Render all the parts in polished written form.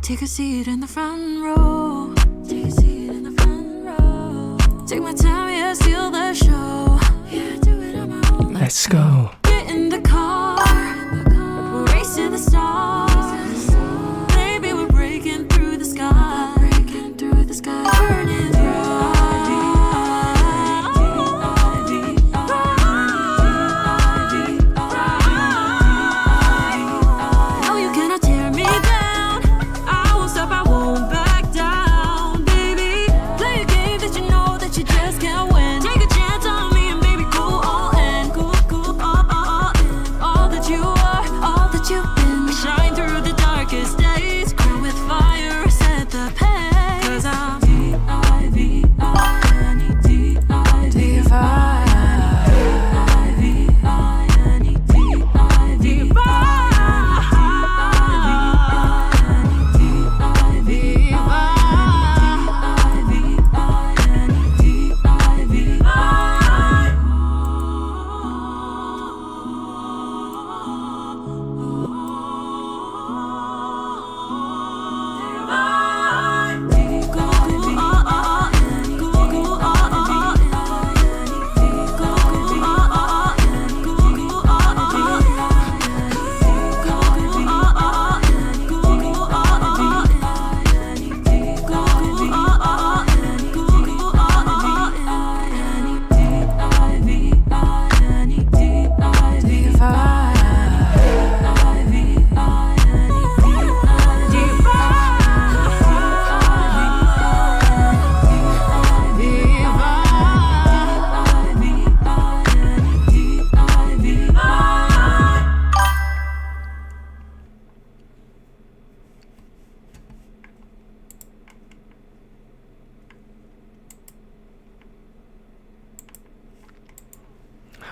Take a seat in the front row. Take a seat in the front row. Take my time, yeah, steal the show. Yeah, do it on my own. Let's go. Get in the car. We'll race to the stars. Baby, we're breaking through the sky. Breaking through the sky. Burning bright. No, you cannot tear me down. I won't stop, I won't back down, baby. Play a game that you know that you just can't win. Take a chance on me and baby, go all in. Go all in. All that you are, all that you've been. Shine through the darkest days. Grow with fire, set the pace. 'Cause I'm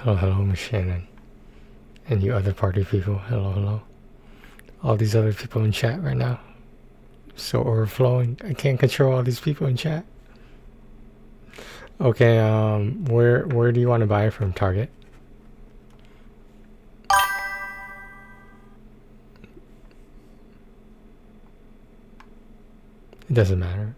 Hello, Miss Shannon. And you other party people, hello. All these other people in chat right now. So overflowing. I can't control all these people in chat. Okay, where do you want to buy it from? Target? It doesn't matter.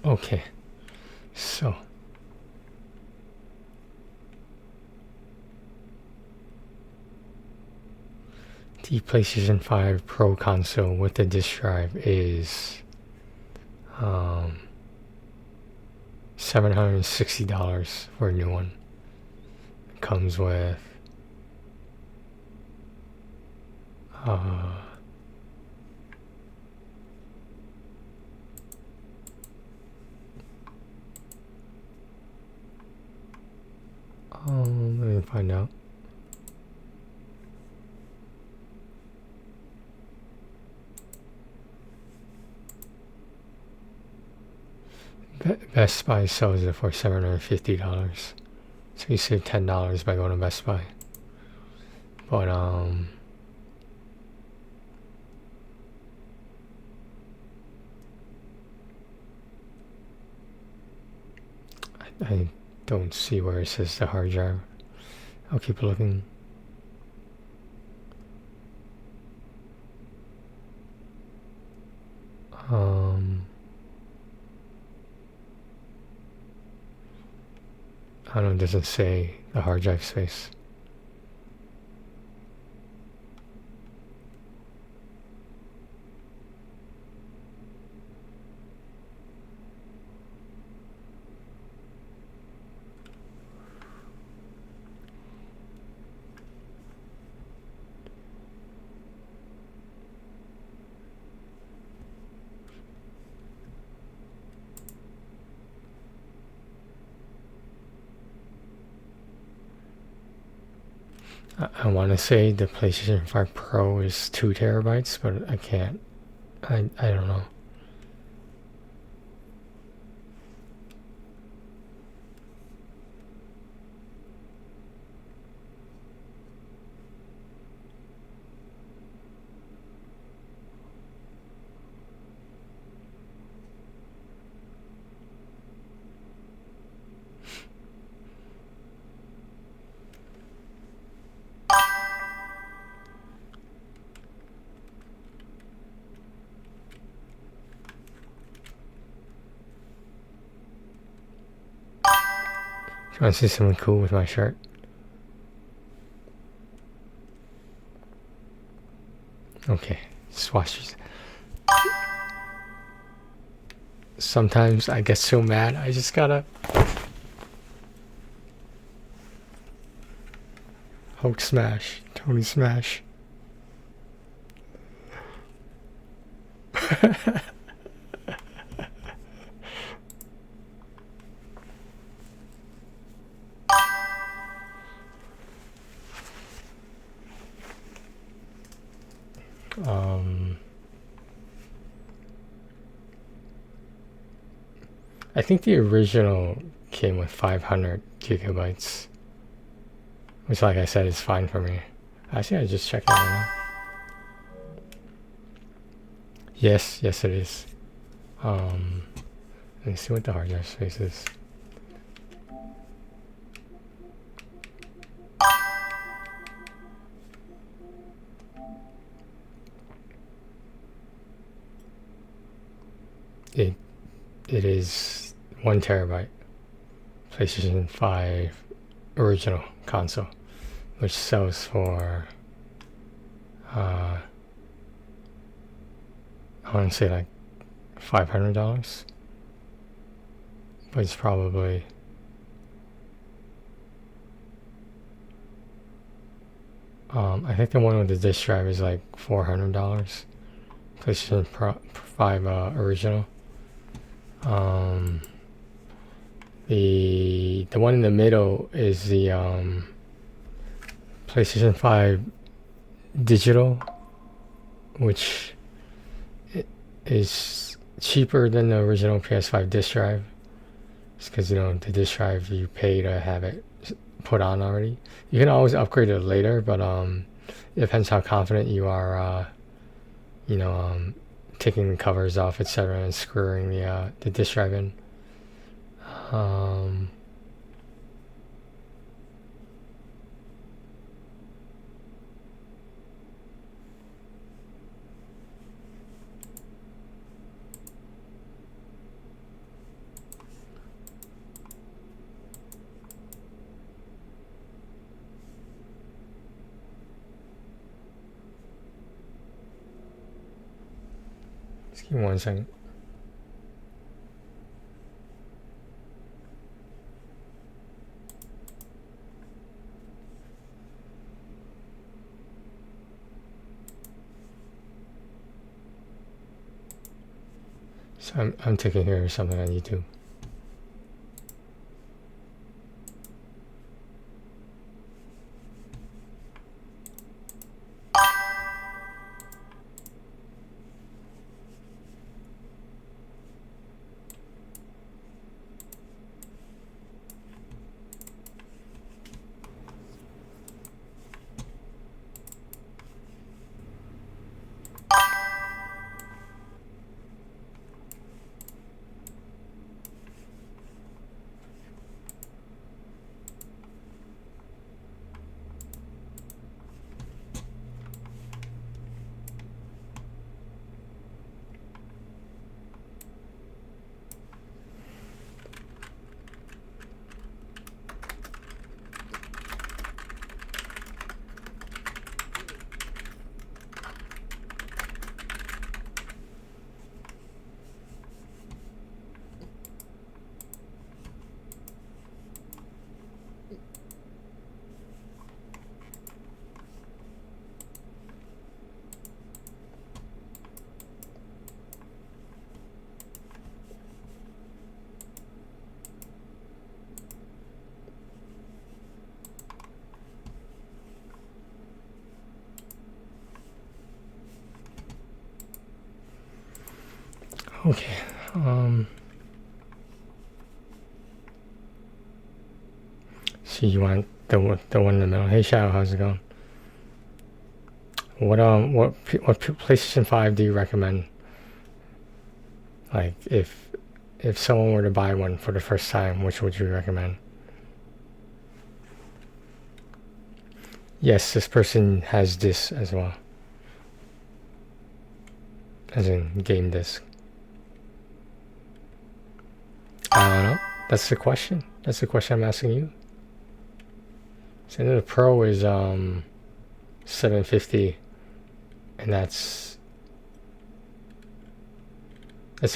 Okay, so the PlayStation 5 Pro console with the disk drive is $760 for a new one. It comes with let me find out. Best Buy sells it for $750. So you save $10 by going to Best Buy. But I don't see where it says the hard drive. I'll keep looking. I don't know, it doesn't say the hard drive space. I want to say the PlayStation 5 Pro is 2 terabytes, but I can't. I don't know. You want to see something cool with my shirt? Okay, swatches. Sometimes I get so mad, I just gotta Hulk smash, Tony smash. I think the original came with 500 gigabytes, which, like I said, is fine for me. Actually, I just checked it right now. Yes, it is. Let me see what the hard drive space is. It is 1 terabyte. PlayStation 5 original console, which sells for I want to say like $500, but it's probably I think the one with the disc drive is like $400. PlayStation 5 original. The one in the middle is the PlayStation 5 digital, which is cheaper than the original PS5 disc drive. It's because, you know, the disc drive you pay to have it put on already. You can always upgrade it later, but it depends how confident you are, you know, taking the covers off, etc., and screwing the disc drive in. Just give me 1 second. So I'm taking care of something on YouTube. Okay. So you want the one in the middle? Hey Shadow, how's it going? What PlayStation 5 do you recommend? Like if someone were to buy one for the first time, which would you recommend? Yes, this person has this as well. As in game disc. I don't know. That's the question. That's the question I'm asking you. So the Pro is $750, and that's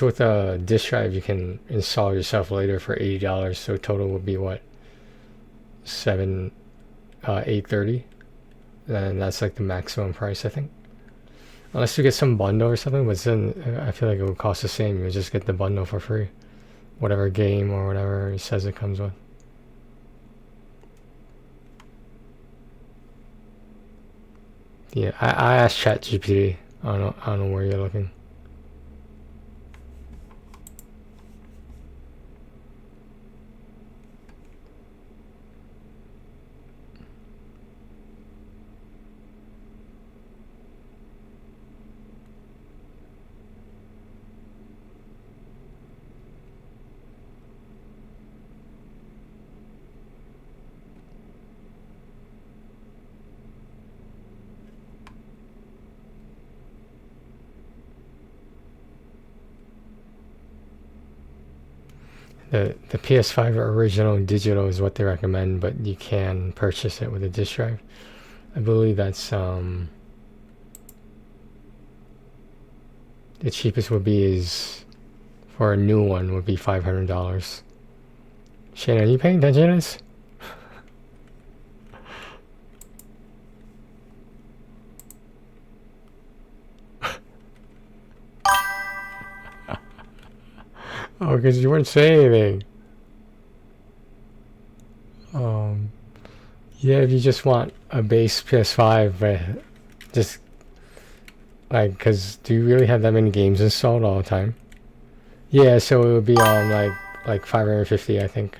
with a disk drive you can install yourself later for $80. So total would be what, $830, and that's like the maximum price, I think. Unless you get some bundle or something, but then I feel like it would cost the same. You would just get the bundle for free, whatever game or whatever it says it comes with. Yeah, I asked ChatGPT. I don't know where you're looking. The PS5 original digital is what they recommend, but you can purchase it with a disk drive. I believe that's the cheapest would be is for a new one would be $500. Shane, are you paying attention to this? Oh, because you weren't saying anything. Yeah, if you just want a base PS5, just like, because do you really have that many games installed all the time? Yeah, so it would be on like 550, I think.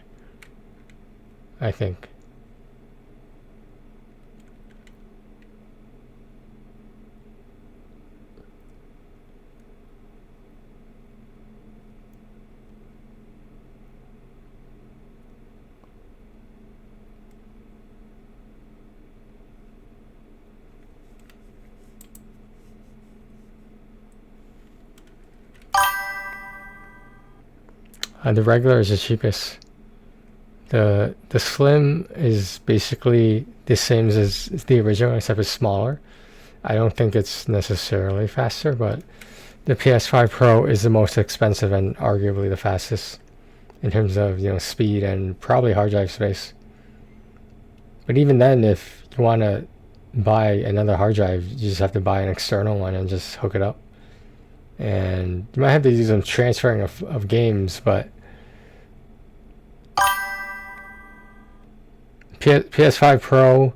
The regular is the cheapest. The Slim is basically the same as the original, except it's smaller. I don't think it's necessarily faster, but the PS5 Pro is the most expensive and arguably the fastest in terms of, you know, speed and probably hard drive space. But even then, if you want to buy another hard drive, you just have to buy an external one and just hook it up. And you might have to do some transferring of games, but PS5 Pro,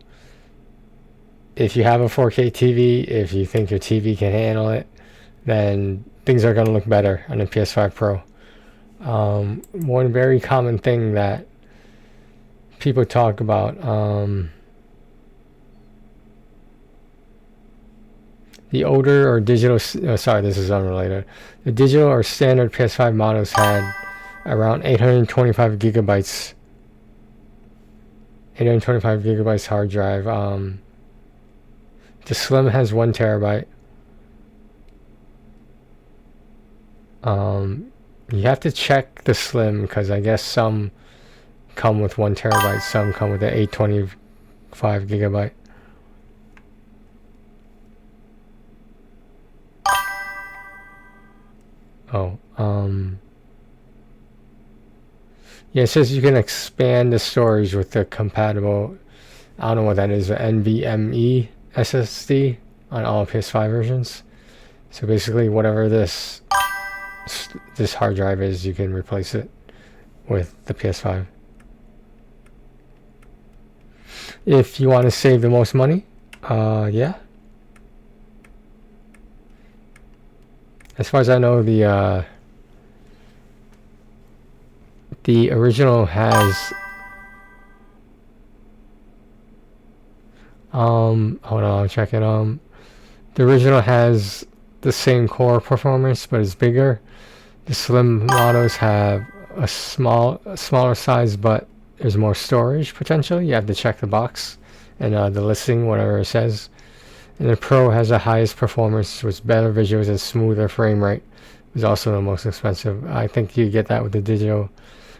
if you have a 4K TV, if you think your TV can handle it, then things are going to look better on the PS5 Pro. One very common thing that people talk about, the older or digital, sorry, this is unrelated. The digital or standard PS5 models had around 825 gigabytes hard drive. The Slim has 1 terabyte. You have to check the Slim because I guess some come with 1 terabyte, some come with an 825 gigabyte. Yeah, it says you can expand the storage with the compatible, I don't know what that is, the NVMe SSD on all PS5 versions. So basically whatever this hard drive is, you can replace it with the PS5. If you want to save the most money, yeah. As far as I know, the original has hold on, I'm checking. The original has the same core performance, but it's bigger. The Slim models have a smaller size, but there's more storage potentially. You have to check the box and the listing, whatever it says. And the Pro has the highest performance with better visuals and smoother frame rate. It's also the most expensive. I think you get that with the digital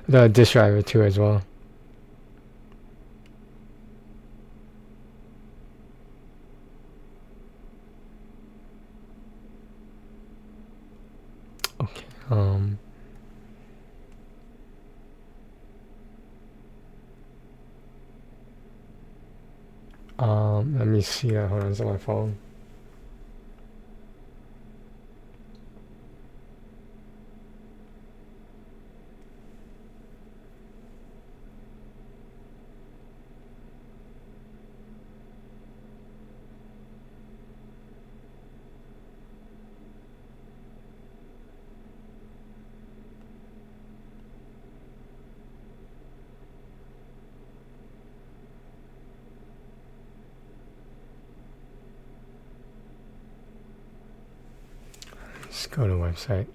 The disk drive too as well. Okay. Let me see. Hold on, it's on my phone. Let's go to the website.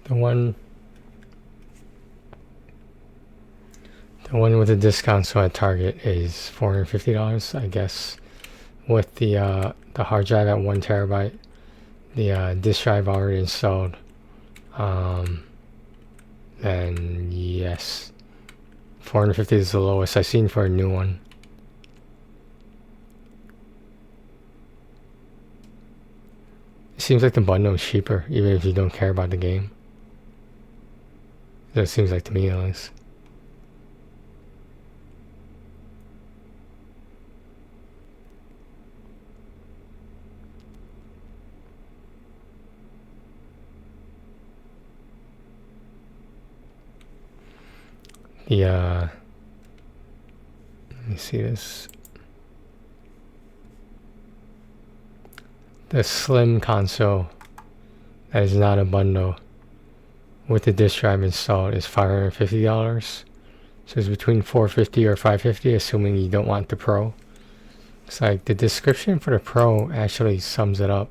The one with the discount so at Target is $450, I guess. With the hard drive at 1 terabyte, the disk drive already installed, then yes, 450 is the lowest I've seen for a new one. It seems like the bundle is cheaper, even if you don't care about the game. That seems like to me at least. Let me see this. The slim console that is not a bundle with the disk drive installed is $550. So it's between $450 or $550, assuming you don't want the Pro. It's like the description for the Pro actually sums it up.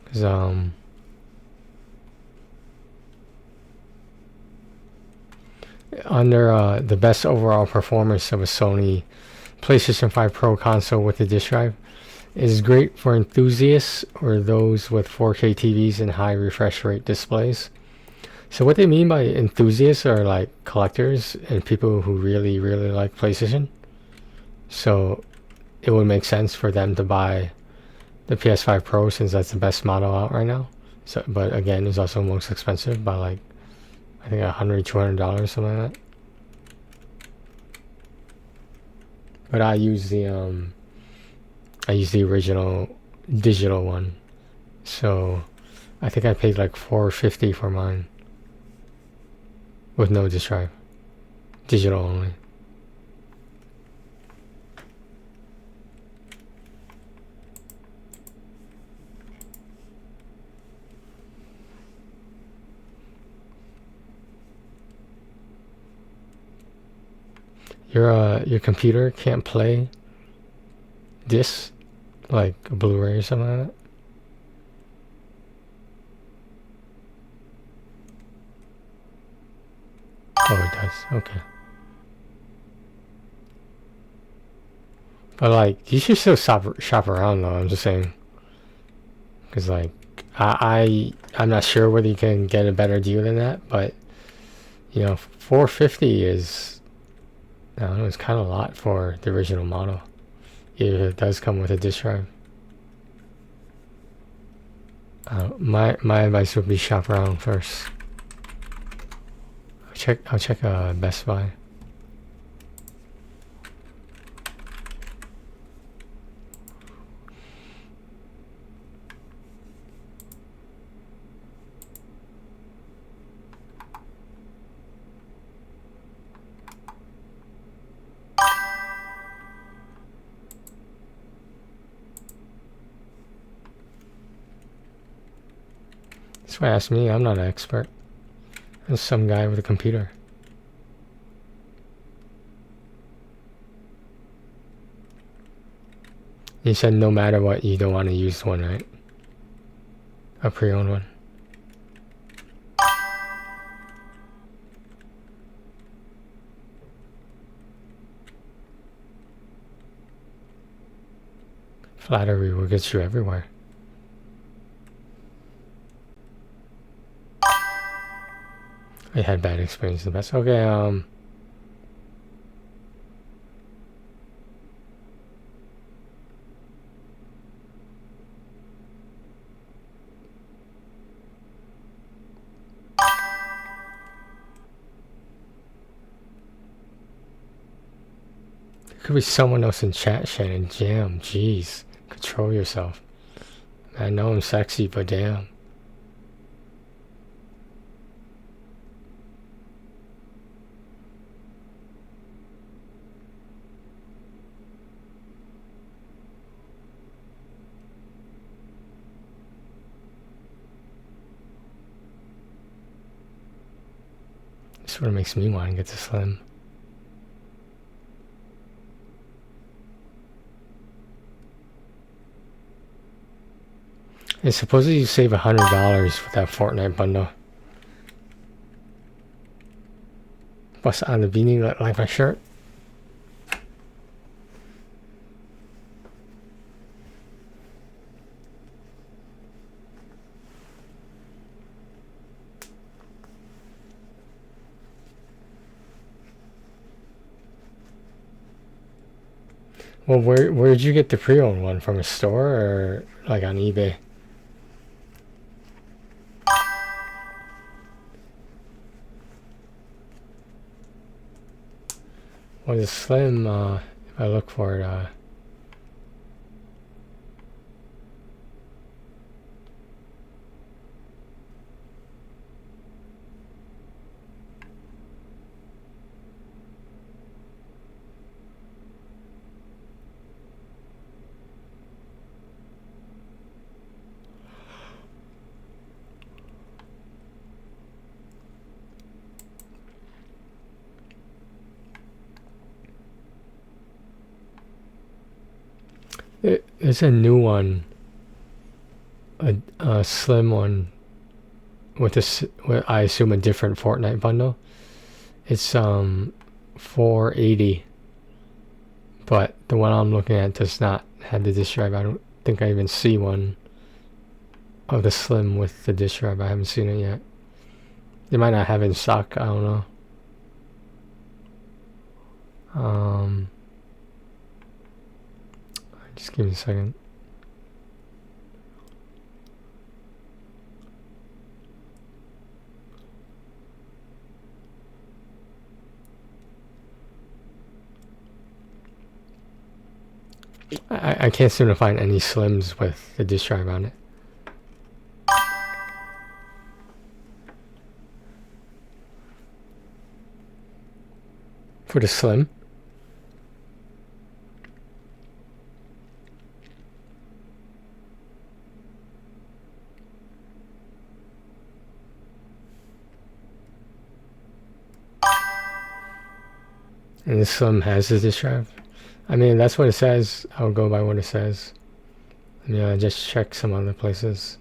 Because under the best overall performance of a Sony PlayStation 5 Pro console with the disk drive is great for enthusiasts or those with 4K TVs and high refresh rate displays. So what they mean by enthusiasts are like collectors and people who really like PlayStation. So it would make sense for them to buy the PS5 Pro since that's the best model out right now. So, but again, it's also most expensive by like I think $100-$200, something like that. But I use the original digital one, so I think I paid like $450 for mine with no disk drive, digital only. Your computer can't play discs like a Blu-ray or something like that? Oh, it does. Okay. But like, you should still shop around though. I'm just saying, because like, I'm not sure whether you can get a better deal than that, but you know, $450 is, I don't know, it's kind of a lot for the original model. If it does come with a disk drive. My advice would be shop around first. I'll check Best Buy. That's why ask me. I'm not an expert. I'm some guy with a computer. You said no matter what, you don't want to use one, right? A pre-owned one. Flattery will get you everywhere. I had bad experience in the past. Okay, there could be someone else in chat, Shannon. Damn, jeez. Control yourself. I know I'm sexy, but damn. This sort of makes me want to get to Slim. And supposedly you save $100 with that Fortnite bundle. What's on the beanie like my shirt? Well, where did you get the pre-owned one? From a store or like on eBay? Well, the Slim, if I look for it, it's a new one, a Slim one with I assume a different Fortnite bundle. It's $480, but the one I'm looking at does not have the disk drive. I don't think I even see one of the Slim with the disk drive. I haven't seen it yet. They might not have it in stock. I don't know. Just give me a second. I can't seem to find any Slims with the disk drive on it. For the Slim? And the Slim has the disk drive? I mean, that's what it says. I'll go by what it says. I mean, I just check some other places.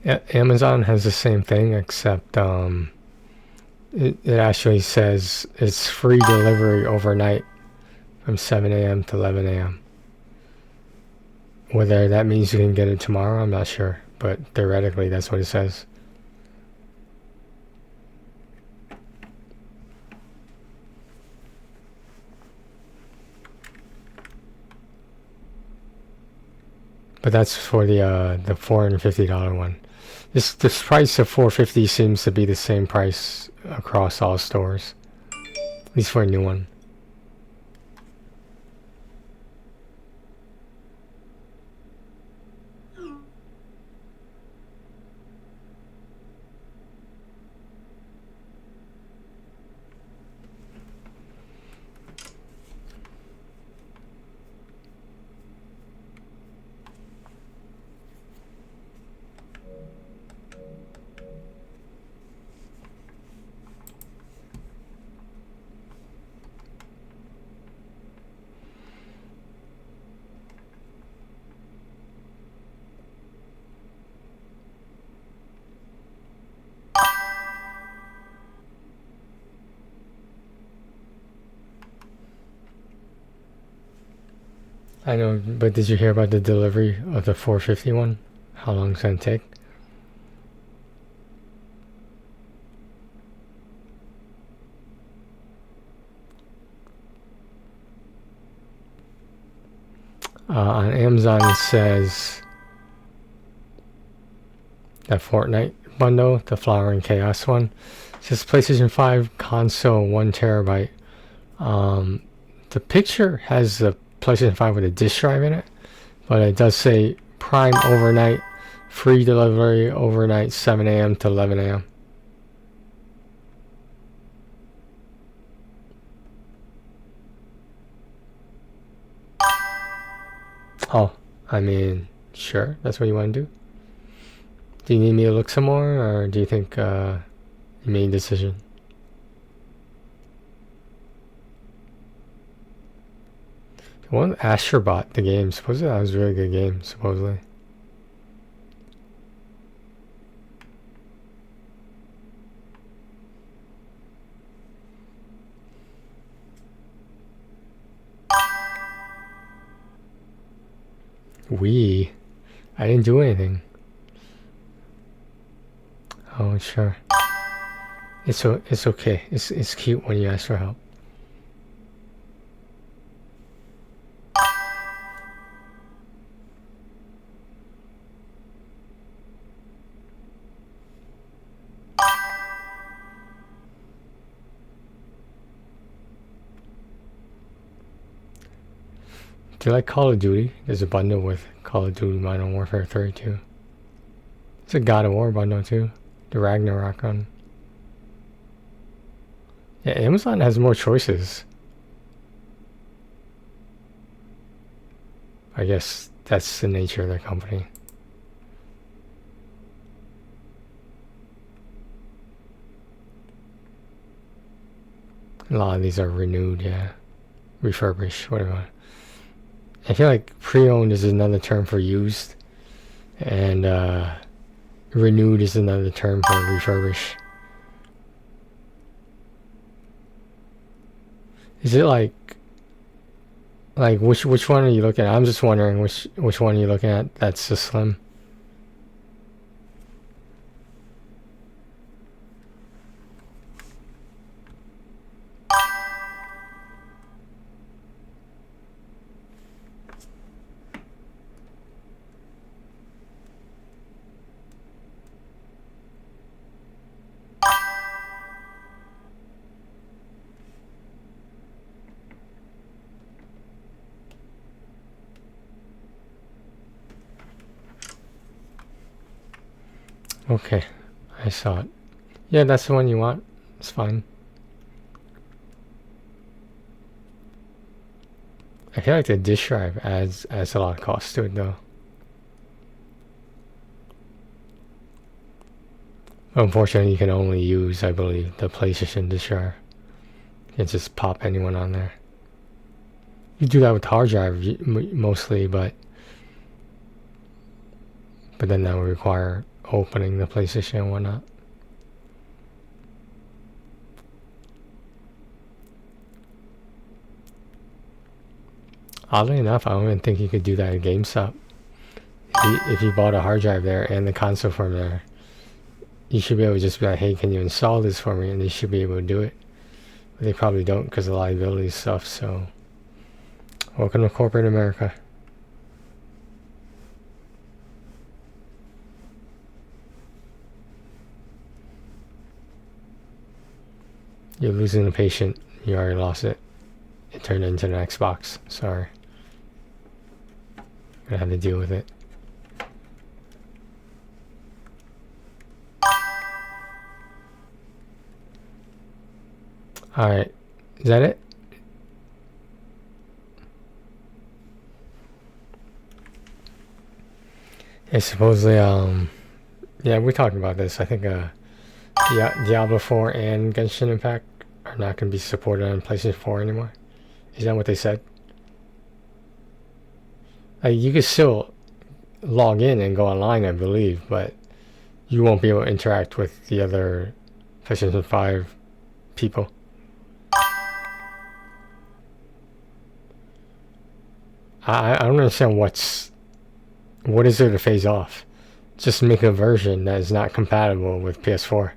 Yeah, Amazon has the same thing, except it actually says it's free delivery overnight from 7 a.m. to 11 a.m. Whether that means you can get it tomorrow, I'm not sure, but theoretically that's what it says. But that's for the $450 one. This price of $450 seems to be the same price across all stores, at least for a new one. I know, but did you hear about the delivery of the 450 one? How long it's gonna take? On Amazon it says that Fortnite bundle, the Flower and Chaos one, it says PlayStation 5 console 1 terabyte. The picture has the PlayStation 5 with a disk drive in it, but it does say Prime overnight, free delivery overnight 7 a.m. to 11 a.m. Oh, I mean, sure, that's what you want to do. Do you need me to look some more, or do you think you made a decision? One Astrobot, the game, supposedly that was a really good game, supposedly. I didn't do anything. Oh, sure. It's okay. It's cute when you ask for help. Do you like Call of Duty? There's a bundle with Call of Duty Modern Warfare 3 too. It's a God of War bundle too. The Ragnarok one. Yeah, Amazon has more choices. I guess that's the nature of their company. A lot of these are renewed, yeah. Refurbished, whatever. I feel like pre-owned is another term for used, and renewed is another term for refurbish. Is it like which one are you looking at? I'm just wondering which one are you looking at that's the slim? Okay, I saw it. Yeah, that's the one you want. It's fine. I feel like the disk drive adds a lot of cost to it though. Unfortunately, you can only use, I believe, the PlayStation disk drive. You can't just pop anyone on there. You do that with the hard drive mostly, but then that would require opening the PlayStation and whatnot. Oddly enough, I don't even think you could do that at GameStop. If you bought a hard drive there and the console from there, you should be able to just be like, hey, can you install this for me? And they should be able to do it. But they probably don't because of liability stuff, so welcome to corporate America. You're losing the patient. You already lost it. It turned into the Xbox. Sorry. Gonna have to deal with it. Alright. Is that it? Yeah, supposedly, yeah, we talked about this. I think, Diablo 4 and Genshin Impact are not going to be supported on PlayStation 4 anymore. Is that what they said? Like, you could still log in and go online, I believe, but you won't be able to interact with the other PlayStation 5 people. I don't understand what is there to phase off. Just make a version that is not compatible with PS4.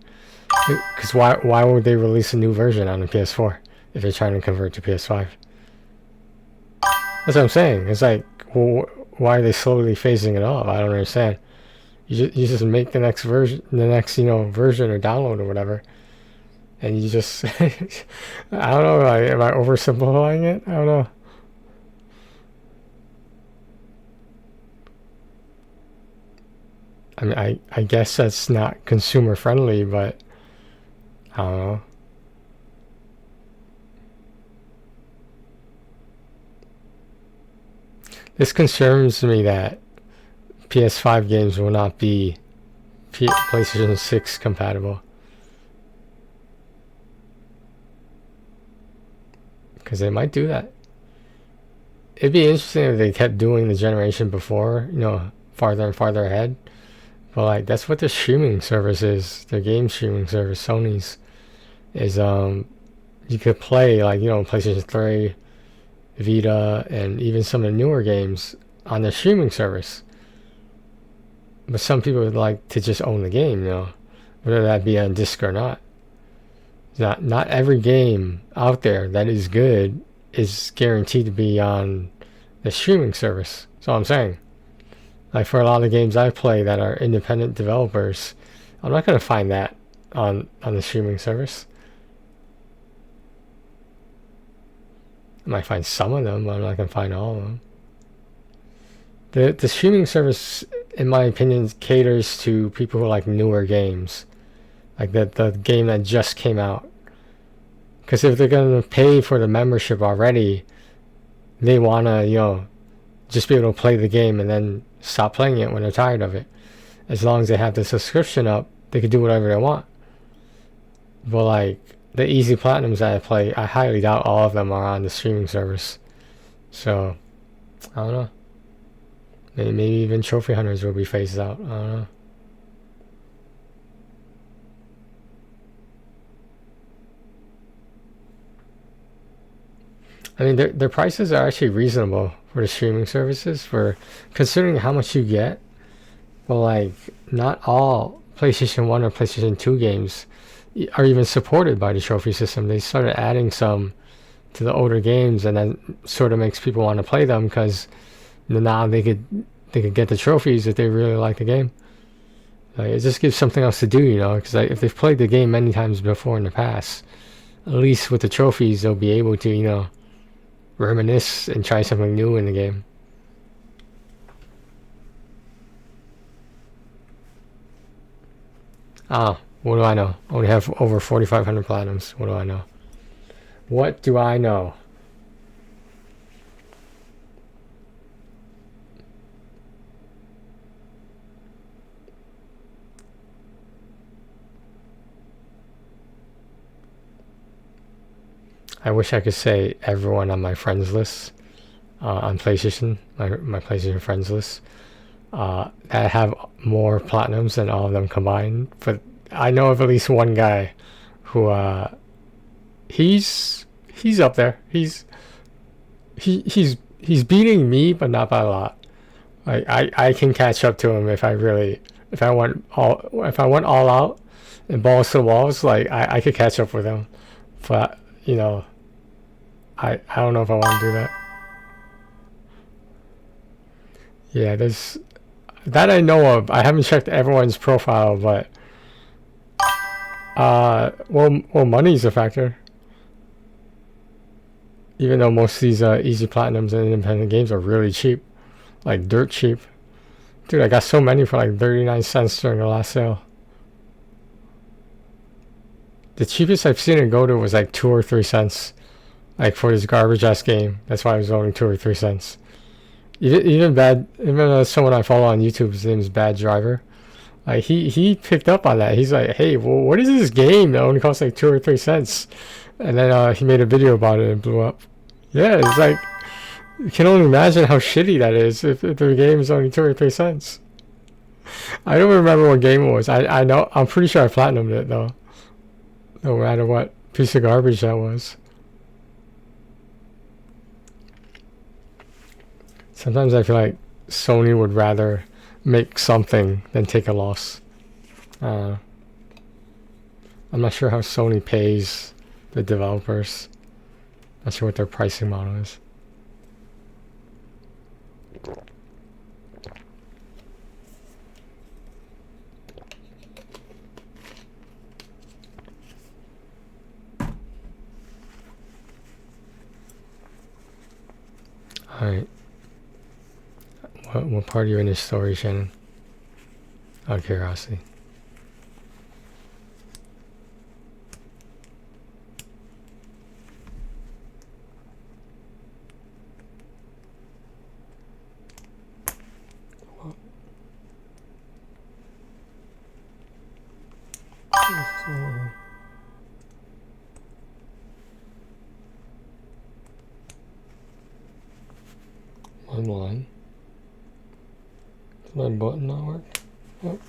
Because why would they release a new version on the PS4 if they're trying to convert to PS5? That's what I'm saying. It's like, well, why are they slowly phasing it off? I don't understand. You just make the next version, version or download or whatever, and you just, I don't know. Am I oversimplifying it? I don't know. I mean, I guess that's not consumer friendly, but I don't know. This concerns me that PS5 games will not be PlayStation 6 compatible. Because they might do that. It'd be interesting if they kept doing the generation before, farther and farther ahead. But like, that's what the streaming service is. Their game streaming service, Sony's, is you could play like, PlayStation 3, Vita, and even some of the newer games on the streaming service. But some people would like to just own the game, whether that be on disc or not. Not every game out there that is good is guaranteed to be on the streaming service. That's all I'm saying. Like, for a lot of games I play that are independent developers, I'm not going to find that on the streaming service. I might find some of them, but I'm not going to find all of them. The streaming service, in my opinion, caters to people who like newer games. Like the game that just came out. Because if they're going to pay for the membership already, they want to, just be able to play the game and then stop playing it when they're tired of it. As long as they have the subscription up, they can do whatever they want. But like, the easy platinums that I play, I highly doubt all of them are on the streaming service. So, I don't know. Maybe even trophy hunters will be phased out. I don't know. I mean, their prices are actually reasonable for the streaming services, for considering how much you get. But like, not all PlayStation 1 or PlayStation 2 games are even supported by the trophy system. They started adding some to the older games, and that sort of makes people want to play them because now they could get the trophies if they really like the game. Like, it just gives something else to do, because like, if they've played the game many times before in the past, at least with the trophies they'll be able to reminisce and try something new in the game. What do I know? I only have over 4,500 platinums. What do I know? What do I know? I wish I could say everyone on my friends list on PlayStation, my PlayStation friends list, that have more platinums than all of them combined. But I know of at least one guy who he's up there. He's beating me, but not by a lot. Like, I can catch up to him if I went all out and balls to the walls. Like, I could catch up with him, but I don't know if I want to do that. Yeah, there's that I know of. I haven't checked everyone's profile, but Well, money's a factor. Even though most of these easy platinums and independent games are really cheap, like dirt cheap. Dude, I got so many for like 39 cents during the last sale. The cheapest I've seen it go to was like 2 or 3 cents. Like for this garbage ass game. That's why I was only 2 or 3 cents. Even someone I follow on YouTube, his name is Bad Driver. Like he picked up on that. He's like, hey, well, what is this game that only costs like 2 or 3 cents? And then he made a video about it and blew up. Yeah, it's like, you can only imagine how shitty that is if the game is only 2 or 3 cents. I don't remember what game it was. I know, I'm pretty sure I platinumed it though. No matter what piece of garbage that was. Sometimes I feel like Sony would rather make something than take a loss. I'm not sure how Sony pays the developers. Not sure what their pricing model is. Alright. What part are you in this story, Shannon? Out of curiosity. Online. Does my button not work? Oh.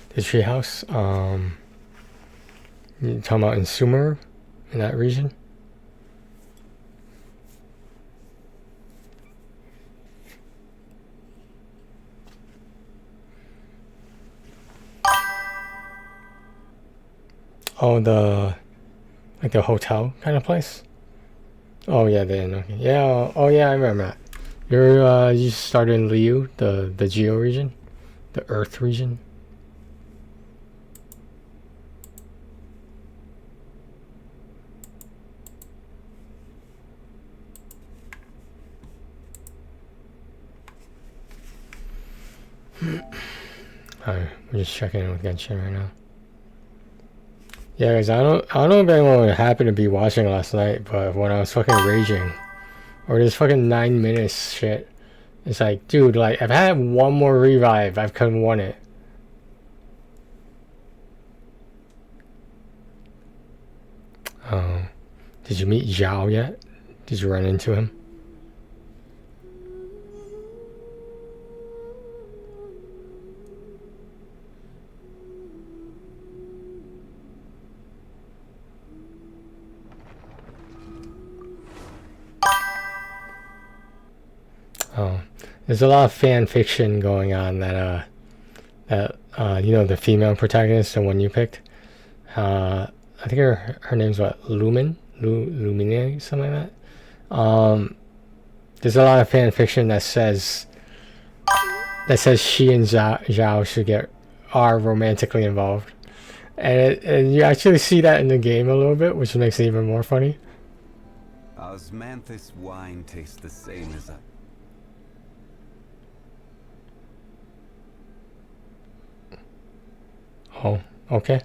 The treehouse. You talking about in Sumer, in that region? Oh, like the hotel kind of place. Oh yeah, then okay. Yeah. Oh yeah, I remember that. You started in Liu, the Geo region, the Earth region. Alright, we're just checking in with Genshin right now. Yeah, guys, I don't know if anyone happened to be watching last night, but when I was fucking raging, or this fucking 9 minutes shit, it's like, dude, like, if I had one more revive, I could have won it. Did you meet Zhao yet? Did you run into him? Oh, there's a lot of fan fiction going on that you know, the female protagonist, the one you picked. I think her name's what, Lumine, something like that. There's a lot of fan fiction that says she and Zhao are romantically involved, and you actually see that in the game a little bit, which makes it even more funny. Osmanthus wine tastes the same as a... Oh, okay.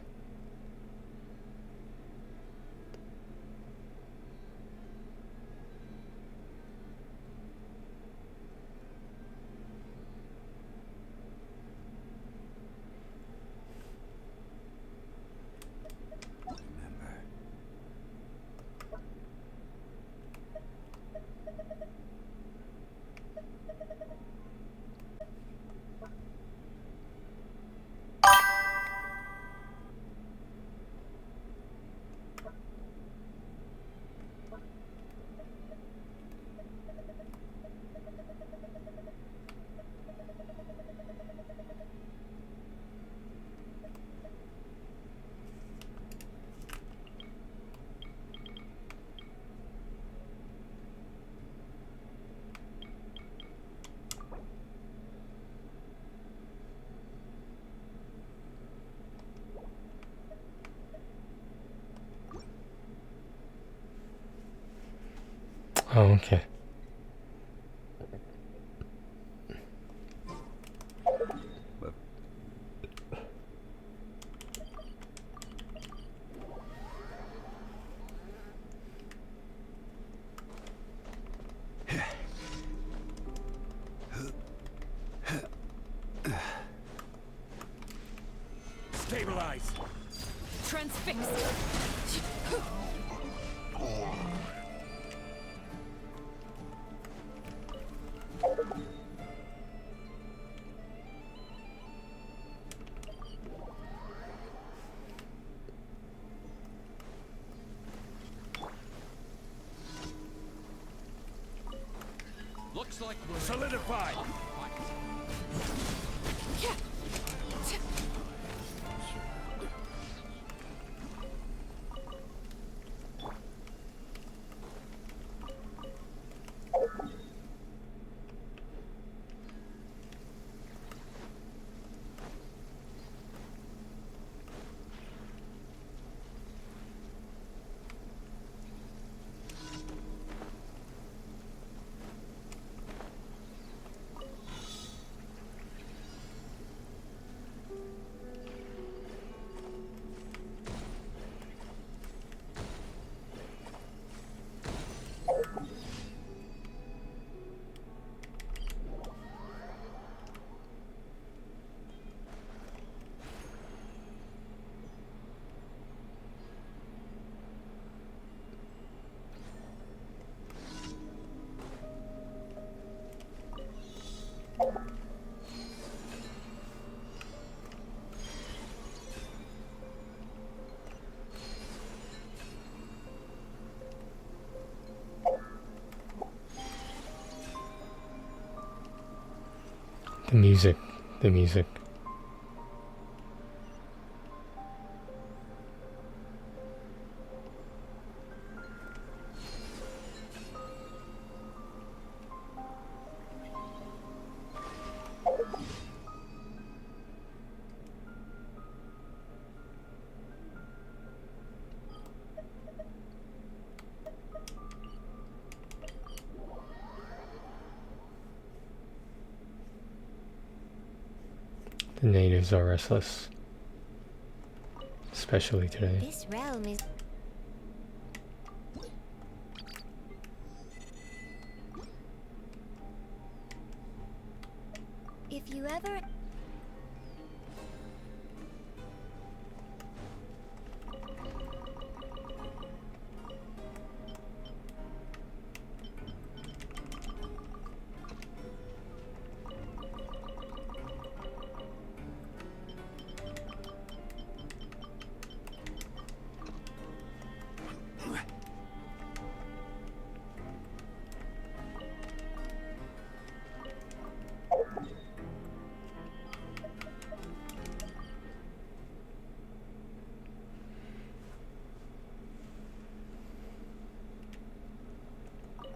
Oh, okay. Stabilize. Transfixed. Looks like we're solidified. The music. The music. The natives are restless, especially today. This realm is... If you ever...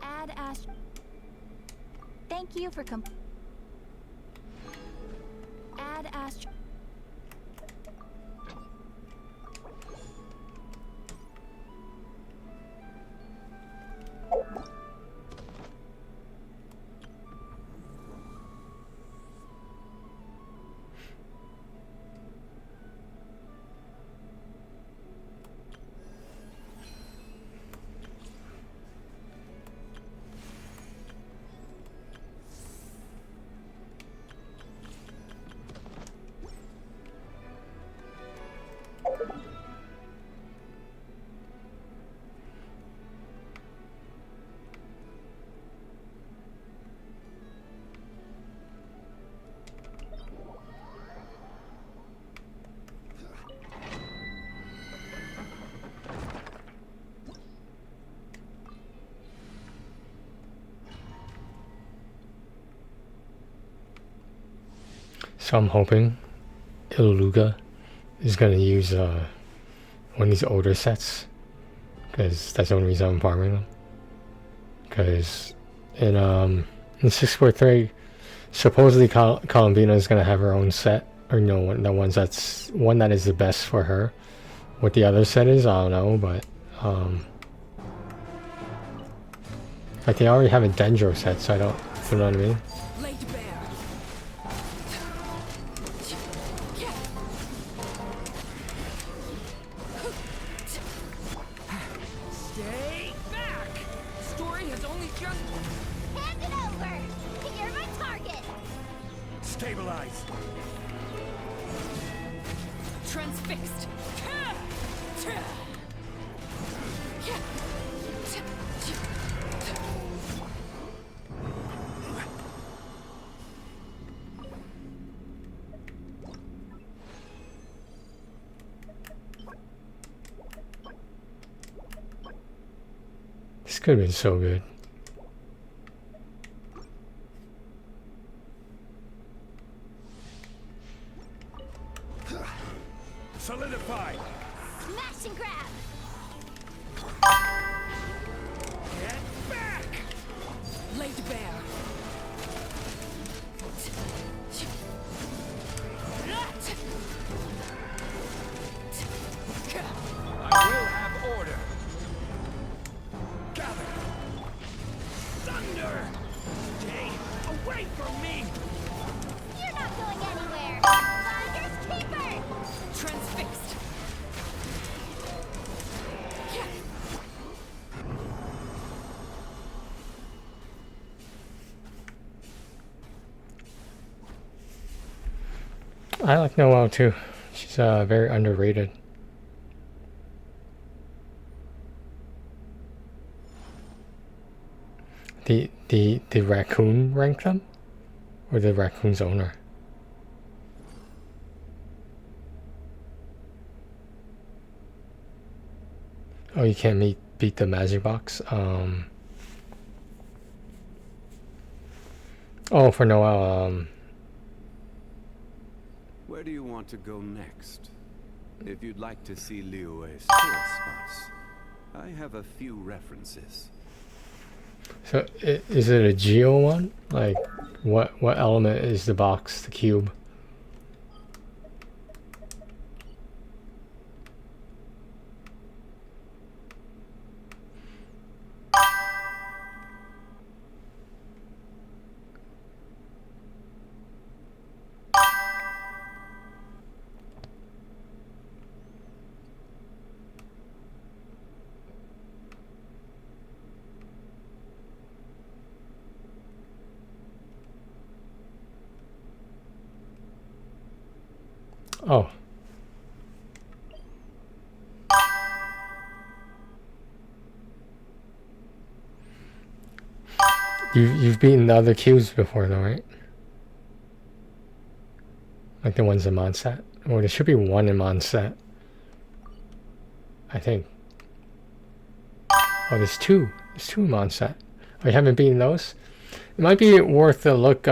Add Ash... Thank you for Add Ash... So I'm hoping Iluga is gonna use one of these older sets, because that's the only reason I'm farming them. Because in 6.3, supposedly Columbina is gonna have her own set, or no, one that is the best for her. What the other set is, I don't know, but Like they already have a Dendro set, so I don't, you know what I mean? Laid bare. Stay back! Story has only just... Hand it over! You're my target! Stabilize! Transfixed. This could have been so good. Solidify! Smash and grab! Get back! Laid bare. I will have order. Gather. Thunder! Stay away from me! You're not going anywhere! Finders keeper! Transfixed. I like Noelle too. She's very underrated. The raccoon rank them? Or the raccoon's owner? Oh, you can't beat the magic box? Oh, for Noelle, Where do you want to go next? If you'd like to see Liyue's tour spots, I have a few references. so is it a geo one? Like, what element is the box, the cube? Oh. You've beaten the other cubes before though, right? Like the ones in Mondstadt? Or there should be one in Mondstadt. I think. Oh, there's two. There's two in Mondstadt. Oh, you haven't beaten those? It might be worth a look,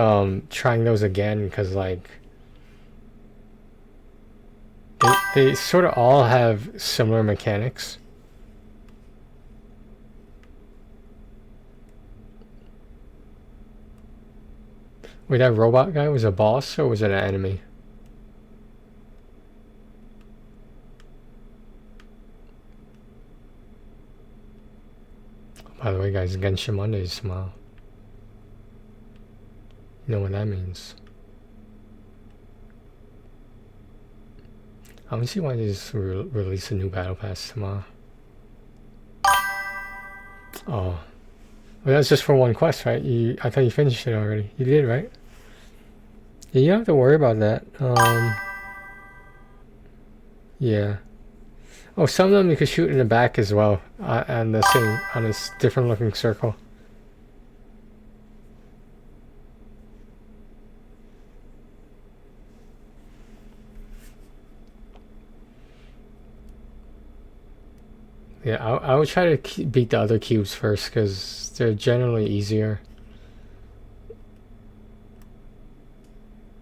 trying those again, because like they sort of all have similar mechanics. Wait, that robot guy was a boss or was it an enemy? By the way, guys, Genshin Monday is tomorrow. You know what that means. I don't see why they just release a new battle pass tomorrow. Oh. Well, that's just for one quest, right? I thought you finished it already. You did, right? Yeah, you don't have to worry about that. Yeah. Oh, some of them you could shoot in the back as well, and the same on this different looking circle. Yeah, I would try to beat the other cubes first because they're generally easier.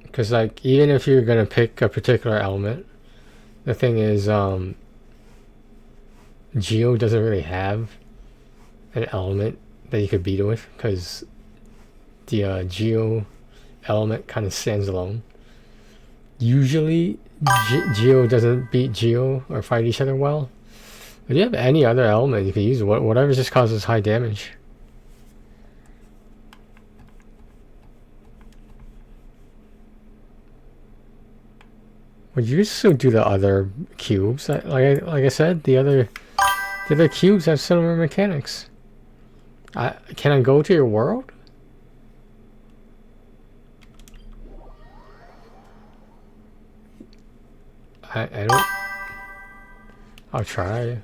Because like even if you're gonna pick a particular element, the thing is Geo doesn't really have an element that you could beat it with because the Geo element kind of stands alone. Usually Geo doesn't beat Geo or fight each other well. If you have any other element you can use, whatever just causes high damage. Would you still do the other cubes? Like I said, the other cubes have similar mechanics. Can I go to your world? I don't. I'll try.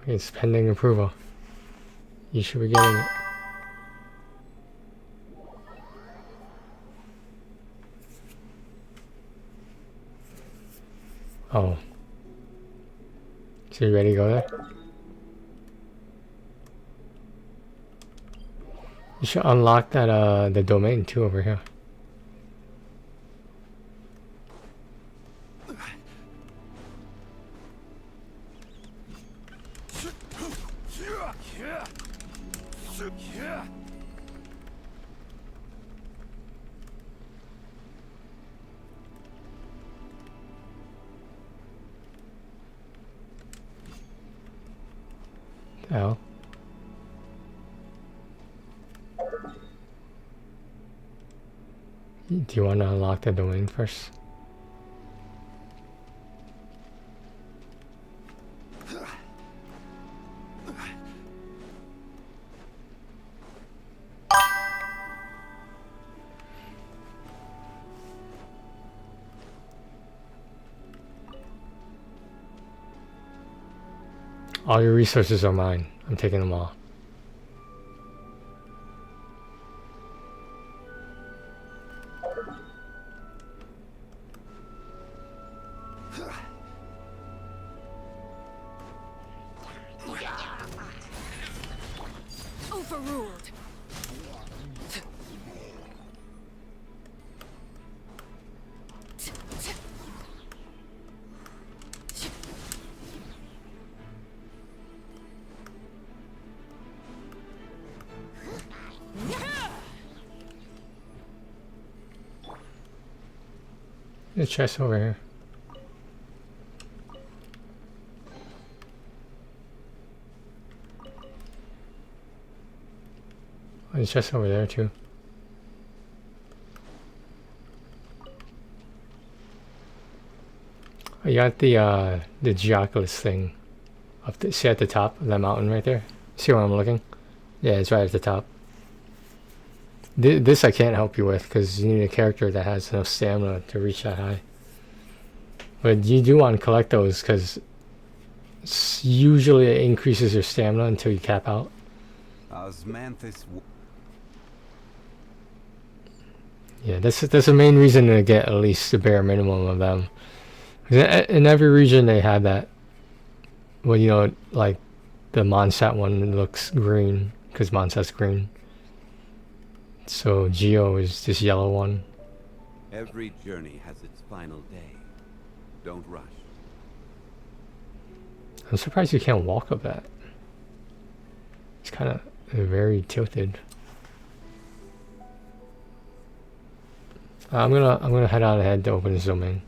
It's pending approval. You should be getting it. Oh. So you ready to go there? You should unlock that the domain too over here. The hell? Do you want to unlock the domain first? All your resources are mine. I'm taking them all. Overruled. There's a chest over here. There's a chest over there too. I got the Geoculus thing up the, see at the top of that mountain right there? See where I'm looking? Yeah, it's right at the top. This I can't help you with because you need a character that has enough stamina to reach that high. But you do want to collect those because usually it increases your stamina until you cap out. Yeah, that's the main reason to get at least the bare minimum of them. In every region they have that. Well, you know, like the Monsat one looks green because Monsat's green. So Geo is this yellow one. Every journey has its final day. Don't rush. I'm surprised you can't walk up that. It's kind of very tilted. I'm gonna head on ahead to open this domain.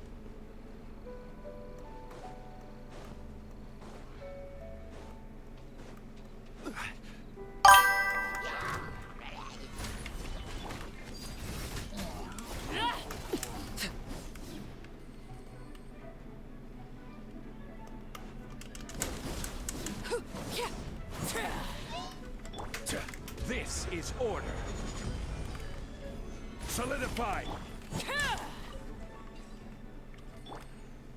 This is order. Solidify.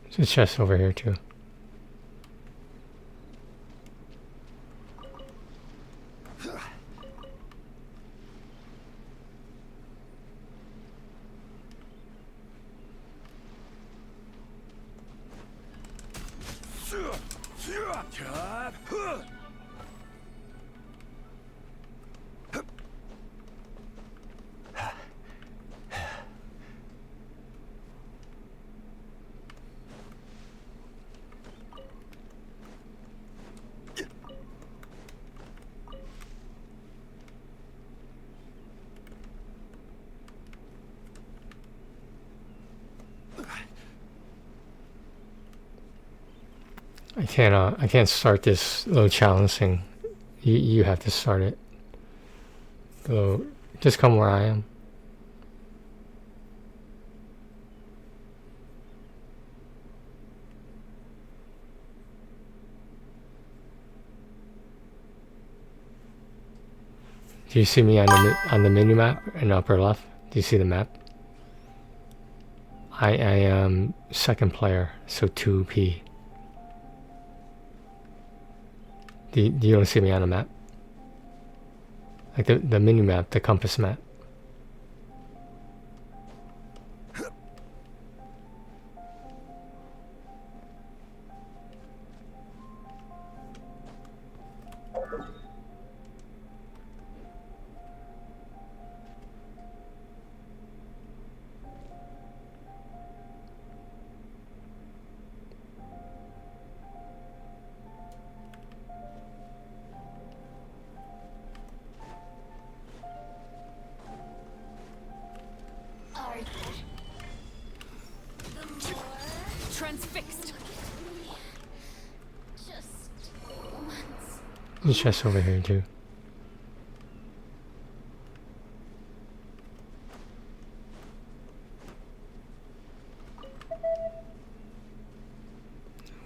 There's a chest over here too. I can't start this little challenge thing. You have to start it. So just come where I am. Do you see me on the mini map in the upper left? Do you see the map? I am second player, so 2P. Do you don't see me on the map? Like the mini map, the compass map. Transfixed. Just once. There's chests over here too.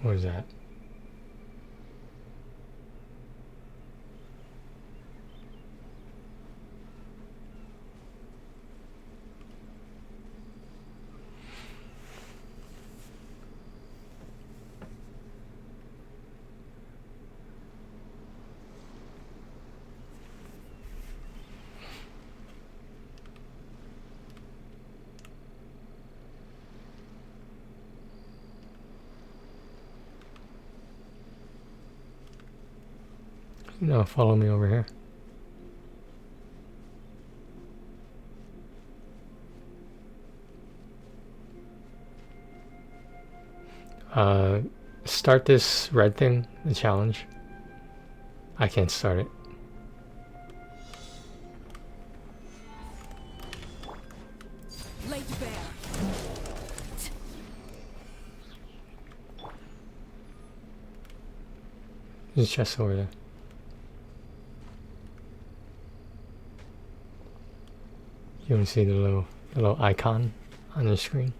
What is that? No, follow me over here. Start this red thing, the challenge. I can't start it. Laid bare. There's a chest over there. You want to see the little icon on the screen?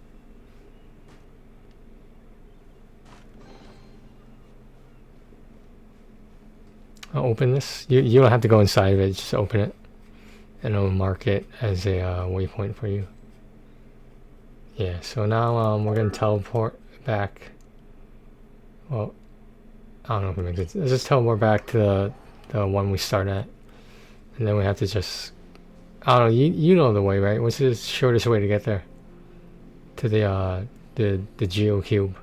I'll open this. You don't have to go inside of it, just open it. And it'll mark it as a waypoint for you. Yeah, so now we're going to teleport back. Well, I don't know if it makes it. Let's just teleport back to the one we start at. And then we have to just... I don't know, you know the way, right? What's the shortest way to get there? To the Geo Cube.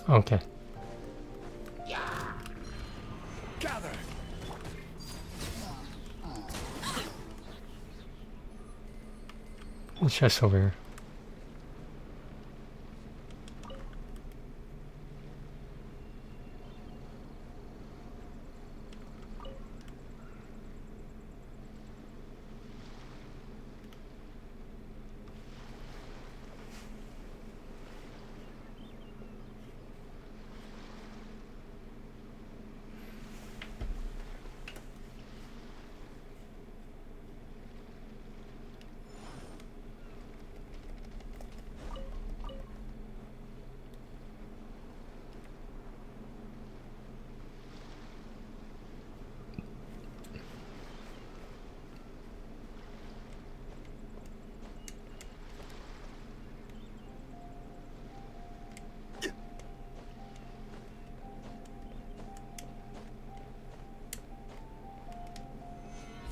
Okay. Gather. There's chest over here.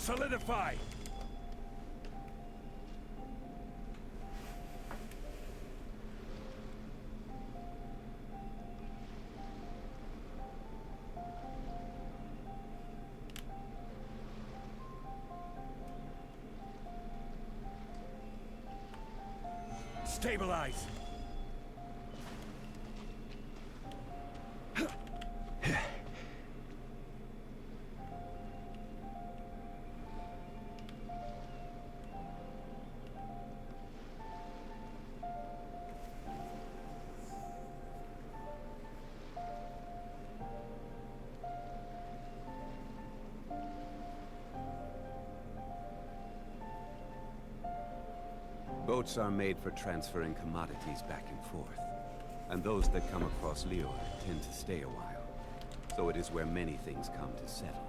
Solidify. Stabilize. Boats are made for transferring commodities back and forth, and those that come across Liyue tend to stay a while. So it is where many things come to settle.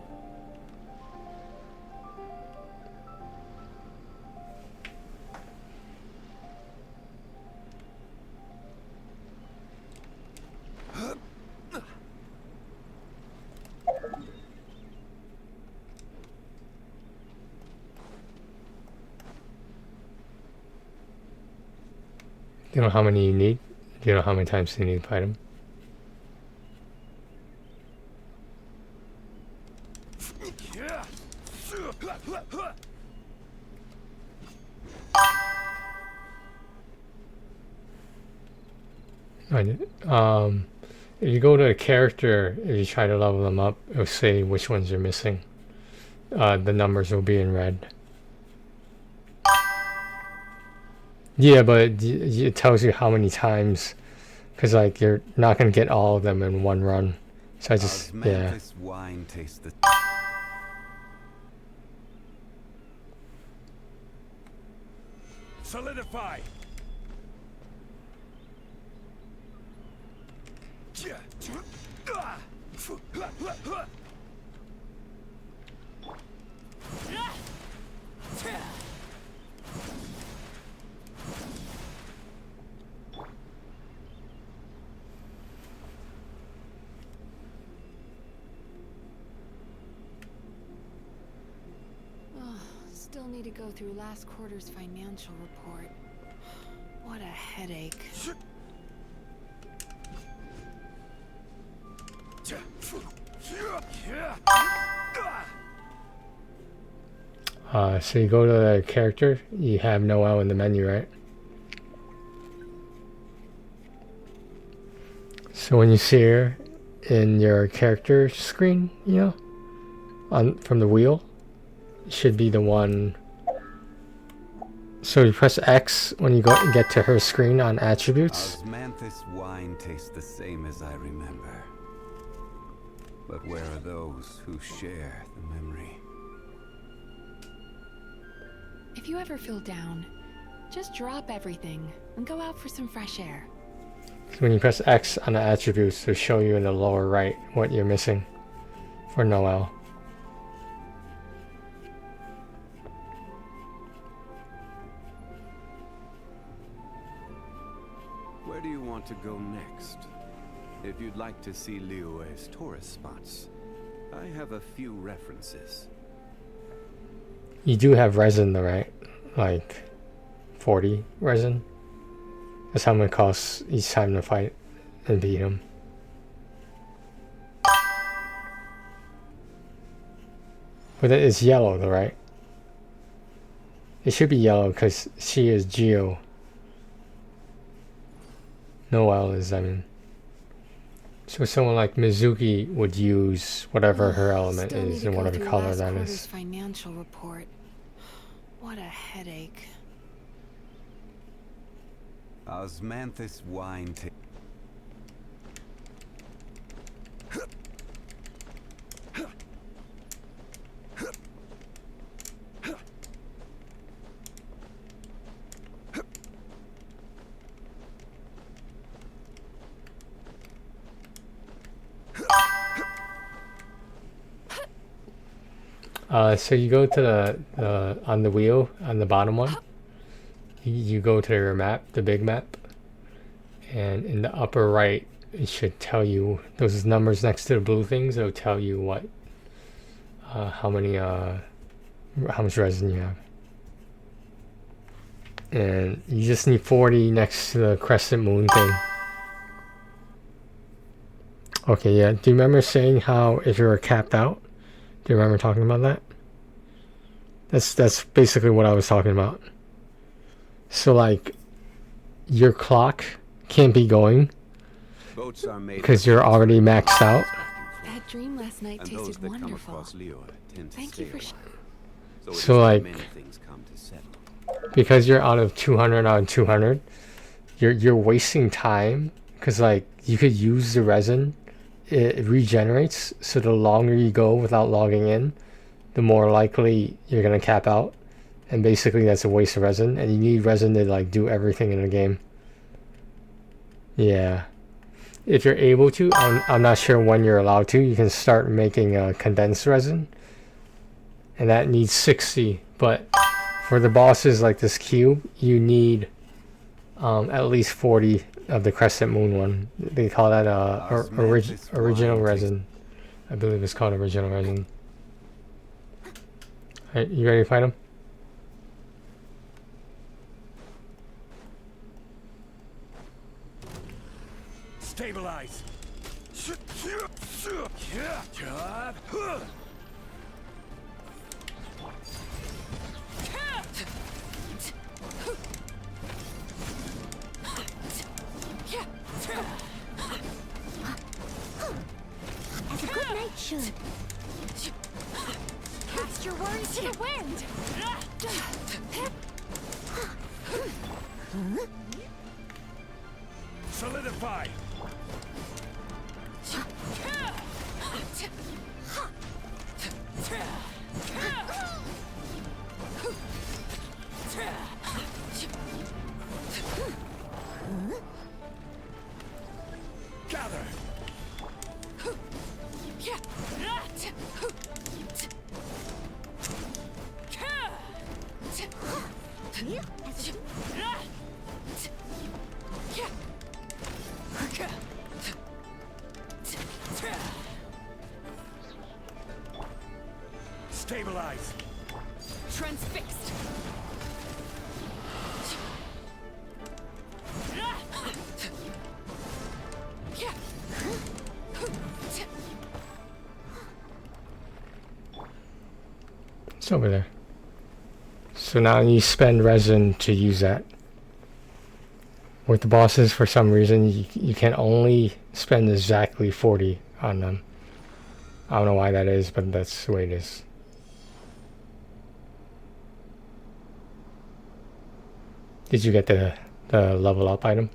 Do you know how many you need? Do you know how many times you need to fight him? If you go to a character, if you try to level them up, it'll say which ones you're missing. The numbers will be in red. Yeah, but it tells you how many times, because like you're not gonna get all of them in one run. So I just yeah. Wine tastes the Solidify. Still need to go through last quarter's financial report. What a headache. So you go to the character, you have Noel in the menu, right? So when you see her in your character screen, you know, from the wheel, it should be the one. So you press X when you get to her screen on attributes. Osmanthus wine tastes the same as I remember. But where are those who share the memory? If you ever feel down, just drop everything and go out for some fresh air. So when you press X on the attributes, it'll show you in the lower right what you're missing for Noel. Where do you want to go next? If you'd like to see Liyue's tourist spots, I have a few references. You do have resin though, right? Like 40 resin? That's how much it costs each time to fight and beat him. But it's yellow though, right? It should be yellow because she is Geo. Noel is, I mean. So someone like Mizuki would use whatever her element is and whatever color that is. Financial report. What a headache. Osmanthus wine tastes. So you go to the on the wheel on the bottom one. You go to your map, the big map, and in the upper right, it should tell you those numbers next to the blue things. It'll tell you what, how many how much resin you have. And you just need 40 next to the crescent moon thing. Okay, yeah. Do you remember saying how if you were capped out? Do you remember talking about that? That's basically what I was talking about. So like, your clock can't be going Boats are made because you're already maxed out. That dream last night and those tasted that come wonderful. across Lure tend to Thank stay you for a while. So, it is So, where like- many things come to settle. Because you're out of 200 out of 200, you're wasting time. Because like, you could use the resin, it regenerates. So the longer you go without logging in, the more likely you're gonna cap out. And basically that's a waste of resin, and you need resin to like do everything in the game. Yeah. If you're able to, I'm not sure when you're allowed to, you can start making condensed resin. And that needs 60, but for the bosses like this cube, you need at least 40 of the crescent moon one. They call that original resin. I believe it's called original resin. Alright, you ready to fight him? Stabilize. As a good knight should. Cast your words to the wind. Solidify. Gather. Stabilize. Transfixed. It's over there. So now you spend resin to use that. With the bosses, for some reason, you can only spend exactly 40 on them. I don't know why that is, but that's the way it is. Did you get the level up item?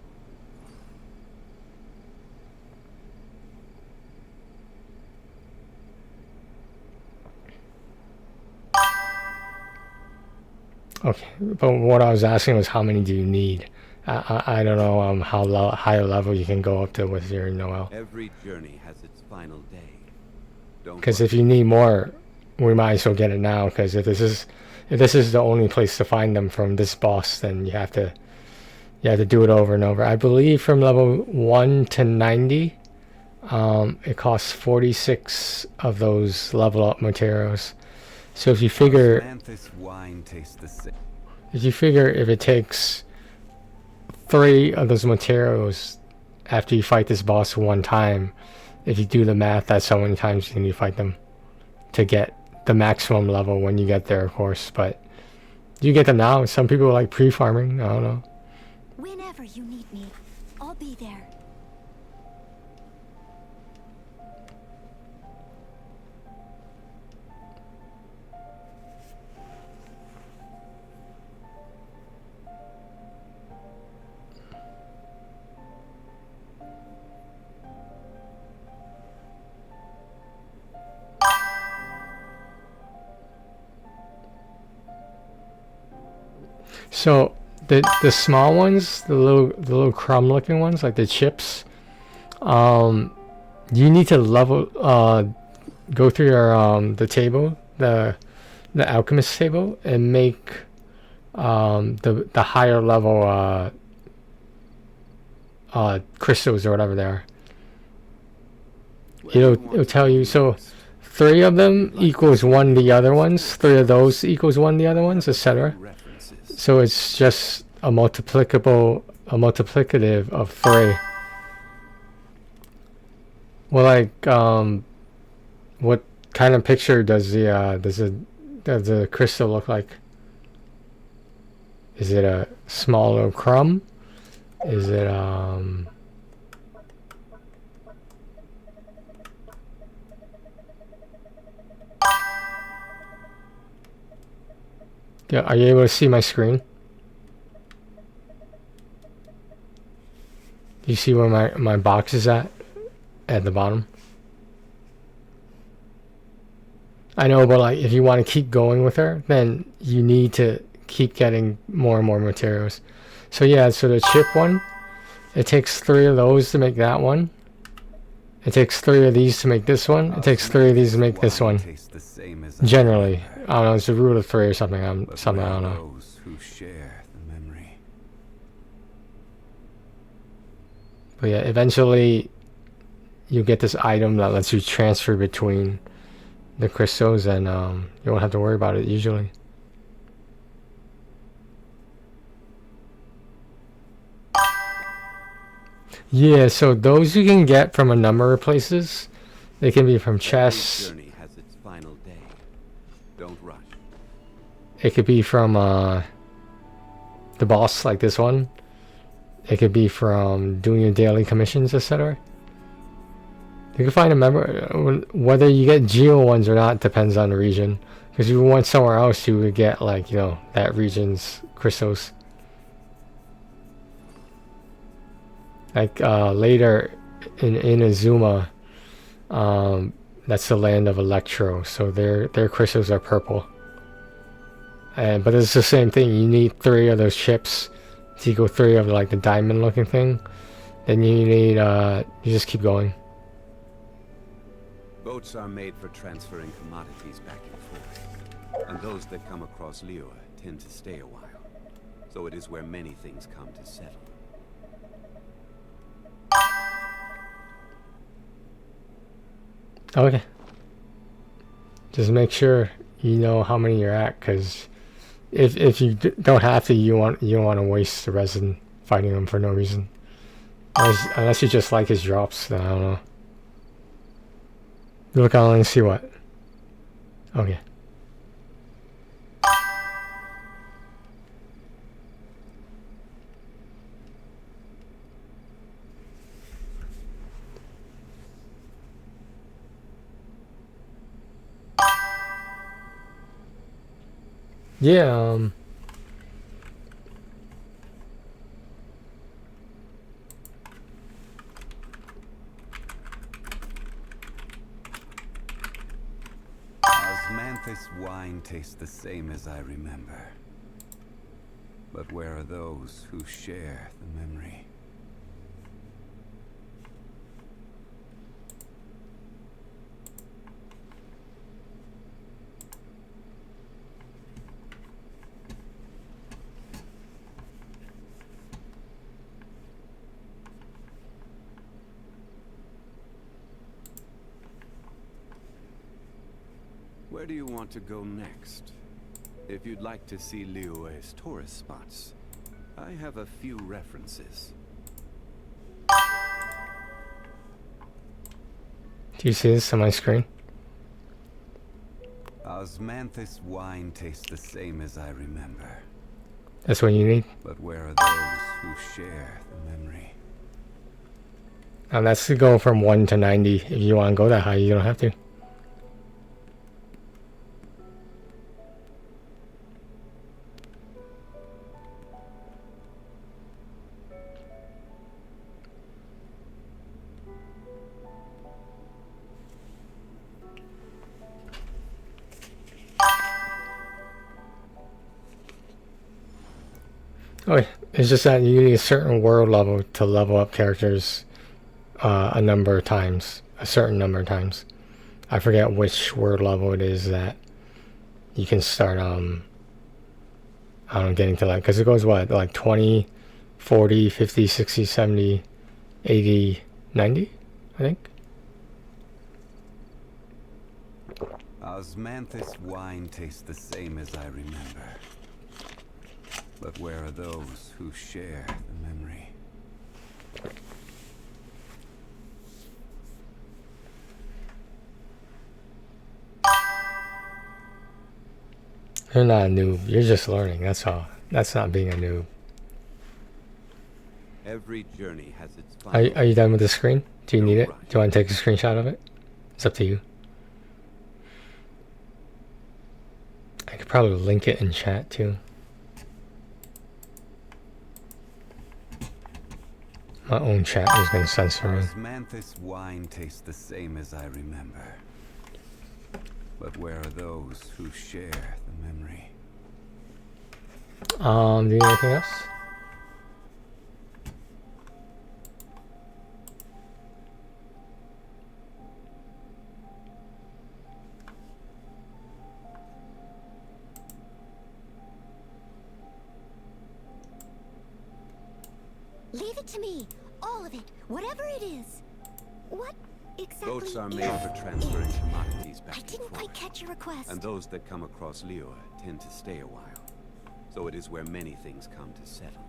Okay, but what I was asking was how many do you need? I don't know how high a level you can go up to with your Noel. Every journey has its final day. Don't Because worry. if you need more, we might as well get it now. Because if this is the only place to find them from this boss, then you have to do it over and over. I believe from level 1 to 90, it costs 46 of those level up materials. So if you figure Osmanthus wine tastes the same. if it takes 3 of those materials after you fight this boss one time, if you do the math, that's how many times you need to fight them to get the maximum level when you get there, of course. But you get them now. Some people like pre-farming. I don't know. Whenever you need me, I'll be there. So the small ones, the little crumb looking ones, like the chips, you need to level go through your the table, the alchemist table, and make the higher level crystals or whatever they are. It'll tell you. So 3 of them equals 1 the other ones. 3 of those equals 1 the other ones, etc. References. So it's just a multiplicative of 3. Well, like, what kind of picture does the crystal look like? Is it a small little crumb? Is it yeah, are you able to see my screen? You see where my box is at the bottom? I know, but like if you want to keep going with her, then you need to keep getting more and more materials. So yeah, so the chip one, it takes 3 of those to make that one. It takes 3 of these to make this one. It takes 3 of these to make this one. Generally, I don't know, it's a rule of 3 or something. I don't know. Those who share the memory. But yeah, eventually you get this item that lets you transfer between the crystals, and you won't have to worry about it usually. Yeah, so those you can get from a number of places. They can be from chests. Journey has its final day. Don't rush. It could be from the boss, like this one. It could be from doing your daily commissions, etc. You can find a member. Whether you get geo ones or not depends on the region. Because if you went somewhere else, you would get, like, you know, that region's crystals. Like later in Azuma, that's the land of Electro, so their crystals are purple. But it's the same thing. You need 3 of those chips to equal 3 of like the diamond looking thing. Then you need you just keep going. Boats are made for transferring commodities back and forth, and those that come across Liyue tend to stay a while. So it is where many things come to settle. Okay. Just make sure you know how many you're at, because if you don't have to, you don't want to waste the resin fighting him for no reason. Unless you just like his drops, then I don't know. You look online and see what. Okay. Yeah, Osmanthus wine tastes the same as I remember. But where are those who share the memory? Where do you want to go next? If you'd like to see Liyue's tourist spots, I have a few references. do you see this on my screen? Osmanthus wine tastes the same as I remember. That's what you need. But where are those who share the memory? And that's to go from 1 to 90. If you want to go that high, you don't have to. Oh, it's just that you need a certain world level to level up characters a number of times, a certain number of times. I forget which word level it is that you can start I don't know, getting to, like, because it goes what, like 20, 40, 50, 60, 70, 80, 90, I think. Osmanthus wine tastes the same as I remember. But where are those who share the memory? You're not a noob. You're just learning. That's all. That's not being a noob. Every journey has its final. Are you done with the screen? Do you No need it? rush. Do you want to take a screenshot of it? It's up to you. I could probably link it in chat too. My own chat is going to censor me. Osmanthus wine tastes the same as I remember. But where are those who share the memory? Do you need anything else? Leave it to me. All of it. Whatever it is. What exactly Boats are is made for transferring it? commodities back I and didn't forth. quite catch your request. And those that come across Liyue tend to stay a while. So it is where many things come to settle.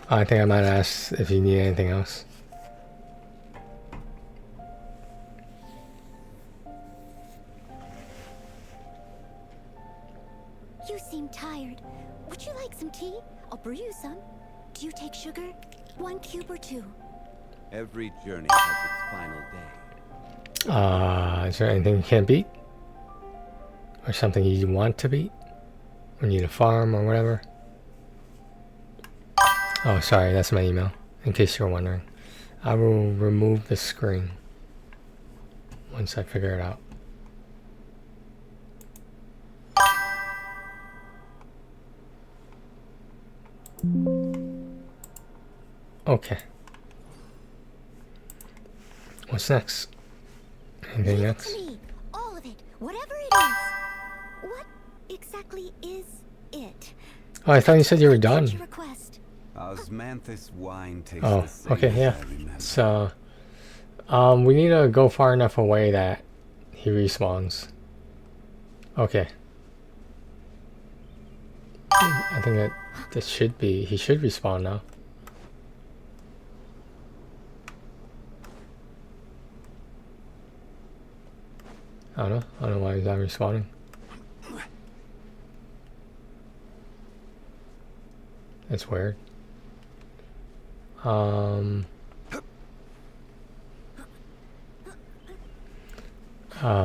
I think I might ask if you need anything else. You seem tired. Would you like some tea? I'll brew you some. Do you take sugar? 1 cube or 2? Every journey has its final day. Is there anything you can't beat? Or something you want to beat? Or need a farm or whatever? Oh, sorry, that's my email, in case you're wondering. I will remove the screen once I figure it out. Okay. What's next? Anything Leave it next? to me. All of it. Whatever it is. What exactly is it? Oh, I thought you said you were done. Catch your request. Osmanthus wine tastes Oh, the same okay, as yeah. I remember. So, we need to go far enough away that he respawns. Okay. I think that should be, he should respawn now. I don't know why he's not respawning. That's weird.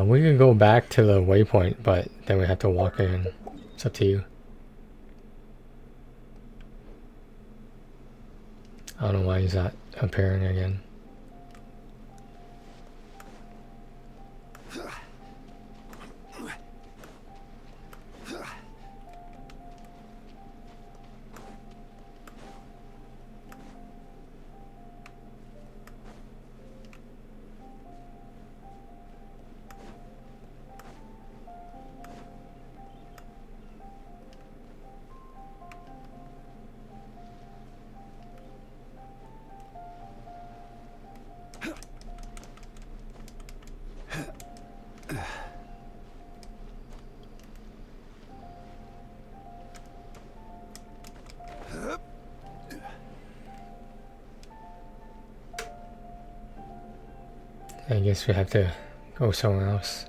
We can go back to the waypoint, but then we have to walk in. It's up to you. I don't know why he's not appearing again. I guess we have to go somewhere else.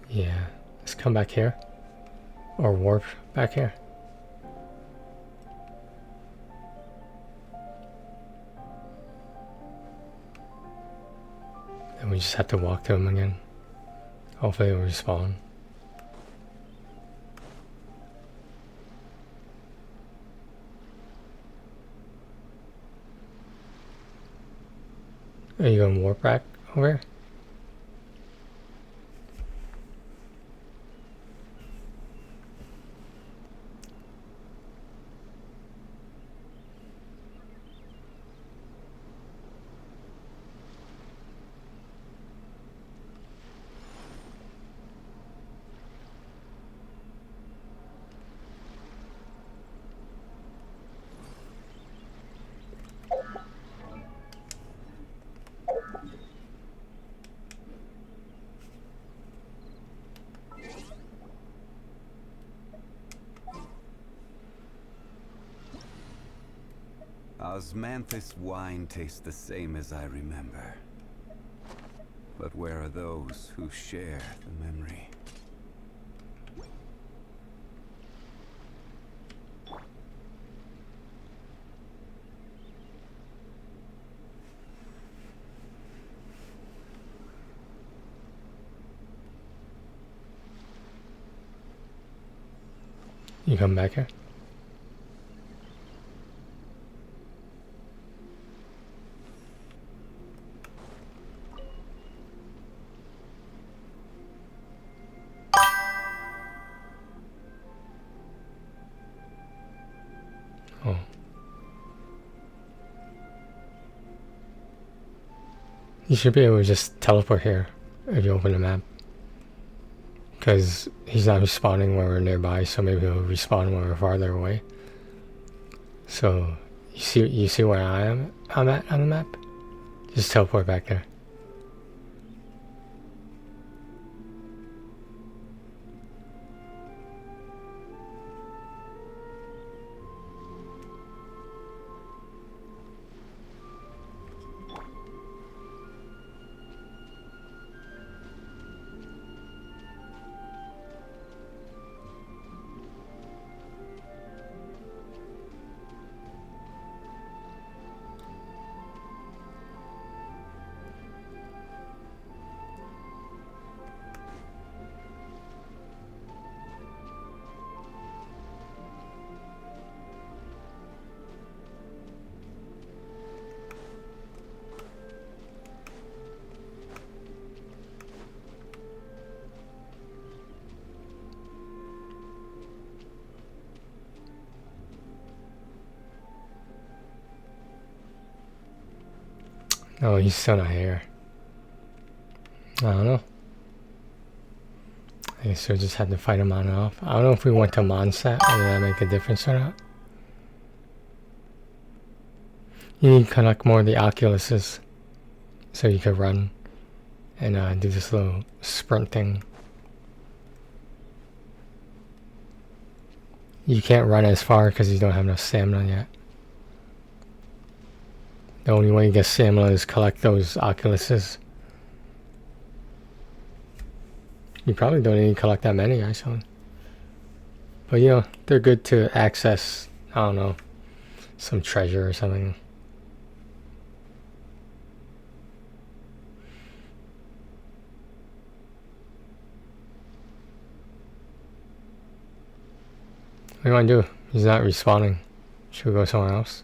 Yeah, let's come back here. Or warp back here. And we just have to walk to him again. Hopefully it'll respawn. Are you going to warp back over here? Osmanthus wine tastes the same as I remember. But where are those who share the memory? You come back here? Oh. You should be able to just teleport here if you open the map. Because he's not respawning when we're nearby, so maybe he'll respawn when we're farther away. So you see where I'm at on the map? Just teleport back there. Oh, he's still not here. I don't know. I guess we'll just have to fight him on and off. I don't know if we went to Mondstadt, whether that make a difference or not. You need to collect more of the Oculuses so you can run and do this little sprint thing. You can't run as far because you don't have enough stamina yet. The only way you get stamina is collect those Oculuses. You probably don't need to collect that many, actually. But you know, they're good to access, I don't know, some treasure or something. What do you want to do? He's not respawning. Should we go somewhere else?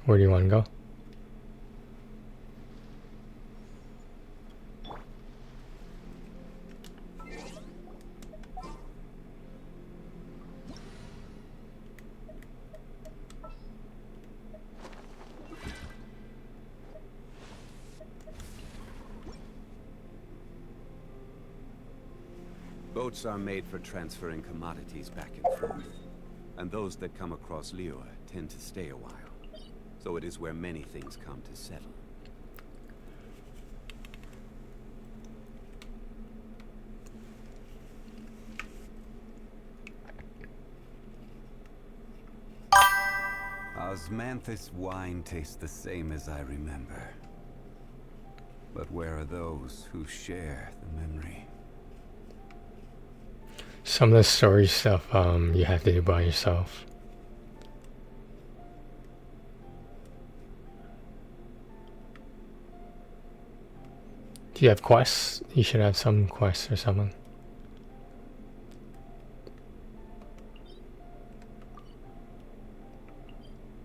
Where do you want to go? Boats are made for transferring commodities back and forth. And those that come across Liyue tend to stay a while. So it is where many things come to settle. Osmanthus wine tastes the same as I remember. But where are those who share the memory? Some of the story stuff you have to do by yourself. Do you have quests? You should have some quests or something.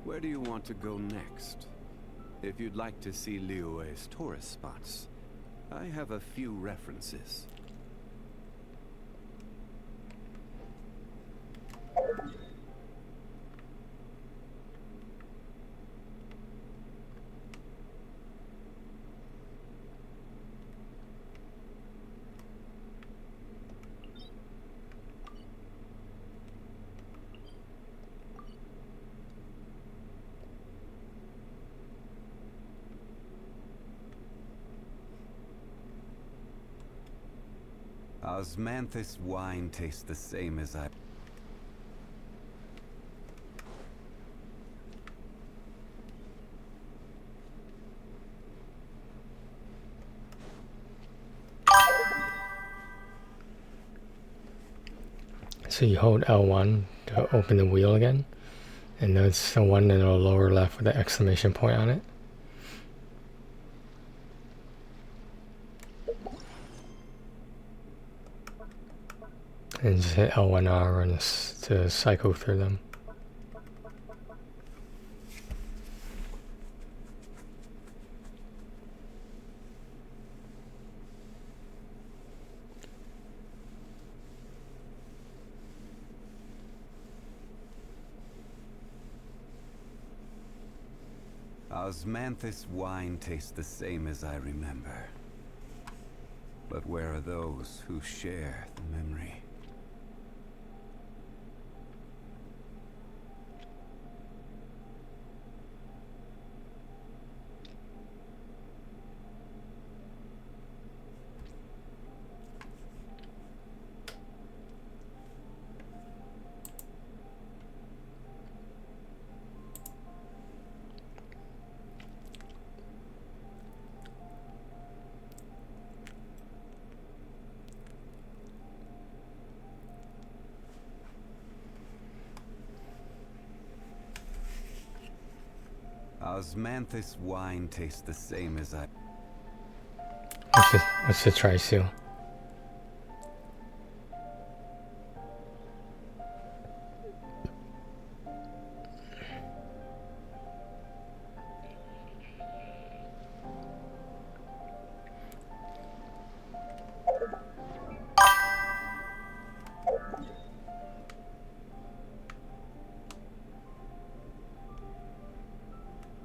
Where do you want to go next? If you'd like to see Liyue's tourist spots, I have a few references. Osmanthus wine tastes the same as I... So you hold L1 to open the wheel again, and that's the one in the lower left with the exclamation point on it. And just hit L1R and to cycle through them. Osmanthus wine tastes the same as I remember. But where are those who share the memory? Osmanthus wine tastes the same as I... What's the tri-seal?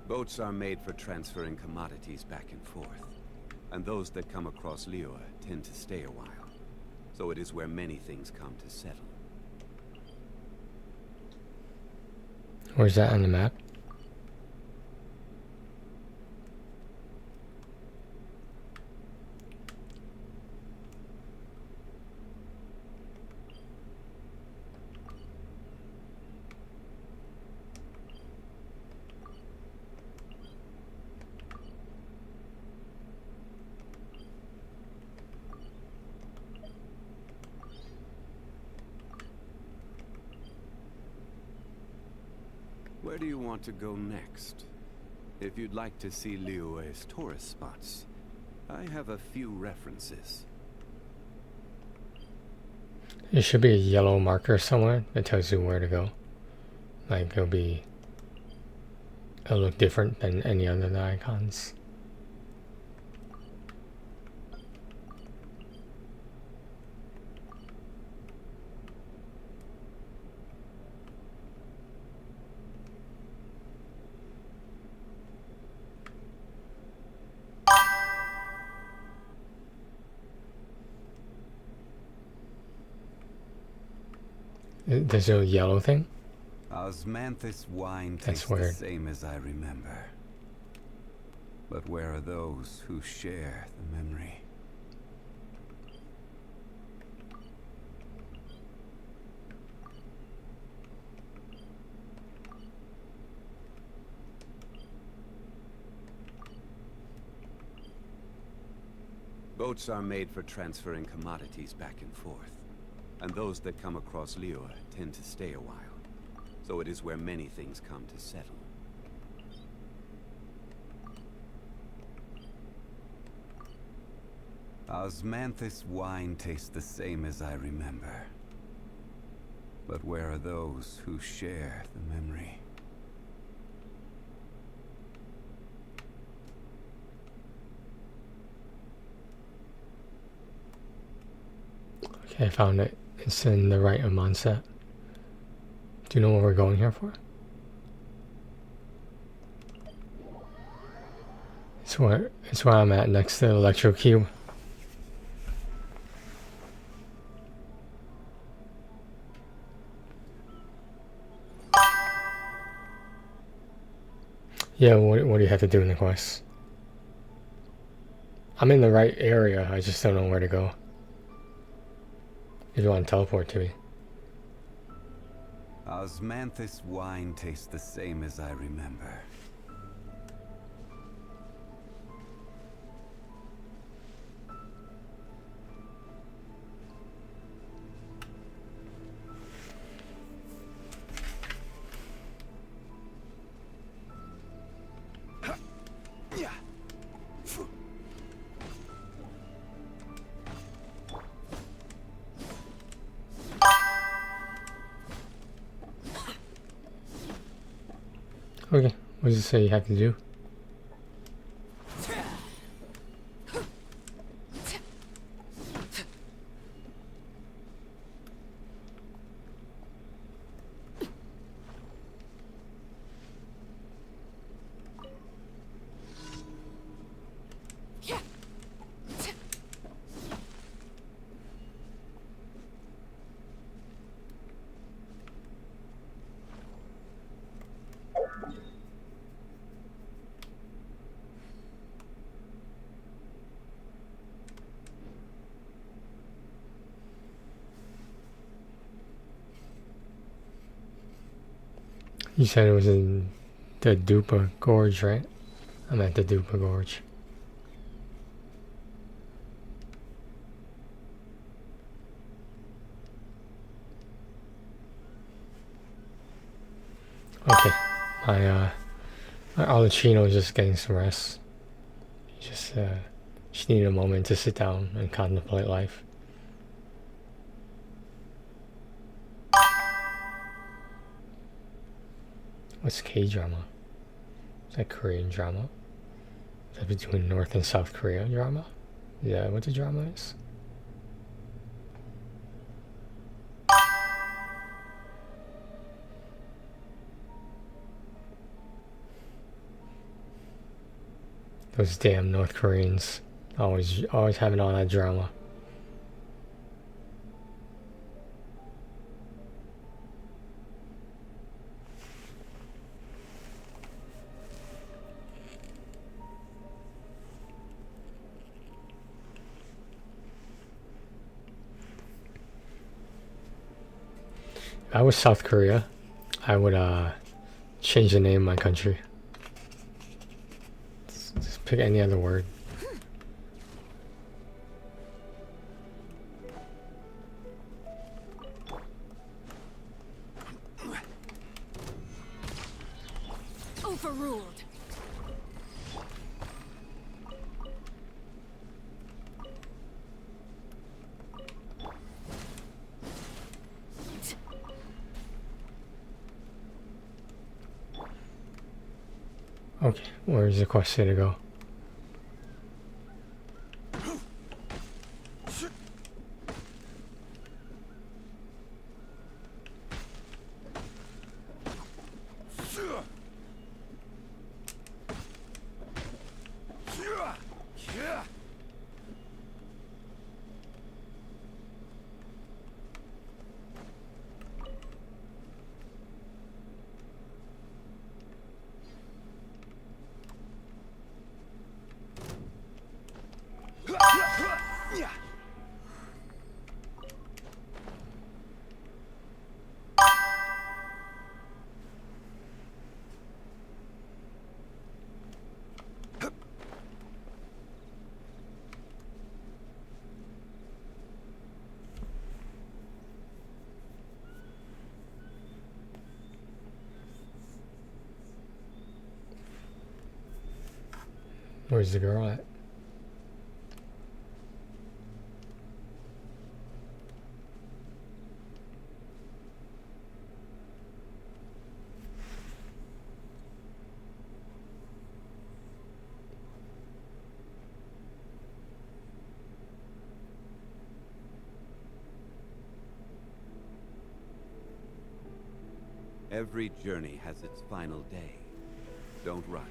Boats are made for transferring commodities back and forth. And those that come across Liyue tend to stay a while. So it is where many things come to settle. Where's that on the map? Where do you want to go next? If you'd like to see Liyue's tourist spots, I have a few references. There should be a yellow marker somewhere that tells you where to go. Like it'll look different than any other of the icons. There's a yellow thing? Osmanthus wine That's tastes weird. the same as I remember. But where are those who share the memory? Boats are made for transferring commodities back and forth. And those that come across Liyue tend to stay a while. So it is where many things come to settle. Osmanthus wine tastes the same as I remember. But where are those who share the memory? Okay, I found it. It's in the right of Monset. Do you know what we're going here for? It's where I'm at, next to the Electro Cube. Yeah, what do you have to do in the quest? I'm in the right area, I just don't know where to go. if you want to teleport to me. Osmanthus wine tastes the same as I remember. Okay, what does it say you have to do? You said it was in the Dupa Gorge, right? I'm at the Dupa Gorge. Okay, my Alachino is just getting some rest. He just needed a moment to sit down and contemplate life. What's K-drama? Is that Korean drama? Is that between North and South Korea drama? Is that what the drama is? Those damn North Koreans, always having all that drama. If I was South Korea, I would change the name of my country. Just pick any other word. Overruled. Okay, where's the quest to go? Where's the girl at? Every journey has its final day. Don't rush.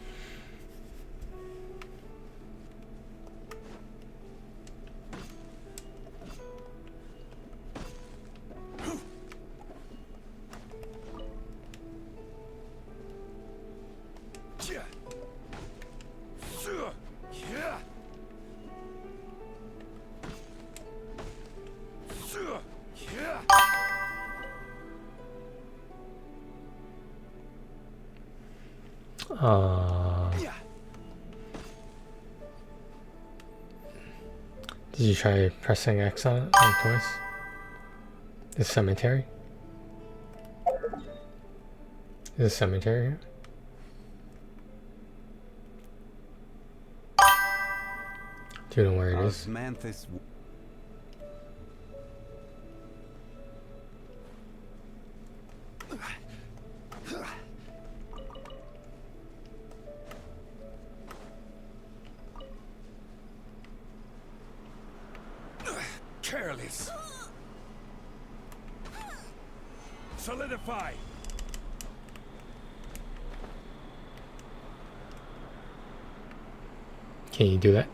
Did you try pressing X on it like twice? The cemetery? Is a cemetery here? Do you know where it is? Osmanthus. Careless. Solidify. Can you do that?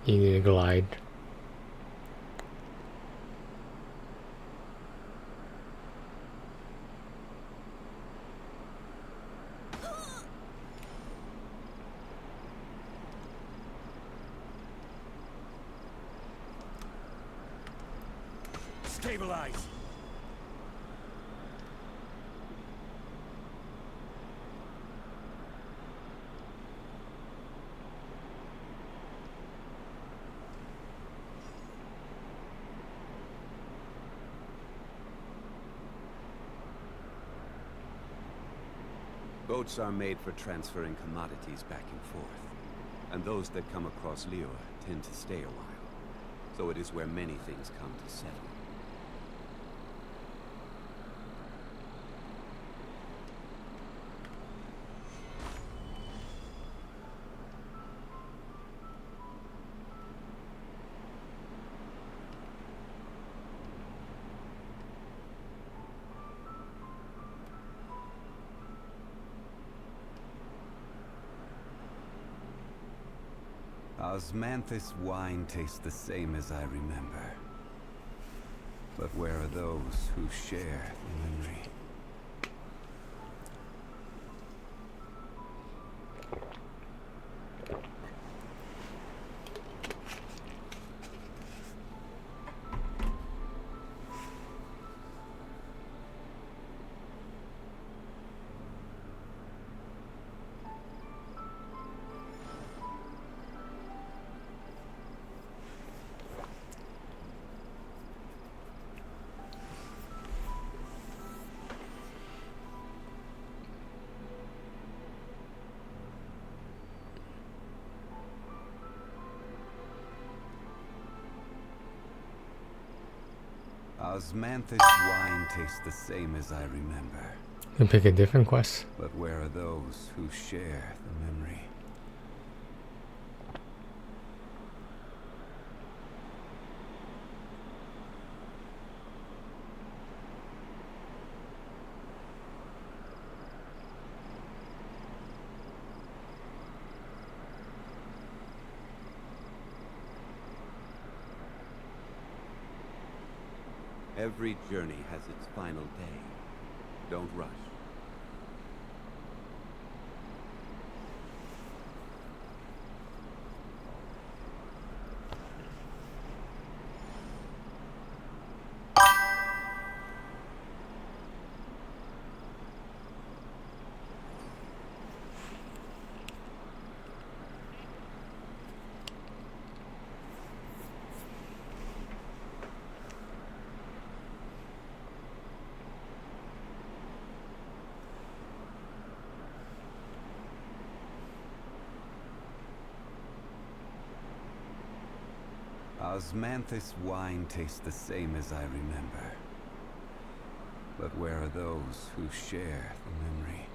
You need to glide. Stabilize. Boats are made for transferring commodities back and forth. And those that come across Lior tend to stay a while. So it is where many things come to settle. Osmanthus wine tastes the same as I remember. But where are those who share the memory? Osmanthus wine tastes the same as I remember. You can pick a different quest. But where are those who share the memory? Every journey has its final day. Don't rush. Osmanthus wine tastes the same as I remember. But where are those who share the memory?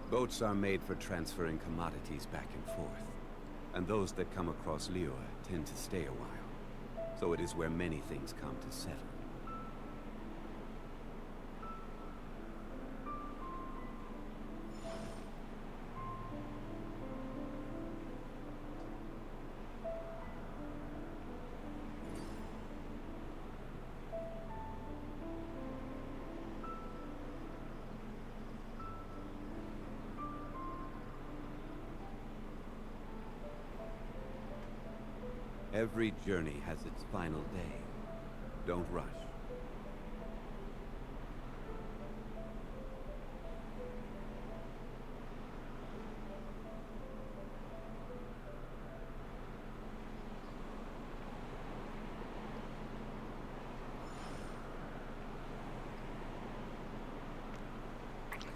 Boats are made for transferring commodities back and forth. And those that come across Lior tend to stay a while. So it is where many things come to settle. Every journey has its final day. Don't rush.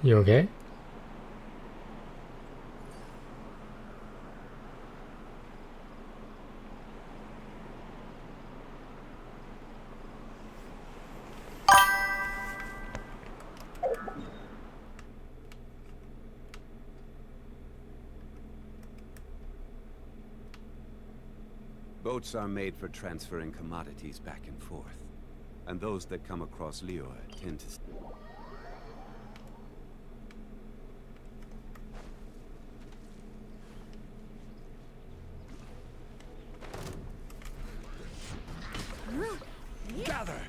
You okay? Boats are made for transferring commodities back and forth. And those that come across Lior tend to... Gather!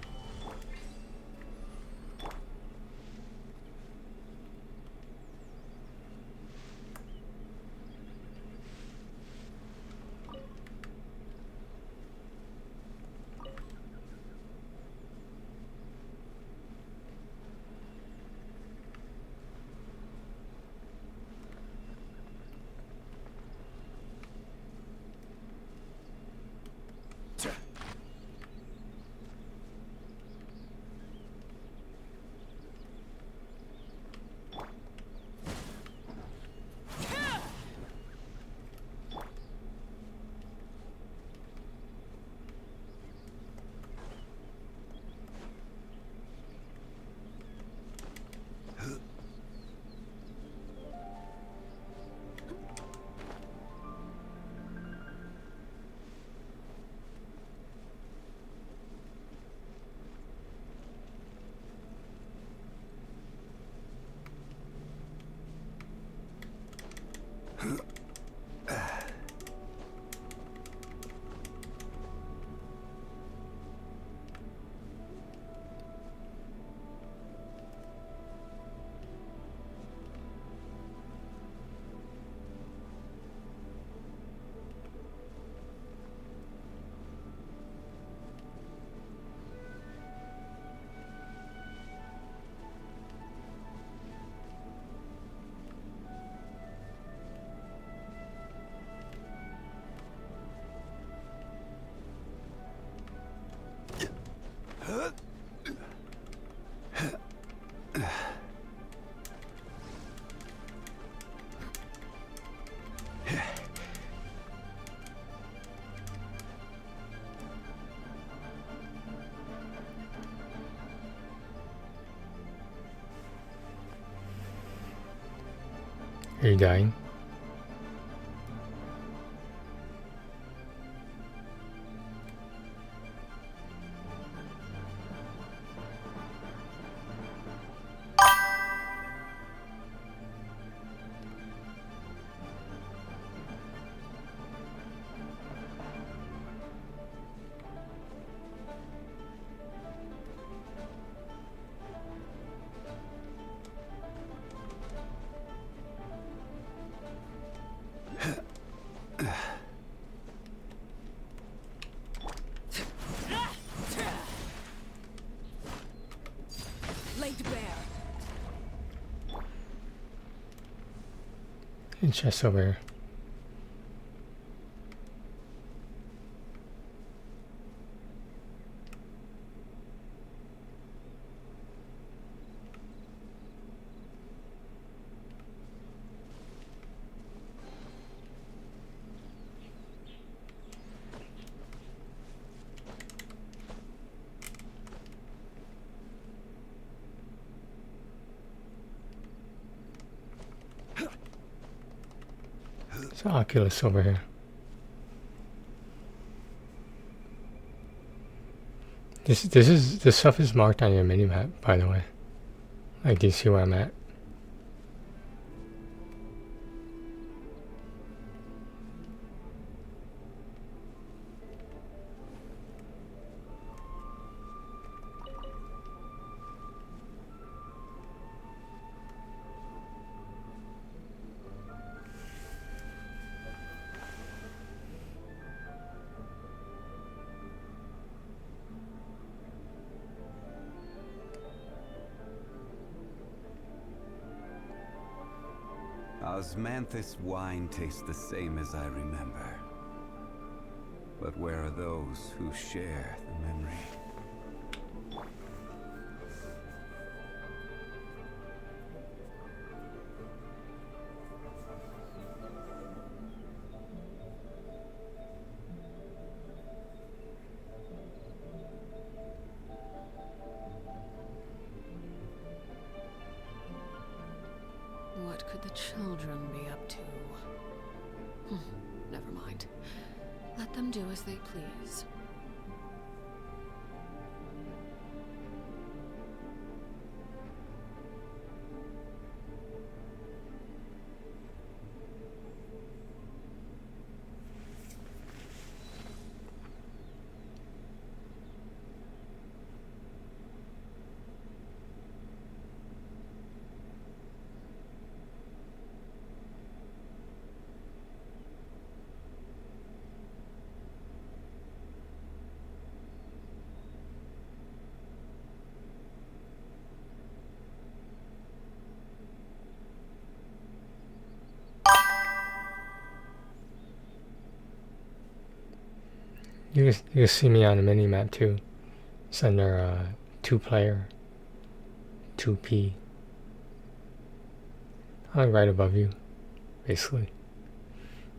Are you dying? Laid bare. And chest over here. There's an Oculus over here. This stuff is marked on your minimap, by the way. Like, do you see where I'm at? Osmanthus wine tastes the same as I remember. But where are those who share the memory? What could the children be up to? Never mind. Let them do as they please. You can see me on the mini map too. It's under 2-player, 2P. I'm like right above you, basically.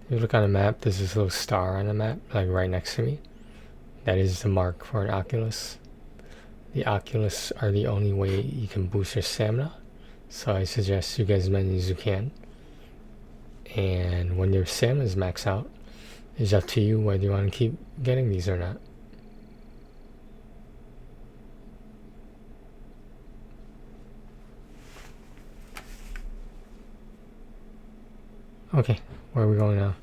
If you look on the map, there's this little star on the map, like right next to me. That is the mark for an Oculus. The Oculus are the only way you can boost your stamina, so I suggest you get as many as you can. And when your stamina is maxed out, it's up to you whether you want to keep getting these or not. Okay, where are we going now?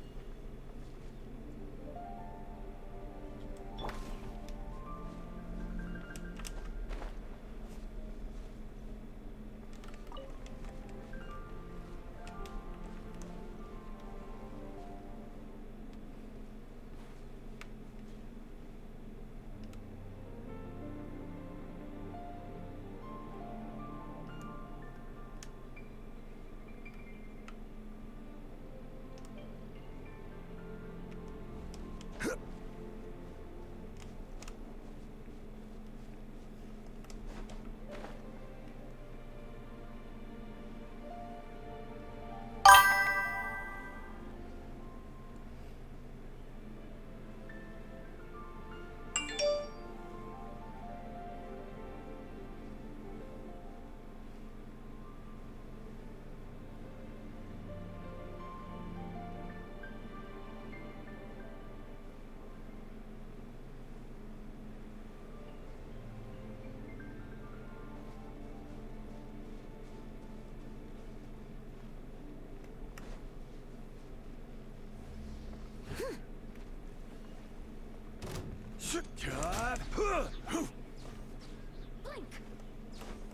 Blink!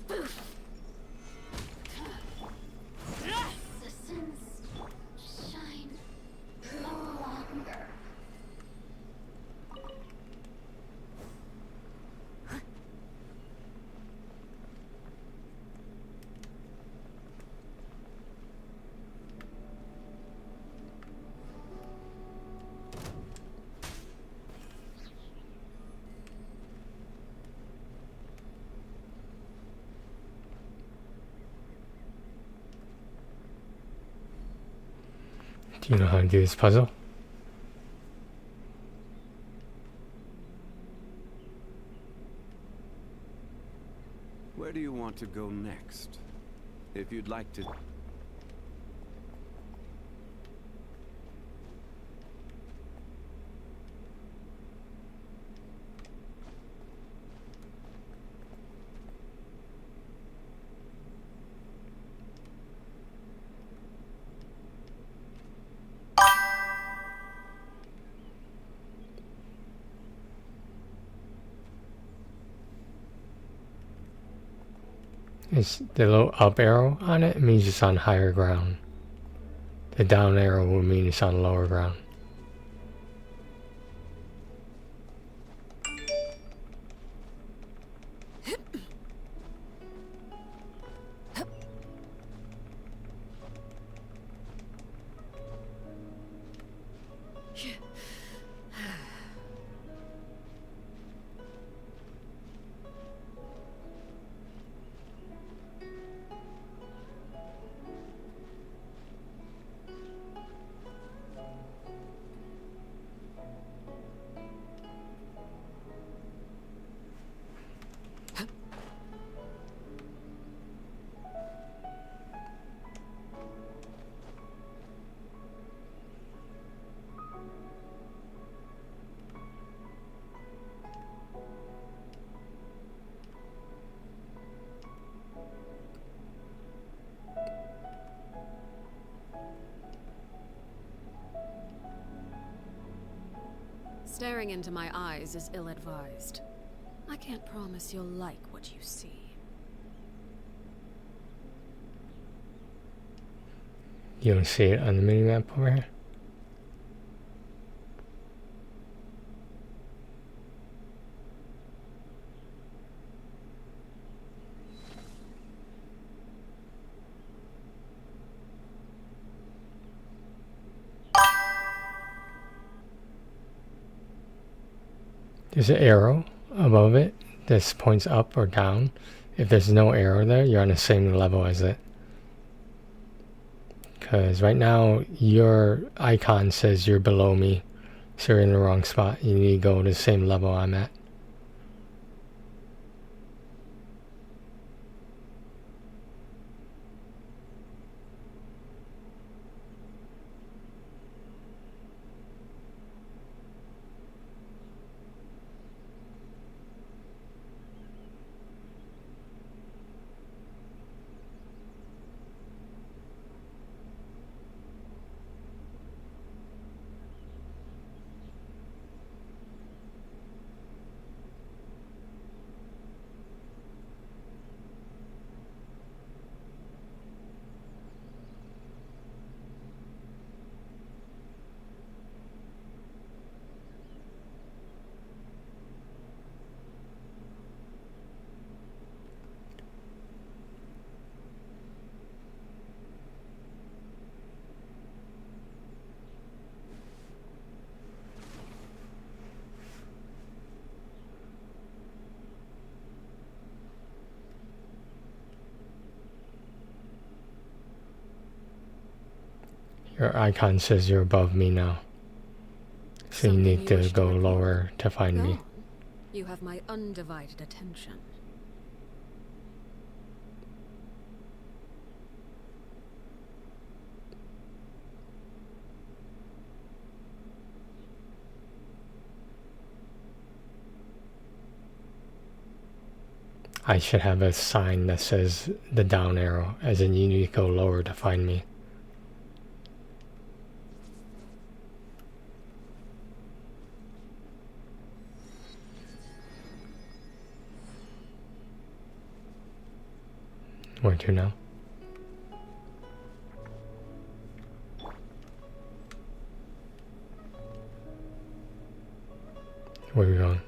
Boof! Resistance shine no longer. Do you know how to do this puzzle? Where do you want to go next? If you'd like to... It's the little up arrow on it means it's on higher ground. The down arrow will mean it's on lower ground. Staring into my eyes is ill-advised. I can't promise you'll like what you see. You don't see it on the minimap over here? There's an arrow above it that points up or down. If there's no arrow there, you're on the same level as it. Because right now, your icon says you're below me. So you're in the wrong spot. You need to go to the same level I'm at. Your icon says you're above me now. So you need to go lower to find me. You have my undivided attention. I should have a sign that says the down arrow, as in you need to go lower to find me. Where to now? Where are we going?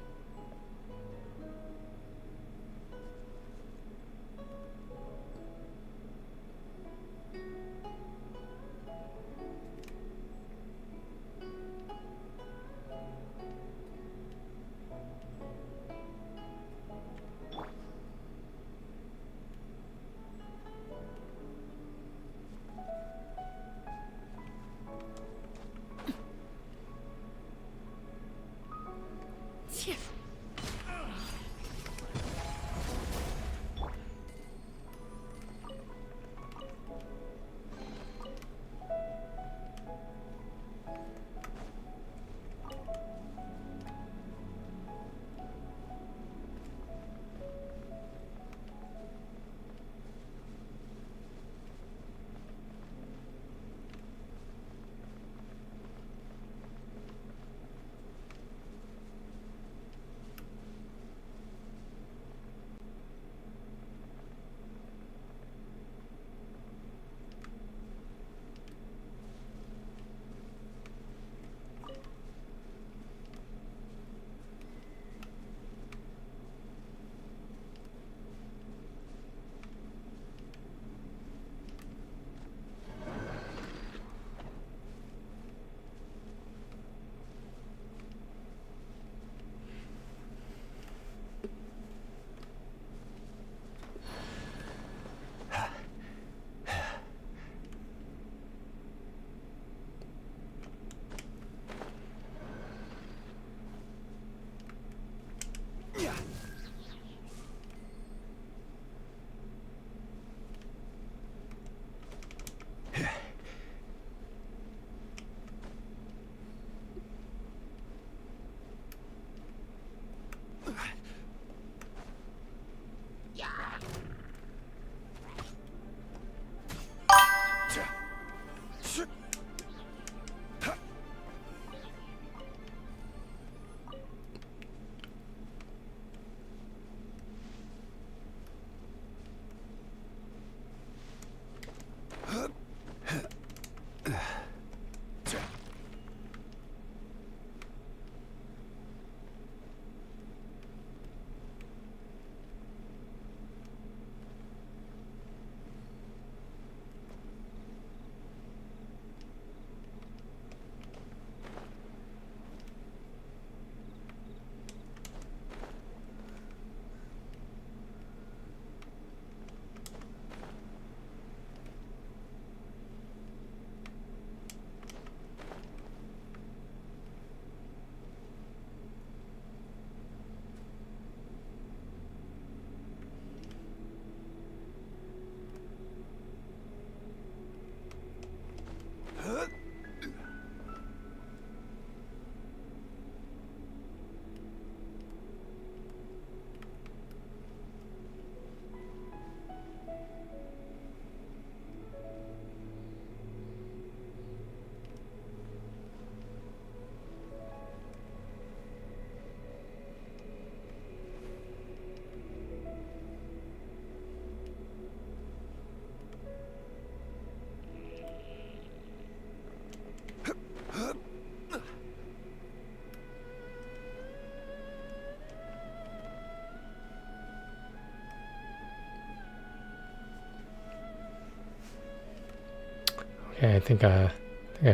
Okay, I think I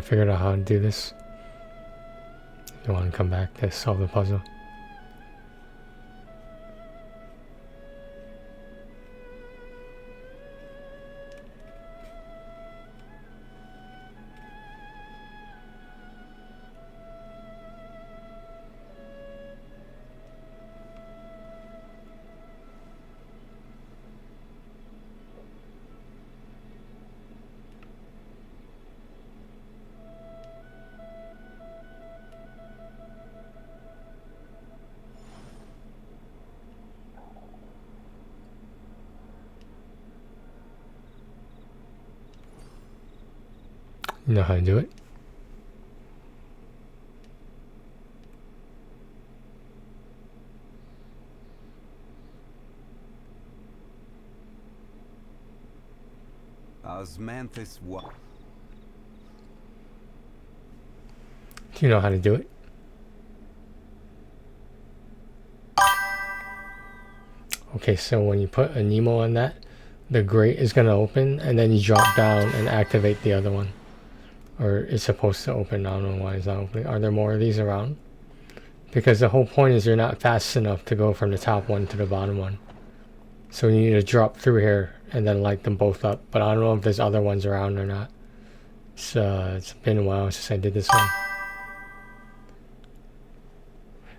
figured out how to do this. If you want to come back to solve the puzzle. You know how to do it? Osmanthus what? Do you know how to do it? Okay, so when you put a Nemo on that, the grate is going to open, and then you drop down and activate the other one. Or it's supposed to open. I don't know why it's not opening. Are there more of these around? Because the whole point is you're not fast enough to go from the top one to the bottom one. So you need to drop through here and then light them both up. But I don't know if there's other ones around or not. So it's been a while since I did this one.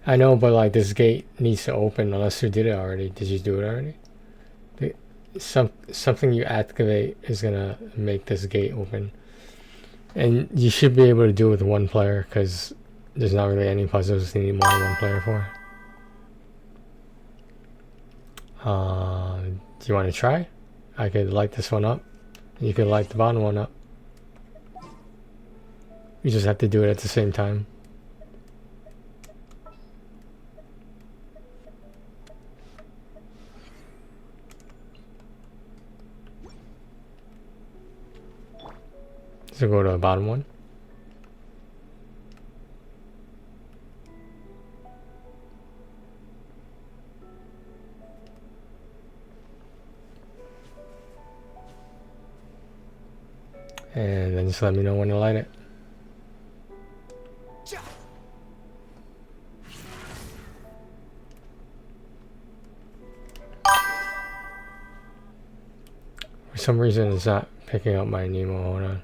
I know, but like this gate needs to open unless you did it already. Did you do it already? Something you activate is gonna make this gate open. And you should be able to do it with one player because there's not really any puzzles you need more than one player for. Do you want to try? I could light this one up. And you could light the bottom one up. You just have to do it at the same time. So go to the bottom one. And then just let me know when to light it. For some reason it's not picking up my Nemo. Hold on.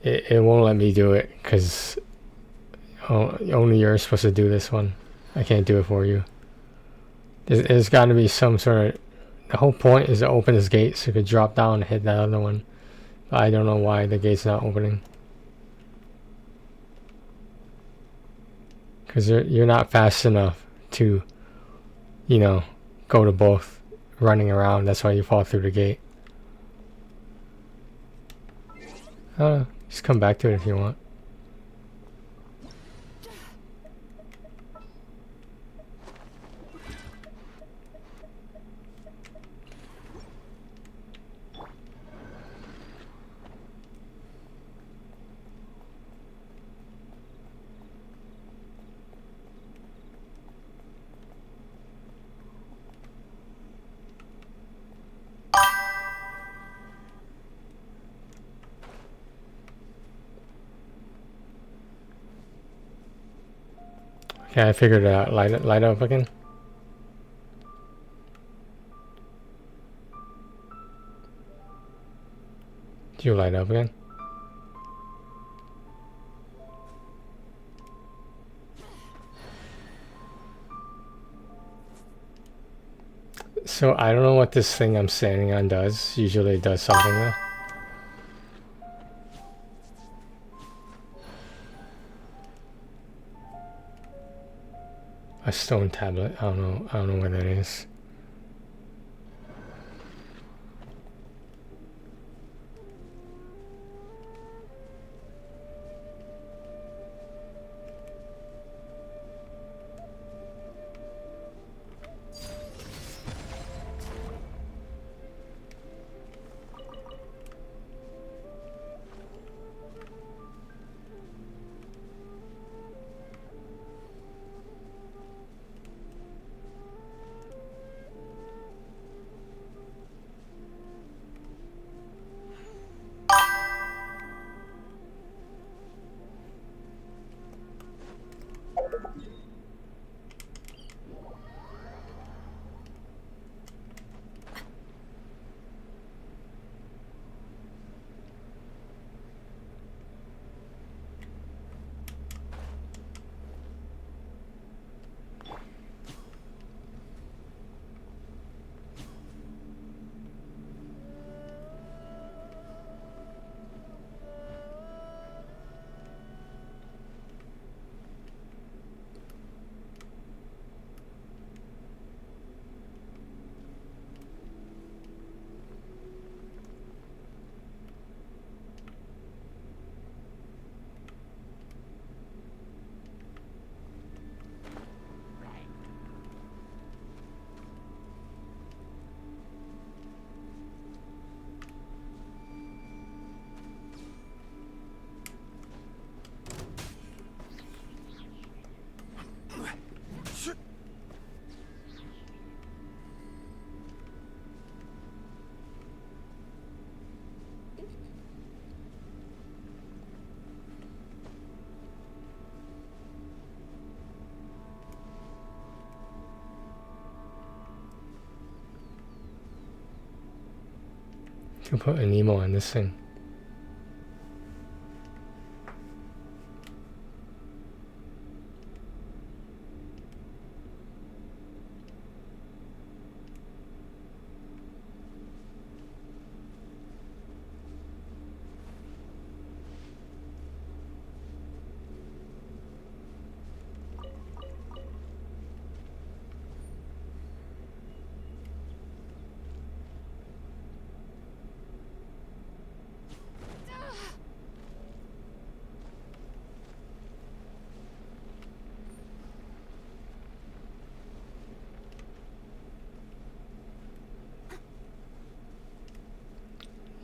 It won't let me do it because only you're supposed to do this one. I can't do it for you. There's got to be some sort of... The whole point is to open this gate so you could drop down and hit that other one. But I don't know why the gate's not opening. Because you're not fast enough to, you know, go to both running around. That's why you fall through the gate. Just come back to it if you want. Okay, I figured it out. Light up again. Do you light up again? So I don't know what this thing I'm standing on does. Usually it does something though. A stone tablet. I don't know what that is. can put an emo on this thing.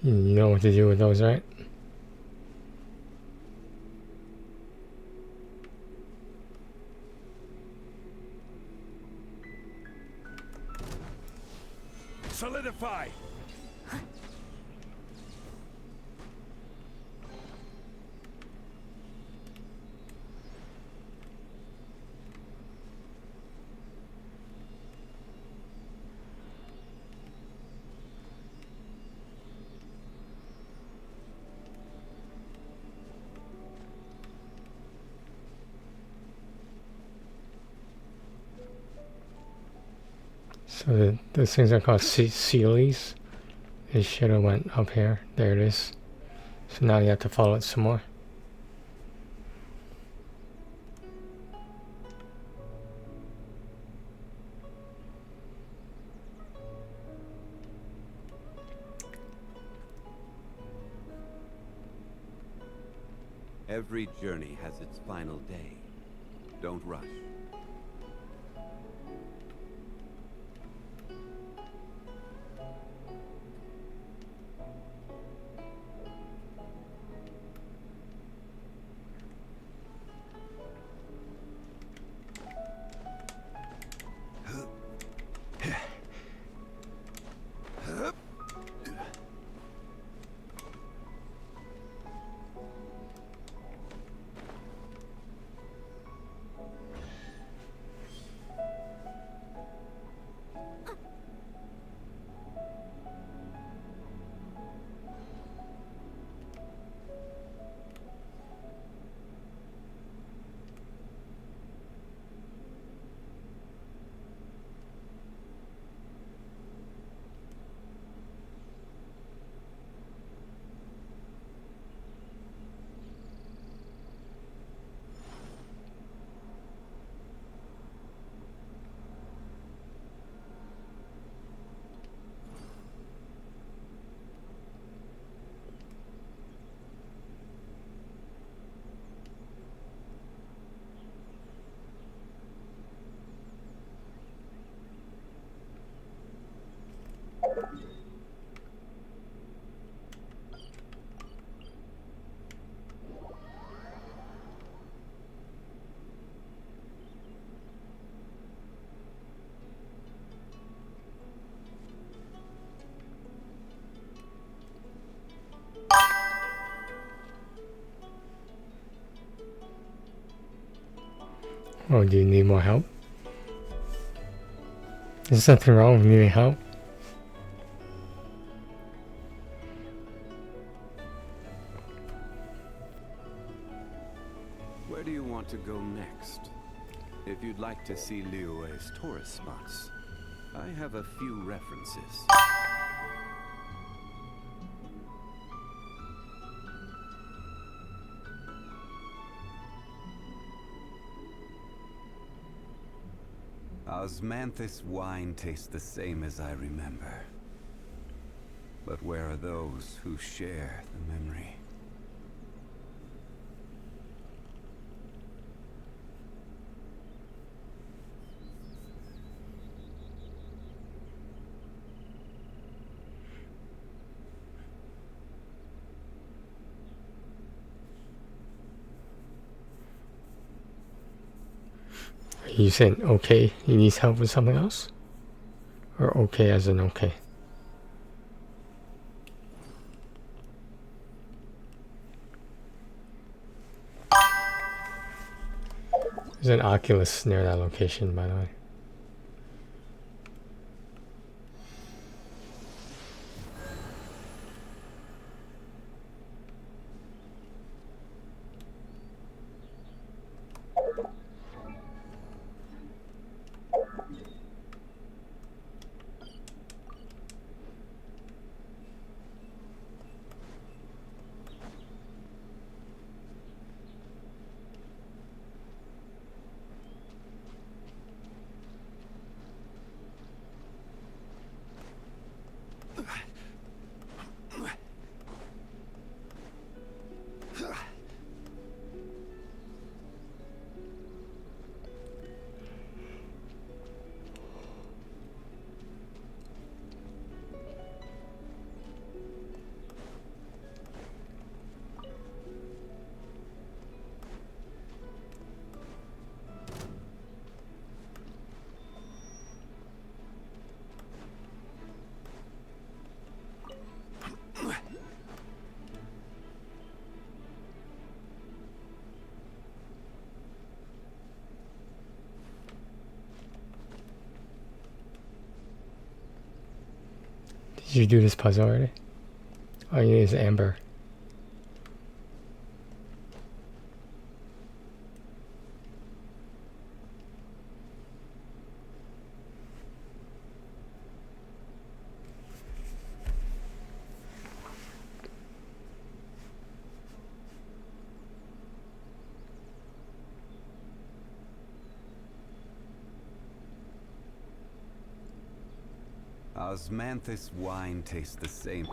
You know what to do with those, right? Solidify! So those things are called Sealies. It should have went up here. There it is. So now you have to follow it some more. Every journey has its final day. Don't rush. Oh, do you need more help? There's nothing wrong with needing help. Where do you want to go next? If you'd like to see Liyue's tourist spots, I have a few references. Osmanthus wine tastes the same as I remember. But where are those who share the memory? Are you saying okay, he needs help with something else? Or okay as in okay? There's an Oculus near that location, by the way. Did you do this puzzle already? All you need is amber. Osmanthus wine tastes the same.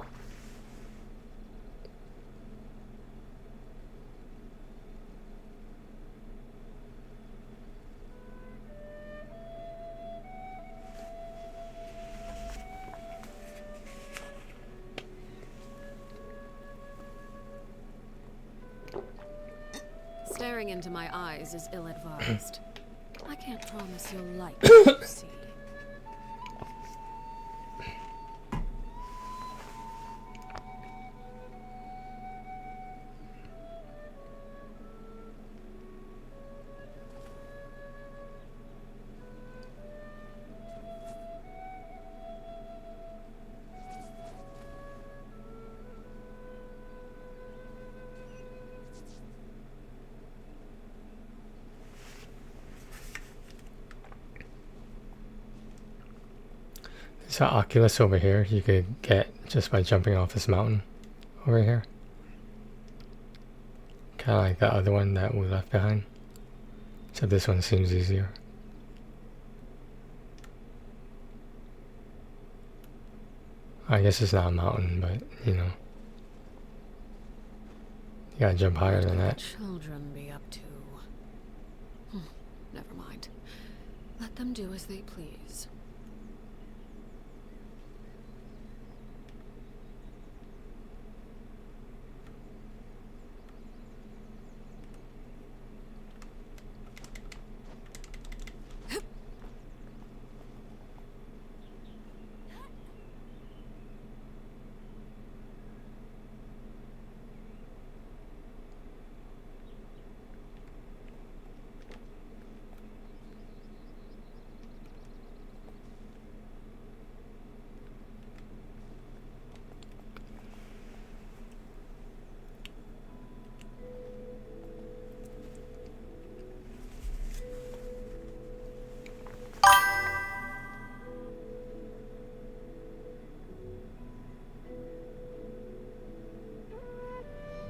Staring into my eyes is ill-advised. I can't promise you'll like what you see. There's an Oculus over here you could get just by jumping off this mountain over here. Kind of like the other one that we left behind. Except this one seems easier. I guess it's not a mountain, but you know. You gotta jump higher than that. Children be up to. Never mind. Let them do as they please.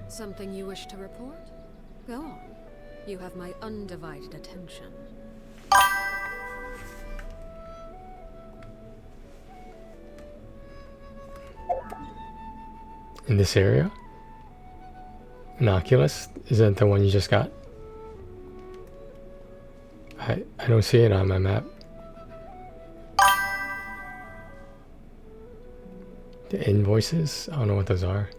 Something you wish to report? Go on. You have my undivided attention. In this area? An Oculus? Is that the one you just got? I don't see it on my map. The invoices? I don't know what those are.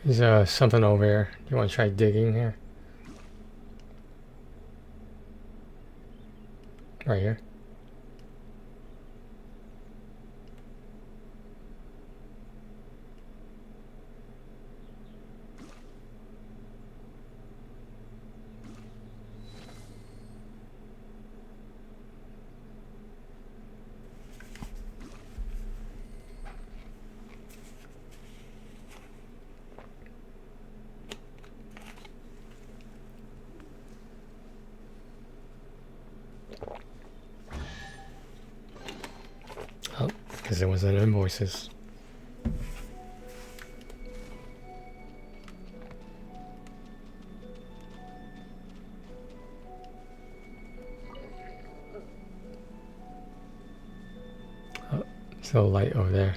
There's something over here. Do you want to try digging here? Right here. Because there wasn't invoices. Oh, there's a little light over there.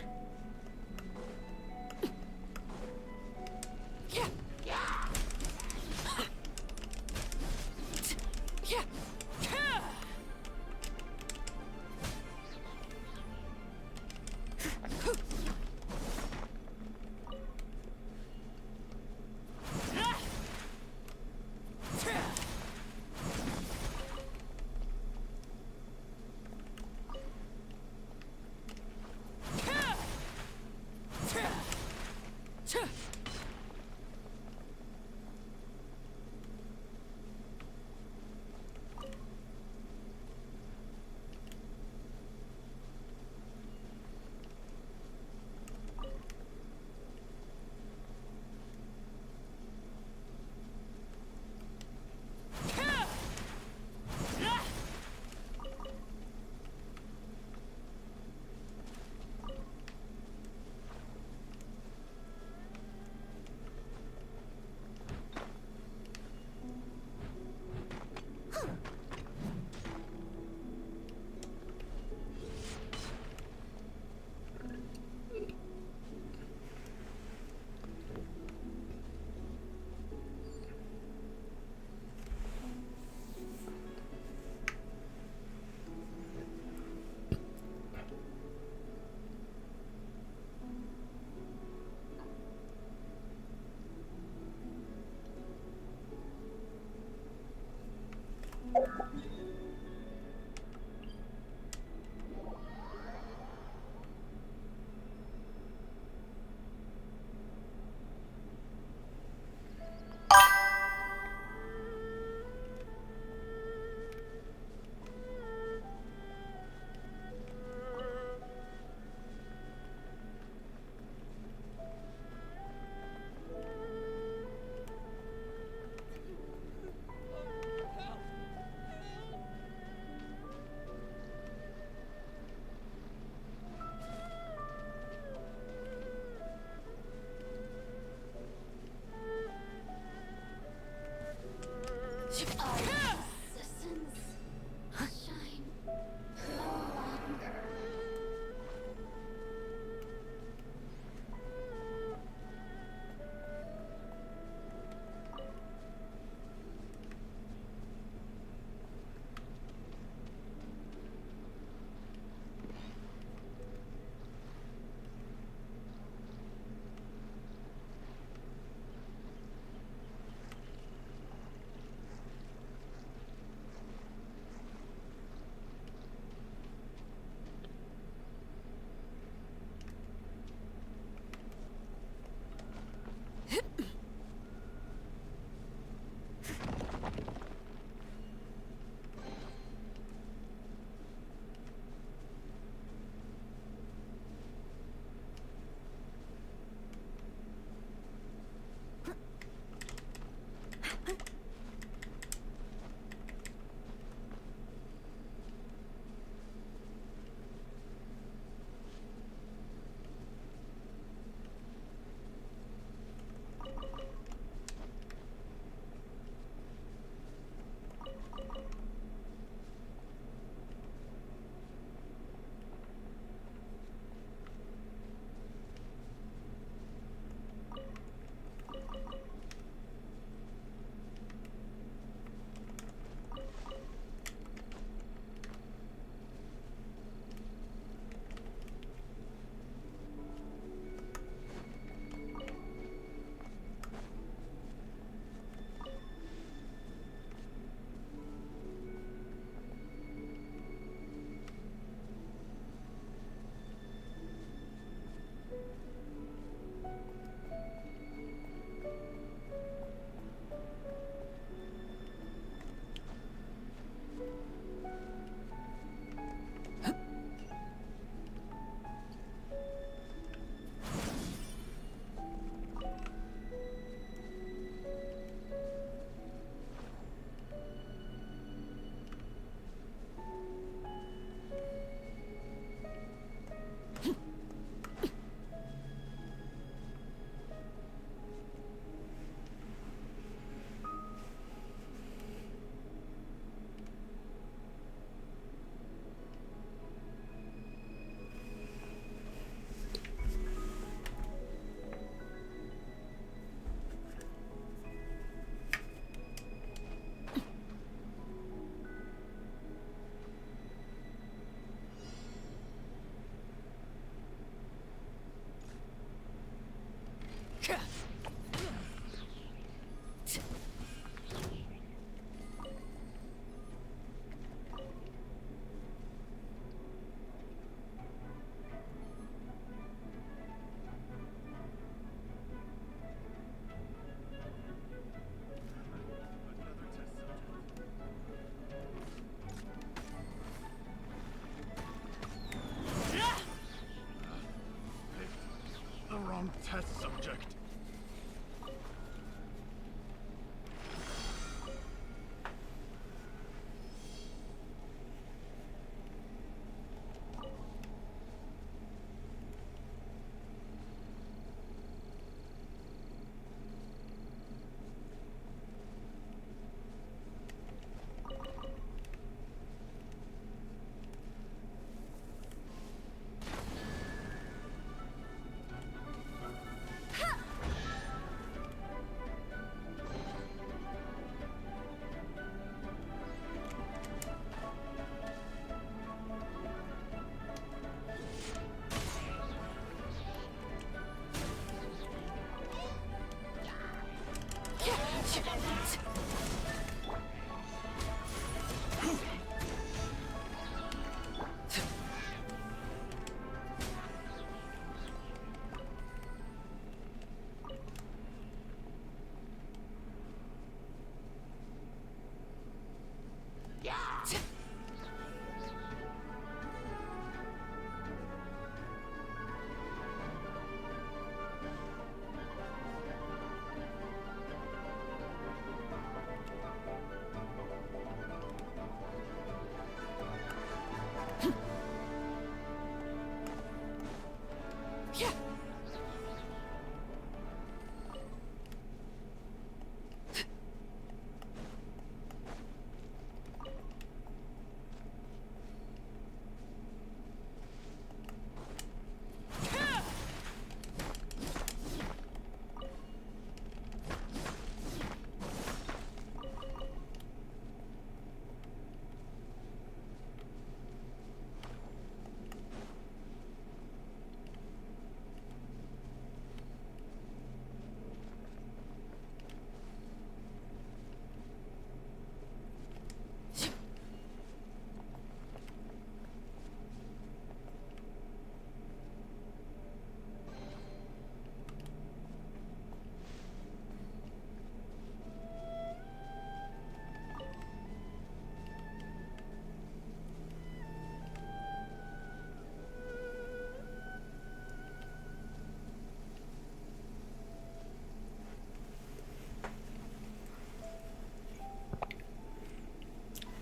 test subject.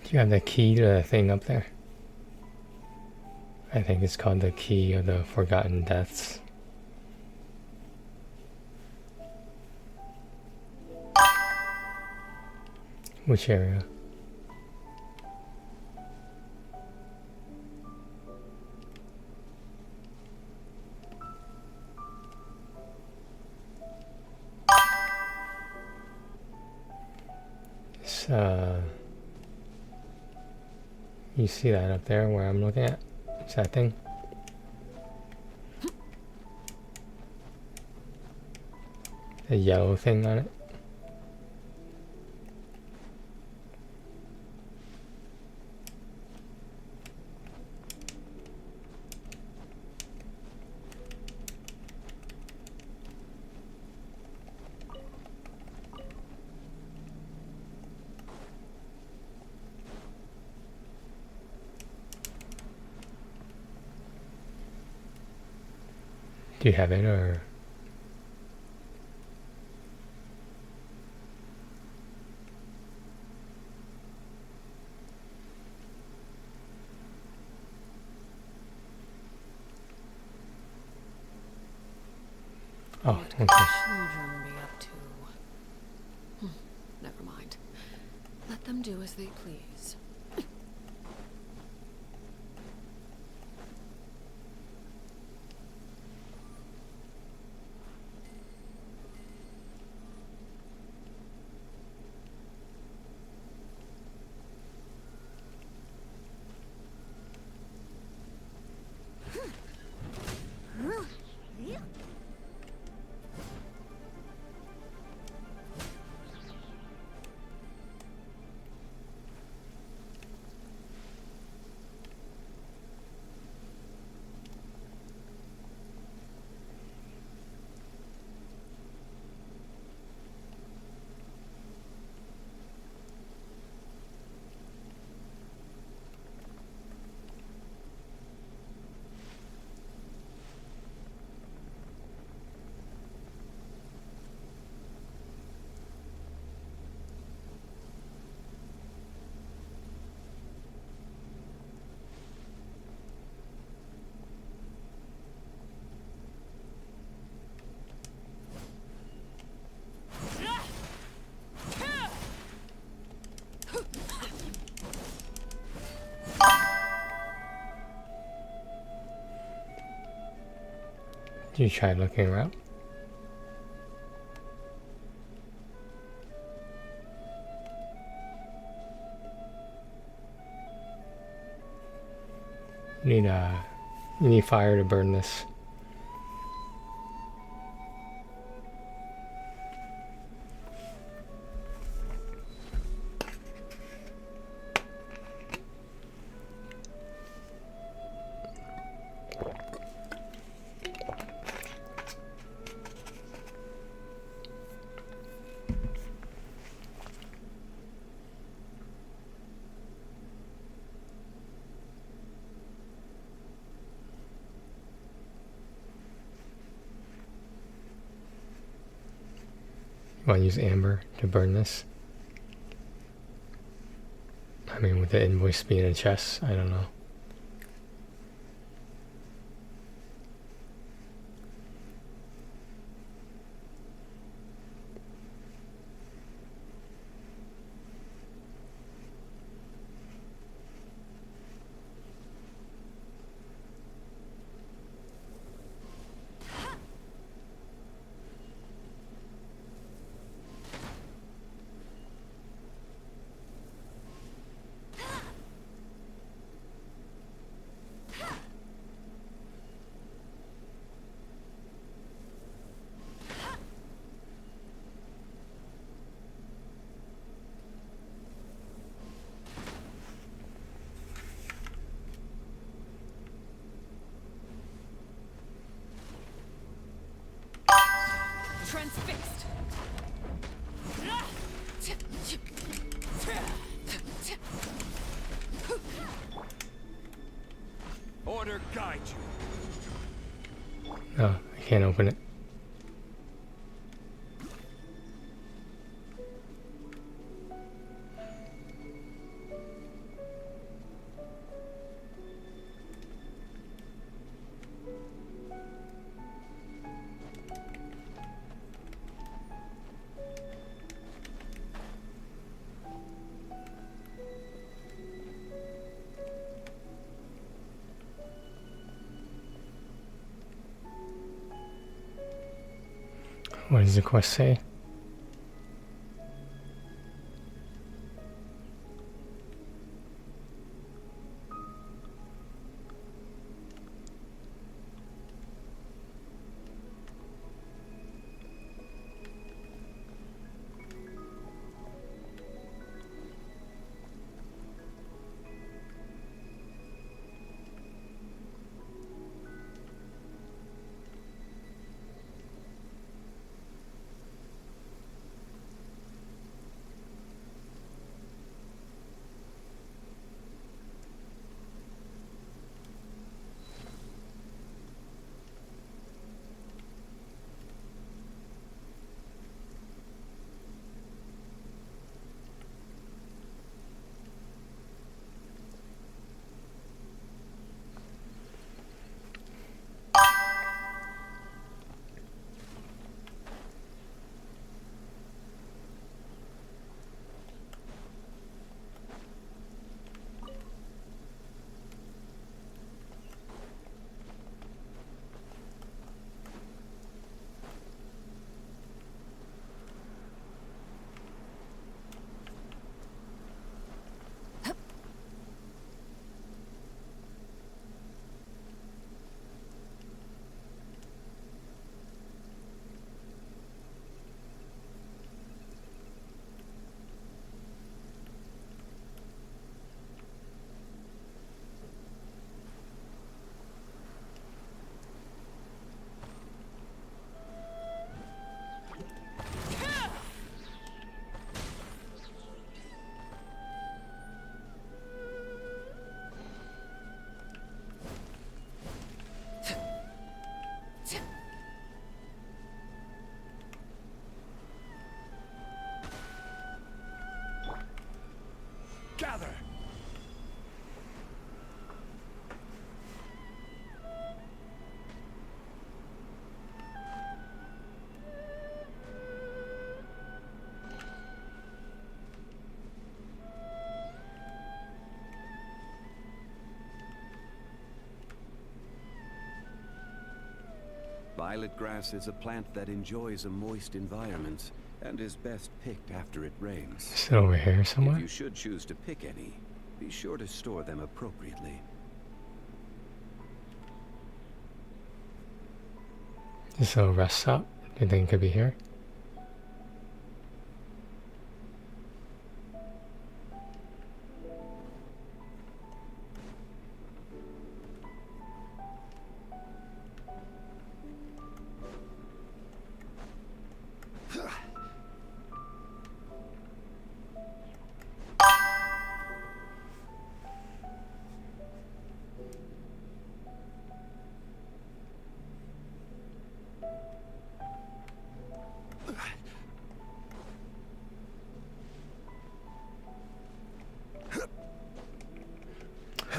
Do you have the key to the thing up there? I think it's called the Key of the Forgotten Deaths. Which area? It's, you see that up there where I'm looking at? It's that thing? The yellow thing on it? Do you have it, or? Oh, What okay. could children be up to? Never mind. Let them do as they please. You try looking around. You need fire to burn this. Want to use amber to burn this? I mean, with the invoice being a chest, I don't know. Transfixed. Order guide you. Oh, I can't open it. What does the quest say? Violet grass is a plant that enjoys a moist environment and is best picked after it rains. Is it over here If somewhere? you should choose to pick any, be sure to store them appropriately. This little rest stop. Do you think it could be here?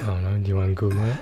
I don't know. Do you want to Google it?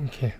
Okay.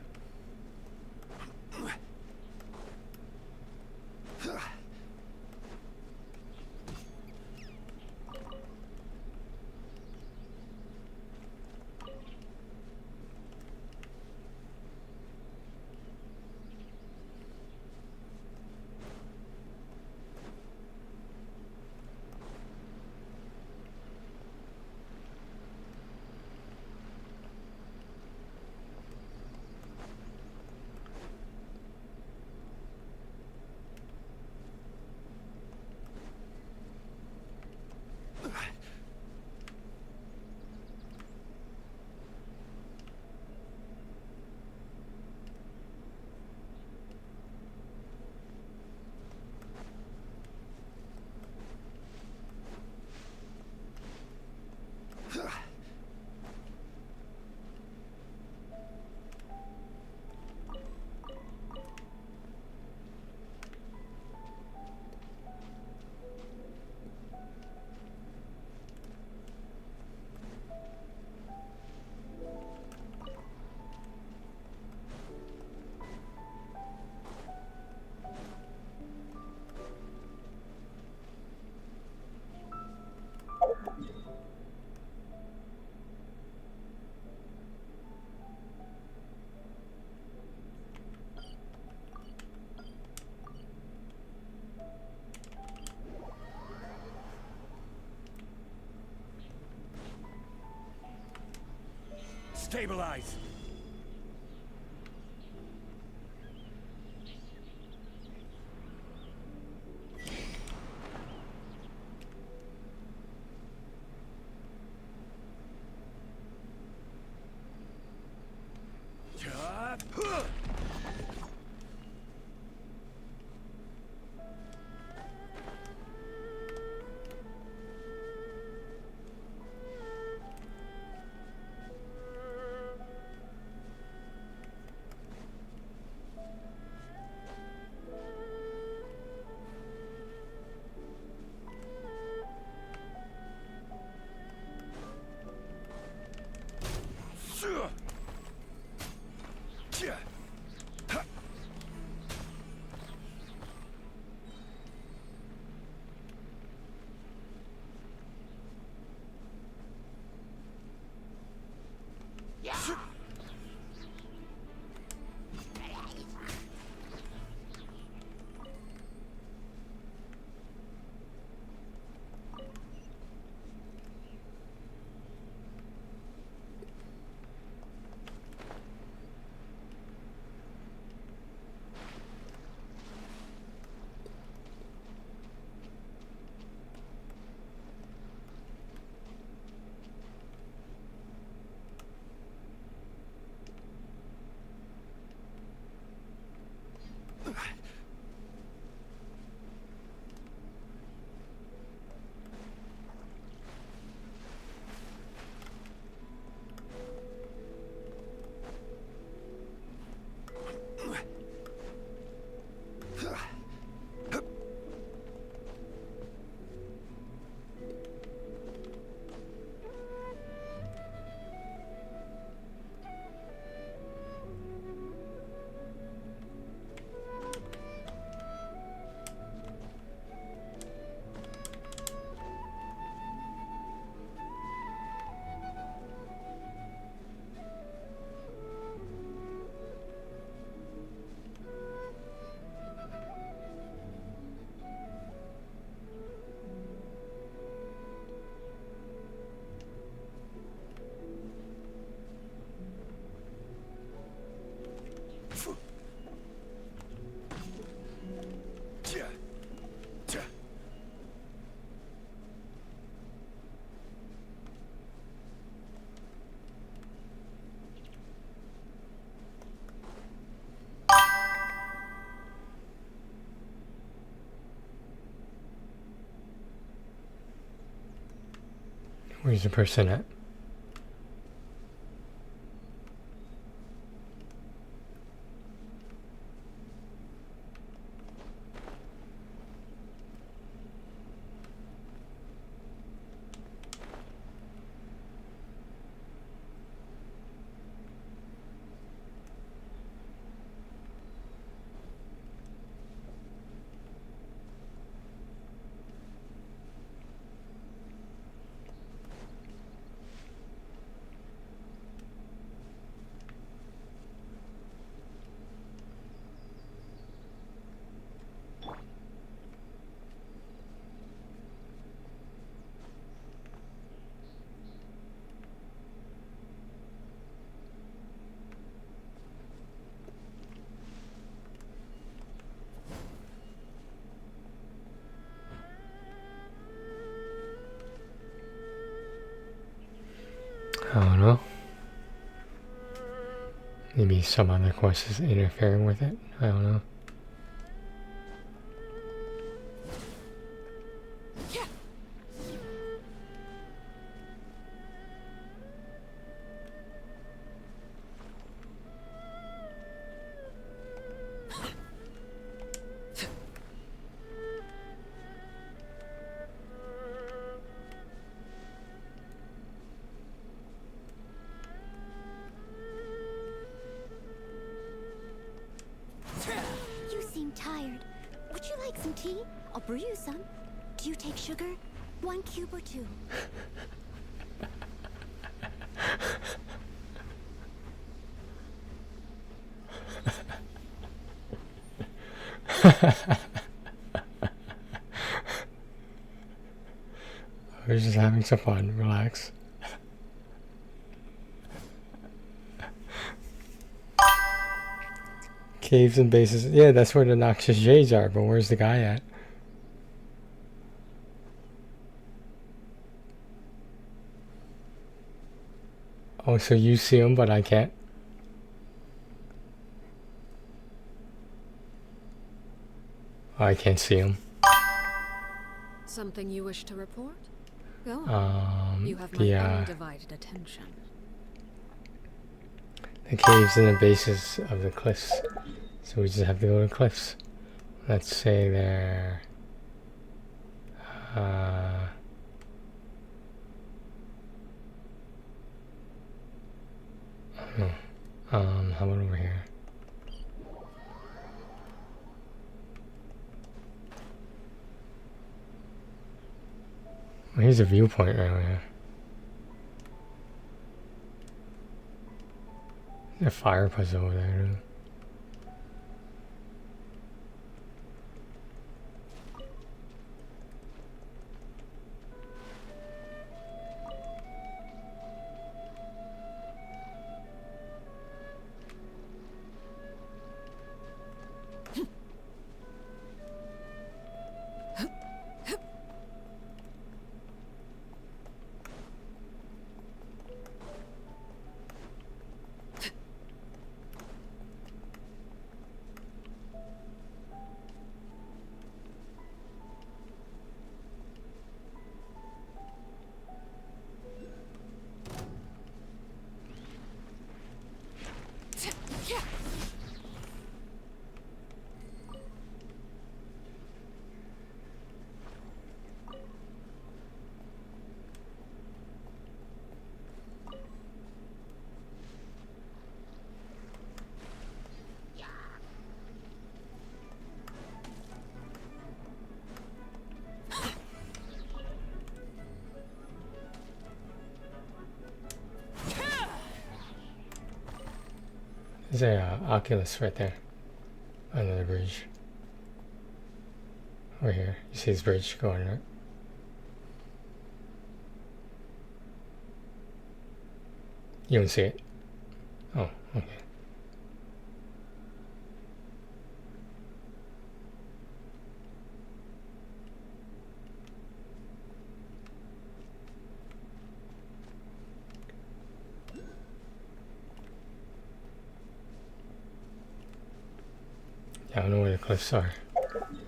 Stabilize! Where's the person at? I don't know. Maybe some other quest is interfering with it. I don't know. You seem tired. Would you like some tea? I'll brew you some. Do you take sugar? 1 cube or 2? We're just having some fun. Relax. Caves and bases. Yeah, that's where the noxious jades are, but where's the guy at? Oh, so you see him, but I can't? Oh, I can't see him. Something you wish to report? Go on. You have my undivided attention. The caves and the bases of the cliffs. So we just have to go to the cliffs. Let's say they're... how about over here? Well, here's a viewpoint right here. A fire puzzle over there, too. There's a Oculus right there. Under the bridge. Over here. You see this bridge going right? You don't see it? Oh, okay. I don't know where the cliffs are.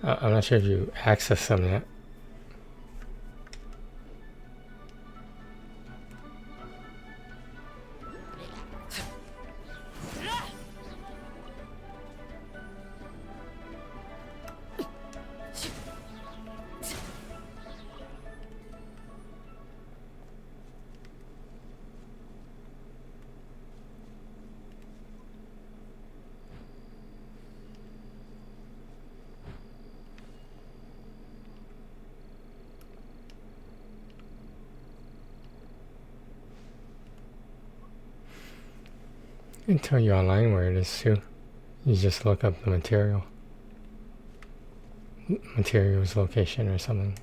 I'm not sure if you access them yet. I can tell you online where it is too. You just look up the materials location or something.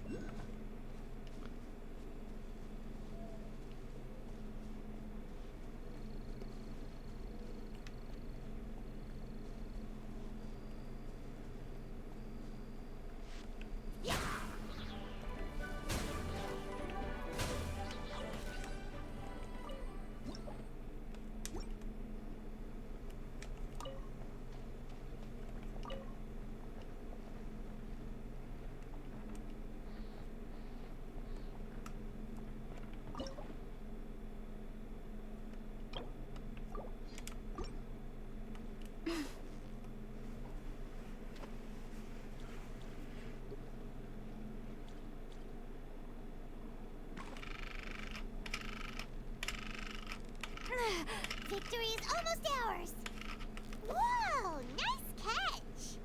Victory is almost ours! Whoa! Nice catch!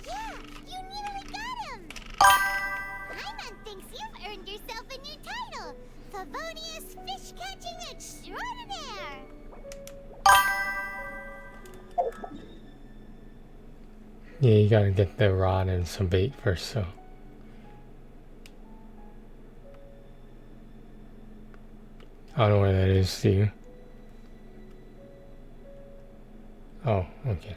Yeah! You nearly got him! Hyman thinks you've earned yourself a new title! Favonius Fish-Catching Extraordinaire! Yeah, you gotta get the rod and some bait first, so. I don't know where that is, do you? Oh, okay.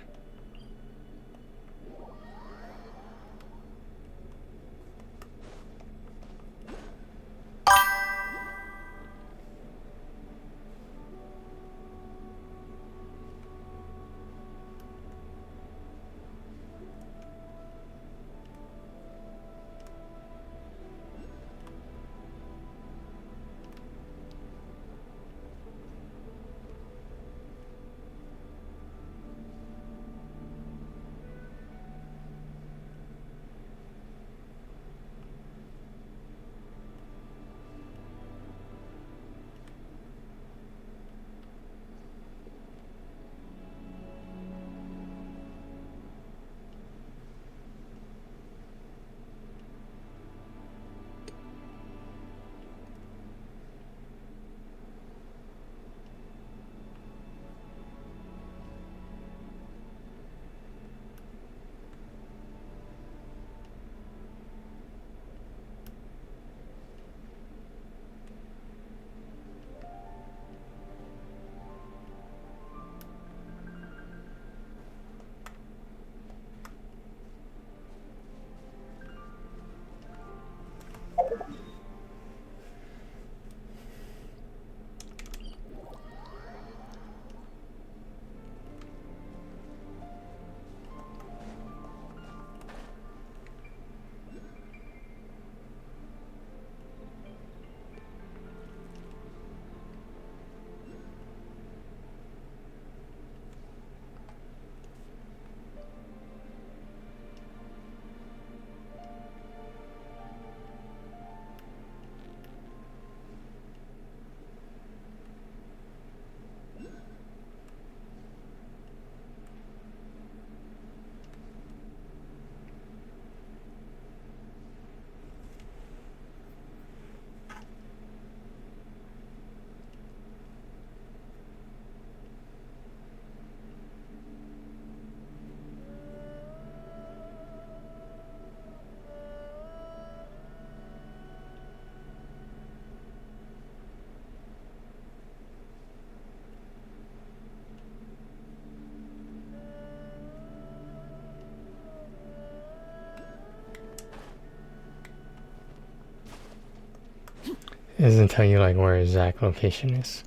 It doesn't tell you like where exact location is.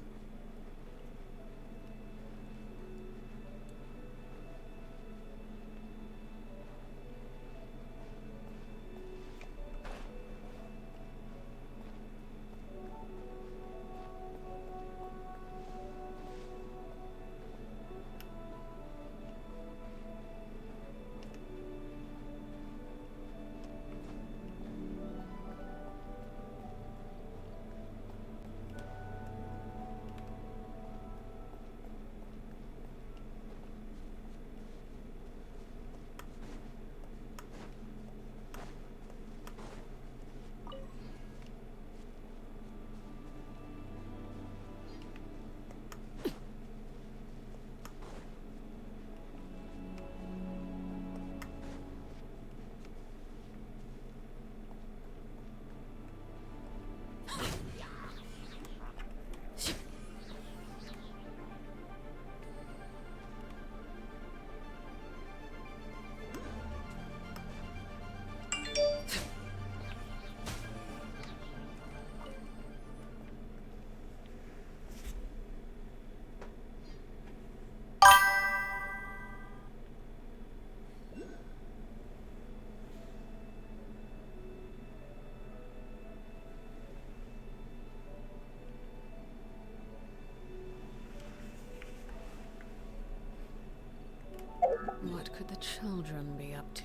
could the children be up to?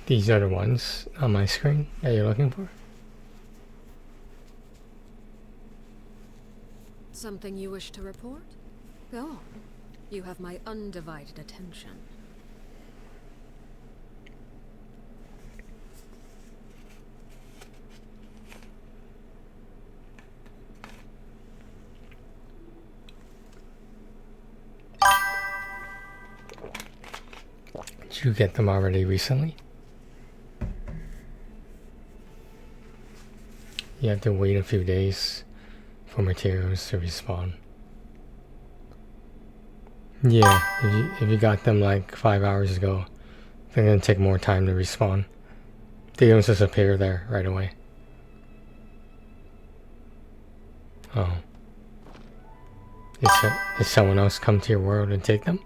These are the ones on my screen that you're looking for? Something you wish to report? Go on. You have my undivided attention. Did you get them already recently? You have to wait a few days for materials to respawn. Yeah, if you got them like 5 hours ago, they're gonna take more time to respawn. They don't just appear there right away. Oh. Did someone else come to your world and take them?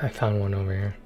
I found one over here.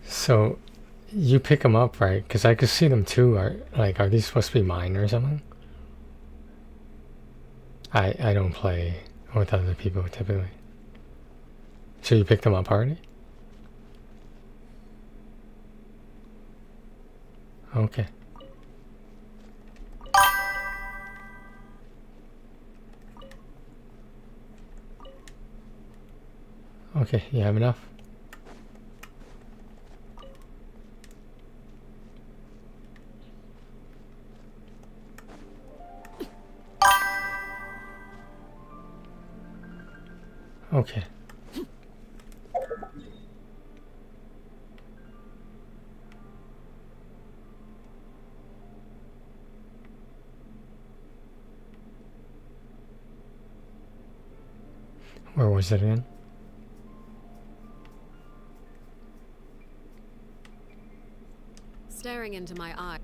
So, you pick them up, right? Because I could see them too. Are these supposed to be mine or something? I don't play with other people typically. So you picked them up already? Okay. Okay, you have enough? Okay. Where was it again? Staring into my eye.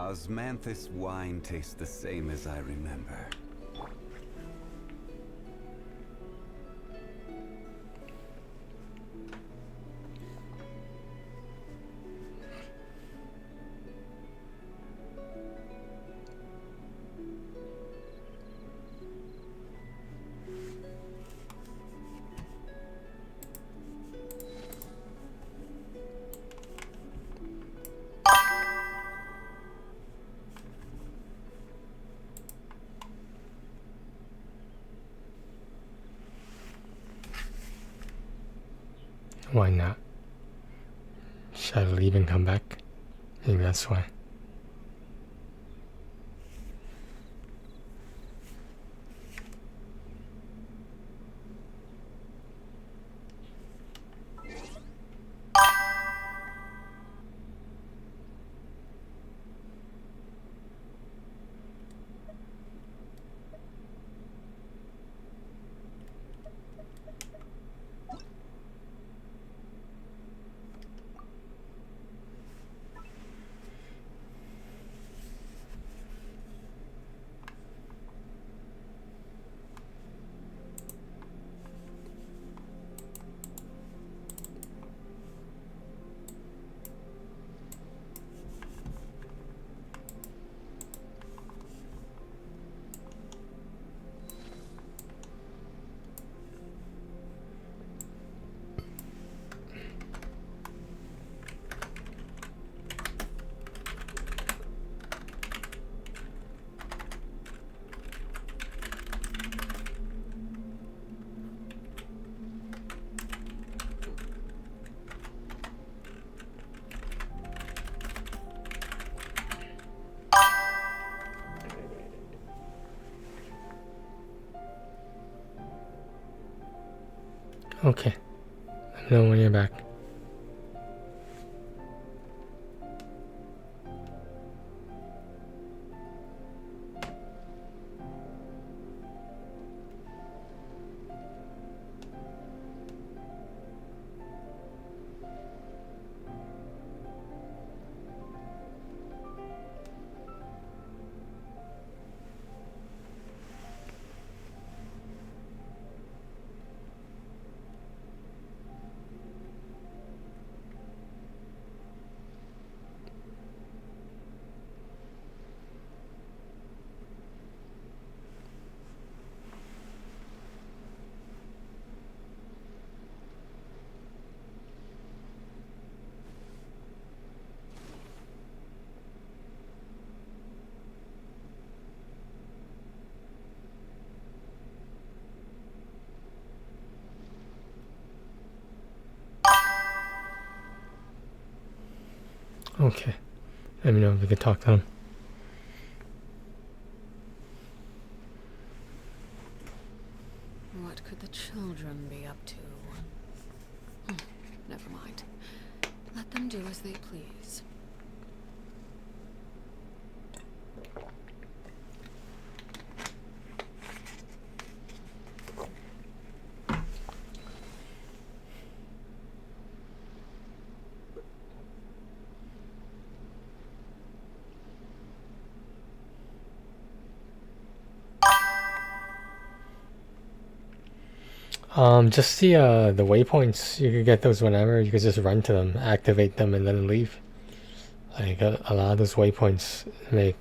Osmanthus wine tastes the same as I remember. Why not? Should I leave and come back? Maybe that's why. Okay. Let me know when you're back. Okay. Let me know if we can talk to them. What could the children be up to? Never mind. Let them do as they please. Just the waypoints, you could get those whenever. You could just run to them, activate them, and then leave. Like a lot of those waypoints make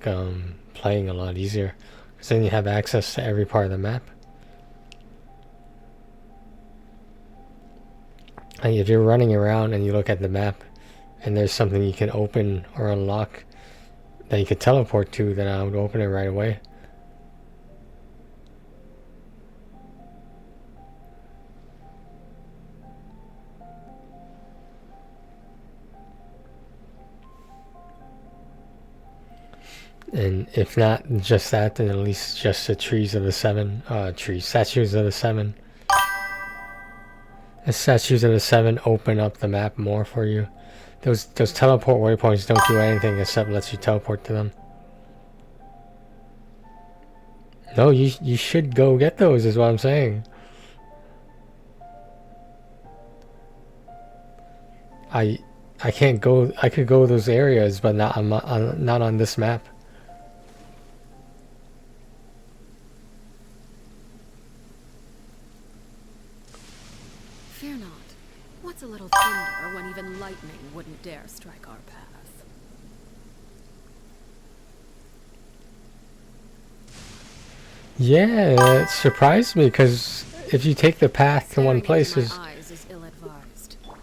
playing a lot easier, because then you have access to every part of the map. Like if you're running around and you look at the map, and there's something you can open or unlock that you could teleport to, then I would open it right away. And if not just that, then at least just the trees of the seven, statues of the seven. The statues of the seven open up the map more for you. Those teleport waypoints don't do anything except lets you teleport to them. No, you should go get those, is what I'm saying. I I can't go. I could go those areas, but not on this map. Fear not. What's a little thunder when even lightning wouldn't dare strike our path? Yeah, it surprised me because if you take the path to one place,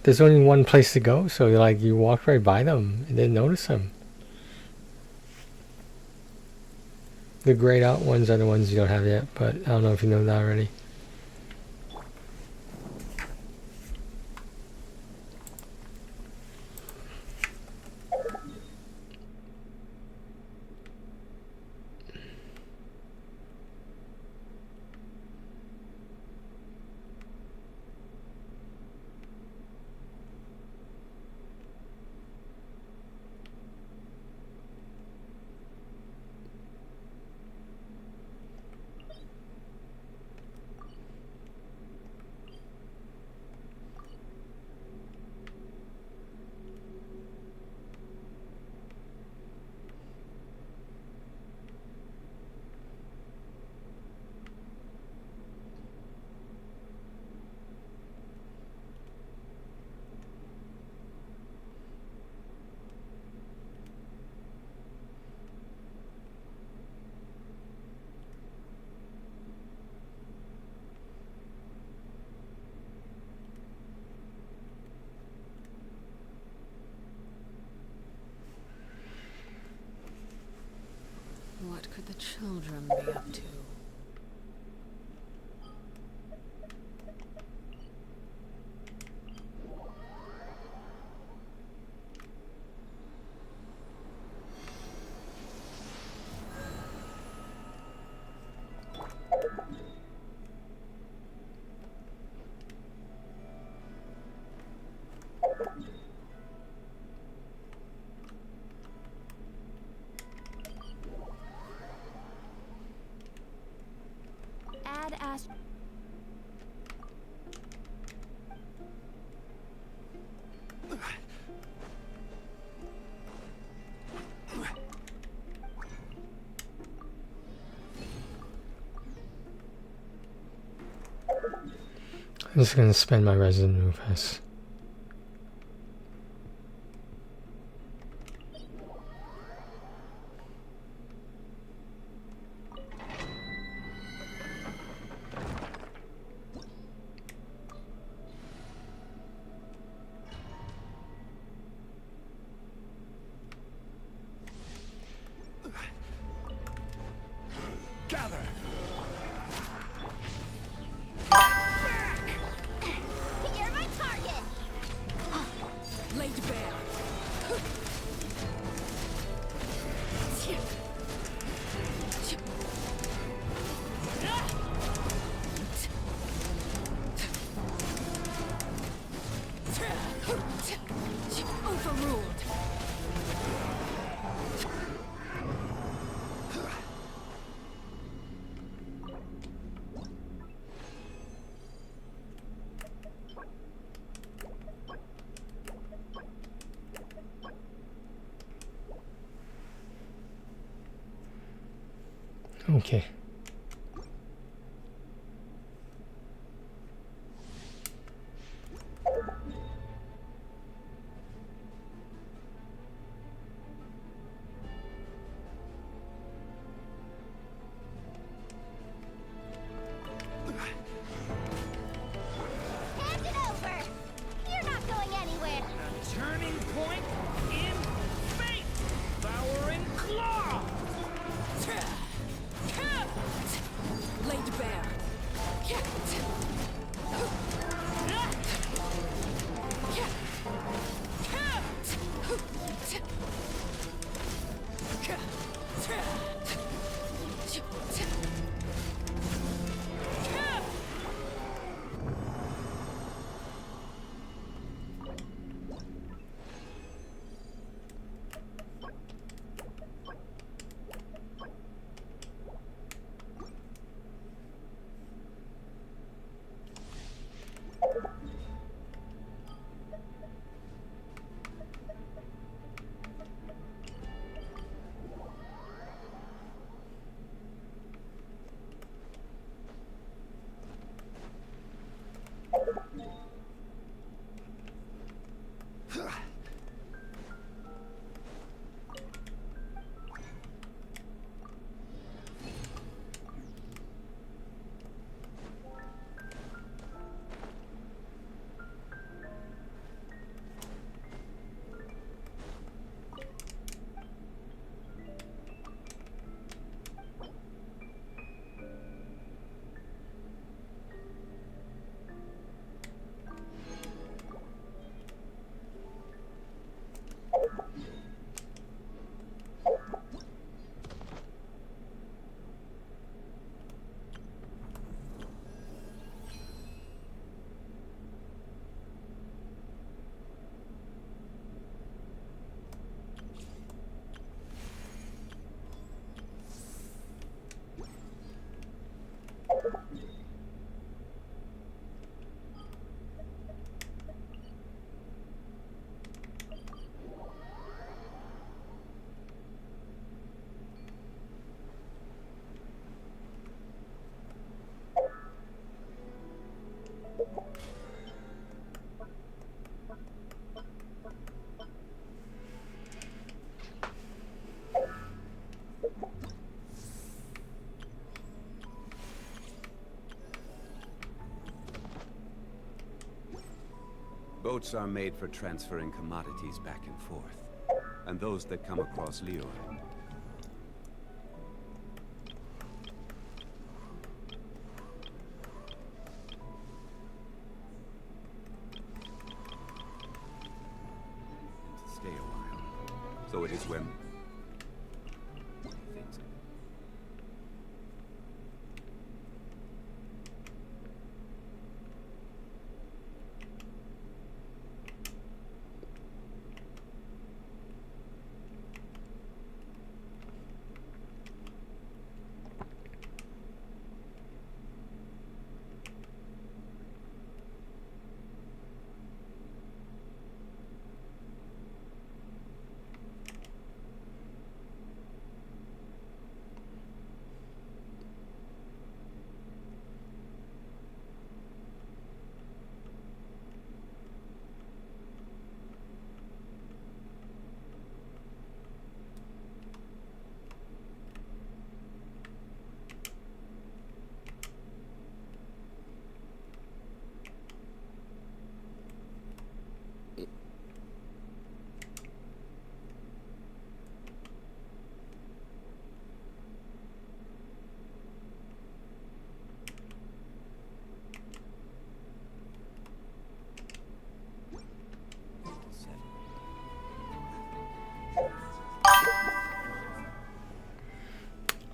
there's only one place to go. So like you walk right by them and didn't notice them. The grayed out ones are the ones you don't have yet, but I don't know if you know that already. What could the children be up to? Add Ash. I'm just gonna spend my resident move as. Gather. You're my target. Laid bare. Overruled. Okay. Hand it over. You're not going anywhere. A turning point in fate. Devouring claw. Boats are made for transferring commodities back and forth, and those that come across Liyue. Stay a while. So it is when things.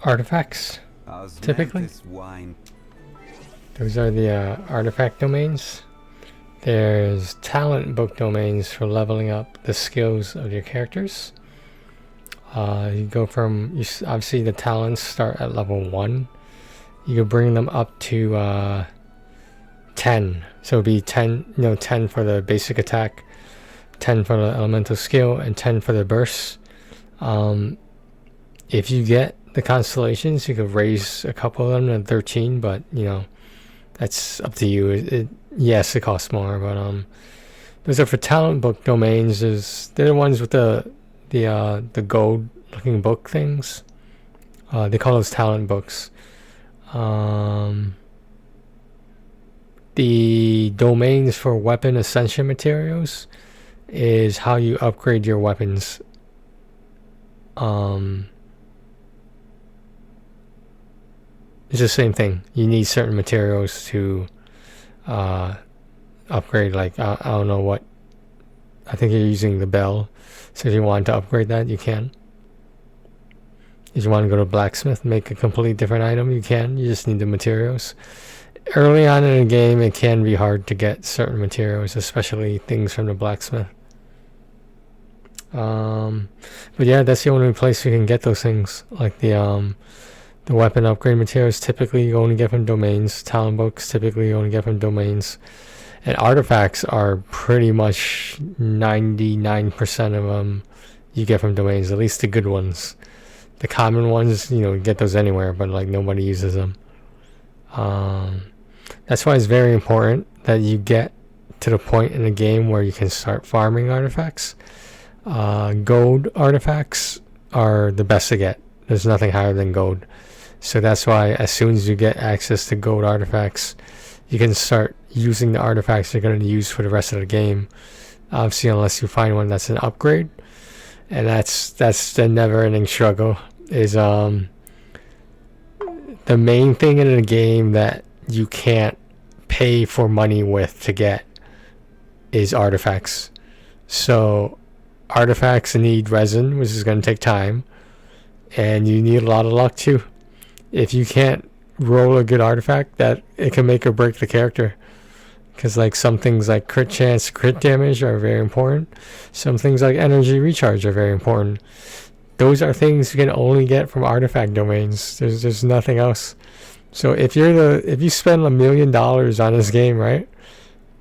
Artifacts. Typically. This wine. Those are the artifact domains. There's talent book domains for leveling up the skills of your characters. You go from, obviously the talents start at level 1. You can bring them up to 10. So it'd be 10, 10 for the basic attack, 10 for the elemental skill, and 10 for the burst. If you get the constellations, you could raise a couple of them to 13, but that's up to you. Yes, it costs more, but those are for talent book domains. They're the ones with the gold looking book things. They call those talent books. The domains for weapon ascension materials is how you upgrade your weapons. It's the same thing. You need certain materials to upgrade. Like I don't know what. I think you're using the bell, so if you want to upgrade that, you can. If you want to go to blacksmith, make a completely different item, you can. You just need the materials. Early on in the game, it can be hard to get certain materials, especially things from the blacksmith. But yeah, that's the only place you can get those things. Like the weapon upgrade materials, typically you only get from domains. Talent books, typically you only get from domains. And artifacts are pretty much 99% of them you get from domains, at least the good ones. The common ones, you get those anywhere, but like nobody uses them. That's why it's very important that you get to the point in the game where you can start farming artifacts. Gold artifacts are the best to get. There's nothing higher than gold. So that's why as soon as you get access to gold artifacts, you can start using the artifacts you're going to use for the rest of the game. Obviously, unless you find one that's an upgrade. And that's the never-ending struggle. Is the main thing in the game that you can't pay for money with to get is artifacts. So artifacts need resin, which is going to take time, and you need a lot of luck too. If you can't roll a good artifact, that it can make or break the character. Because like some things like crit chance, crit damage are very important. Some things like energy recharge are very important. Those are things you can only get from artifact domains. There's nothing else. So if you spend $1 million on this game, right,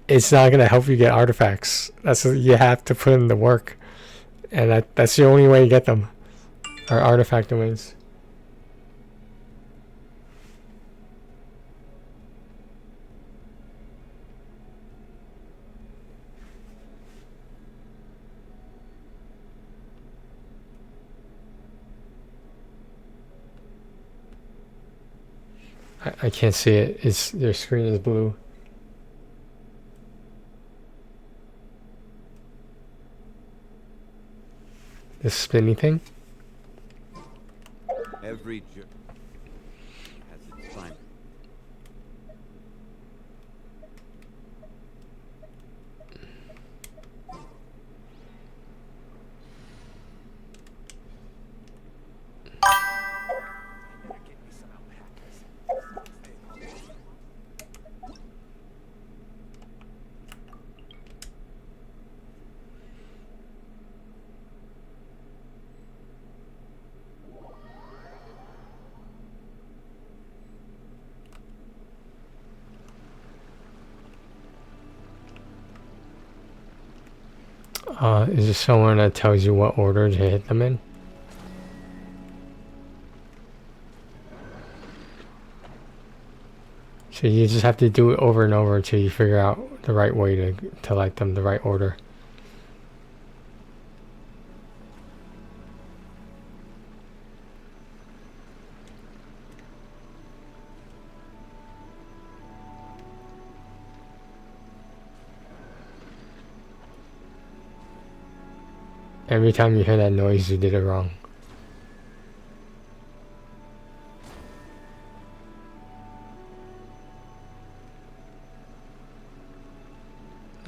it's not gonna help you get artifacts. You have to put in the work, and that's the only way you get them. Are artifact domains. I can't see it. Their screen is blue. This spinny thing. Every journey has its final. Is there someone that tells you what order to hit them in? So you just have to do it over and over until you figure out the right way to light them, the right order. Every time you hear that noise, you did it wrong.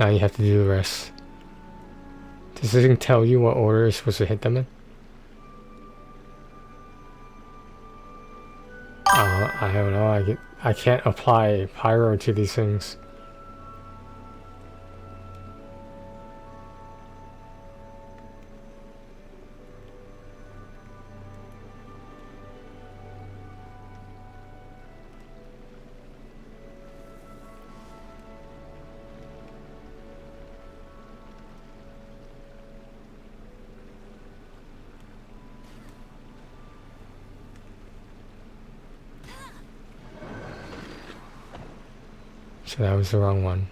Now you have to do the rest. Does this thing tell you what order you're supposed to hit them in? I don't know. I can't apply pyro to these things. So that was the wrong one.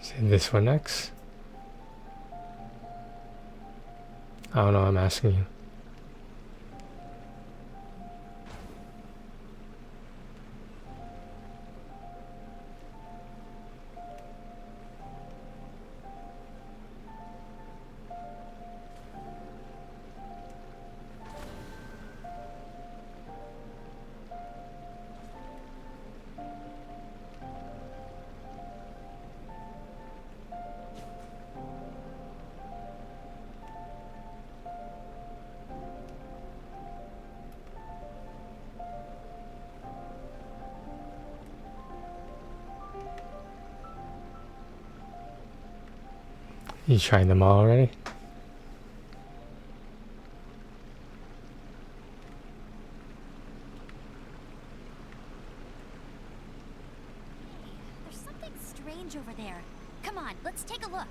Say this one next. I don't know, I'm asking you. You tried them all already? There's something strange over there. Come on, let's take a look.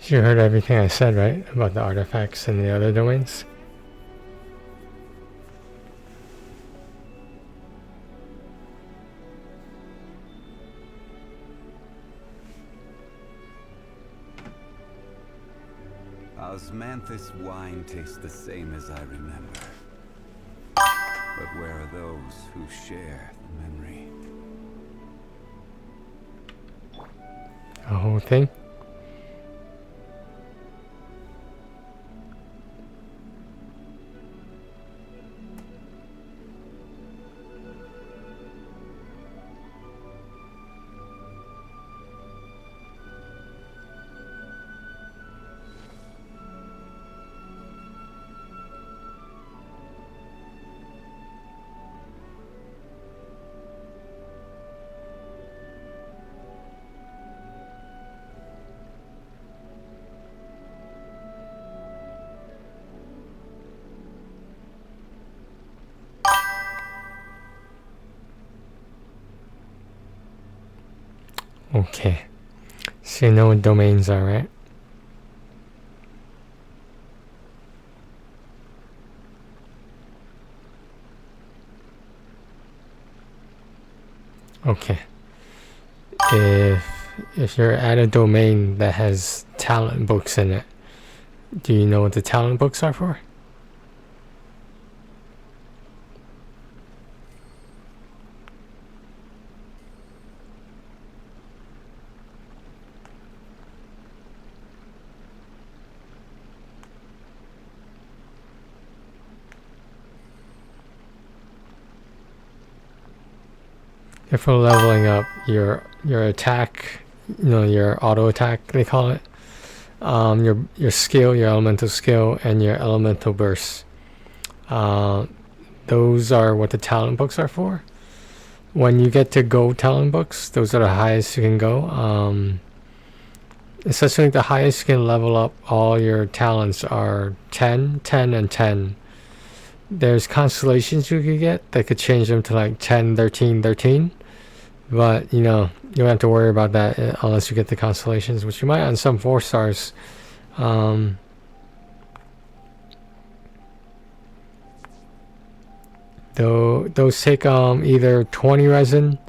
You heard everything I said, right? About the artifacts and the other domains? Osmanthus wine tastes the same as I remember. But where are those who share the memory? The whole thing? Okay. So you know what domains are, right? Okay. If you're at a domain that has talent books in it, do you know what the talent books are for? If we're leveling up your attack, you know, your auto attack they call it, your skill, your elemental skill, and your elemental burst. Those are what the talent books are for. When you get to gold talent books, those are the highest you can go. Essentially, the highest you can level up all your talents are 10, 10, and 10. There's constellations you could get that could change them to like 10, 13, 13. But, you know, you don't have to worry about that unless you get the constellations, which you might on some 4 stars. Those take either 20 resin,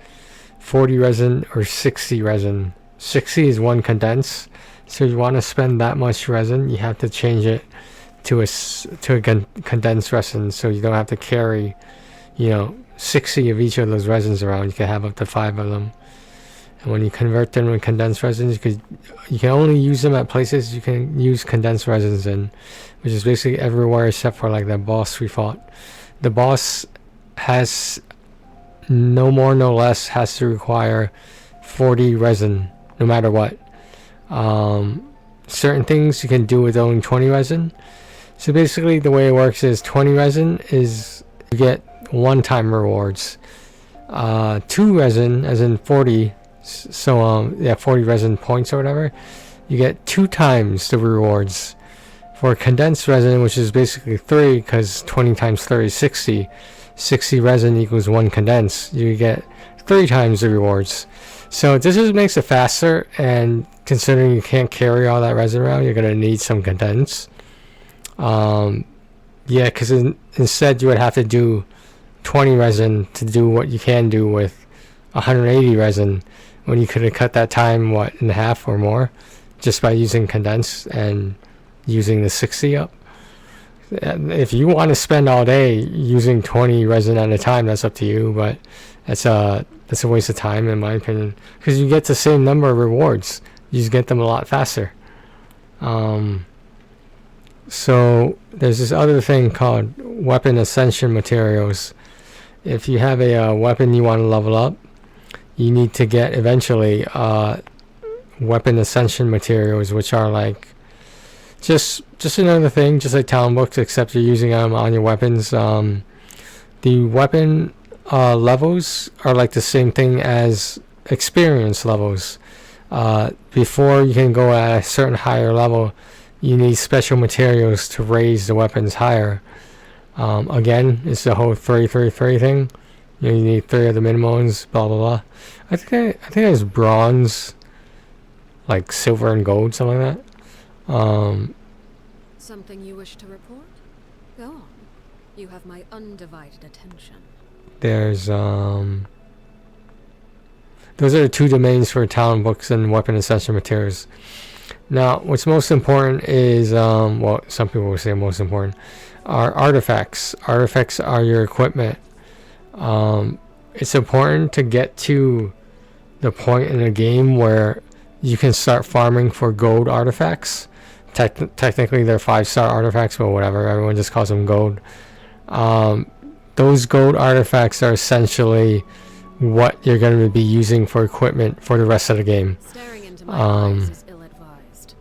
40 resin, or 60 resin. 60 is 1 condense. So if you want to spend that much resin, you have to change it to a condensed resin, so you don't have to carry, you know, 60 of each of those resins around. You can have up to 5 of them. And when you convert them to condensed resins, you can only use them at places you can use condensed resins in, which is basically everywhere except for like that boss we fought. The boss has no more, no less, has to require 40 resin, no matter what. Certain things you can do with only 20 resin. So basically the way it works is 20 resin is you get one-time rewards. 2 resin, as in 40, so 40 resin points or whatever, you get 2 times the rewards. For condensed resin, which is basically 3, because 20 times 3 is 60. 60 resin equals 1 condense. You get 3 times the rewards. So this just makes it faster, and considering you can't carry all that resin around, you're going to need some condense. Yeah, because instead you would have to do 20 resin to do what you can do with 180 resin, when you could have cut that time in half or more just by using condense and using the 60 up. If you want to spend all day using 20 resin at a time, that's up to you, but that's a waste of time in my opinion, because you get the same number of rewards, you just get them a lot faster. So there's this other thing called weapon ascension materials. If you have a weapon you want to level up, you need to get eventually weapon ascension materials, which are like just another thing, just like talent books, except you're using them on your weapons. The weapon levels are like the same thing as experience levels. Before you can go at a certain higher level, you need special materials to raise the weapons higher. Again, it's the whole 3-3-3 thing. You need 3 of the minimums, blah blah blah. I think it's bronze, like silver and gold, something like that. Something you wish to report? Go on. You have my undivided attention. There's those are the two domains for talent books and weapon essential materials. Now, what's most important is, well, some people will say most important, are artifacts. Artifacts are your equipment. It's important to get to the point in a game where you can start farming for gold artifacts. Technically, they're 5-star artifacts, but whatever. Everyone just calls them gold. Those gold artifacts are essentially what you're going to be using for equipment for the rest of the game. Staring into my eyes is ill-advised.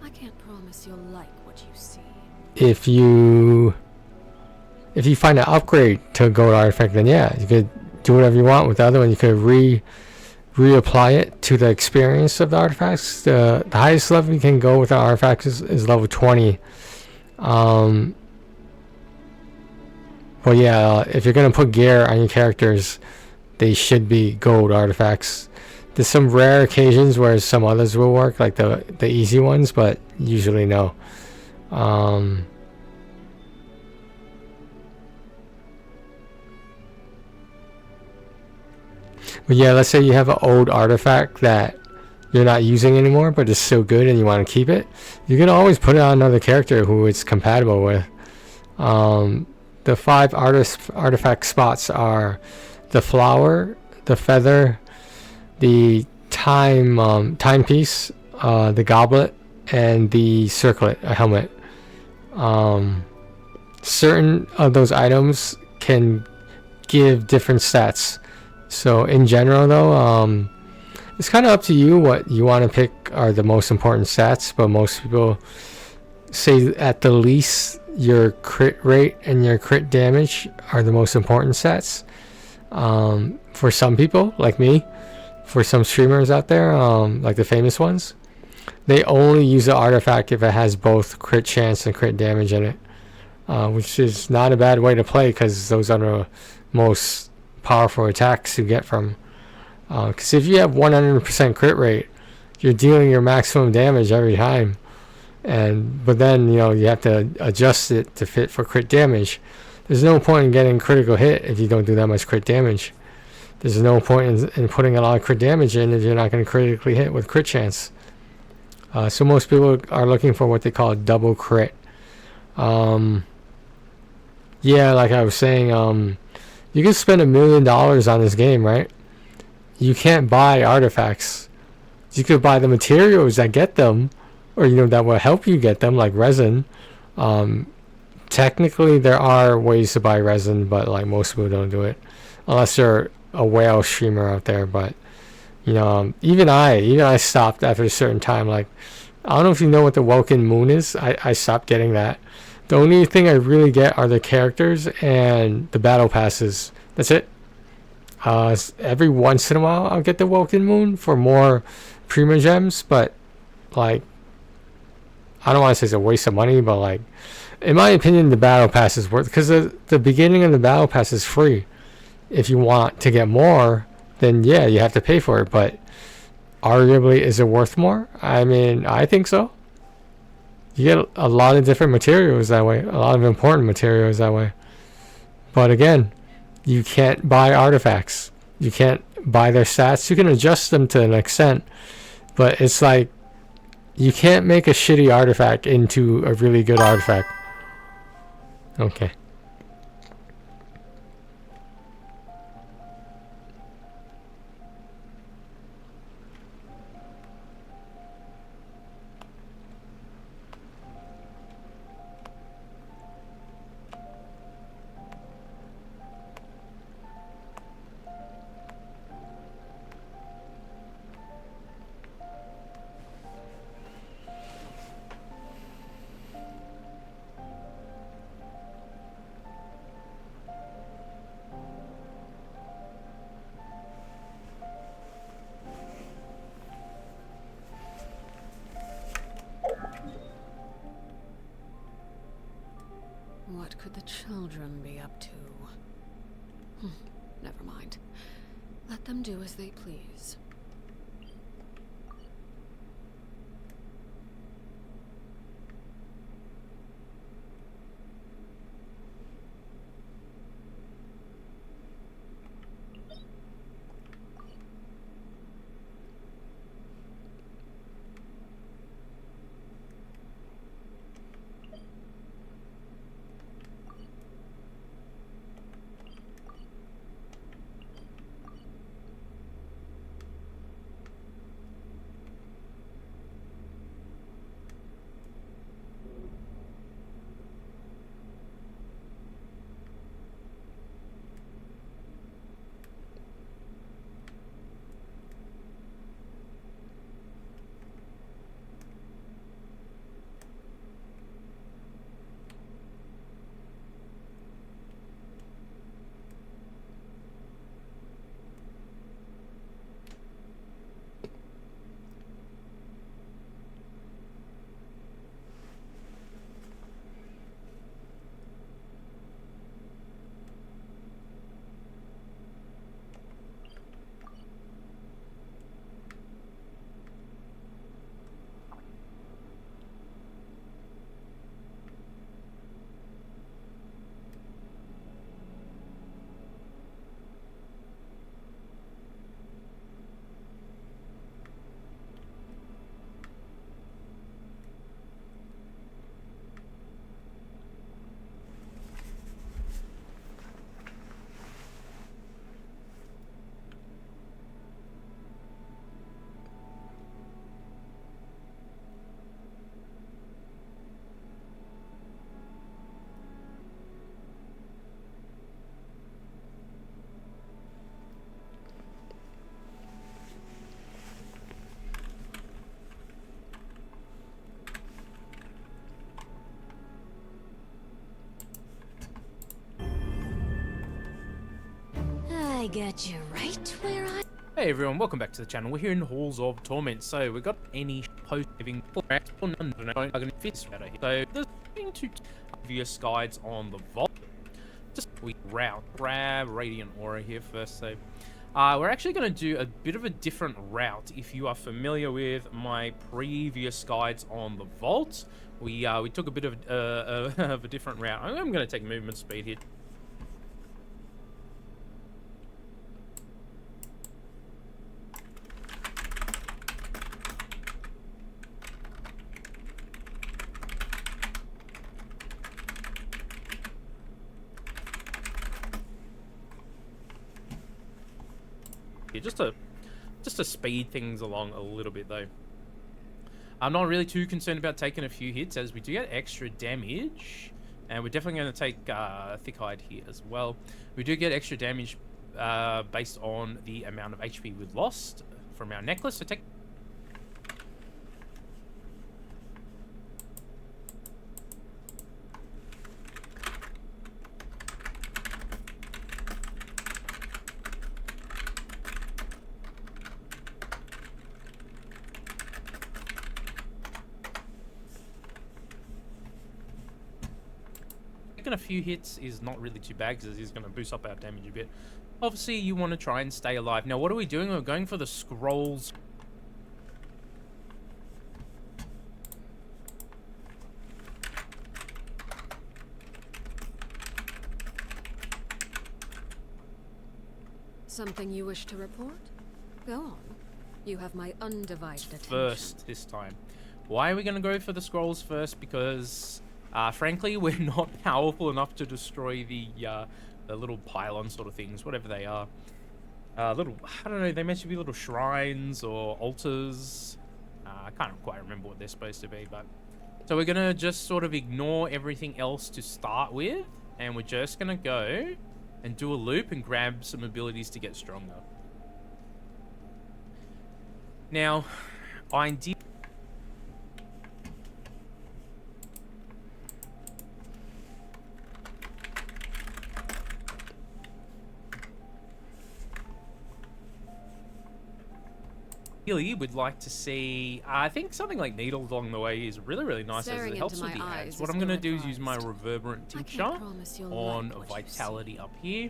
I can't promise you'll like what you see. If you find an upgrade to a gold artifact, then yeah, you could do whatever you want with the other one. You could reapply it to the experience of the artifacts. The highest level you can go with the artifacts is level 20. Well, yeah, if you're gonna put gear on your characters, they should be gold artifacts. There's some rare occasions where some others will work, like the easy ones, but usually no. But yeah, let's say you have an old artifact that you're not using anymore, but it's still good and you want to keep it. You can always put it on another character who it's compatible with. The 5 artifact spots are the flower, the feather, the timepiece, the goblet, and the circlet, a helmet. Certain of those items can give different stats. So in general though, it's kind of up to you what you want to pick are the most important stats, but most people say at the least your crit rate and your crit damage are the most important stats. For some people like me, for some streamers out there, like the famous ones, they only use the artifact if it has both crit chance and crit damage in it, which is not a bad way to play because those are the most powerful attacks you get from. Because if you have 100% crit rate, you're dealing your maximum damage every time, but then you have to adjust it to fit for crit damage. There's no point in getting critical hit if you don't do that much crit damage. There's no point in putting a lot of crit damage in if you're not going to critically hit with crit chance. So most people are looking for what they call double crit. Yeah, like I was saying, you can spend $1 million on this game, right? You can't buy artifacts. You could buy the materials that get them, or that will help you get them, like resin. Technically, there are ways to buy resin, but like most people don't do it, unless you're a whale streamer out there. But even I stopped after a certain time. Like, I don't know if you know what the Welkin Moon is. I stopped getting that. The only thing I really get are the characters and the battle passes. That's it. Every once in a while I'll get the Welkin Moon for more Prima Gems, but like, I don't want to say it's a waste of money, but like, in my opinion, the battle pass is worth, because the beginning of the battle pass is free. If you want to get more, then yeah, you have to pay for it, but arguably, is it worth more? I mean, I think so. You get a lot of different materials that way, a lot of important materials that way. But again, you can't buy artifacts. You can't buy their stats. You can adjust them to an extent, but it's like, you can't make a shitty artifact into a really good artifact. Okay. What could the children be up to? Never mind. Let them do as they please. I get you right where I... Hey everyone, welcome back to the channel. We're here in Halls of Torment. So we've got any post having none are going to fit right here. So there's going to obvious guides on the vault. Just we grab Radiant Aura here first. So we're actually going to do a bit of a different route. If you are familiar with my previous guides on the vault, we took a bit of a different route. I'm going to take movement speed here. Just to speed things along a little bit though. I'm not really too concerned about taking a few hits as we do get extra damage, and we're definitely going to take Thick Hide here as well. We do get extra damage based on the amount of HP we've lost from our necklace. So take. A few hits is not really too bad because it's going to boost up our damage a bit. Obviously, you want to try and stay alive. Now, what are we doing? We're going for the scrolls. Something you wish to report? Go on. You have my undivided attention. First this time. Why are we going to go for the scrolls first? Because frankly, we're not powerful enough to destroy the little pylon sort of things, whatever they are. Little, I don't know, they meant to be little shrines or altars. I can't quite remember what they're supposed to be, but... So we're going to just sort of ignore everything else to start with, and we're just going to go and do a loop and grab some abilities to get stronger. Now, ideally... We'd like to see, I think something like needles along the way is really nice as it helps with the ads. What I'm going to do is use my reverberant tincture on vitality up here.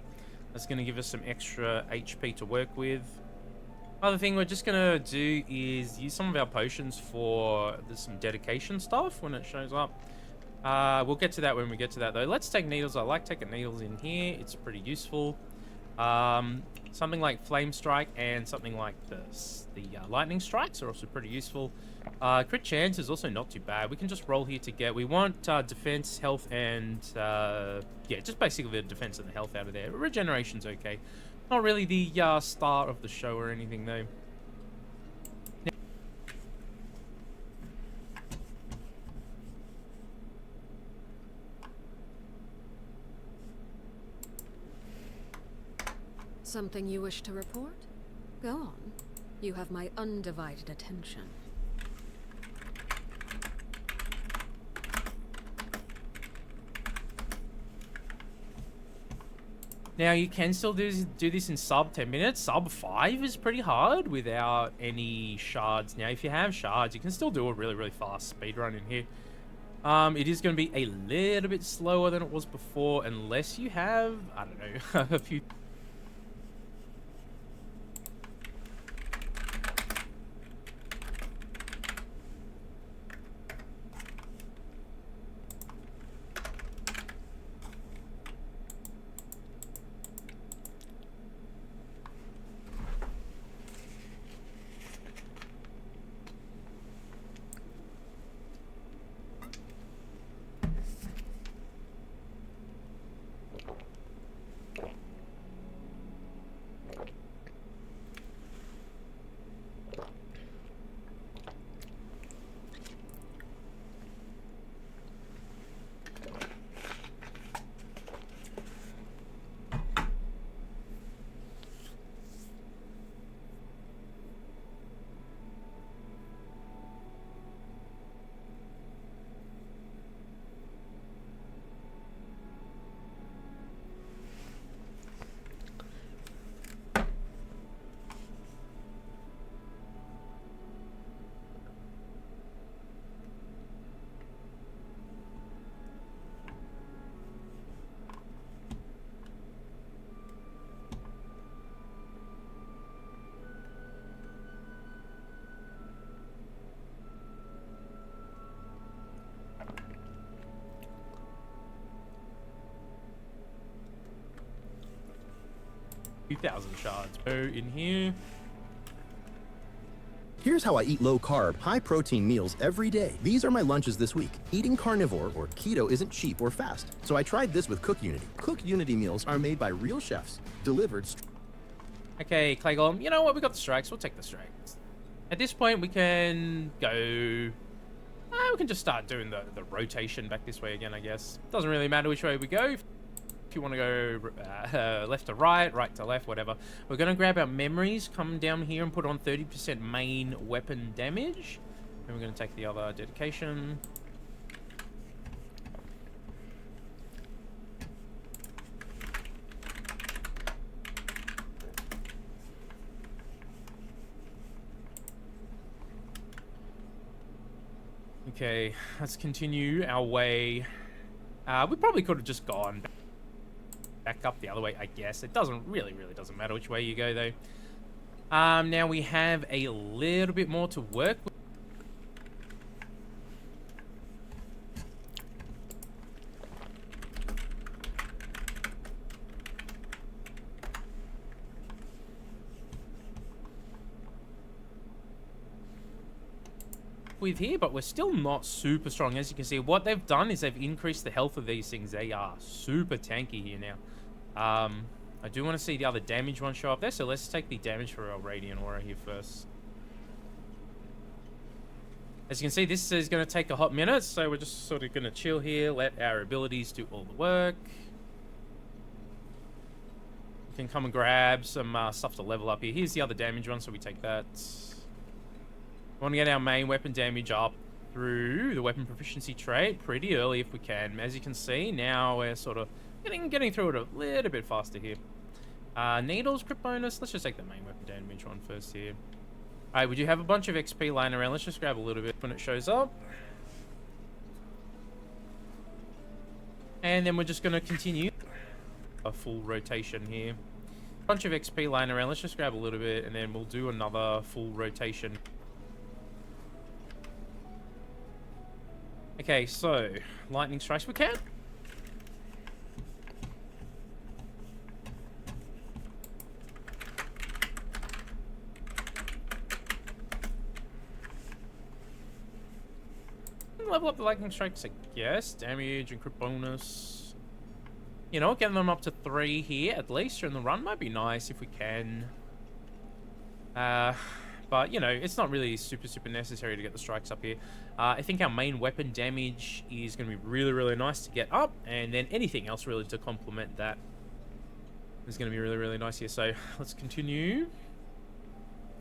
That's going to give us some extra HP to work with. Other thing we're just going to do is use some of our potions for some dedication stuff when it shows up. We'll get to that when we get to that though. Let's take needles. I like taking needles in here. It's pretty useful. Something like Flame Strike and something like the Lightning Strikes are also pretty useful. Crit Chance is also not too bad. We can just roll here to get... We want defense, health, and... yeah, just basically the defense and the health out of there. Regeneration's okay. Not really the start of the show or anything, though. Something you wish to report? Go on. You have my undivided attention. Now, you can still do this in sub 10 minutes. Sub 5 is pretty hard without any shards. Now, if you have shards, you can still do a really fast speedrun in here. It is going to be a little bit slower than it was before, unless you have, I don't know, a few... 2,000 shards. Go in here. Here's how I eat low-carb, high-protein meals every day. These are my lunches this week. Eating carnivore or keto isn't cheap or fast, so I tried this with Cook Unity. Cook Unity meals are made by real chefs, delivered. Okay, Clay Golem. You know what? We got the strikes. We'll take the strikes. At this point, we can go. We can just start doing the rotation back this way again, I guess. Doesn't really matter which way we go. If you want to go left to right, right to left, whatever. We're going to grab our memories, come down here and put on 30% main weapon damage. And we're going to take the other dedication. Okay, let's continue our way. We probably could have just gone back up the other way, I guess. It really doesn't matter which way you go, though. Now we have a little bit more to work with. Here, but we're still not super strong. As you can see, what they've done is they've increased the health of these things. They are super tanky here now. I do want to see the other damage one show up there, so let's take the damage for our Radiant Aura here first. As you can see, this is going to take a hot minute, so we're just sort of going to chill here, let our abilities do all the work. You can come and grab some stuff to level up here. Here's the other damage one, so we take that. We want to get our main weapon damage up through the weapon proficiency trait pretty early if we can. As you can see, now we're sort of getting through it a little bit faster here. Needles, crit bonus. Let's just take the main weapon damage one first here. Alright, we do have a bunch of XP lying around. Let's just grab a little bit when it shows up. And then we're just going to continue a full rotation here. Bunch of XP lying around. Let's just grab a little bit and then we'll do another full rotation. Okay, so lightning strikes we can. Level up the lightning strikes, I guess. Damage and crit bonus. You know, getting them up to 3 here at least during the run might be nice if we can. But, you know, it's not really super necessary to get the strikes up here. I think our main weapon damage is going to be really nice to get up. And then anything else really to complement that is going to be really nice here. So, let's continue.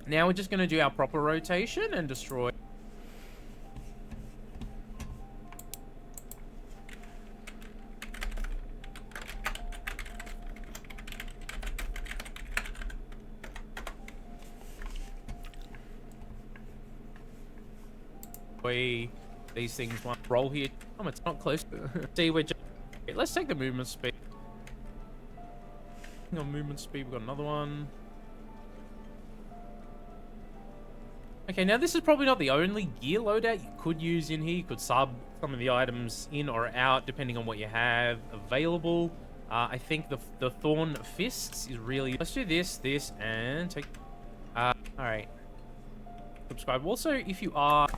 Now we're just going to do our proper rotation and destroy. These things won't roll here. Oh, it's not close. See, we're just... Okay, let's take the movement speed. On movement speed, we've got another one. Okay, now this is probably not the only gear loadout you could use in here. You could sub some of the items in or out depending on what you have available. I think the Thorn Fists is really... Let's do this, and take... Alright. Subscribe. Also, if you are...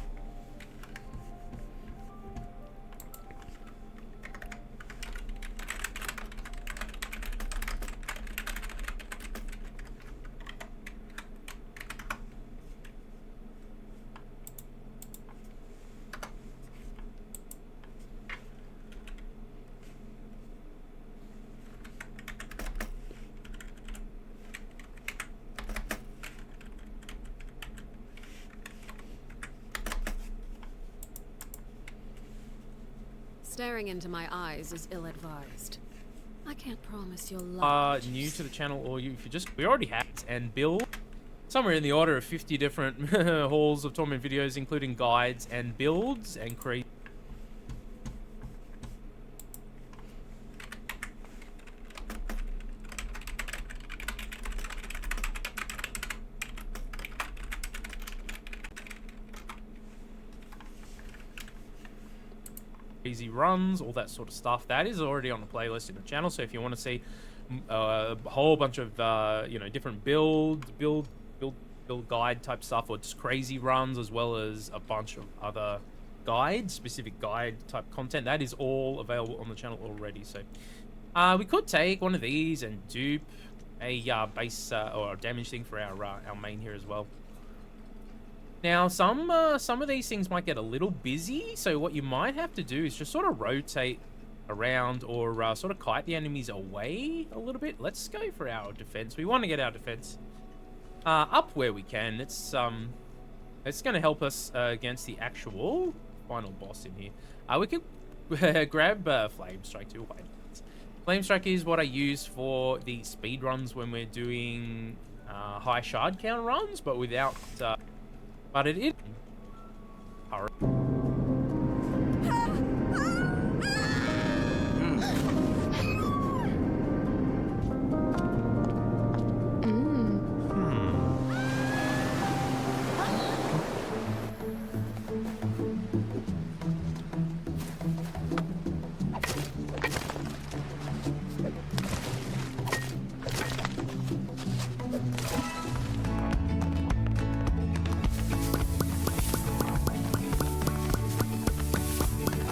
Staring into my eyes is ill-advised. I can't promise you'll love it. New to the channel, or you could just... We already have and build somewhere in the order of 50 different hauls of torment videos, including guides and builds and create. Easy runs, all that sort of stuff. That is already on the playlist in the channel, so if you want to see a whole bunch of you know, different build guide type stuff, or just crazy runs, as well as a bunch of other specific guide type content. That is all available on the channel already. So we could take one of these and dupe a base or a damage thing for our main here as well. Now some of these things might get a little busy, so what you might have to do is just sort of rotate around, or sort of kite the enemies away a little bit. Let's go for our defense. We want to get our defense up where we can. It's going to help us against the actual final boss in here. We could grab Flame Strike too. Flame Strike is what I use for the speed runs when we're doing high shard count runs, but without but it is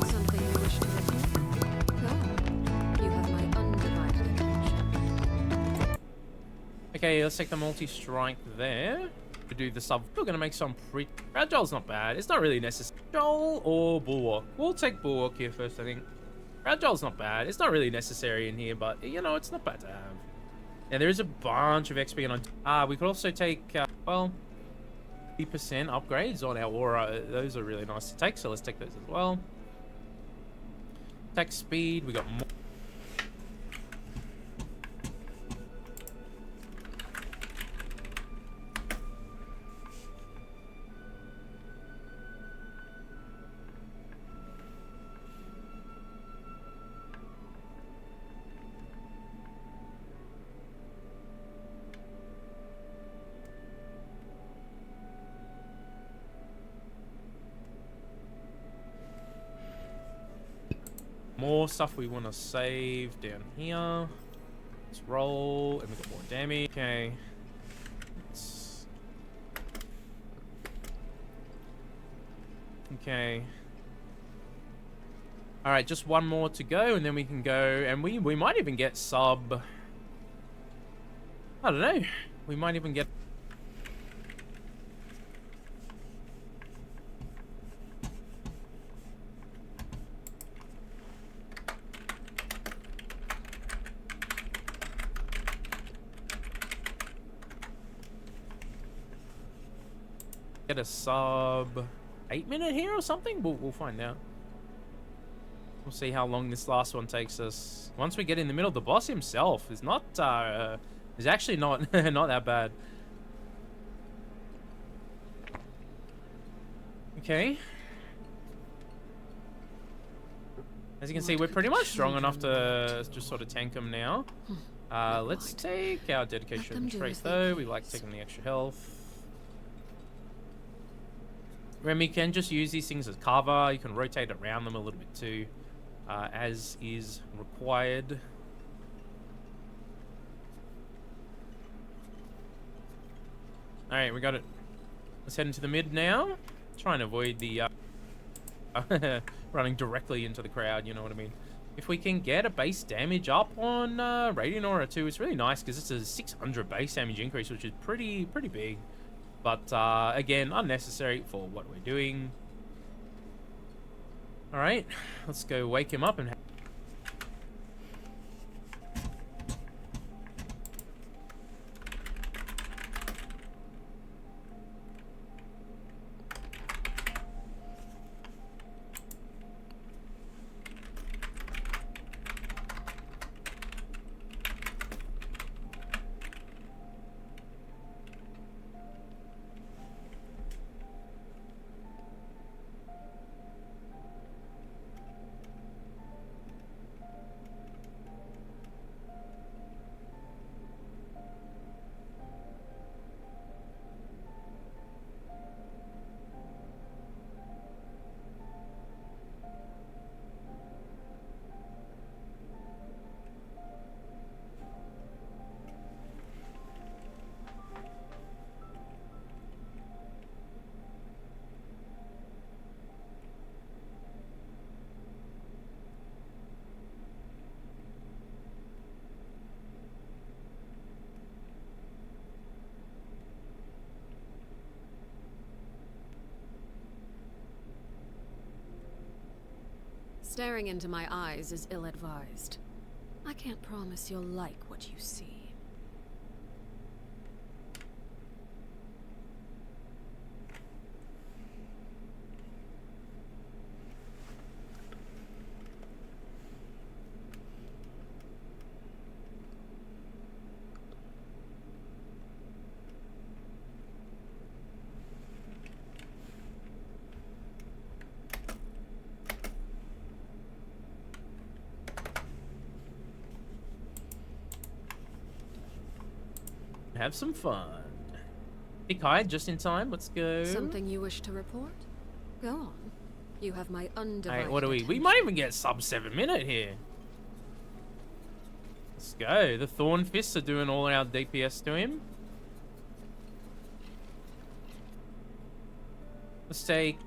Something you wish to review? No. You have my undivided attention. okay. Let's take the multi-strike there to do the sub. We're gonna make some pretty. Fragile's not bad. It's not really necessary. Fragile or Bulwark? We'll take Bulwark here first, I think. Fragile's not bad. It's not really necessary in here, but you know, it's not bad to have. And there is a bunch of XP on. We could also take well, 50% upgrades on our aura. Those are really nice to take, so let's take those as well. Attack speed. We got more. More stuff we want to save down here. Let's roll, and we got more damage. Okay. Okay. All right, just one more to go, and then we can go, and we might even get sub. I don't know. We might even get. Get a sub 8-minute here or something. We'll find out. We'll see how long this last one takes us. Once we get in the middle, the boss himself is not is actually not not that bad. Okay. As you can see, we're pretty much strong enough to just sort of tank them now. Let's take our dedication trait though. We like taking the extra health. Remember, you can just use these things as cover. You can rotate around them a little bit too, as is required. Alright, we got it. Let's head into the mid now. Try and avoid the running directly into the crowd, you know what I mean. If we can get a base damage up on Radiant Aura 2, it's really nice because it's a 600 base damage increase, which is pretty big. But again, unnecessary for what we're doing. All right, let's go wake him up and. Staring into my eyes is ill-advised. I can't promise you'll like what you see. Have some fun. Pick high just in time. Let's go. Something you wish to report? Go on. You have my undivided Alright, what do we? We attention. might even get sub 7 minute here. Let's go. The Thorn Fists are doing all our DPS to him. Let's take.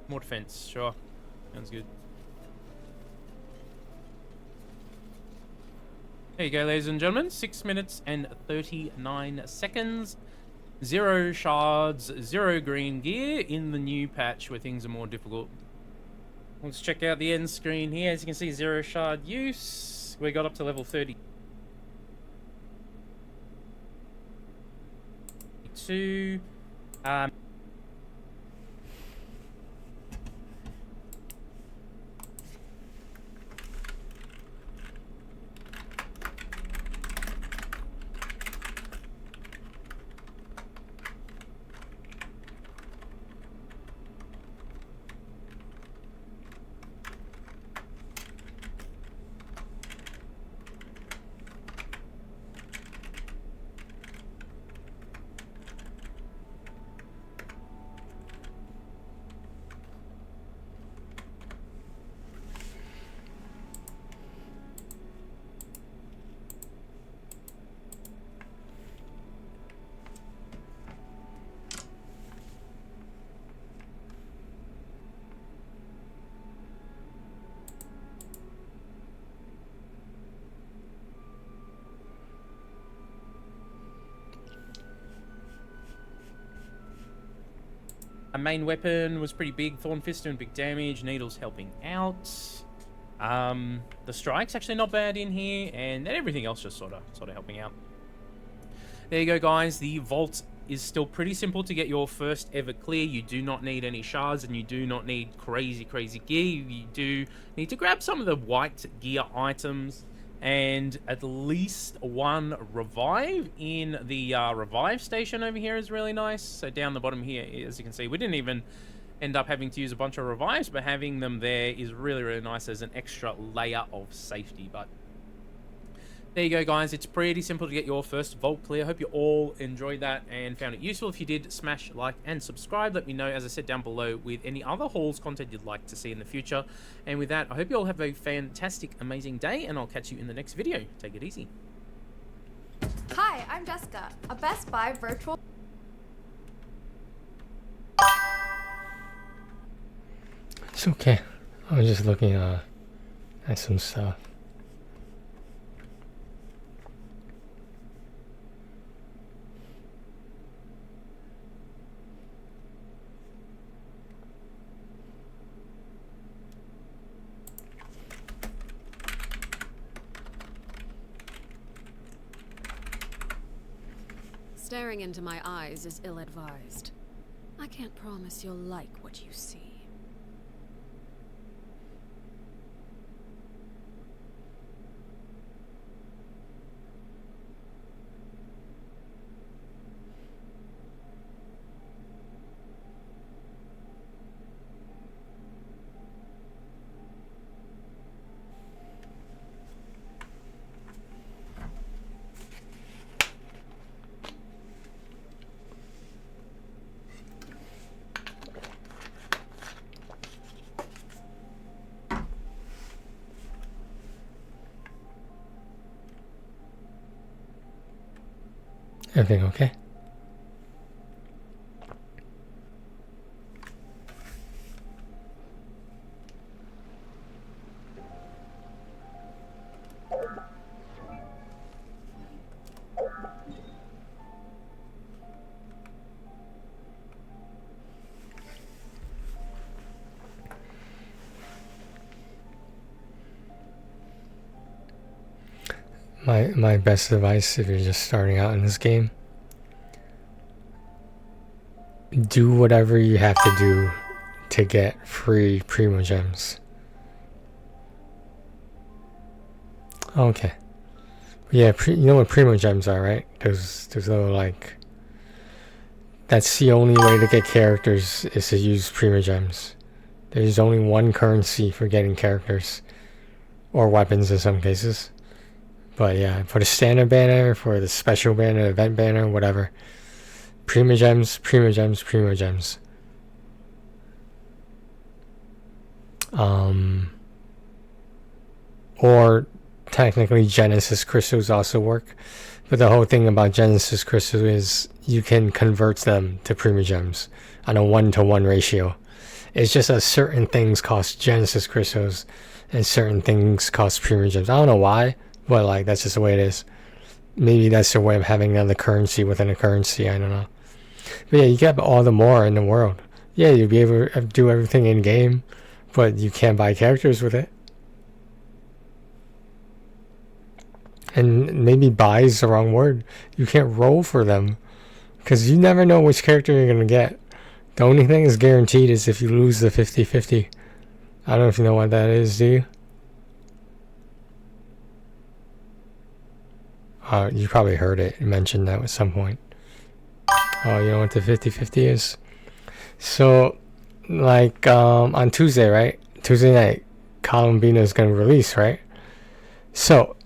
More defense, sure. Sounds good. There you go, ladies and gentlemen. 6 minutes and 39 seconds. 0 shards, 0 green gear in the new patch where things are more difficult. Let's check out the end screen here. As you can see, 0 shard use. We got up to level 32. main weapon was pretty big. Thorn Fist doing big damage. Needle's helping out. The strike's actually not bad in here, and then everything else just sort of helping out. There you go, guys. The vault is still pretty simple to get your first ever clear. You do not need any shards, and you do not need crazy gear. You do need to grab some of the white gear items and at least one revive in the revive station over here is really nice. So down the bottom here, as you can see, we didn't even end up having to use a bunch of revives, but having them there is really nice as an extra layer of safety. But there you go, guys. It's pretty simple to get your first vault clear. Hope you all enjoyed that and found it useful. If you did, smash like and subscribe. Let me know, as I said down below, with any other hauls content you'd like to see in the future. And with that, I hope you all have a fantastic, amazing day, and I'll catch you in the next video. Take it easy. Hi, I'm Jessica, a Best Buy virtual... It's okay. I was just looking at some stuff. Staring into my eyes is ill-advised. I can't promise you'll like what you see. Everything okay? My best advice if you're just starting out in this game, do whatever you have to do to get free Primo Gems. Okay. Yeah, you know what Primo Gems are, right? There's little, like... That's the only way to get characters, is to use Primo Gems. There's only one currency for getting characters. Or weapons in some cases. But yeah, for the standard banner, for the special banner, event banner, whatever. Primo Gems, Primo Gems, Primo Gems. Or technically Genesis crystals also work. But the whole thing about Genesis crystals is you can convert them to Primo Gems on a 1-to-1 ratio. It's just that certain things cost Genesis crystals and certain things cost Primo Gems. I don't know why. But like, that's just the way it is. Maybe that's the way of having another currency within a currency, I don't know. But yeah, you get all the more in the world. Yeah, you'll be able to do everything in game, but you can't buy characters with it. And maybe buy is the wrong word. You can't roll for them, because you never know which character you're going to get. The only thing is guaranteed is if you lose the 50-50. I don't know if you know what that is, do you? You probably heard it mentioned that at some point. Oh, you know what the 50-50 is? So, like, on Tuesday, right? Tuesday night, Columbina is going to release, right? So,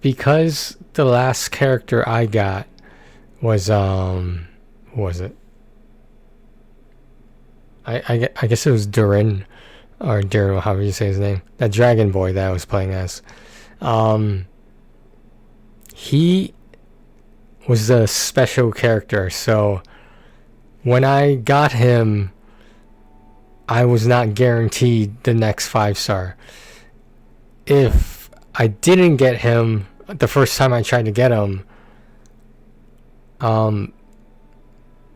because the last character I got was, who was it? I guess it was Durin, or Durin, however you say his name. That dragon boy that I was playing as. He was a special character, so when I got him, I was not guaranteed the next 5-star. If I didn't get him the first time I tried to get him,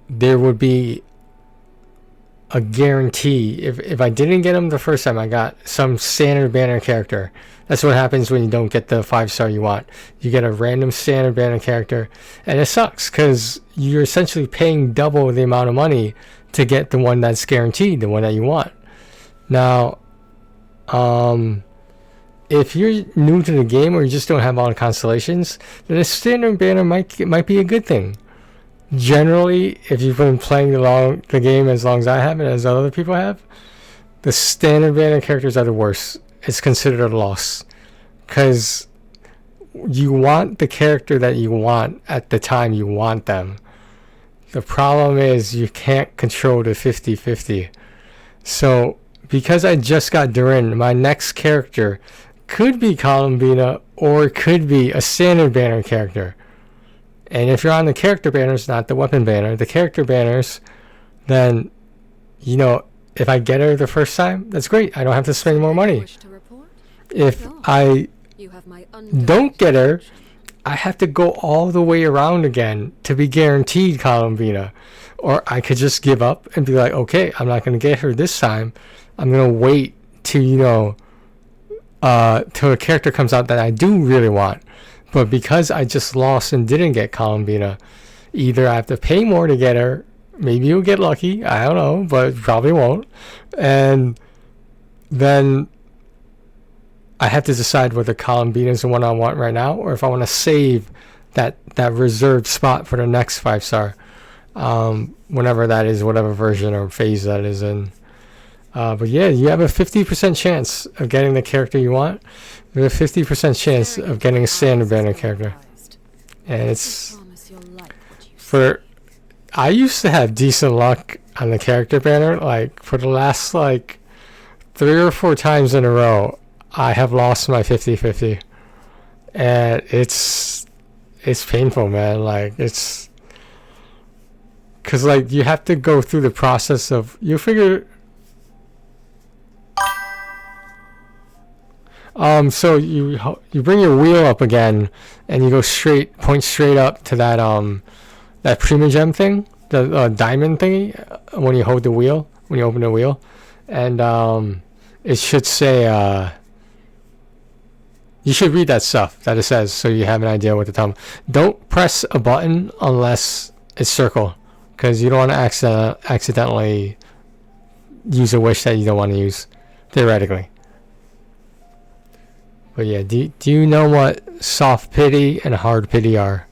there would be a guarantee. If I didn't get them the first time, I got some standard banner character. That's what happens when you don't get the 5-star you want. You get a random standard banner character, and it sucks because you're essentially paying double the amount of money to get the one that's guaranteed, the one that you want. Now, if you're new to the game or you just don't have all the constellations, then a standard banner might be a good thing. Generally, if you've been playing the game as long as I have and as other people have, the standard banner characters are the worst. It's considered a loss because you want the character that you want at the time you want them. The problem is you can't control the 50-50. So because I just got Durin, my next character could be Columbina or it could be a standard banner character. And if you're on the character banners, not the weapon banner, the character banners, then, you know, if I get her the first time, that's great. I don't have to spend more money. If I don't get her, I have to go all the way around again to be guaranteed Columbina. Or I could just give up and be like, okay, I'm not going to get her this time. I'm going to wait till, you know, till a character comes out that I do really want. But because I just lost and didn't get Columbina, either I have to pay more to get her, maybe you'll get lucky, I don't know, but probably won't, and then I have to decide whether Columbina is the one I want right now, or if I want to save that reserved spot for the next 5-star, whenever that is, whatever version or phase that is in. But yeah, you have a 50% chance of getting the character you want. You have a 50% chance of getting a standard banner character. And it's I used to have decent luck on the character banner. Like for the last like 3 or 4 times in a row, I have lost my 50-50. And it's painful, man. Like it's because like you have to go through the process of you figure. So you bring your wheel up again, and you go point straight up to that that Primogem thing, the diamond thingy, when you hold the wheel, when you open the wheel, and it should say you should read that stuff that it says, so you have an idea what to tell them. Don't press a button unless it's circle, because you don't want to accidentally use a wish that you don't want to use, theoretically. But yeah, do you know what soft pity and hard pity are?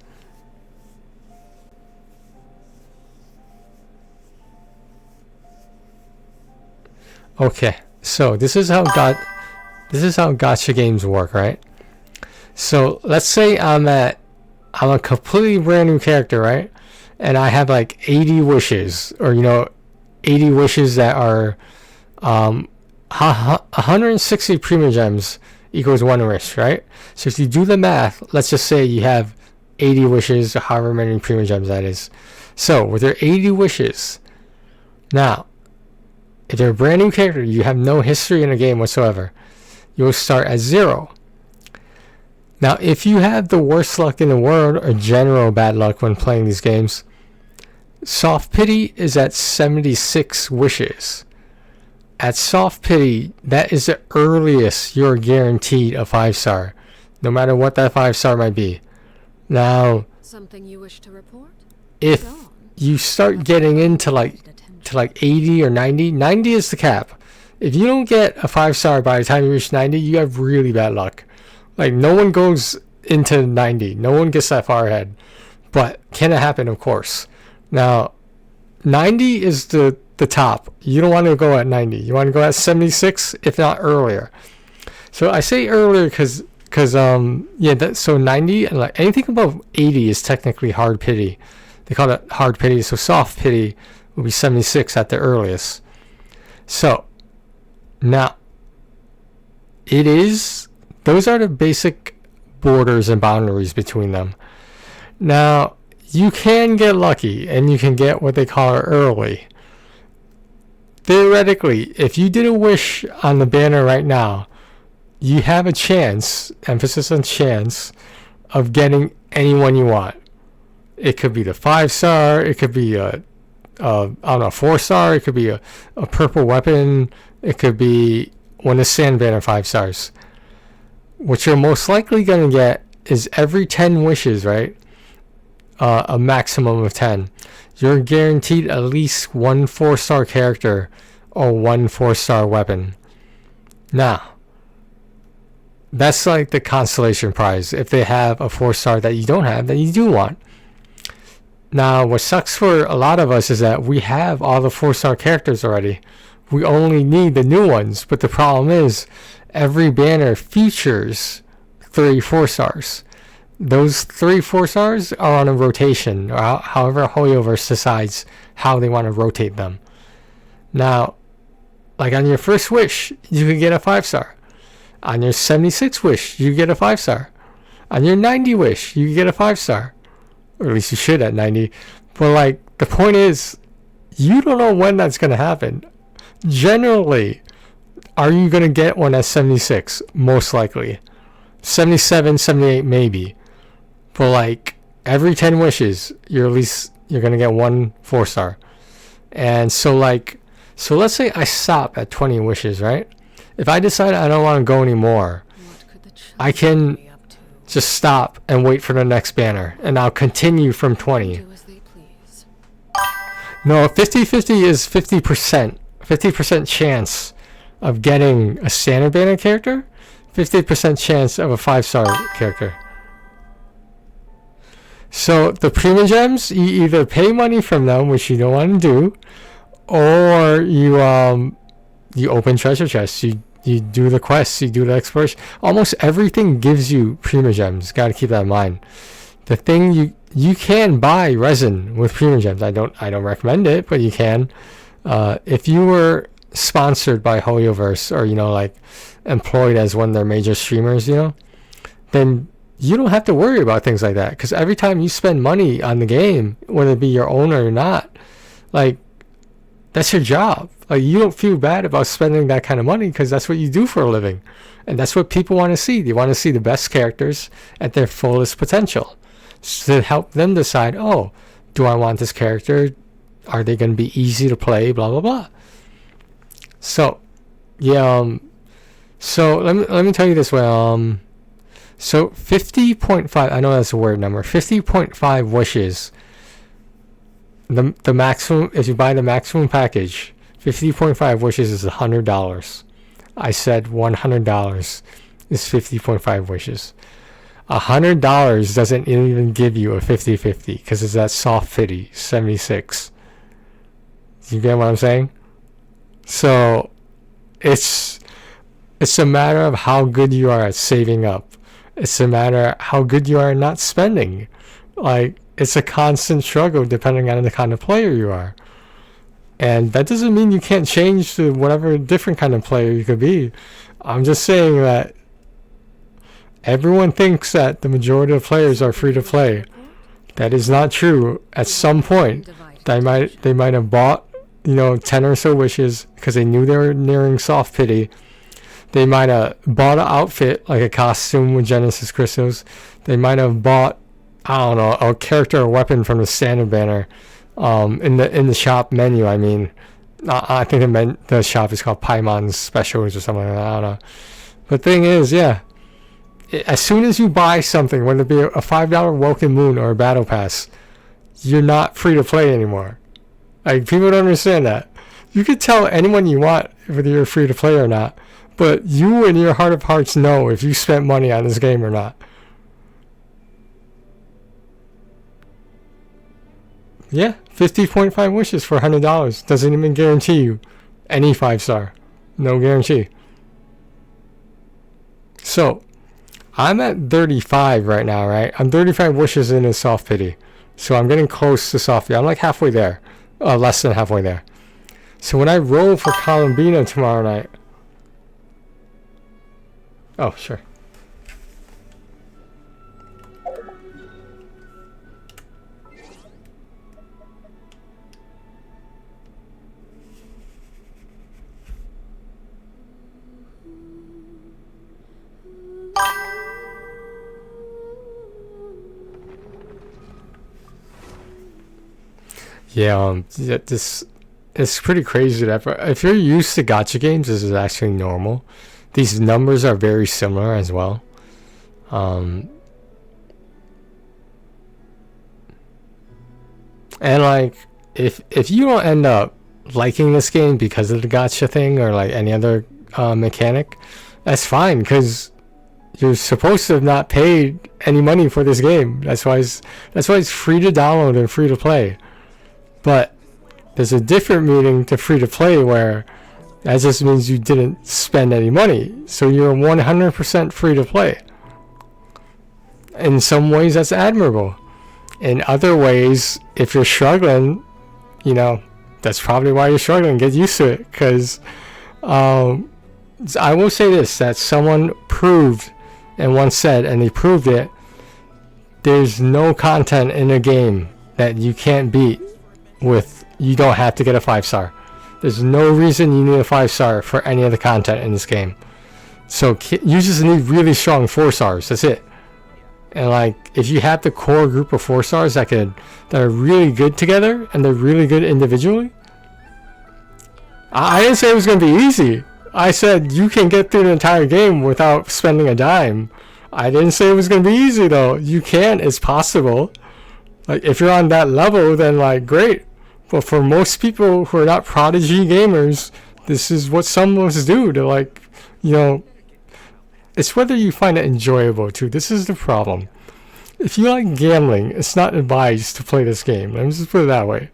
Okay, so this is how gacha games work, right? So let's say I'm a completely brand new character, right? And I have like 80 wishes, or 80 wishes that are 160 Primogems equals 1 wish, right? So if you do the math, let's just say you have 80 wishes, or however many Primogems that is. So with your 80 wishes, now, if you're a brand new character, you have no history in the game whatsoever, you'll start at 0. Now, if you have the worst luck in the world, or general bad luck when playing these games, soft pity is at 76 wishes. At soft pity, that is the earliest you're guaranteed a 5-star, no matter what that 5-star might be. Now, something you wish to report? If you start getting into like 80 or 90, 90 is the cap. If you don't get a 5-star by the time you reach 90, you have really bad luck. Like, no one goes into 90. No one gets that far ahead. But can it happen? Of course. Now, 90 is the top. You don't want to go at 90. You want to go at 76, if not earlier. So I say earlier because so 90 and like anything above 80 is technically hard pity. They call it hard pity. So soft pity will be 76 at the earliest. So now those are the basic borders and boundaries between them. Now you can get lucky and you can get what they call early. Theoretically, if you did a wish on the banner right now, you have a chance, emphasis on chance, of getting anyone you want. It could be the 5-star, it could be a I don't know, 4-star. It could be a purple weapon. It could be one of Sand Banner 5 stars. What you're most likely going to get is every 10 wishes, right? A maximum of 10. You're guaranteed at least one 4-star character or one 4-star weapon. Now, that's like the consolation prize. If they have a 4-star that you don't have, that you do want. Now, what sucks for a lot of us is that we have all the 4-star characters already. We only need the new ones. But the problem is, every banner features 3 4-stars. Those 3 4-stars are on a rotation, or however Hoyoverse decides how they want to rotate them. Now, like on your first wish, you can get a 5-star. On your 76 wish, you get a 5-star. On your 90 wish, you get a 5-star. Or at least you should at 90. But like, the point is, you don't know when that's going to happen. Generally, are you going to get one at 76? Most likely. 77, 78, maybe. But like, every 10 wishes, you're going to get one 4-star. And so like, so let's say I stop at 20 wishes, right? If I decide I don't want to go anymore, I can just stop and wait for the next banner, and I'll continue from 20. No, 50-50 is 50%. 50% chance of getting a standard banner character, 50% chance of a 5-star character. So the Prima Gems, you either pay money from them, which you don't want to do, or you open treasure chests. You do the quests, you do the exploration. Almost everything gives you Prima Gems. Got to keep that in mind. The thing you can buy resin with Prima Gems. I don't recommend it, but you can. If you were sponsored by Hoyoverse, or like employed as one of their major streamers, then you don't have to worry about things like that, because every time you spend money on the game, whether it be your own or not, like, that's your job. Like, you don't feel bad about spending that kind of money, because that's what you do for a living, and that's what people want to see. They want to see the best characters at their fullest potential, to help them decide, oh, do I want this character? Are they going to be easy to play? Blah blah blah. So, yeah. So let me tell you this way. So 50.5. I know that's a weird number. 50.5 wishes. The maximum, if you buy the maximum package, 50.5 wishes is $100. I said $100 is 50.5 wishes. $100 doesn't even give you a 50-50, because it's that soft 50, 76. You get what I'm saying? So it's a matter of how good you are at saving up. It's a matter of how good you are at not spending. Like, it's a constant struggle depending on the kind of player you are. And that doesn't mean you can't change to whatever different kind of player you could be. I'm just saying that everyone thinks that the majority of players are free to play. That is not true. At some point, they might have bought 10 or so wishes because they knew they were nearing soft pity. They might have bought an outfit, like a costume with Genesis crystals. They might have bought, I don't know, a character or weapon from the standard banner in the shop menu. I mean, I think the shop is called Paimon's Specials or something like that. I don't know. But the thing is, yeah, as soon as you buy something, whether it be a $5 Welcome Moon or a Battle Pass, you're not free to play anymore. Like, people don't understand that. You can tell anyone you want whether you're free to play or not, but you in your heart of hearts know if you spent money on this game or not. Yeah, 50.5 wishes for $100 doesn't even guarantee you any 5-star. No guarantee. So, I'm at 35 right now, right? I'm 35 wishes in soft pity. So I'm getting close to soft pity. I'm like halfway there. Less than halfway there. So when I roll for Columbina tomorrow night... Oh, sure. Yeah, this it's pretty crazy that if you're used to gacha games, this is actually normal. These numbers are very similar as well. And like, if you don't end up liking this game because of the gacha thing or like any other mechanic, that's fine, because you're supposed to have not paid any money for this game. That's why it's free to download and free to play. But there's a different meaning to free to play, where that just means you didn't spend any money, so you're 100% free to play. In some ways, that's admirable. In other ways, if you're struggling, you know, that's probably why you're struggling. Get used to it, because I will say this, that someone proved and once said, and they proved it, there's no content in a game that you can't beat with, you don't have to get a 5-star. There's no reason you need a 5-star for any of the content in this game. So you just need really strong 4-stars, that's it. And like, if you have the core group of 4-stars that are really good together and they're really good individually, I didn't say it was going to be easy. I said you can get through the entire game without spending a dime. I didn't say it was going to be easy though. You can, it's possible. Like, if you're on that level, then like, great. But for most people who are not prodigy gamers, this is what some of us do to, like, you know, it's whether you find it enjoyable too. This is the problem. If you like gambling, it's not advised to play this game. Let me just put it that way.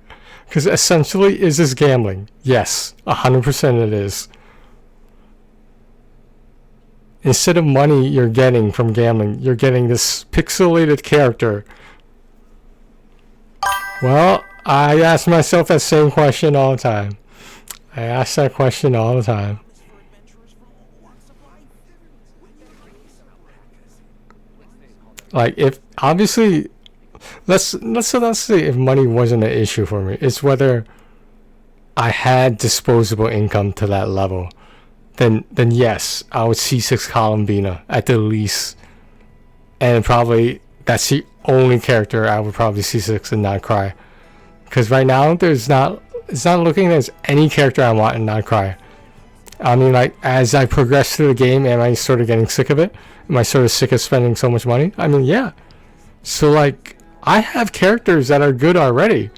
Because essentially, is this gambling? Yes, 100% it is. Instead of money you're getting from gambling, you're getting this pixelated character. Well, I ask myself that same question all the time. I ask that question all the time. Like, if obviously, let's say if money wasn't an issue for me, it's whether I had disposable income to that level. Then yes, I would C6 Columbina at the least, and probably that's the only character I would probably C6 and not cry. Because right now it's not looking there's any character I want and not cry. I mean, like, as I progress through the game, am I sort of getting sick of it? Am I sort of sick of spending so much money? I mean, yeah. So like, I have characters that are good already.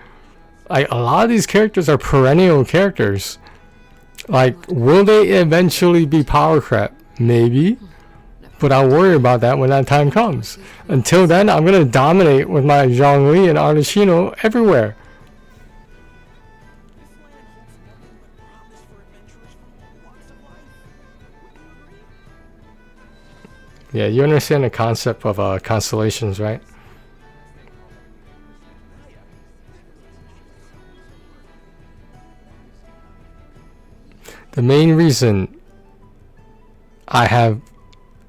Like, a lot of these characters are perennial characters. Like, will they eventually be power crap? Maybe. But I'll worry about that when that time comes. Until then, I'm going to dominate with my Zhongli and Arlecchino everywhere. Yeah, you understand the concept of constellations, right? The main reason I have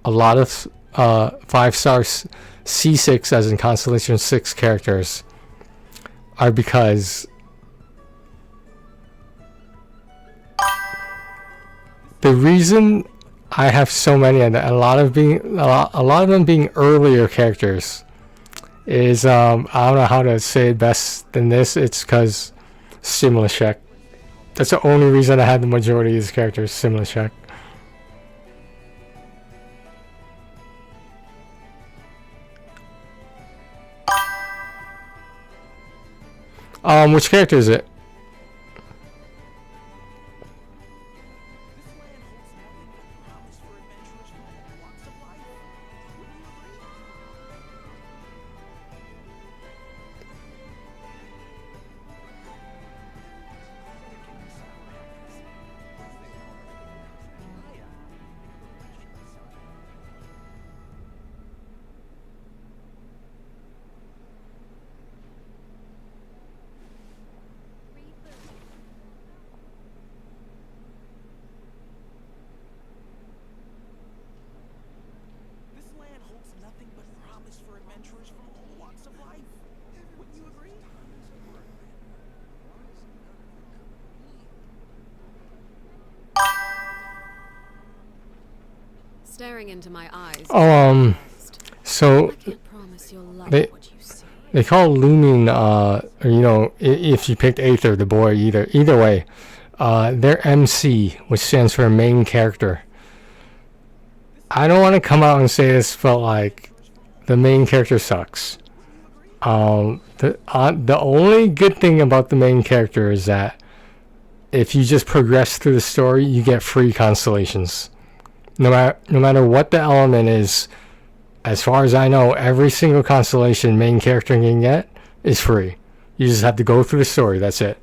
a lot of 5-star C6, as in Constellation 6 characters, are because the reason I have so many of them, a lot of them being earlier characters, is I don't know how to say it best than this. It's because stimulus check. That's the only reason I had the majority of these characters. Stimulus check. Which character is it? Staring into my eyes. So They call looming, you know, if you picked Aether, the boy, either way, their MC, which stands for main character. I don't want to come out and say this, but like, the main character sucks. The only good thing about the main character is that if you just progress through the story, you get free constellations. No matter what the element is, as far as I know, every single constellation main character can get is free. You just have to go through the story, that's it.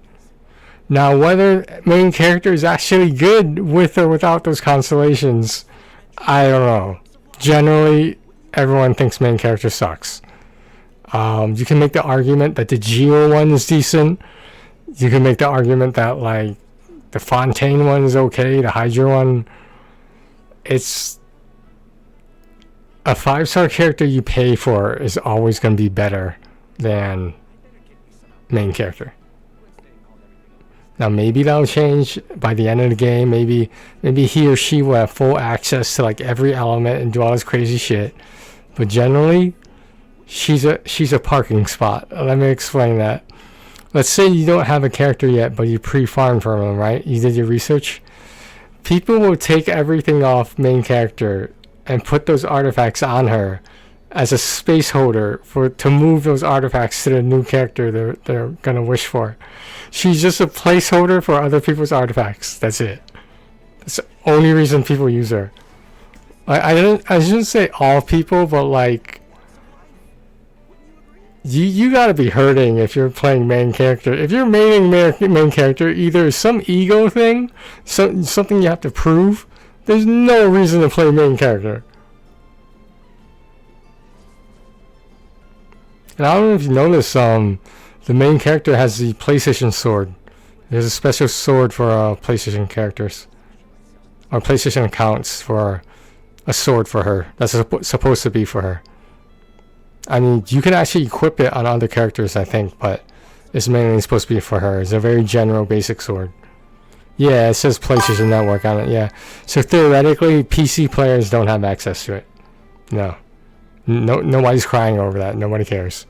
Now, whether main character is actually good with or without those constellations, I don't know. Generally, everyone thinks main character sucks. You can make the argument that the Geo one is decent. You can make the argument that like the Fontaine one is okay, the Hydra one. It's a 5-star character you pay for is always going to be better than main character. Now maybe that'll change by the end of the game. Maybe he or she will have full access to like every element and do all this crazy shit. But generally, she's a parking spot. Let me explain that. Let's say you don't have a character yet, but you pre-farmed for them, right? You did your research. People will take everything off main character and put those artifacts on her as a space holder to move those artifacts to the new character they're gonna wish for. She's just a placeholder for other people's artifacts. That's it. That's the only reason people use her. I shouldn't say all people, but like you gotta be hurting if you're playing main character. If you're main character, either some ego thing, something you have to prove. There's no reason to play main character. And I don't know if you noticed, the main character has the PlayStation sword. There's a special sword for PlayStation characters. Or PlayStation accounts for a sword for her. That's supposed to be for her. I mean, you can actually equip it on other characters, I think, but it's mainly supposed to be for her. It's a very general basic sword. Yeah, it says PlayStation Network on it, yeah. So theoretically, PC players don't have access to it. No. Nobody's crying over that. Nobody cares.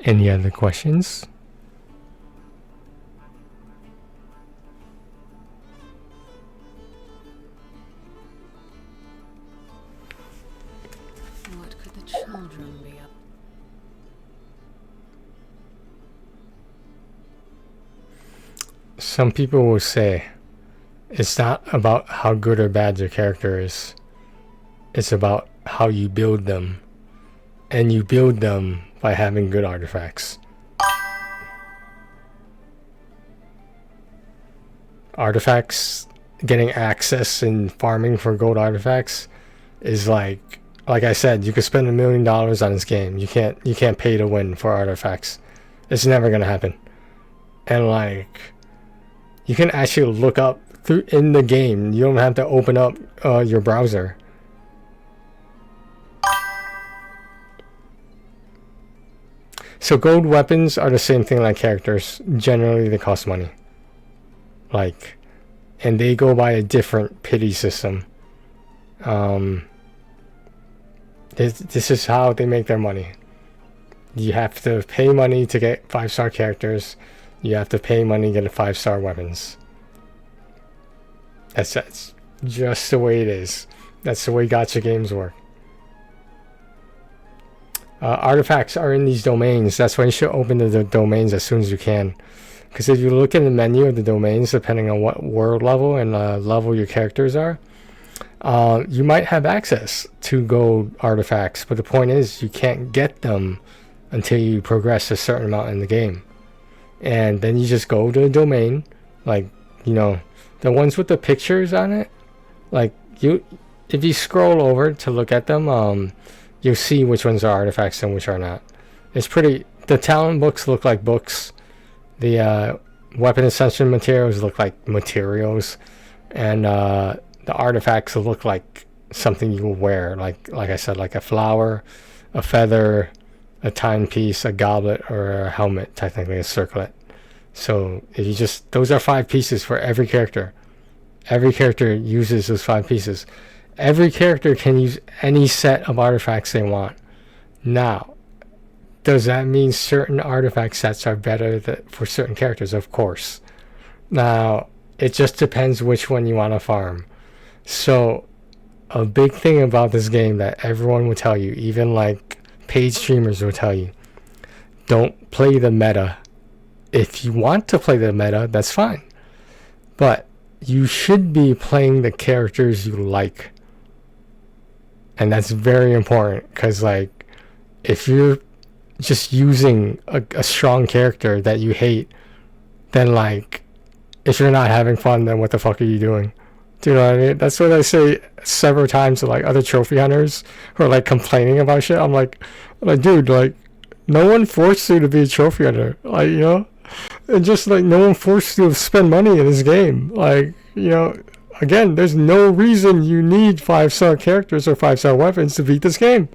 Any other questions? What could the children be up? Some people will say it's not about how good or bad your character is. It's about how you build them. And you build them by having good artifacts. Artifacts, getting access and farming for gold artifacts is like I said, you could spend $1 million on this game. You can't pay to win for artifacts. It's never gonna happen. And like, you can actually look up in the game. You don't have to open up your browser. So gold weapons are the same thing like characters. Generally, they cost money. Like, and they go by a different pity system. This is how they make their money. You have to pay money to get 5-star characters. You have to pay money to get 5-star weapons. That's just the way it is. That's the way gacha games work. Artifacts are in these domains. That's why you should open the domains as soon as you can. Because if you look in the menu of the domains, depending on what world level and level your characters are, you might have access to gold artifacts. But the point is, you can't get them until you progress a certain amount in the game. And then you just go to the domain, like, you know, the ones with the pictures on it. Like, if you scroll over to look at them, you'll see which ones are artifacts and which are not. It's pretty. The talent books look like books. The weapon ascension materials look like materials, and the artifacts look like something you will wear. Like I said, like a flower, a feather, a timepiece, a goblet, or a helmet. Technically, a circlet. So if you just, those are 5 pieces for every character. Every character uses those 5 pieces. Every character can use any set of artifacts they want. Now, does that mean certain artifact sets are better for certain characters? Of course. Now, it just depends which one you want to farm. So, a big thing about this game that everyone will tell you, even like paid streamers will tell you, don't play the meta. If you want to play the meta, that's fine. But you should be playing the characters you like. And that's very important, because like, if you're just using a strong character that you hate, then like, if you're not having fun, then what the fuck are you doing? Do you know what I mean? That's what I say several times to like other trophy hunters who are like complaining about shit. I'm like, dude, like, no one forced you to be a trophy hunter, like, you know, and just like no one forced you to spend money in this game, like, you know. Again, there's no reason you need 5-star characters or 5-star weapons to beat this game.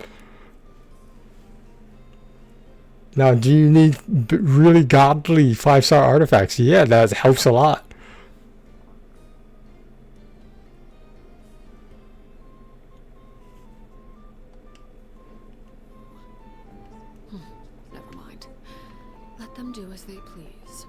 Now, do you need really godly 5-star artifacts? Yeah, that helps a lot. Never mind. Let them do as they please.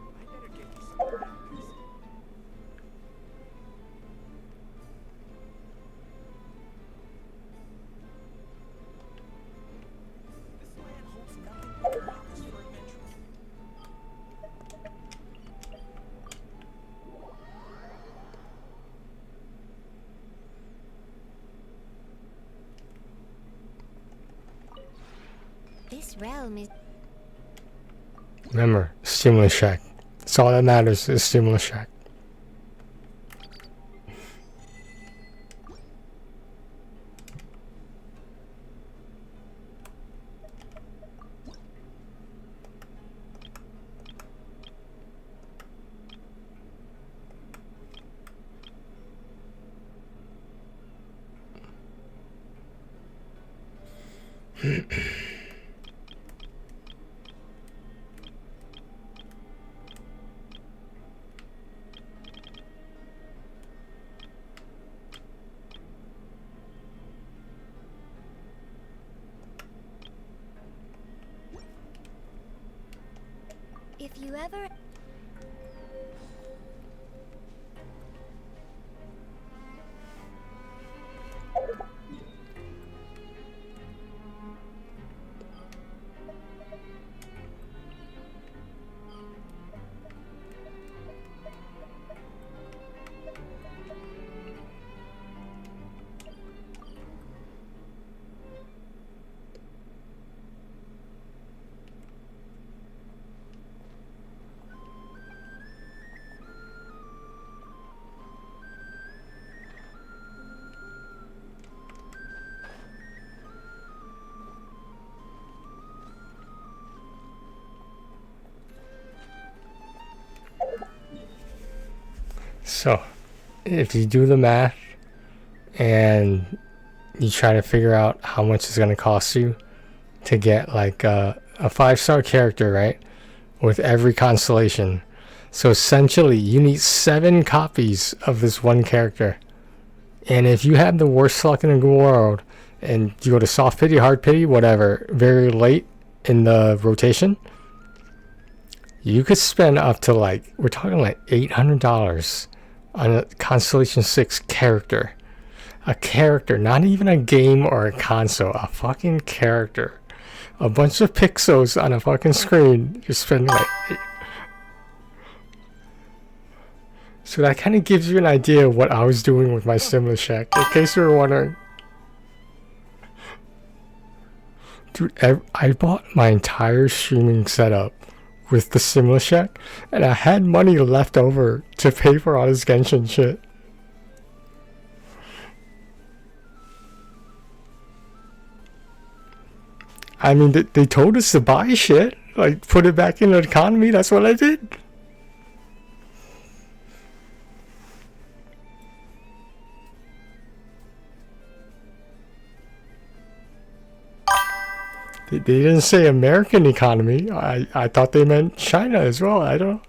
This realm is... Remember, stimulus shack. That's all that matters, is stimulus shack. If you ever... So, if you do the math and you try to figure out how much it's going to cost you to get like a 5-star character, right, with every constellation. So essentially, you need 7 copies of this one character And if you have the worst luck in the world and you go to soft pity, hard pity, whatever, very late in the rotation, you could spend up to like, we're talking like $800 on a Constellation 6 character. A character, not even a game or a console, a fucking character. A bunch of pixels on a fucking screen. You're spending like... So that kind of gives you an idea of what I was doing with my stimulus check, in case you were wondering. Dude, I bought my entire streaming setup with the stimulus check, and I had money left over to pay for all this Genshin shit. I mean, they told us to buy shit, like put it back in the economy. That's what I did. They didn't say American economy. I thought they meant China as well. I don't know.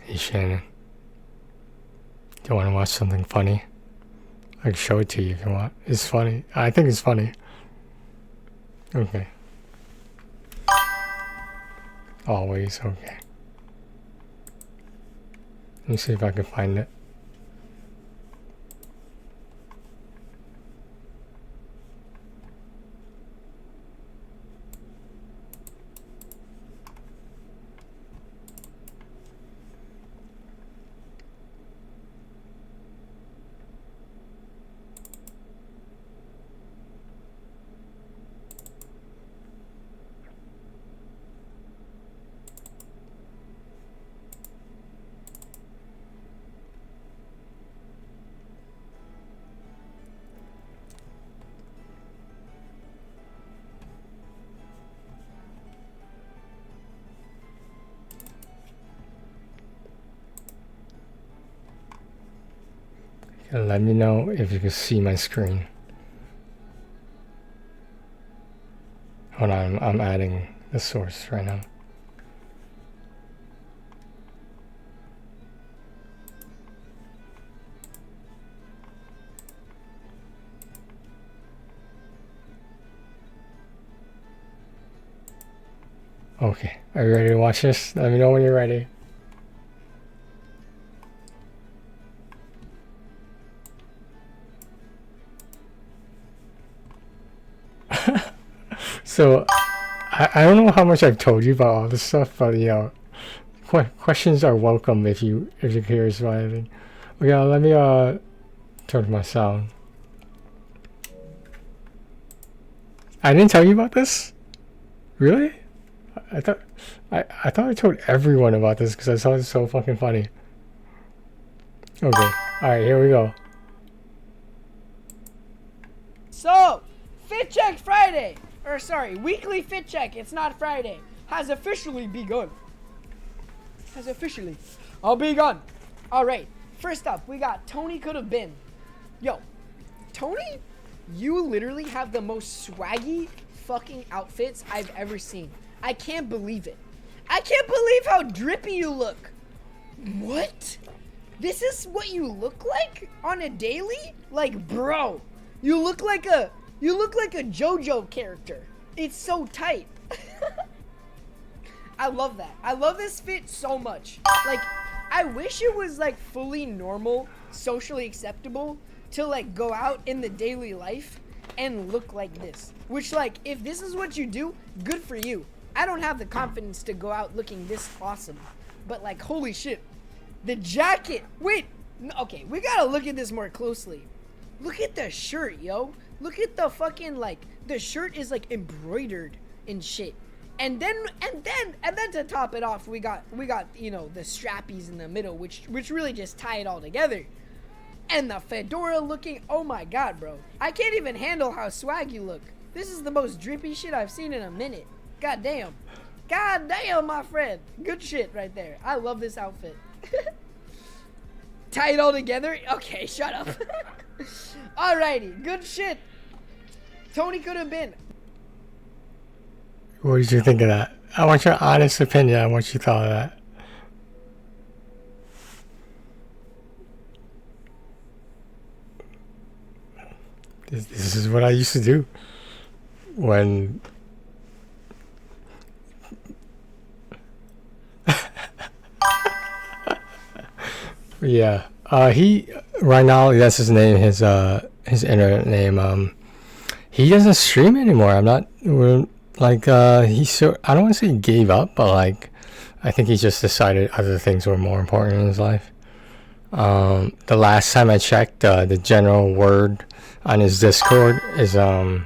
Hey Shannon. Do you want to watch something funny? I can show it to you if you want. It's funny. I think it's funny. Okay. Always okay. Let me see if I can find it. Let me know if you can see my screen. Hold on, I'm adding the source right now. Okay, are you ready to watch this? Let me know when you're ready. So, I don't know how much I've told you about all this stuff, but you know, questions are welcome if you're curious about anything. Okay, let me turn to my sound. I didn't tell you about this? Really? I thought I told everyone about this because I thought it was so fucking funny. Okay, alright, here we go. So, Fit Check Friday, or sorry, Weekly Fit Check, it's not Friday, has officially begun. I'll be gone. Alright, first up, we got Tony Could Have Been. Yo, Tony, you literally have the most swaggy fucking outfits I've ever seen. I can't believe it. I can't believe how drippy you look. What? This is what you look like on a daily? Like, bro, you look like a JoJo character. It's so tight. I love that. I love this fit so much. Like, I wish it was like fully normal, socially acceptable to like go out in the daily life and look like this. Which, like, if this is what you do, good for you. I don't have the confidence to go out looking this awesome. But like, holy shit. The jacket. Wait. Okay, we gotta look at this more closely. Look at the shirt, yo. Look at the fucking, like, the shirt is like embroidered and shit. And then to top it off, we got, you know, the strappies in the middle, which really just tie it all together. And the fedora looking, oh my god, bro. I can't even handle how swag you look. This is the most drippy shit I've seen in a minute. God damn. God damn, my friend. Good shit right there. I love this outfit. Tie it all together? Okay, shut up. Alrighty, good shit. Tony could have been. What did you think of that? I want your honest opinion on what you thought of that. This is what I used to do when yeah. He right now, that's his name, his internet name. He doesn't stream anymore. I'm not like he's so, I don't want to say he gave up, but like I think he just decided other things were more important in his life. The last time I checked, the general word on his Discord is the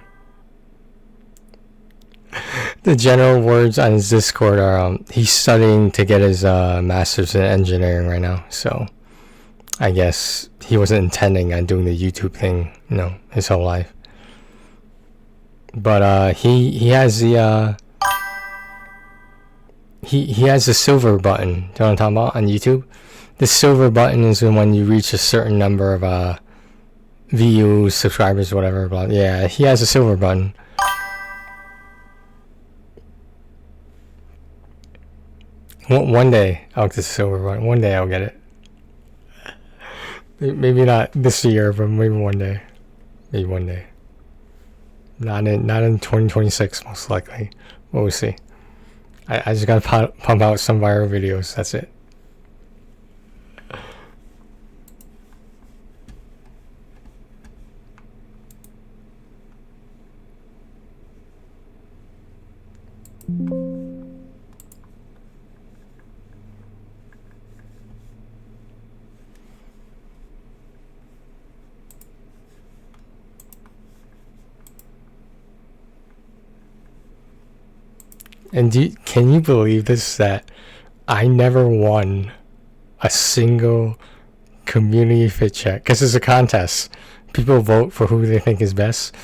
general words on his Discord are he's studying to get his master's in engineering right now. So I guess he wasn't intending on doing the YouTube thing, you know, his whole life. But he has the he has the silver button. Do you know what I'm talking about on YouTube? The silver button is when you reach a certain number of views, subscribers, whatever. But yeah, he has a silver button. One day I'll get the silver button. One day I'll get it. Maybe not this year, but maybe one day. Maybe one day. Not in 2026, most likely. We'll see. I just gotta pump out some viral videos. That's it. And can you believe this, that I never won a single community fit check? Because it's a contest. People vote for who they think is best.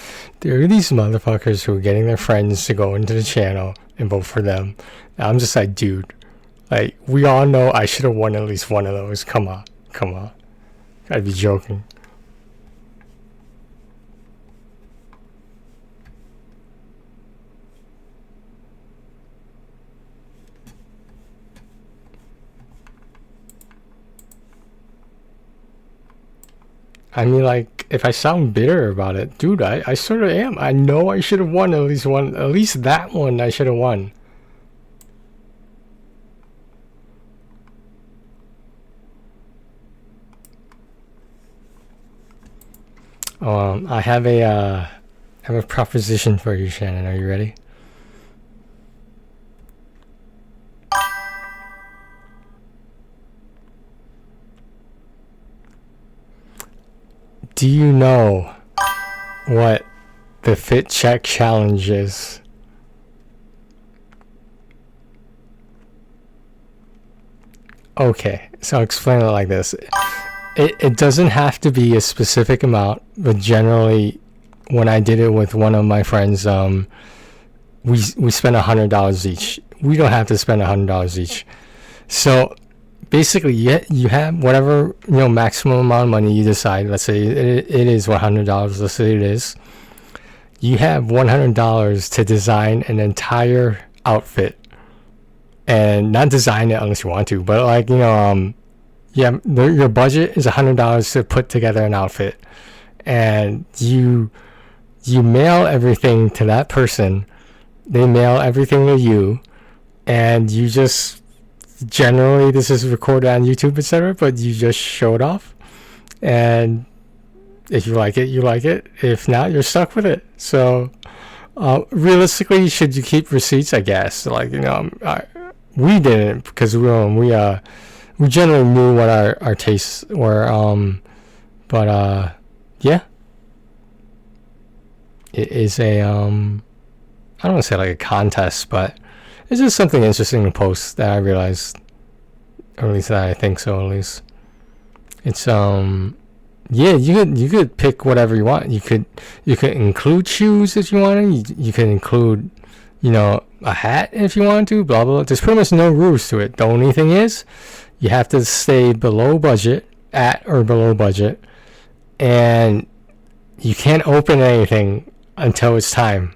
There are these motherfuckers who are getting their friends to go into the channel and vote for them. And I'm just like, dude, like, we all know I should have won at least one of those. Come on. Come on. Gotta be joking. I mean, like, if I sound bitter about it, dude, I sort of am. I know I should have won at least one. At least that one I should have won. I have a proposition for you, Shannon. Are you ready? Do you know what the fit check challenge is? Okay, so I'll explain it like this. It doesn't have to be a specific amount, but generally, when I did it with one of my friends, we spent $100 each. We don't have to spend $100 each. So basically, you have whatever, you know, maximum amount of money you decide. Let's say it is $100. Let's say it is. You have $100 to design an entire outfit, and not design it unless you want to, but like, you know, yeah, your budget is $100 to put together an outfit, and you mail everything to that person. They mail everything to you, and you just, generally this is recorded on YouTube, etc., but you just show it off, and if you like it, you like it. If not, you're stuck with it. So realistically, should you keep receipts? I guess, like, you know, we didn't, because we generally knew what our tastes were, but yeah, it is a I don't want to say like a contest, but it's just something interesting to post that I realized, or at least that I think so. At least it's yeah, you could pick whatever you want. You could include shoes if you wanted. You could include, you know, a hat if you want to, blah blah. There's pretty much no rules to it. The only thing is you have to stay below budget, at or below budget, and you can't open anything until it's time.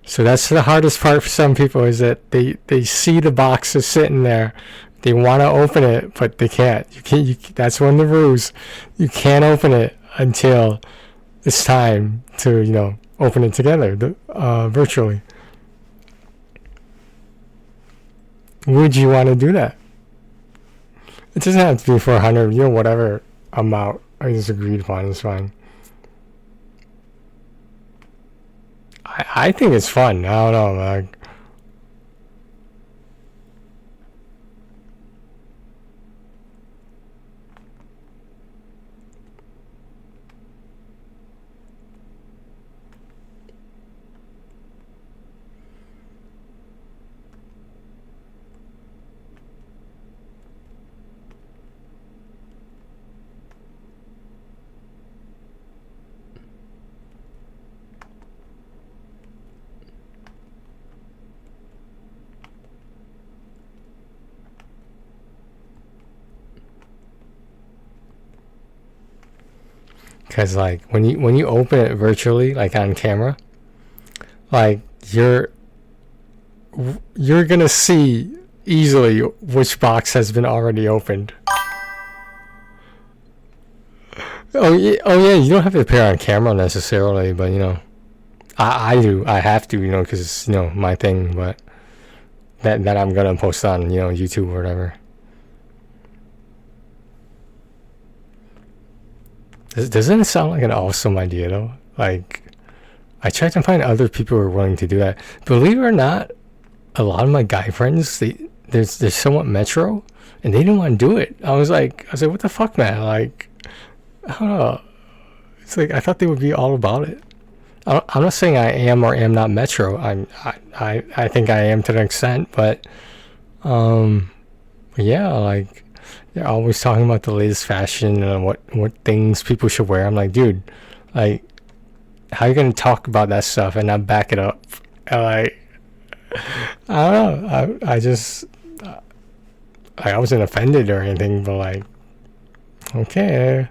So that's the hardest part for some people, is that they see the boxes sitting there, they want to open it, but they can't. That's one of the rules. You can't open it until it's time to, you know, open it together virtually. Would you want to do that? It doesn't have to be 400, you know, whatever amount I just agreed upon is fine. I think it's fun. I don't know, like. Because like when you open it virtually, like on camera, like you're gonna see easily which box has been already opened. Oh yeah, you don't have to appear on camera necessarily, but you know, I do, I have to, you know, because it's, you know, my thing, but that I'm gonna post on, you know, YouTube or whatever. Doesn't it sound like an awesome idea though? Like, I tried to find other people who are willing to do that. Believe it or not, a lot of my guy friends, they're somewhat metro, and they didn't want to do it. I was like, what the fuck, man? Like, I don't know. It's like I thought they would be all about it. I'm not saying I am or am not metro. I think I am to an extent, but yeah, like. They're always talking about the latest fashion and what things people should wear. I'm like, dude, like, how are you gonna talk about that stuff and not back it up? And like, I don't know. I just, I wasn't offended or anything, but like, okay.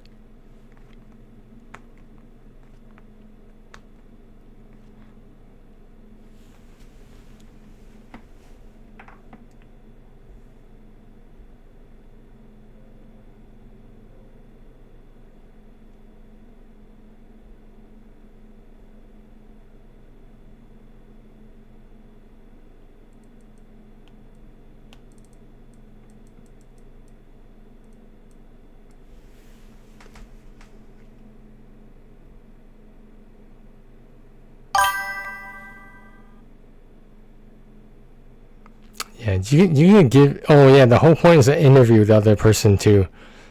Yeah, you can give. Oh yeah, the whole point is to interview the other person too,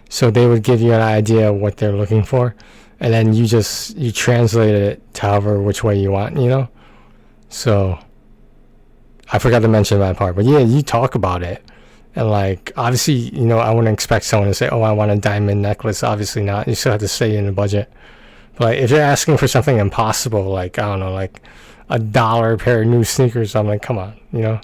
so they would give you an idea of what they're looking for, and then you translate it to however which way you want, you know. So I forgot to mention that part, but yeah, you talk about it, and like obviously, you know, I wouldn't expect someone to say, "Oh, I want a diamond necklace." Obviously not. You still have to stay in the budget. But like, if you're asking for something impossible, like I don't know, like $1 pair of new sneakers, I'm like, come on, you know.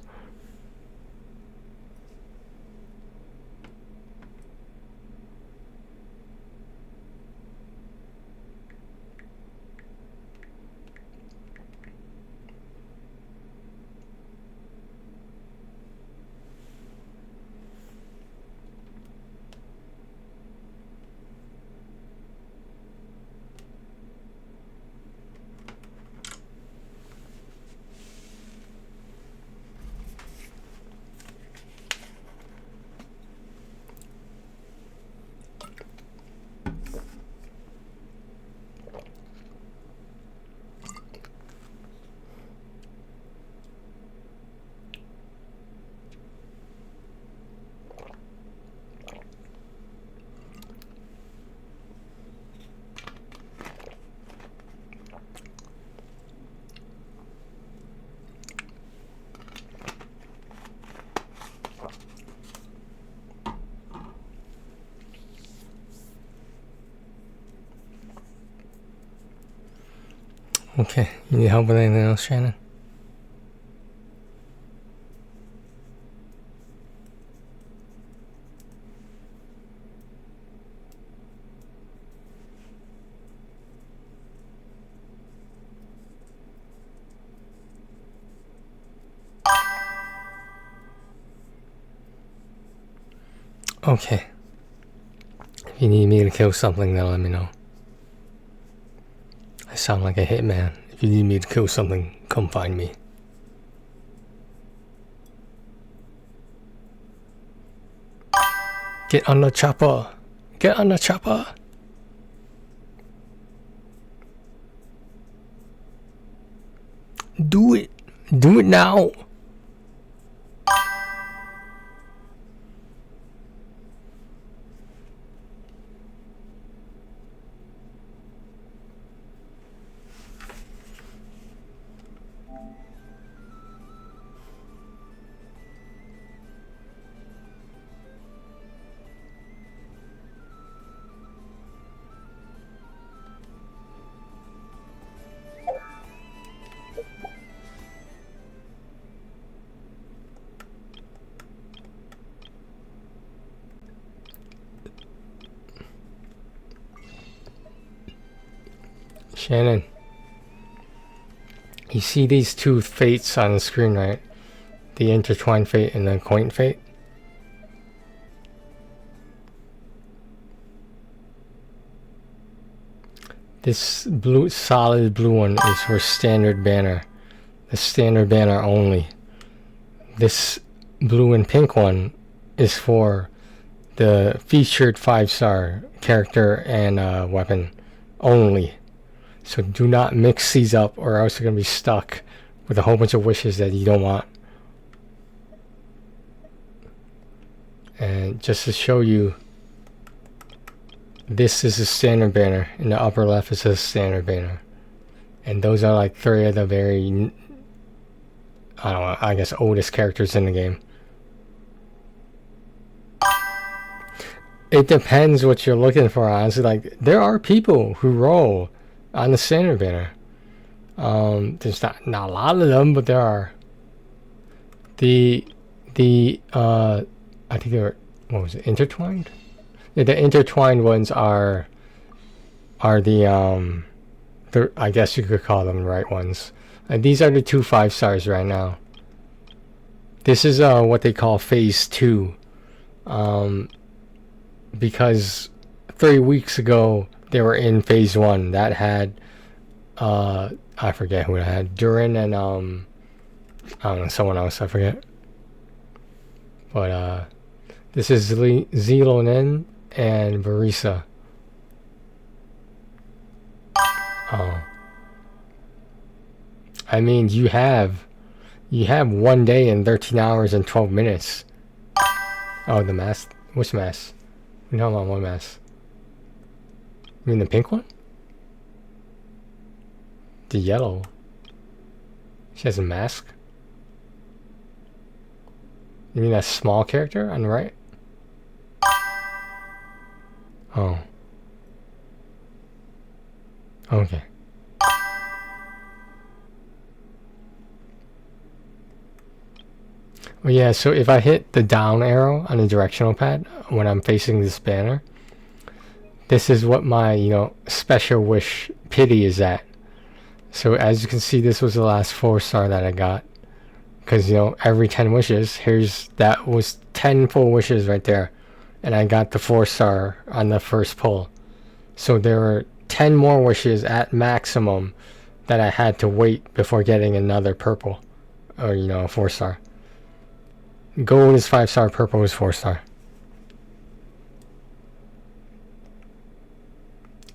Okay, you need help with anything else, Shannon? Okay. If you need me to kill something, then let me know. I sound like a hitman. If you need me to kill something, come find me. Get on the chopper! Get on the chopper! Do it! Do it now! Shannon, you see these two fates on the screen, right? The intertwined fate and the quaint fate? This blue, solid blue one is for standard banner. The standard banner only. This blue and pink one is for the featured 5-star character and weapon only. So do not mix these up, or else you're going to be stuck with a whole bunch of wishes that you don't want. And just to show you, this is a standard banner. In the upper left is a standard banner. And those are like 3 of the very, I don't know, I guess oldest characters in the game. It depends what you're looking for, honestly. Like, there are people who roll on the standard banner. There's not a lot of them, but there are. I think they were, what was it, intertwined? Yeah, the intertwined ones are the I guess you could call them the right ones. These are the 2 5-stars right now. This is what they call phase 2. Because 3 weeks ago they were in phase 1 that had I forget who it had, Durin and I don't know, someone else, I forget. But this is Zelonin and Barisa. Oh, I mean, you have 1 day and 13 hours and 12 minutes. Oh, the mask. Which mask? We talking about one mask. You mean the pink one? The yellow. She has a mask. You mean that small character on the right? Oh. Okay. Well, yeah, so if I hit the down arrow on the directional pad when I'm facing this banner, this is what my, special wish pity is at. So as you can see, this was the last 4-star that I got. Because, every 10 wishes, that was 10 full wishes right there. And I got the 4-star on the first pull. So there were 10 more wishes at maximum that I had to wait before getting another purple. Or, a 4-star. Gold is 5-star, purple is 4-star.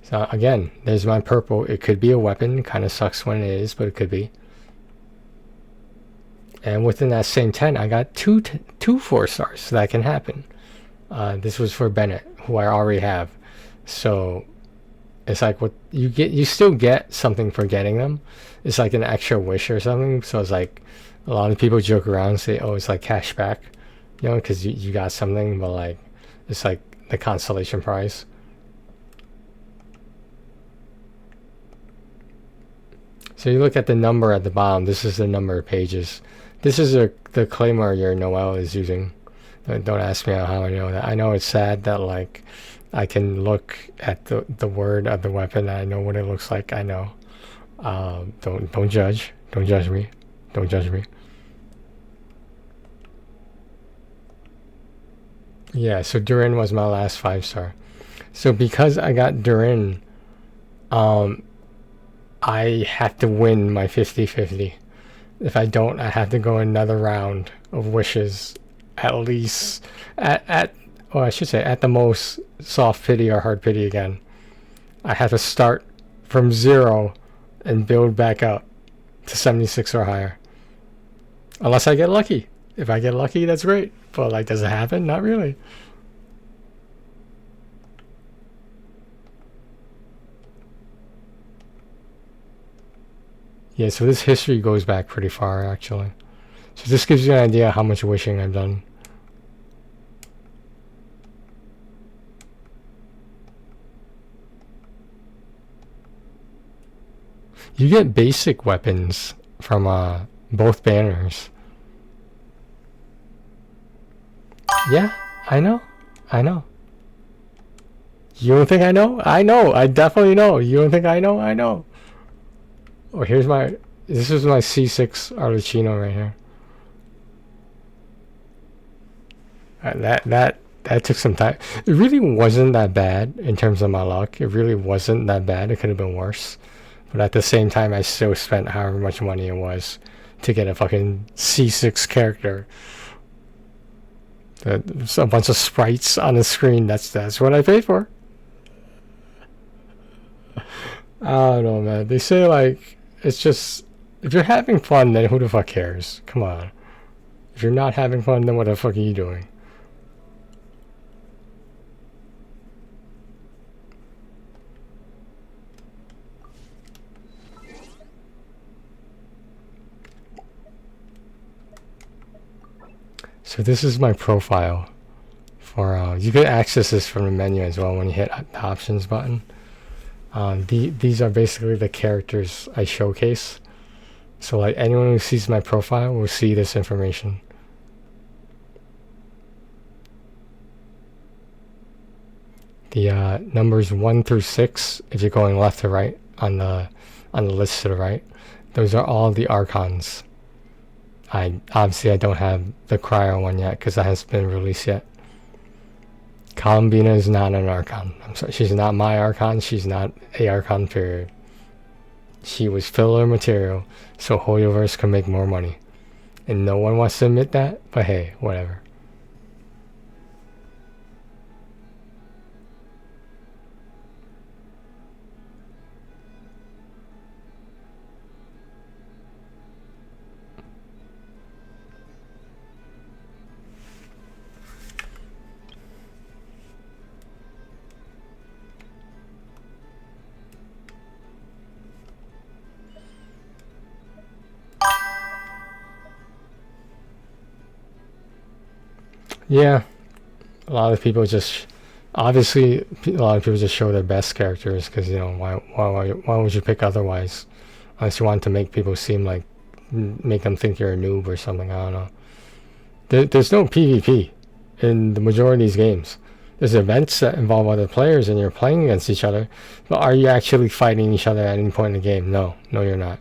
So again, there's my purple. It could be a weapon. Kind of sucks when it is, but it could be. And within that same 10, I got two 4-stars. So that can happen. This was for Bennett, who I already have. So it's like what you get. You still get something for getting them. It's like an extra wish or something. So it's like a lot of people joke around and say, "Oh, it's like cash back," because you got something, but like it's like the consolation prize. So you look at the number at the bottom. This is the number of pages. This is the claymore your Noel is using. Don't ask me how I know that. I know it's sad that like I can look at the word of the weapon. I know what it looks like. I know. Don't judge. Don't judge me. Don't judge me. Yeah, so Durin was my last 5-star. So because I got Durin, I have to win my 50-50. If I don't, I have to go another round of wishes, at least well, I should say at the most soft pity or hard pity again. I have to start from 0 and build back up to 76 or higher. Unless I get lucky. If I get lucky, that's great. But like, does it happen? Not really. Yeah, so this history goes back pretty far, actually. So this gives you an idea how much wishing I've done. You get basic weapons from both banners. Yeah, I know. I know. You don't think I know? I know. I definitely know. You don't think I know? I know. Oh, here's my... This is my C6 Arlecchino right here. That took some time. It really wasn't that bad in terms of my luck. It really wasn't that bad. It could have been worse. But at the same time, I still spent however much money it was to get a fucking C6 character. There's a bunch of sprites on the screen. That's what I paid for. I don't know, man. They say, like, it's just... If you're having fun, then who the fuck cares? Come on. If you're not having fun, then what the fuck are you doing? So this is my profile for you can access this from the menu as well when you hit the options button. These are basically the characters I showcase. So like anyone who sees my profile will see this information. The numbers 1 through 6, if you're going left to right on the list to the right, those are all the archons. Obviously I don't have the cryo one yet because that hasn't been released yet. Columbina is not an archon. I'm sorry, she's not my archon. She's not a archon, period. She was filler material so Hoyoverse can make more money. And no one wants to admit that, but hey, whatever. Yeah, a lot of people just obviously a lot of people just show their best characters because you know why would you pick otherwise unless you want to make people seem like make them think you're a noob or something. I don't know. There's no PvP in the majority of these games. There's events that involve other players and you're playing against each other, but are you actually fighting each other at any point in the game? No, you're not.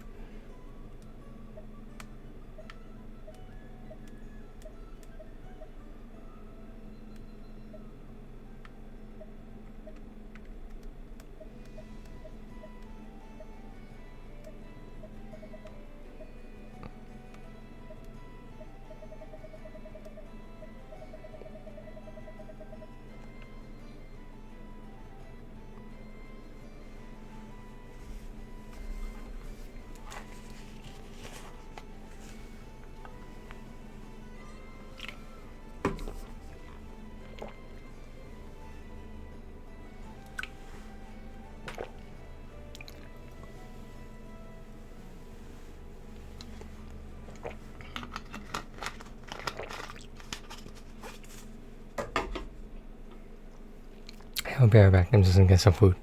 I'll be right back. I'm just gonna get some food.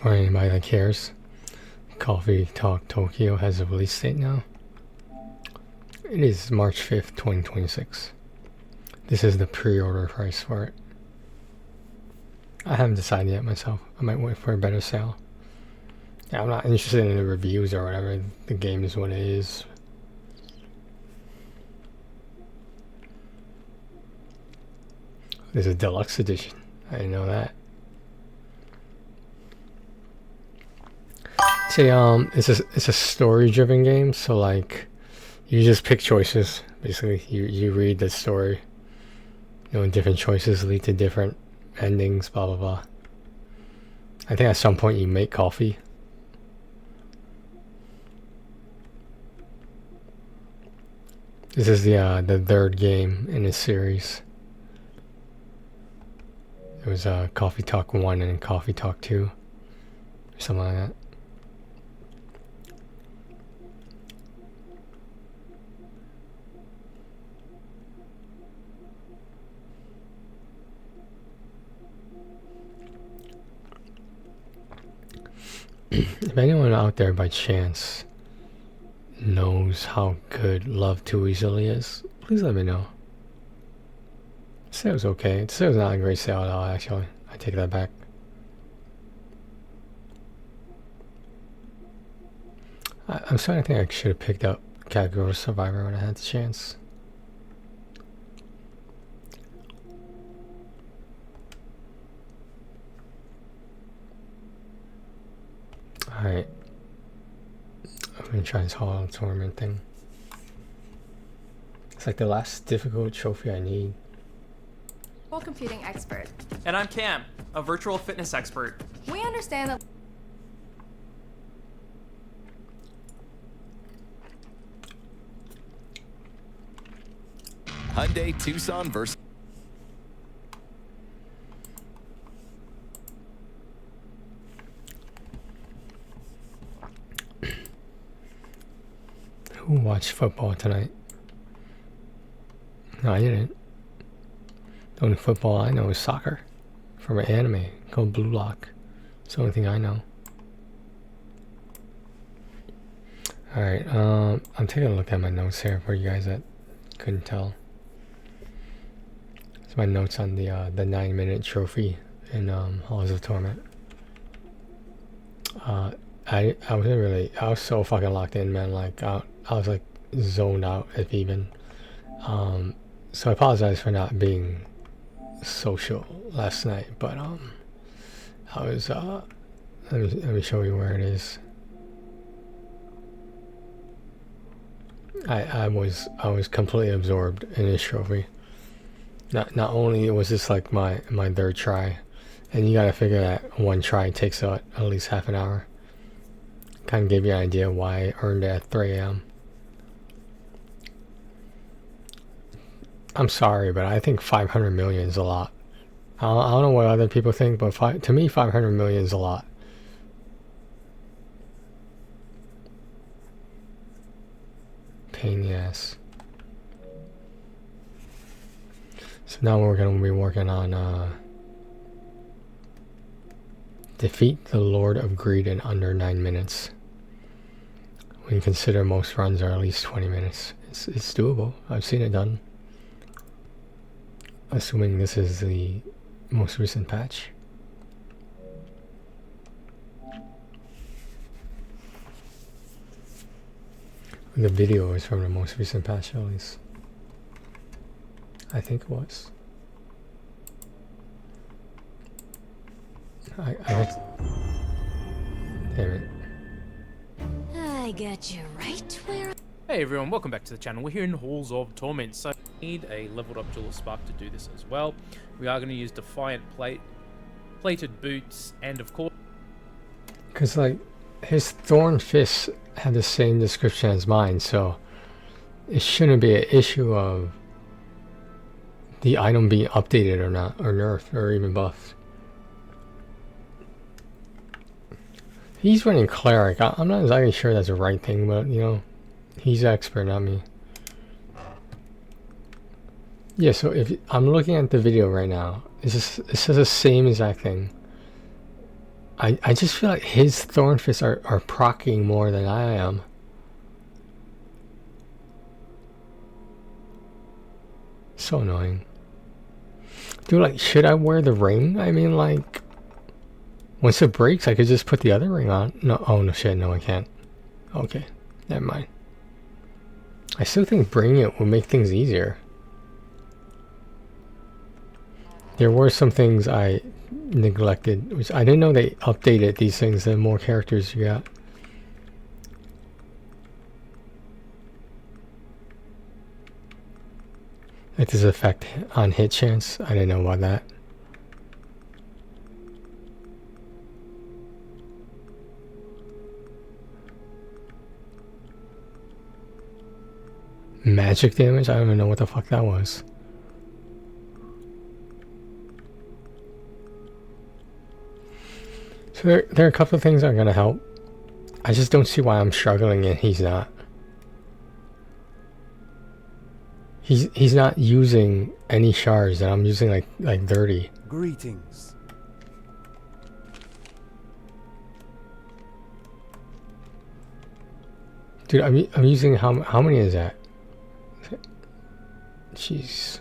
For anybody that cares, Coffee Talk Tokyo has a release date now. It is March 5th, 2026. This is the pre-order price for it. I haven't decided yet myself. I might wait for a better sale. Yeah, I'm not interested in the reviews or whatever. The game is what it is. There's a deluxe edition. I didn't know that. It's a story-driven game, so like you just pick choices. Basically, you read the story. You know, different choices lead to different endings. Blah blah blah. I think at some point you make coffee. This is the third game in this series. It was Coffee Talk 1 and Coffee Talk 2. Or something like that. If anyone out there by chance knows how good Love Too Easily is, please let me know. The sale was okay. The sale was not a great sale at all, actually. I take that back. I'm starting to think I should have picked up Category Survivor when I had the chance. Alright. I'm gonna try this whole tournament thing. It's like the last difficult trophy I need. Computing expert. And I'm Cam, a virtual fitness expert. We understand that. Hyundai Tucson versus. Who watched football tonight? No, I didn't. The only football I know is soccer from an anime called Blue Lock. It's the only thing I know. Alright, I'm taking a look at my notes here for you guys that couldn't tell. It's my notes on the 9-minute trophy in Halls of Torment. I was so fucking locked in, man. Like I was like zoned out, if even. So I apologize for not being social last night, but I was let me show you where it is. I was completely absorbed in this trophy. Not only was this like my third try, and you gotta figure that one try takes at least half an hour. Kind of gave you an idea why I earned it at 3 a.m. I'm sorry, but I think 500 million is a lot. I don't know what other people think, but to me 500 million is a lot. Pain in the ass. So now we're going to be working on defeat the Lord of Greed in under 9 minutes. When you consider most runs are at least 20 minutes. It's doable. I've seen it done. Assuming this is the most recent patch. The video is from the most recent patch, at least. I think it was. I damn it. I got you right where. Hey everyone, welcome back to the channel. We're here in Halls of Torment, so we need a leveled up Jewel of Spark to do this as well. We are going to use Defiant plated boots, and of course, because like his Thorn Fists have the same description as mine, so it shouldn't be an issue of the item being updated or not, or nerfed, or even buffed. He's running Cleric. I'm not exactly sure that's the right thing, but you know, he's expert, not me. Yeah, so if I'm looking at the video right now, it says the same exact thing. I just feel like his thorn fists are proccing more than I am. So annoying. Dude, like, should I wear the ring? I mean, like, once it breaks, I could just put the other ring on. No, oh no shit, no I can't. Okay, never mind. I still think bringing it would make things easier. There were some things I neglected, which I didn't know they updated these things the more characters you got. Like this effect on hit chance, I didn't know about that. Magic damage? I don't even know what the fuck that was. So there are a couple of things that are gonna help. I just don't see why I'm struggling and he's not. He's not using any shards and I'm using like 30. Greetings. Dude, I'm using how many is that? Jeez.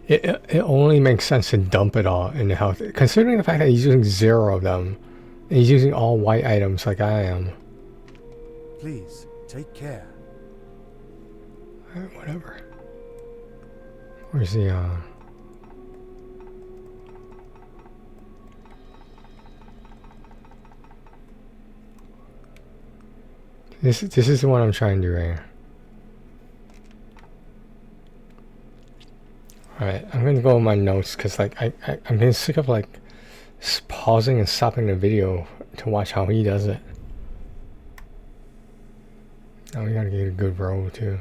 It only makes sense to dump it all in the health, considering the fact that he's using 0 of them and he's using all white items like I am. Please take care. Whatever. Where's the This is the one I'm trying to do right here. Alright, I'm gonna go with my notes because like I'm getting sick of like pausing and stopping the video to watch how he does it. Now we gotta get a good row too.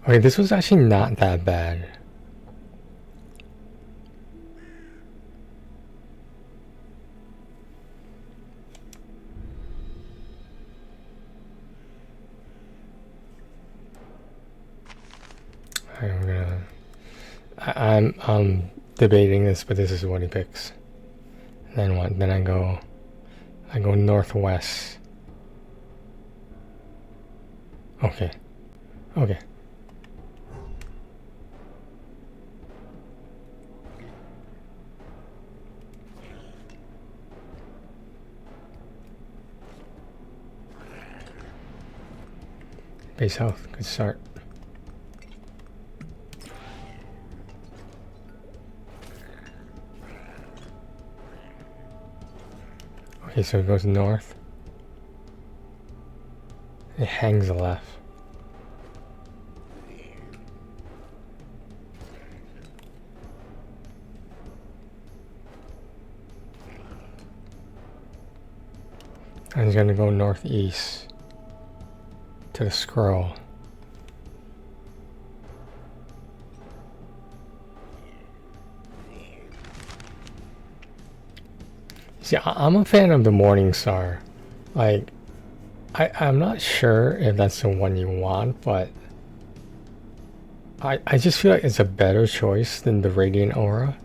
Okay, this was actually not that bad. Alright, we're gonna... I'm debating this, but this is what he picks. And then what? Then I go northwest. Okay. Okay. Base health, good start. Okay, so it goes north. It hangs left. And he's gonna go northeast to the scroll. See, I'm a fan of the Morning Star. Like, I'm not sure if that's the one you want, but I just feel like it's a better choice than the Radiant Aura.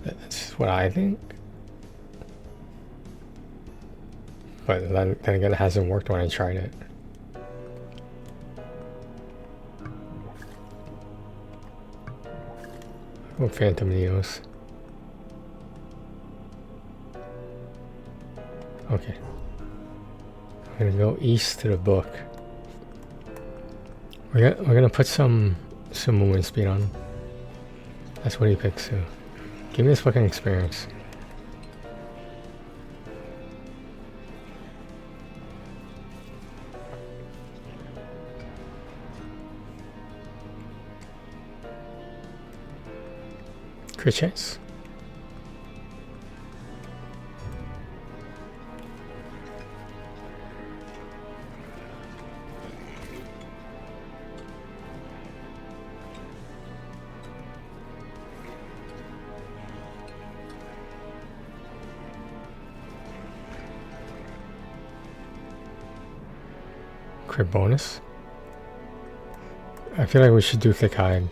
That's what I think. But then again, it hasn't worked when I tried it. Oh, Phantom Neos. Okay. I'm gonna go east to the book. We're gonna put some movement speed on. That's what he picks too. Give me this fucking experience. Crit chance. Crit bonus. I feel like we should do thick hide.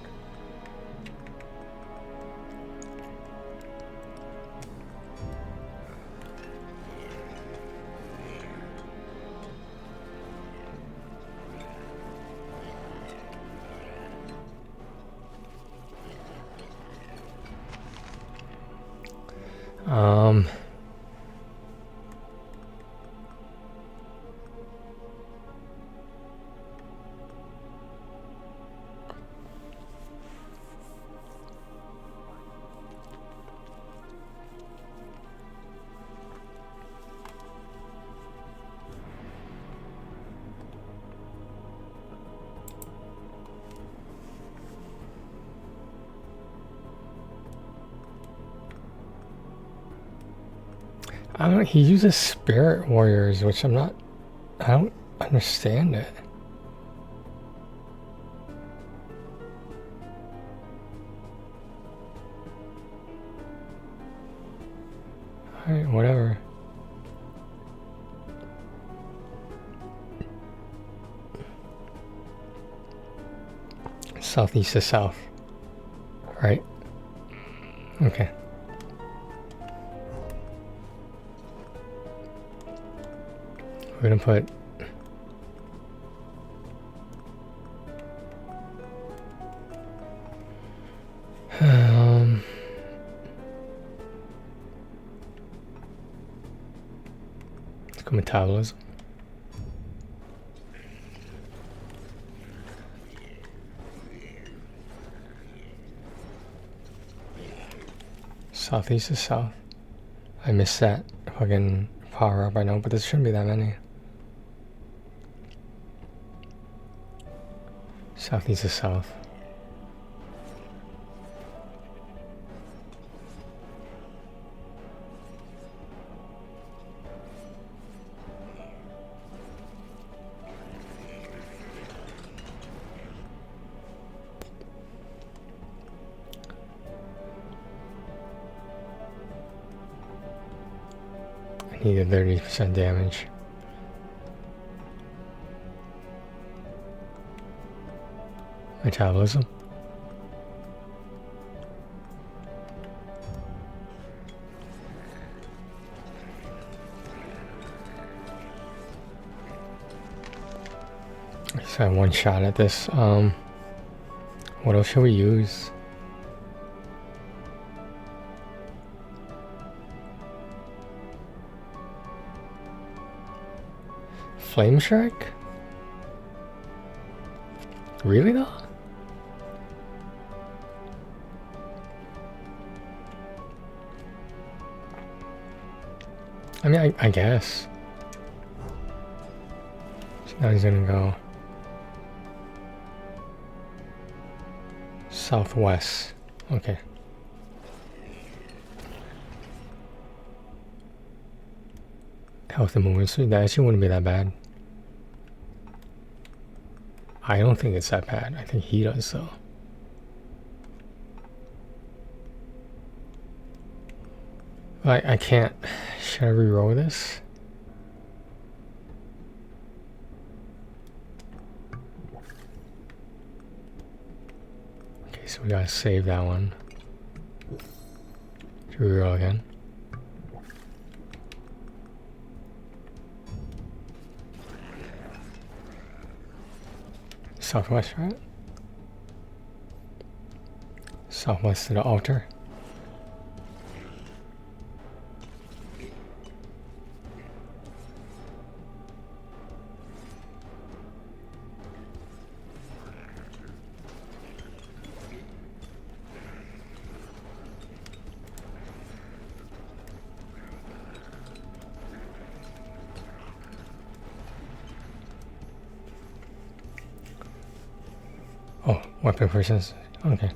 I don't. He uses spirit warriors, which I don't understand it. Alright, whatever. Southeast to south. Right? Okay. We're gonna put let's go metabolism. Southeast to south. I missed that fucking power up, I know, but there shouldn't be that many. Southeast to south. I need a 30% damage. Metabolism. I just had one shot at this. What else should we use? Flame Strike? Really though? I mean, I guess. So now he's gonna go southwest. Okay. Health and movement speed, that actually wouldn't be that bad. I don't think it's that bad. I think he does though. I can't. Should I reroll this? Okay, so we gotta save that one. Reroll again. Southwest, right? Southwest to the altar. Oh, weapon persons. Okay.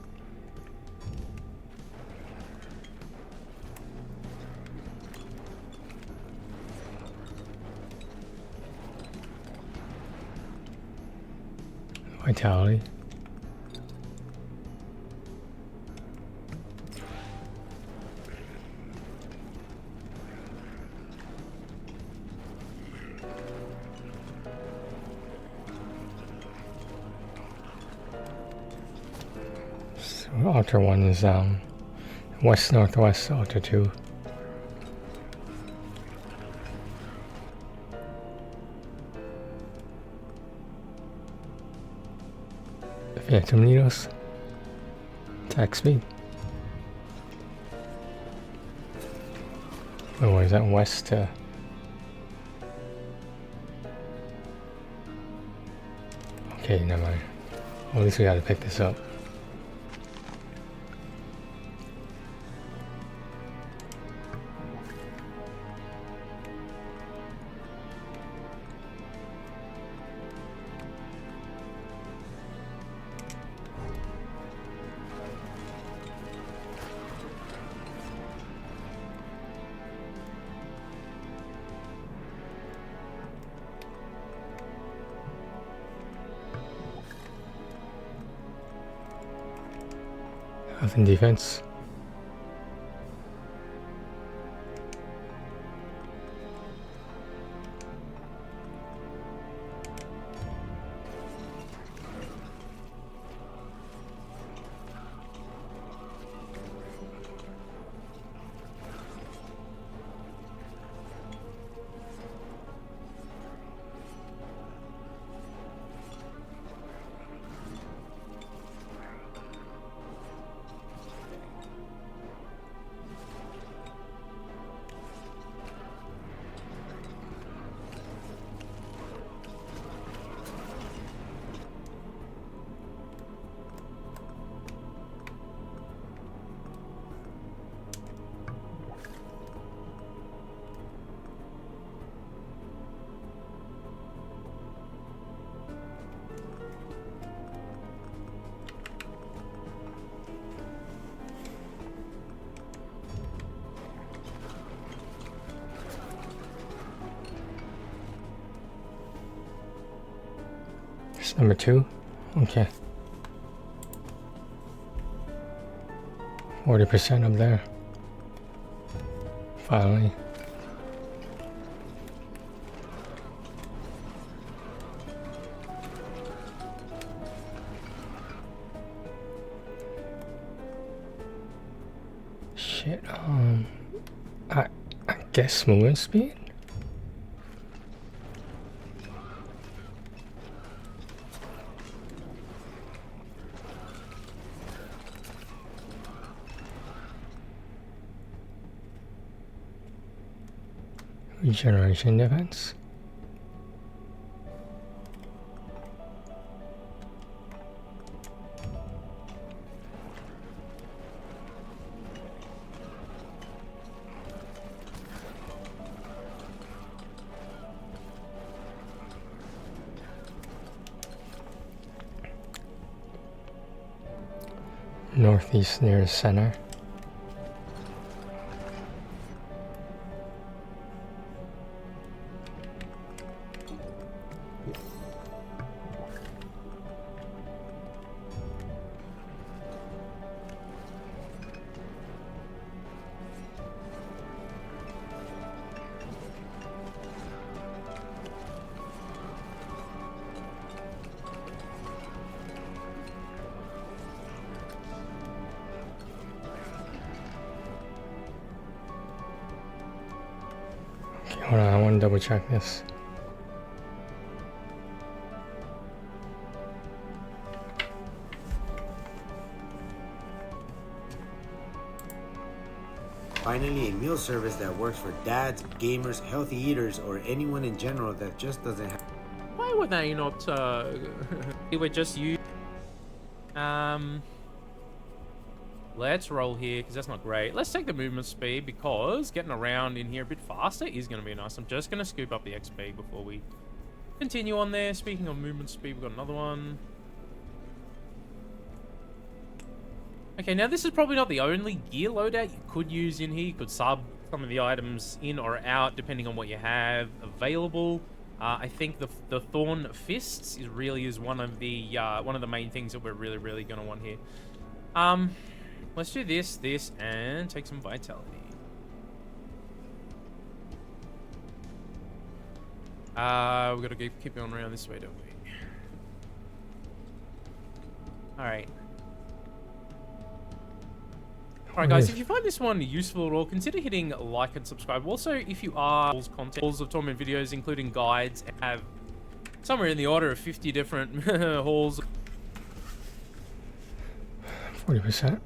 Vitality. So altar 1 is west northwest, altar 2. Phantom needles. Attack speed. Oh, is that west to... Okay, never mind. Well, at least we gotta pick this up. Health and defense. It's number 2. Okay. 40% up there. Finally. Shit, I guess movement speed? Regeneration defense. Northeast near the center. Hold on, I want to double check this. Finally, a meal service that works for dads, gamers, healthy eaters, or anyone in general that just doesn't have... Why would they not, it would just use... Let's roll here, because that's not great. Let's take the movement speed, because getting around in here a bit faster is going to be nice. I'm just going to scoop up the XP before we continue on there. Speaking of movement speed, we've got another one. Okay, now this is probably not the only gear loadout you could use in here. You could sub some of the items in or out, depending on what you have available. I think the Thorn Fists is one of the main things that we're really going to want here. Let's do this, and take some vitality. We've got to keep going around this way, don't we? Alright. Alright guys, if you find this one useful at all, consider hitting like and subscribe. Also, if you are content of torment videos, including guides, and have somewhere in the order of 50 different hauls. 40%.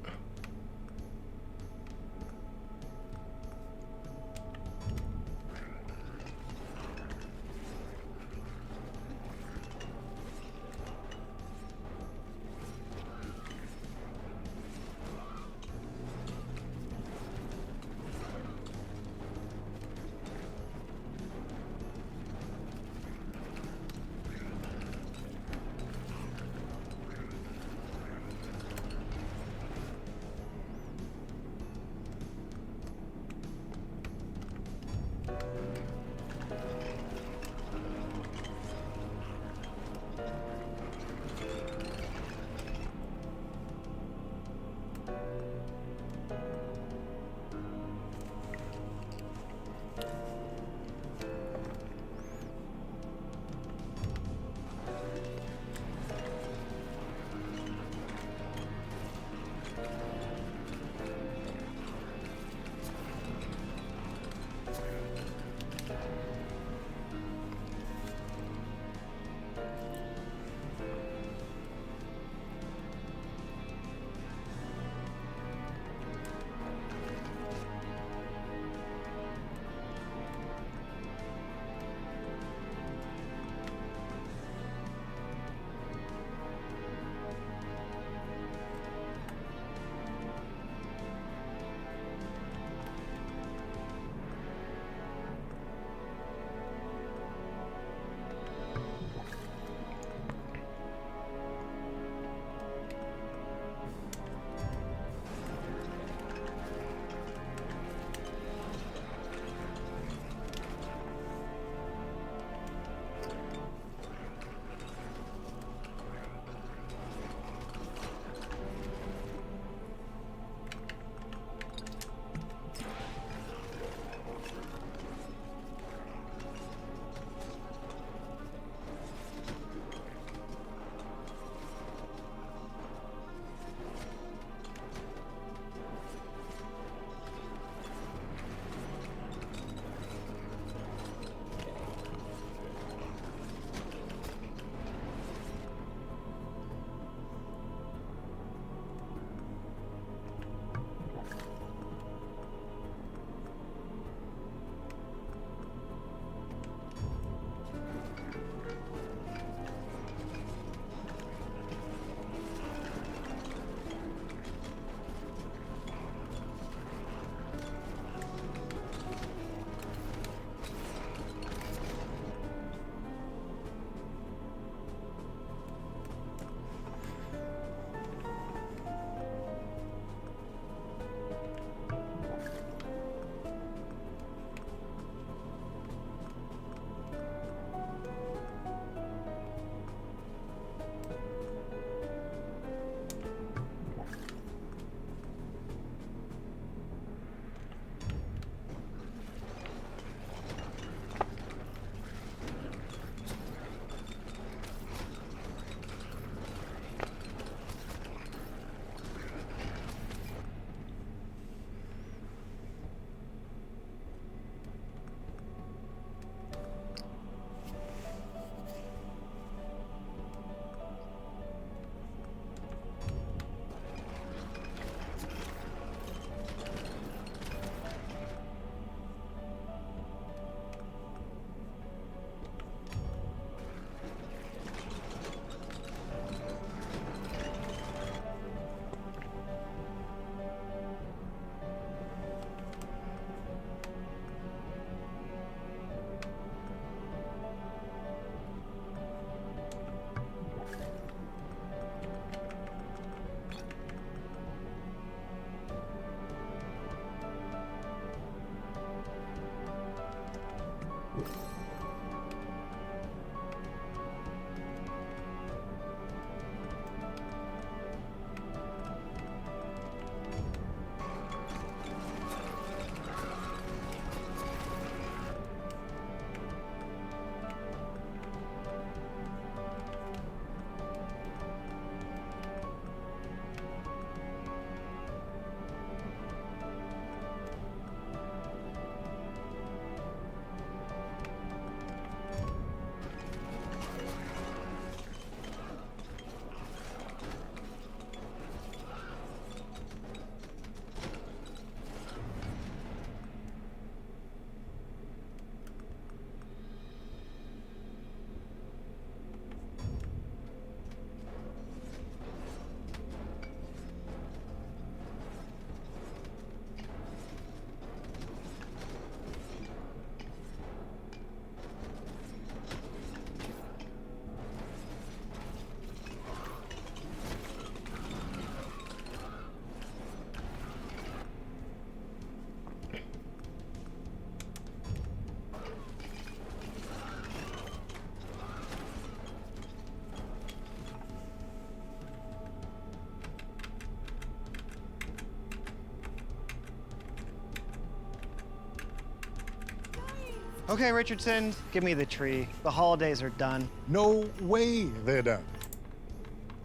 Okay, Richardson, give me the tree. The holidays are done. No way they're done.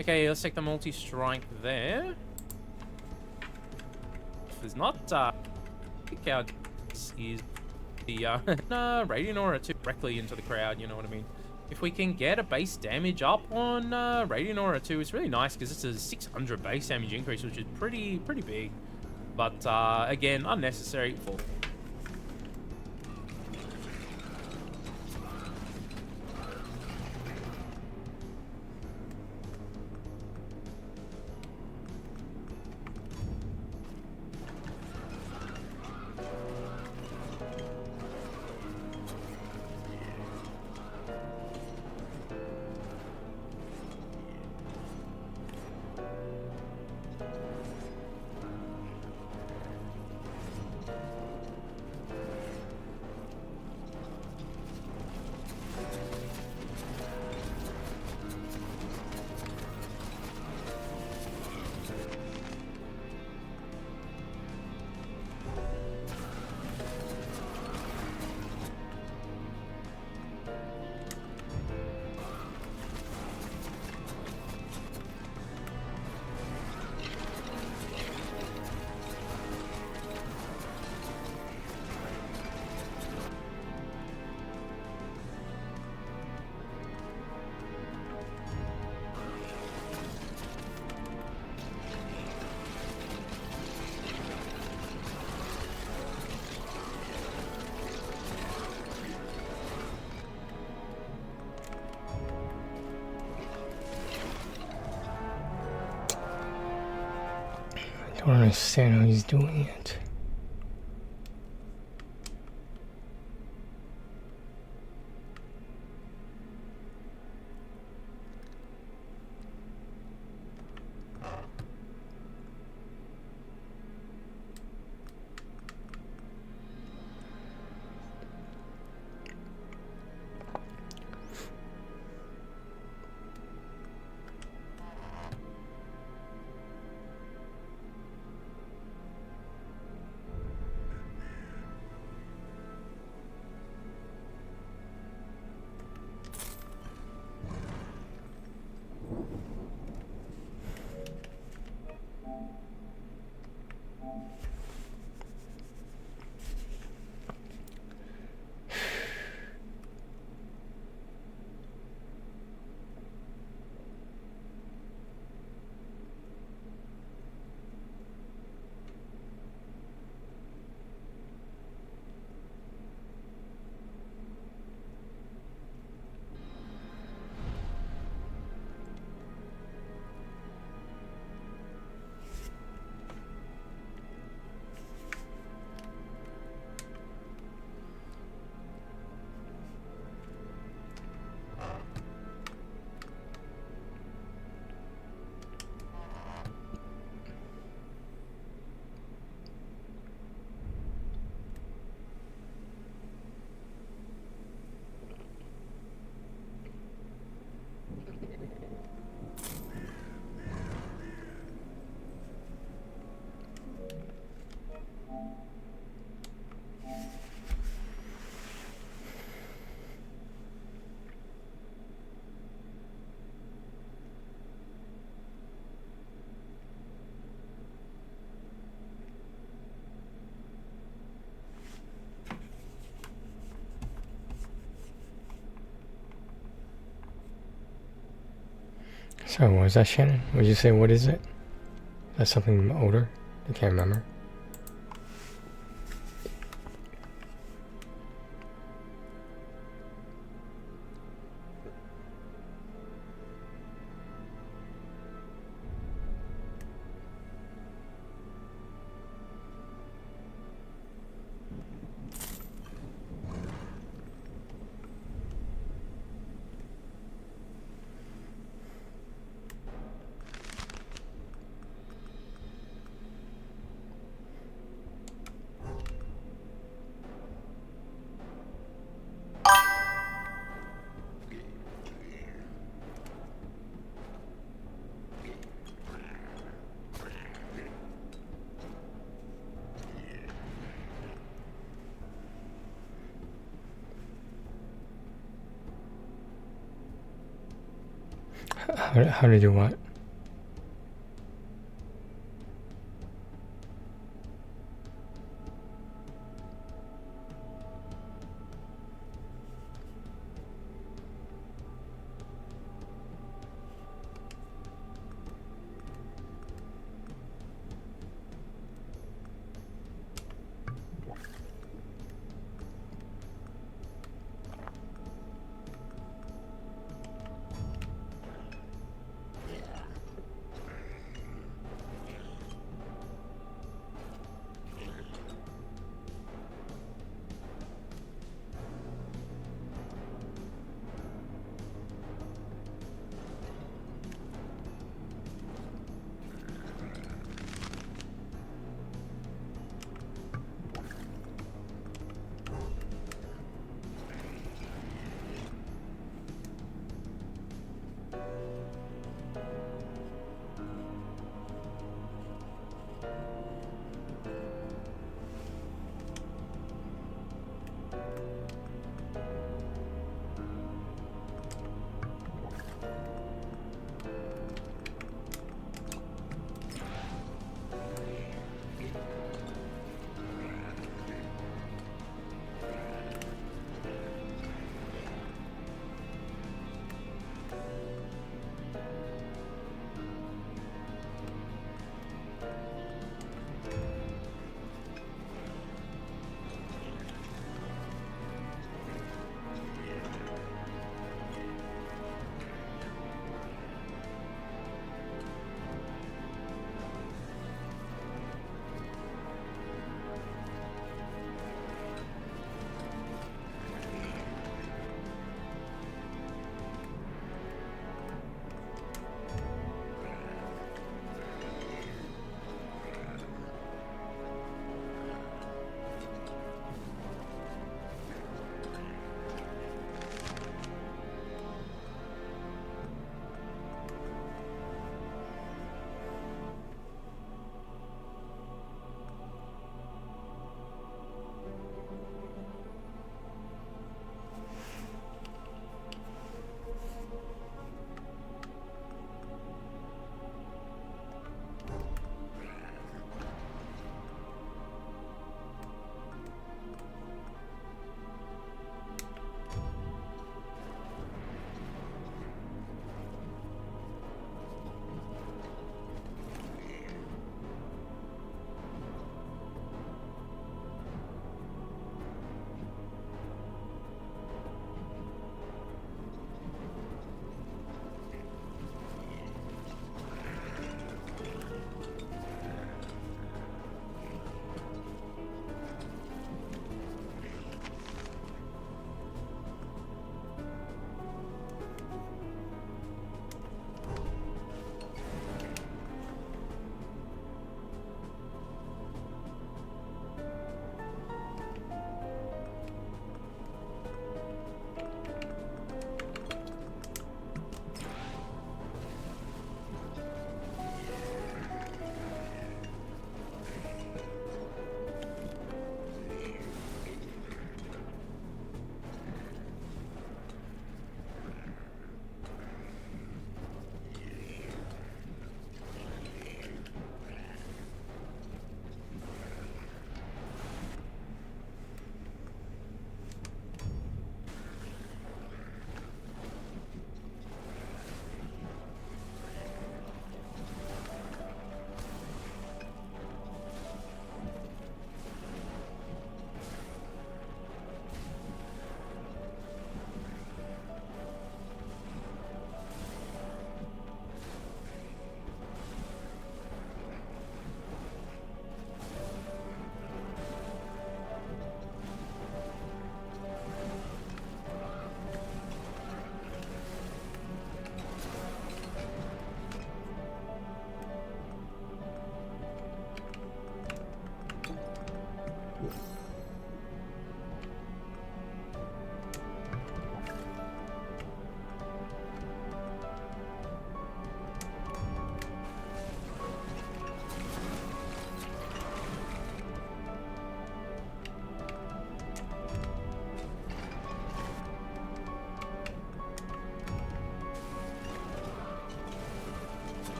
Okay, let's take the multi-strike there. If there's not, I think our is the Radiant Aura 2 directly into the crowd, you know what I mean? If we can get a base damage up on Radiant Aura 2, it's really nice because it's a 600 base damage increase, which is pretty big. But again, unnecessary for. I don't understand how he's doing it. So, what was that, Shannon? Would you say, what is it? That's something older? I can't remember. How did you what?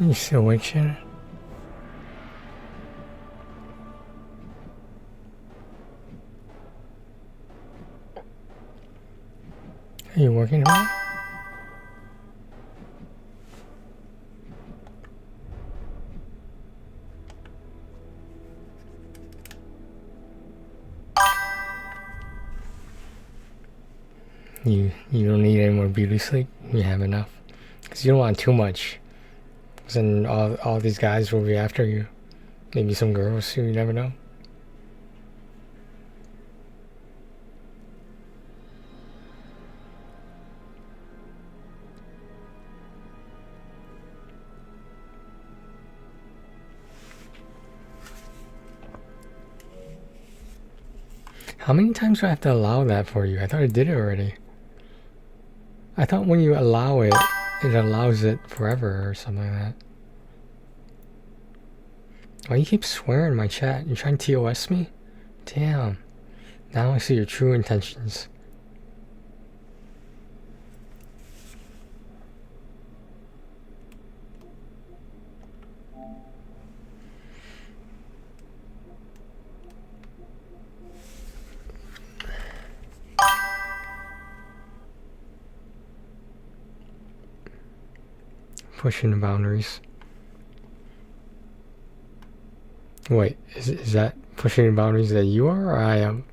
You still awake, Shannon? Are you working hard? You don't need any more beauty sleep. You have enough, because you don't want too much. Because then all these guys will be after you. Maybe some girls too. You never know. How many times do I have to allow that for you? I thought I did it already. I thought when you allow it, it allows it forever or something like that. Why you keep swearing in my chat? You trying to TOS me? Damn. Now I see your true intentions. Pushing the boundaries. Wait, is that pushing the boundaries that you are or I am?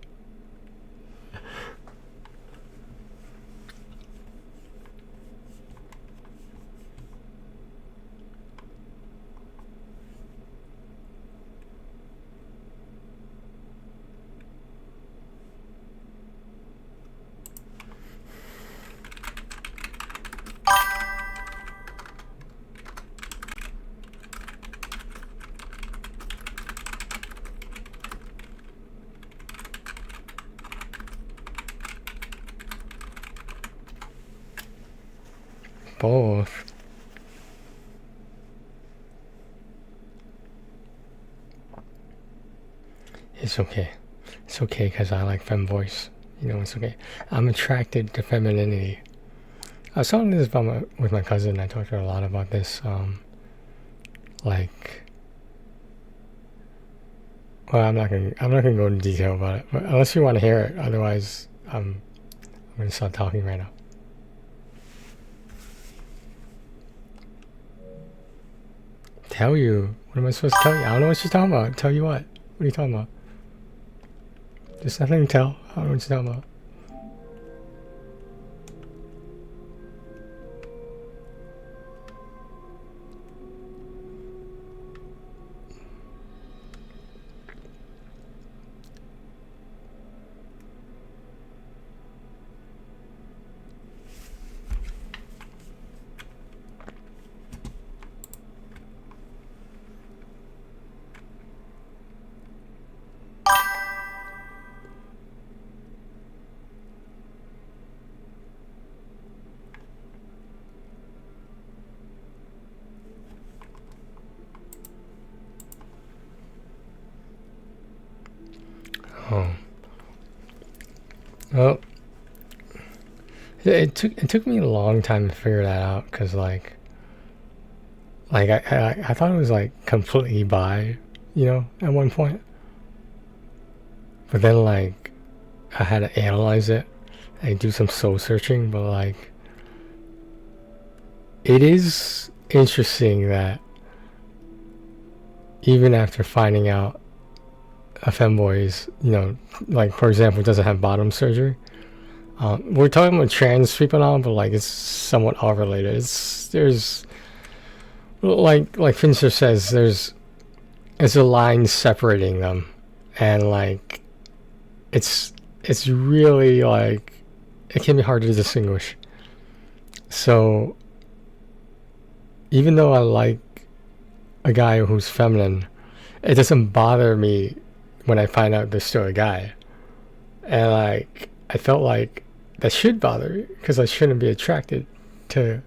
Both. It's okay. It's okay because I like femboys. You know, it's okay. I'm attracted to femininity. I was talking this about with my cousin. I talked to her a lot about this. Like, well, I'm not gonna go into detail about it, but unless you want to hear it. Otherwise, I'm gonna stop talking right now. Tell you? What am I supposed to tell you? I don't know what she's talking about. Tell you what? What are you talking about? There's nothing to tell. I don't know what you're talking about. Oh. Well, it took me a long time to figure that out because like I thought it was like completely bi, you know, at one point. But then like I had to analyze it and do some soul searching, but like it is interesting that even after finding out a femboy is, you know, like for example, doesn't have bottom surgery. We're talking about trans people now, but like it's somewhat all related. There's like Fincher says, there's a line separating them, and like it's really like it can be hard to distinguish. So even though I like a guy who's feminine, it doesn't bother me when I find out there's still a guy. And like I felt like that should bother me because I shouldn't be attracted to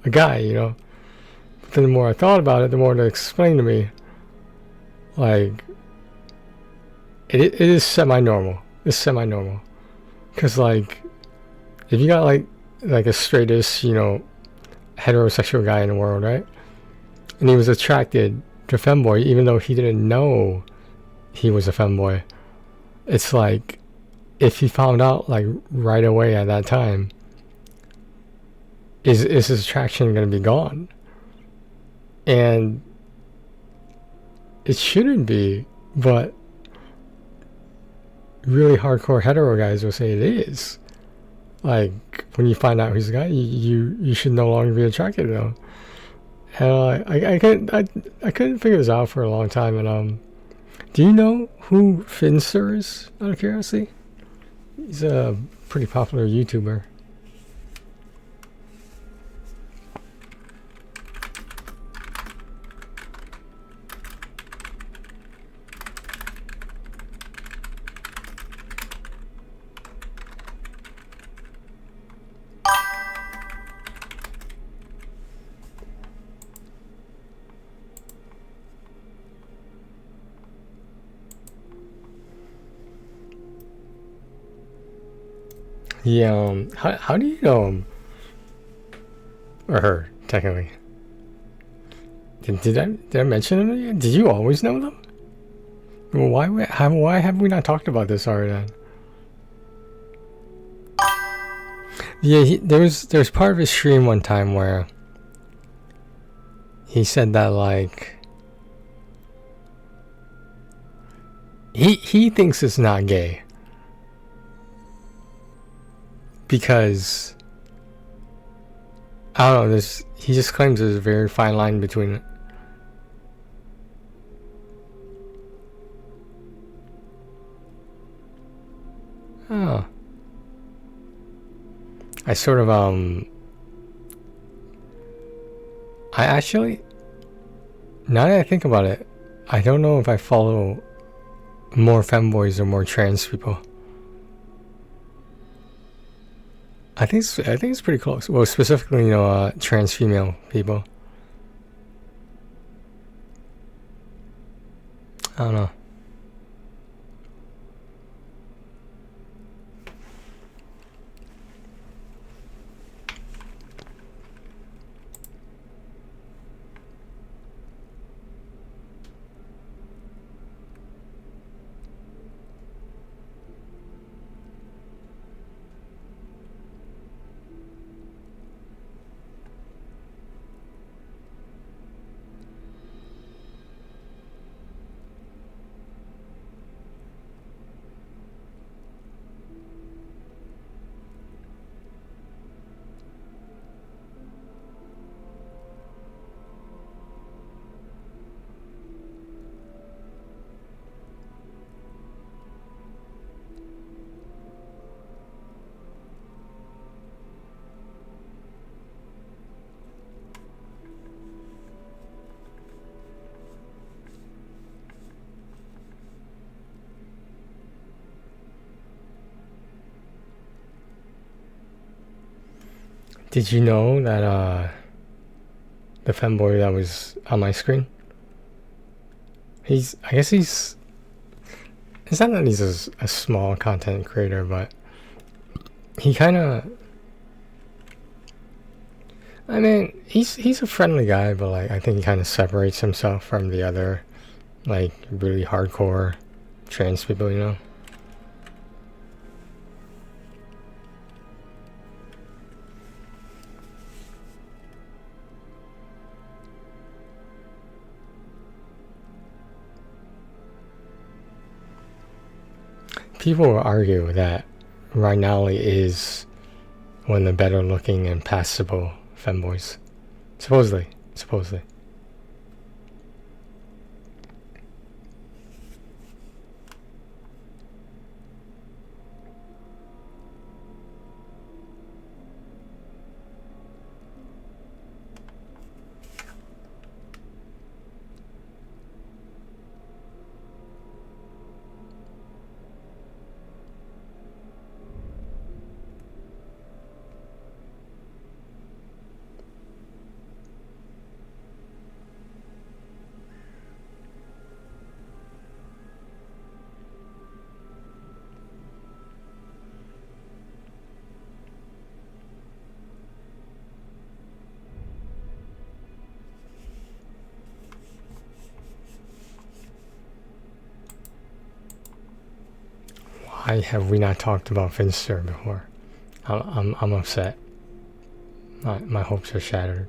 a guy, you know. But then the more I thought about it, the more it explained to me like it is semi-normal. It's semi-normal because like if you got like a straightest, you know, heterosexual guy in the world, right? and he was attracted to femboy even though he didn't know he was a femboy. It's like if he found out like right away at that time, is his attraction gonna be gone? And it shouldn't be, but really hardcore hetero guys will say it is. Like when you find out he's a guy, you should no longer be attracted to him. And I couldn't figure this out for a long time. And do you know who Finster is? Out of curiosity, he's a pretty popular YouTuber. Yeah, how do you know him? Or her, technically. Did I mention them yet? Did you always know them? Well, why have we not talked about this already then? Yeah, there was part of his stream one time where he said that like he thinks it's not gay. Because I don't know, he just claims there's a very fine line between it. Oh. I sort of I actually, now that I think about it, I don't know if I follow more femboys or more trans people. I think it's pretty close. Well, specifically, you know, trans female people. I don't know. Did you know that the femboy that was on my screen, I guess it's not that he's a small content creator, but he kind of, I mean, he's a friendly guy, but like I think he kind of separates himself from the other like really hardcore trans people, you know. People will argue that Rhinali is one of the better looking and passable femboys. Supposedly. Why have we not talked about Finster before? I'm upset. My hopes are shattered.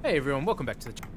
Hey everyone, welcome back to the channel.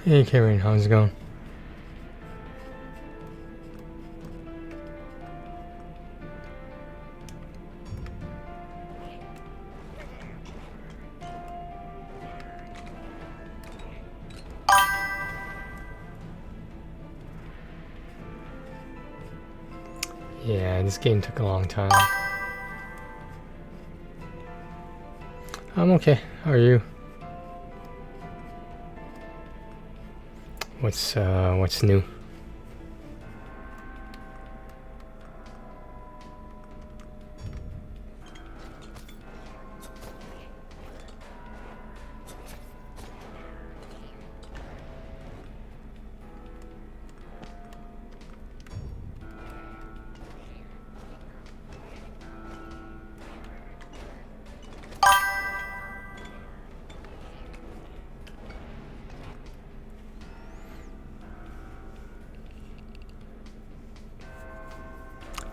Hey Karen, how's it going? Yeah, this game took a long time. I'm okay. How are you? What's new?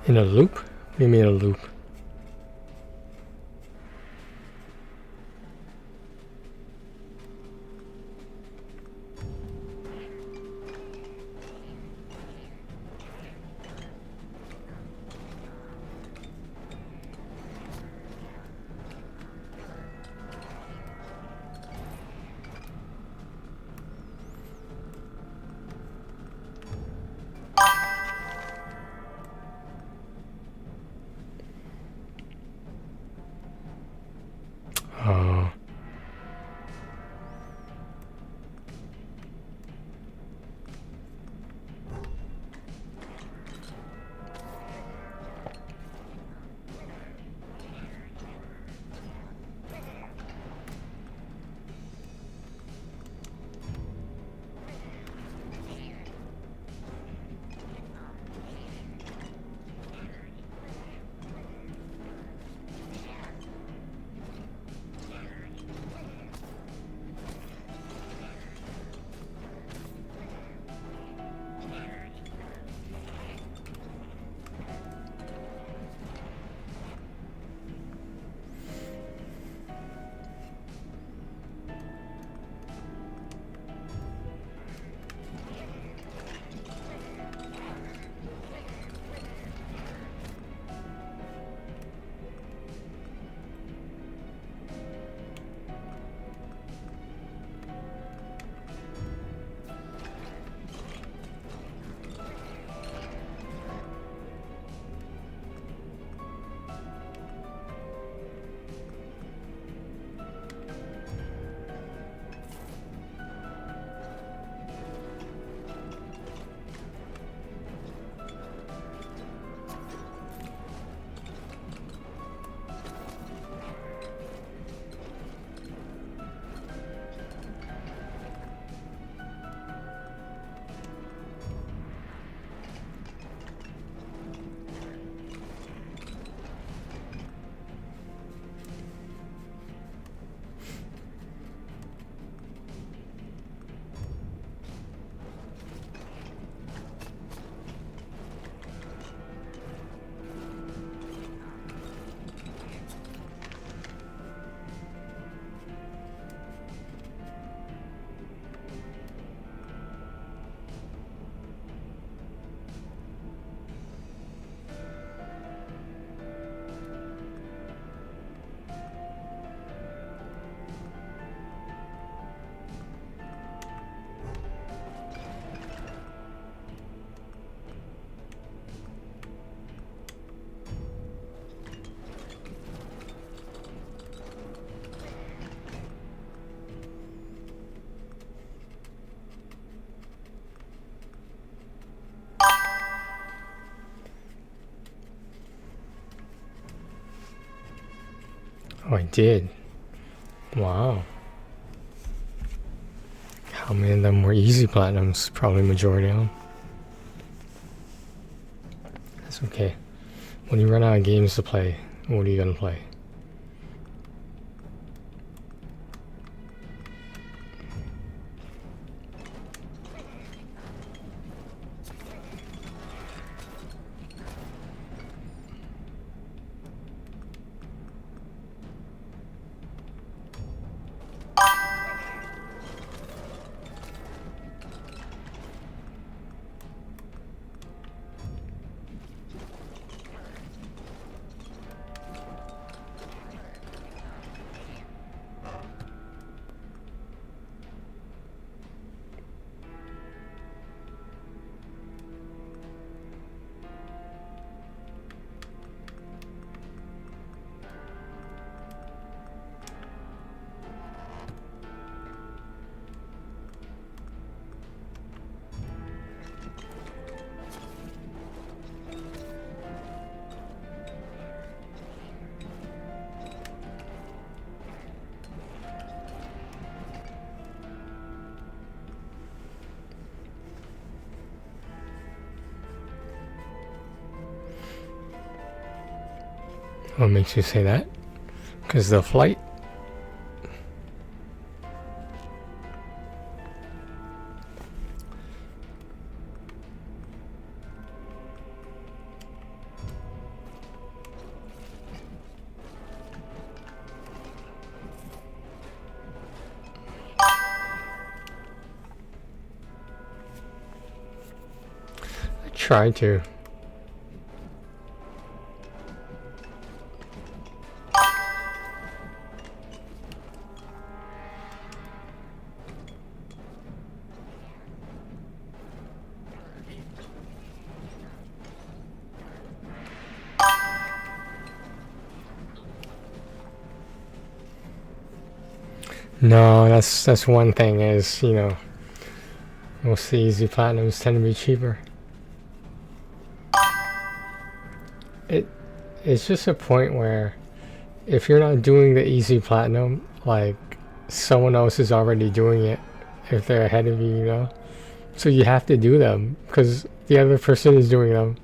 In a loop? What do you mean a loop? Oh, I did. Wow. How many of them were easy platinums? Probably majority of them. That's okay. When you run out of games to play, what are you gonna play? What makes you say that? Because the flight? I tried to. No, that's one thing is, you know, most of the easy platinums tend to be cheaper. It's just a point where if you're not doing the easy platinum, like someone else is already doing it if they're ahead of you, you know? So you have to do them because the other person is doing them.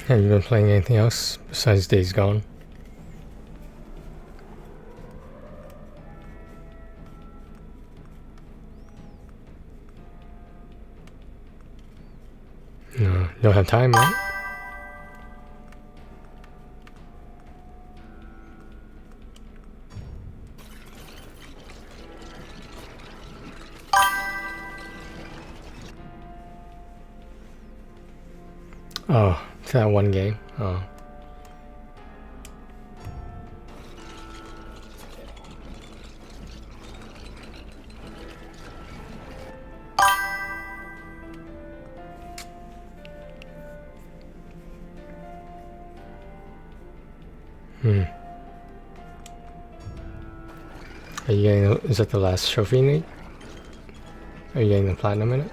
Have you been playing anything else besides Days Gone? No, don't have time, right? Oh, it's that one game. Oh. Are you getting? Is that the last trophy you need? Are you getting the platinum in it?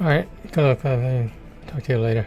Alright, good luck. Talk to you later.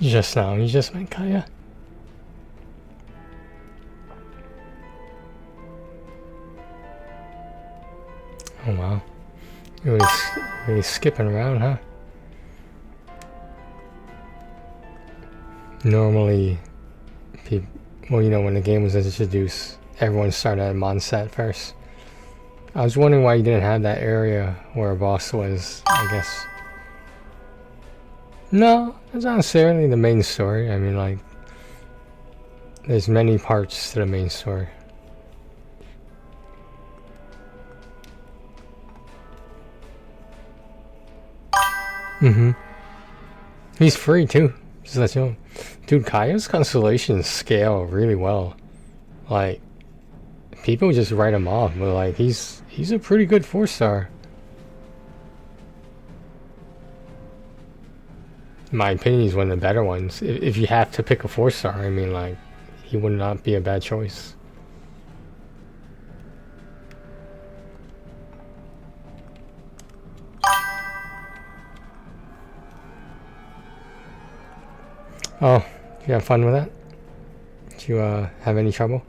Just now, you just met Kaya. Oh wow. You're really skipping around, huh? Normally, well, you know, when the game was introduced, everyone started at Mondstadt first. I was wondering why you didn't have that area where a boss was, I guess. No, it's not necessarily the main story. I mean, like, there's many parts to the main story. Mm-hmm. He's free too. Just let you know. Dude, Kaya's constellations scale really well. Like, people just write him off, but like he's a pretty good 4-star. In my opinion, he's one of the better ones. If you have to pick a 4-star, I mean, like, he would not be a bad choice. Oh, you have fun with that? Did you have any trouble?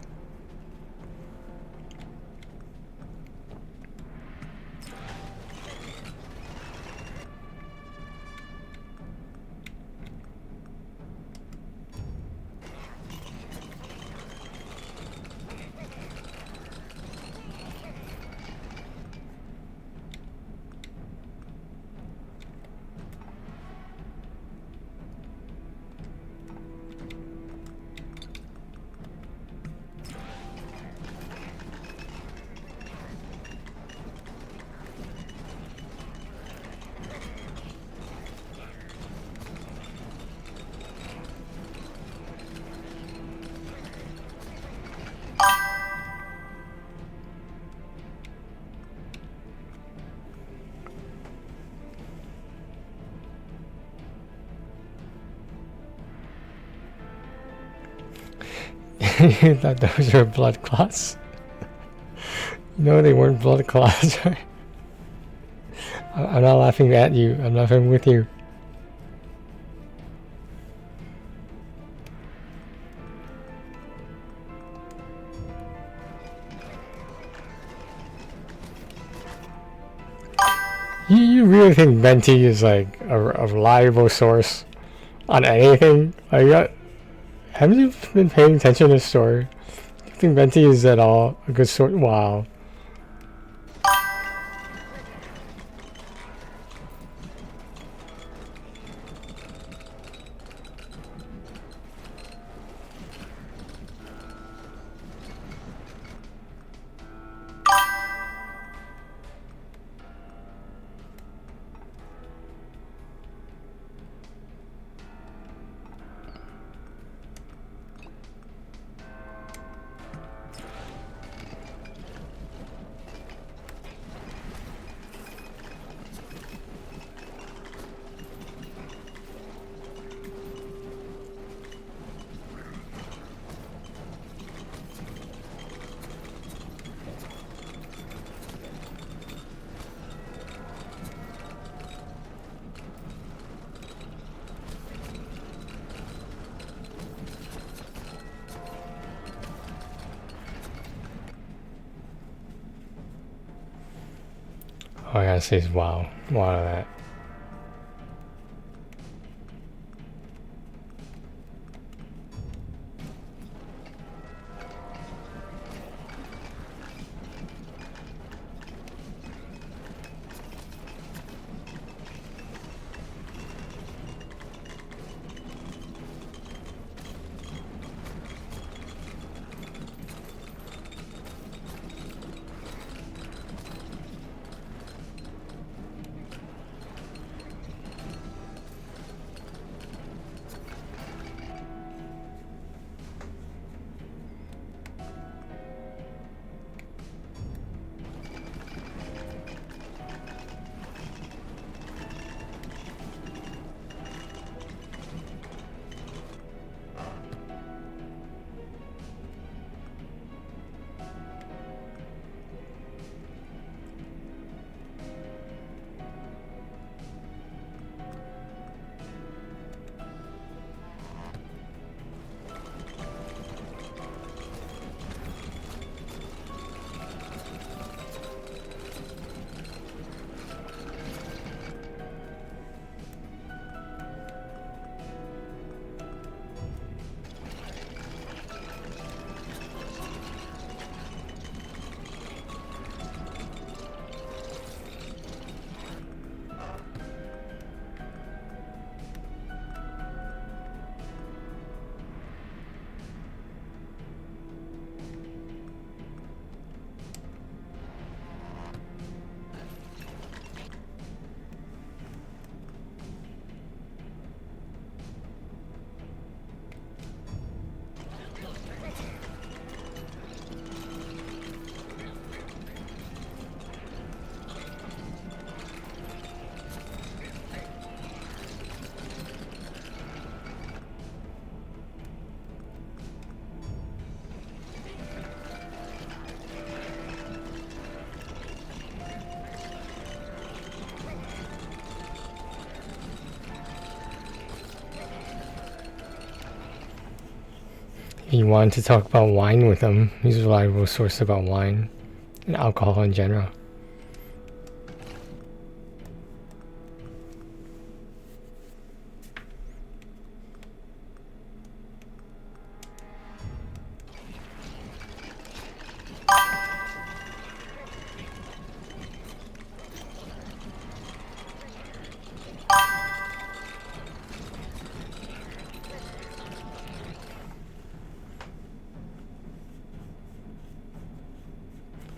You thought those were blood clots? No, they weren't blood clots. I'm not laughing at you. I'm laughing with you. You really think Venti is like a reliable source on anything? Like, haven't you been paying attention to the story? Do you think Venti is at all a good source? Wow. Oh, I gotta say, wow. Wow to that. He wanted to talk about wine with him. He's a reliable source about wine and alcohol in general.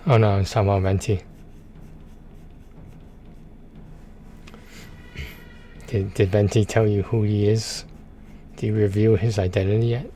Oh no, it's talking about Venti. Did Venti tell you who he is? Did he reveal his identity yet?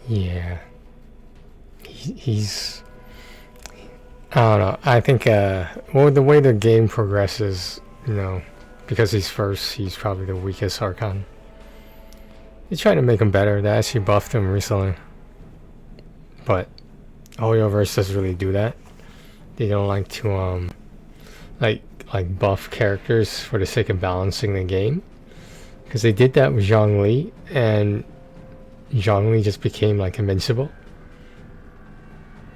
Yeah. He's... I don't know. I think, well, the way the game progresses, you know, because he's first, he's probably the weakest Archon. They tried to make him better. They actually buffed him recently. But Hoyoverse doesn't really do that. They don't like to, like buff characters for the sake of balancing the game. Because they did that with Zhongli, and Zhongli just became like invincible.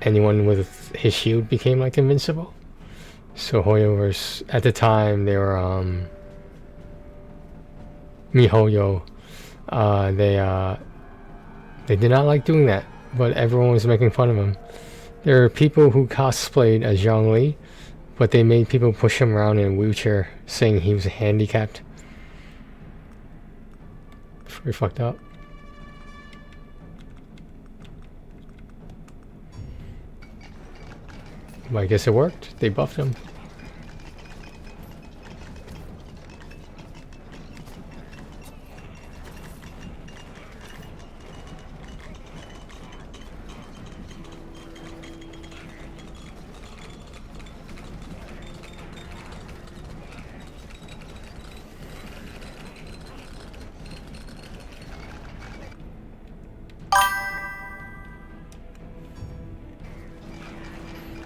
Anyone with his shield became like invincible. So Hoyoverse, at the time, they were MiHoYo. They did not like doing that, but everyone was making fun of him. There are people who cosplayed as Zhongli, but they made people push him around in a wheelchair, saying he was handicapped. Pretty fucked up. Well, I guess it worked. They buffed him.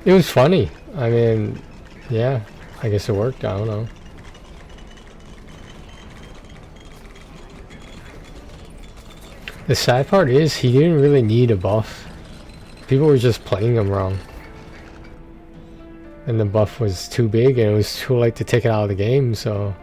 It was funny. I mean, yeah, I guess it worked. I don't know. The sad part is he didn't really need a buff. People were just playing him wrong. And the buff was too big and it was too late to take it out of the game, so...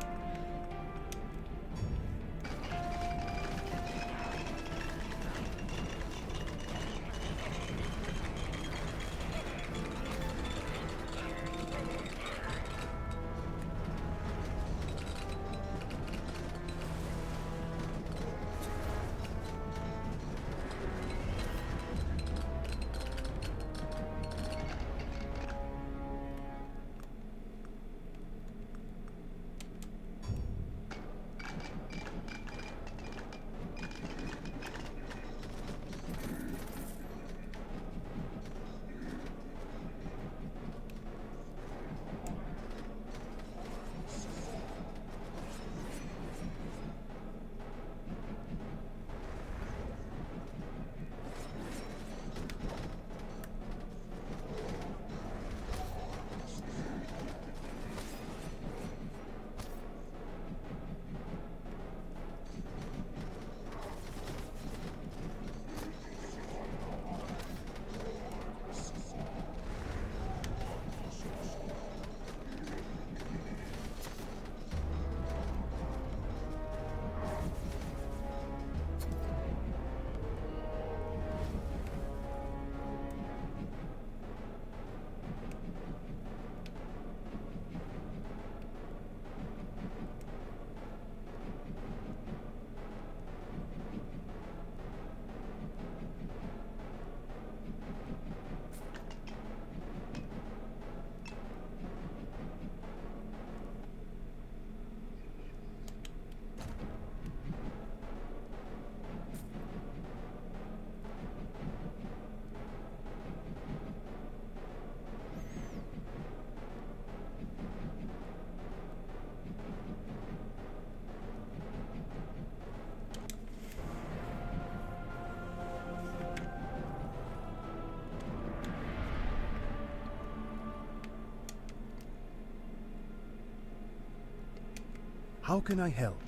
How can I help?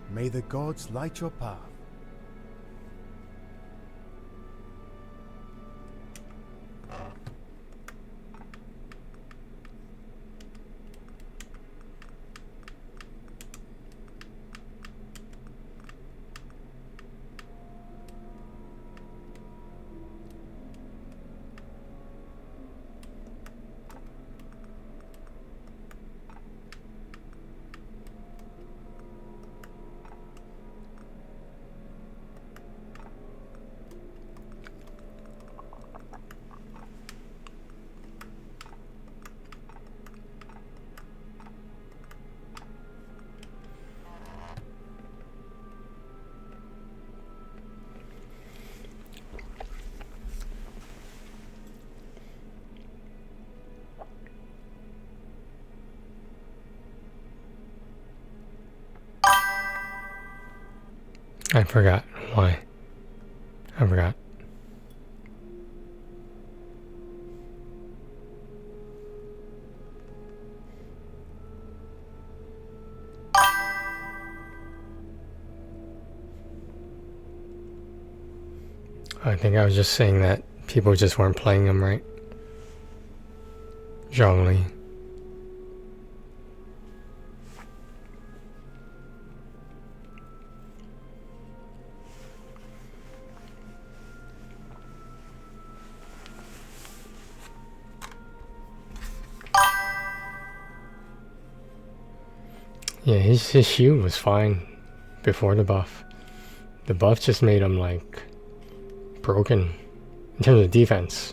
May the gods light your path. I forgot why. I forgot. I think I was just saying that people just weren't playing them right. Zhongli. Yeah, his shield was fine before the buff. The buff just made him like broken in terms of defense.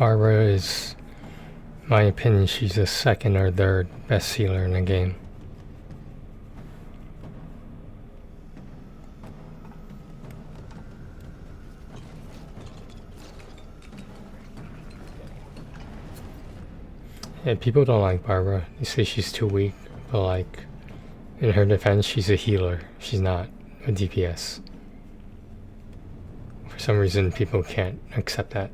Barbara is, in my opinion, she's the second or third best healer in the game. Yeah, people don't like Barbara. They say she's too weak, but like, in her defense, she's a healer. She's not a DPS. For some reason, people can't accept that.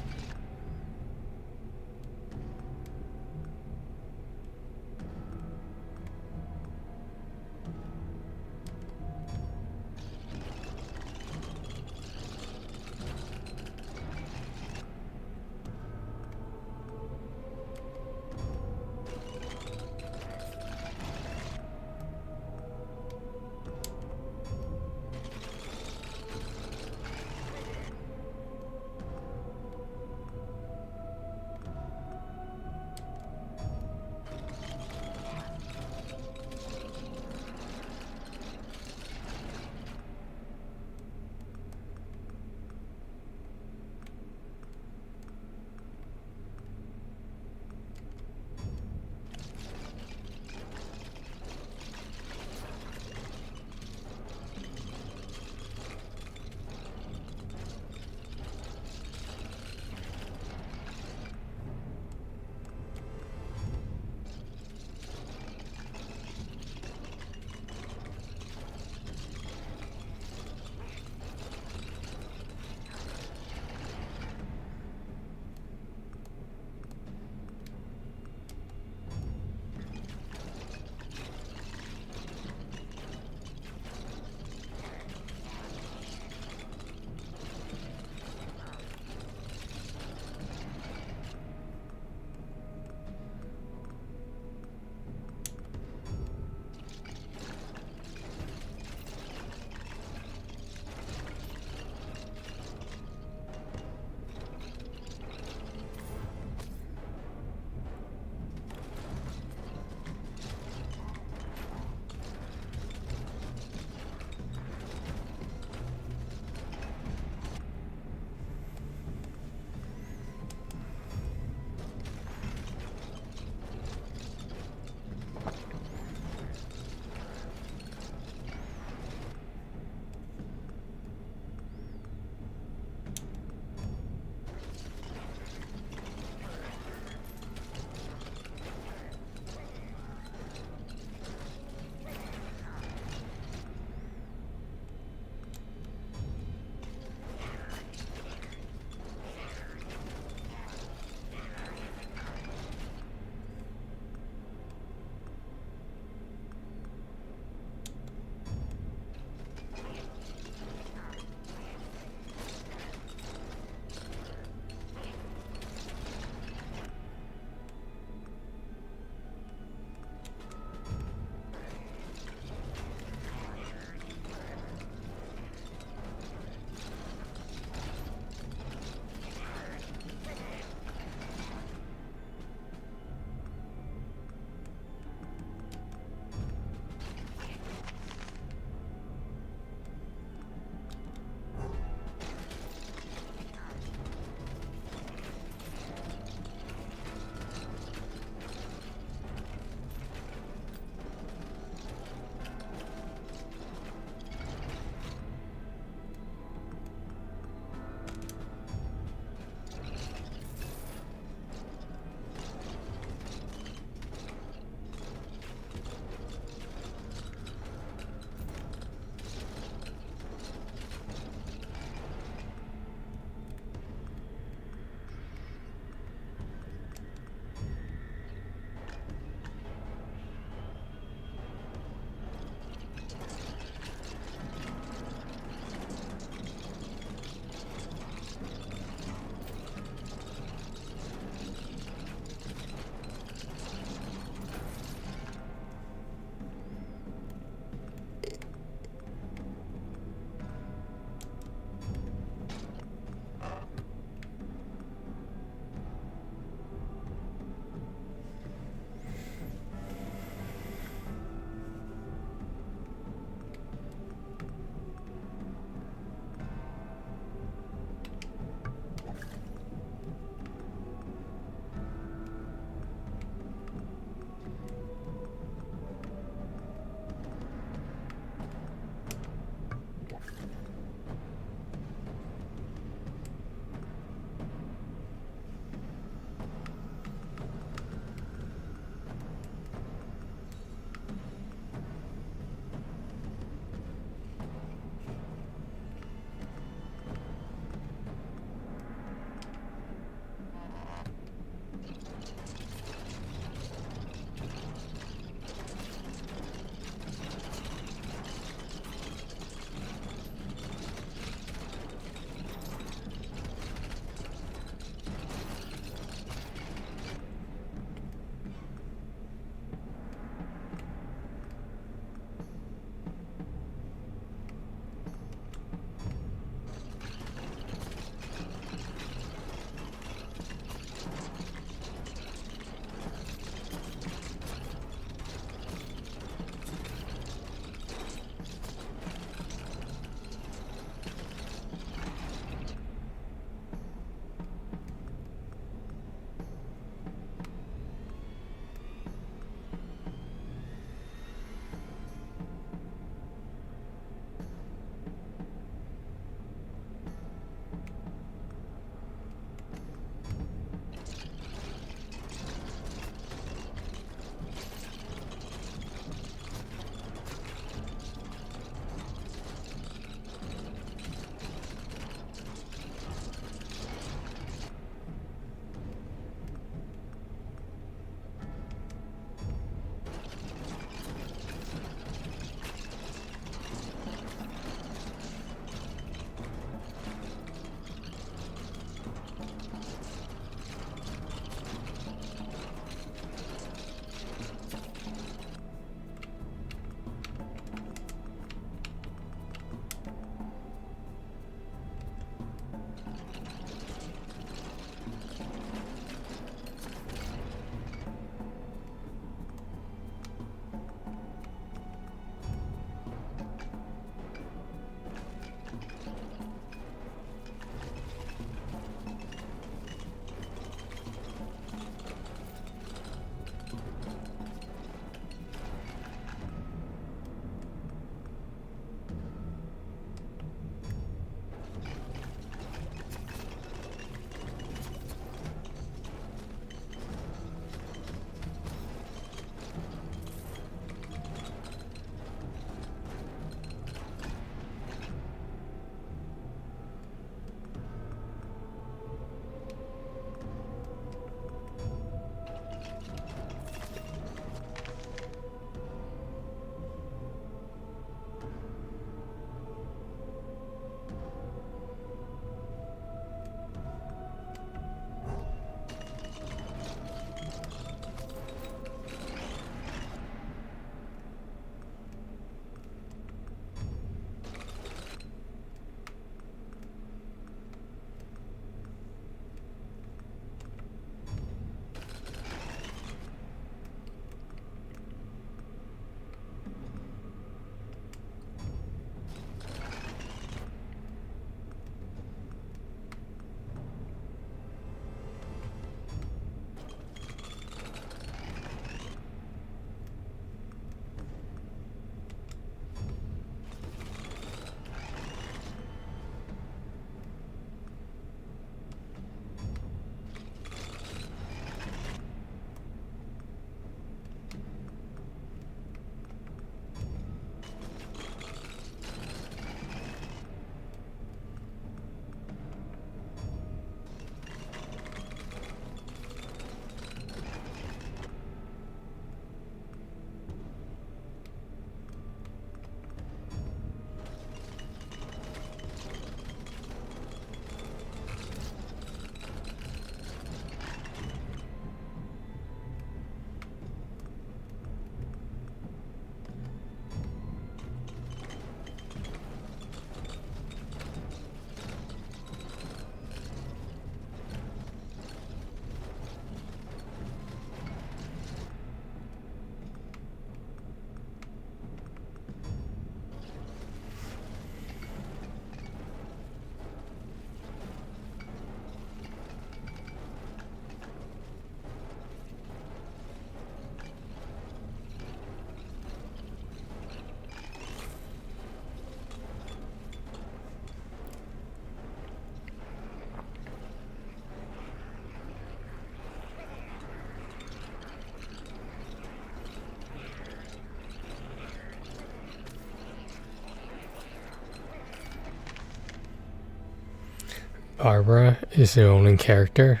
Barbara is the only character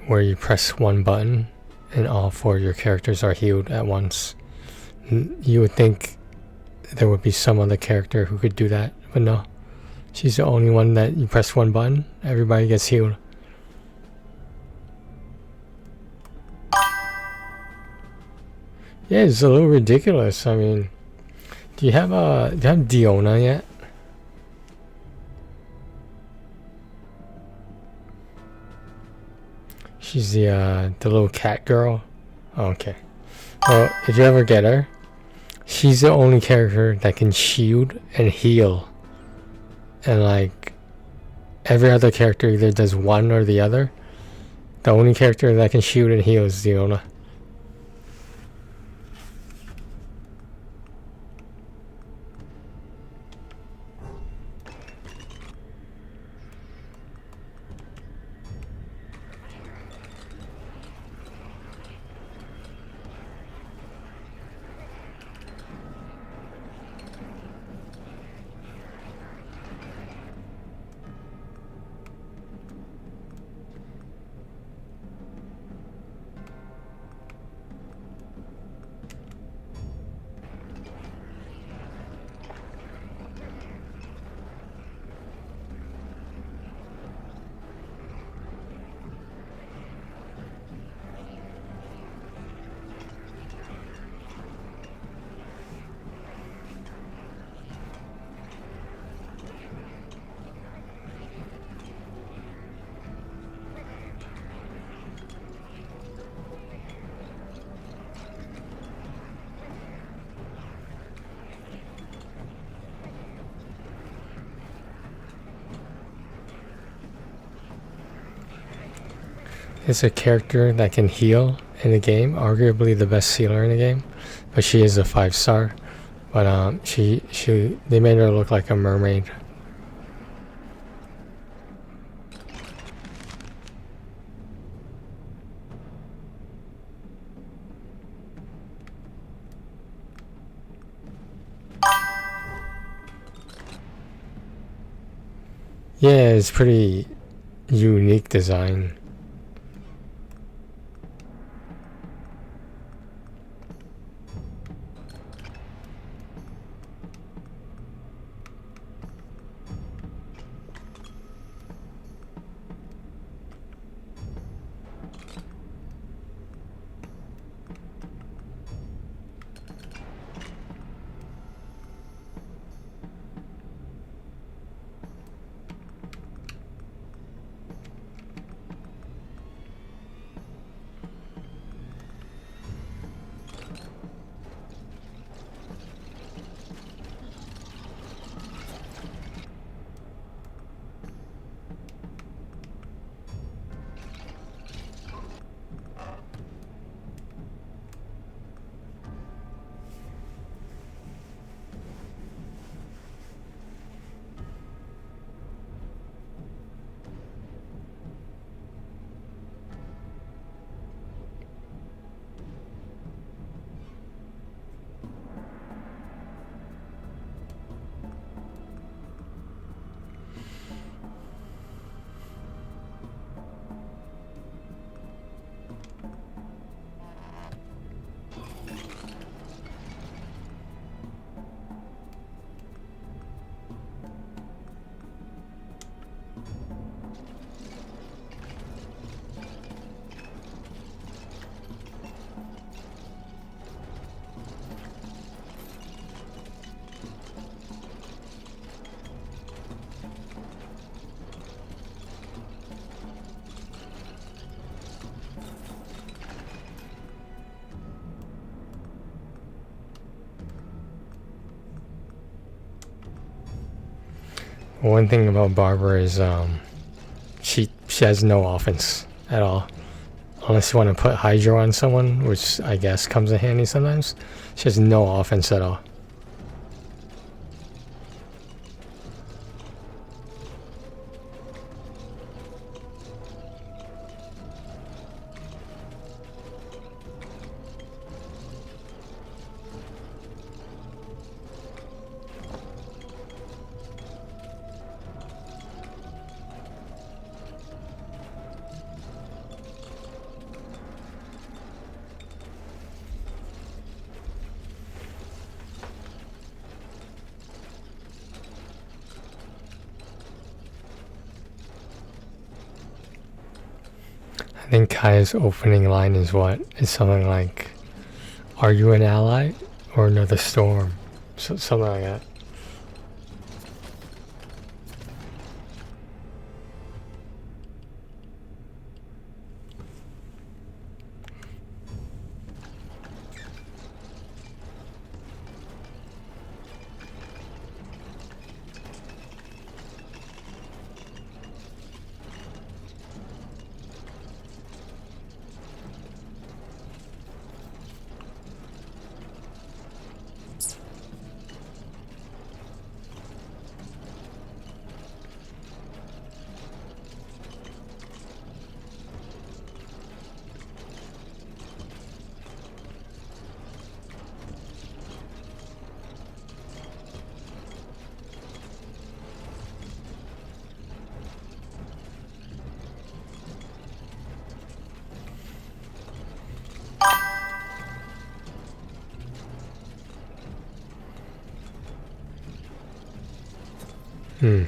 where you press one button and all 4 of your characters are healed at once. You would think there would be some other character who could do that, but no. She's the only one that you press one button, everybody gets healed. Yeah, it's a little ridiculous. I mean, do you have Diona yet? She's the little cat girl. Oh, okay. Well, if you ever get her, she's the only character that can shield and heal. And like every other character either does one or the other. The only character that can shield and heal is Diona. It's a character that can heal in the game, arguably the best healer in the game, but she is a 5-star. But they made her look like a mermaid. Yeah, it's pretty unique design. One thing about Barbara is she has no offense at all. Unless you want to put Hydro on someone, which I guess comes in handy sometimes. She has no offense at all. I think Kaya's opening line is what? It's something like, "Are you an ally or another storm?" So, something like that. Hmm.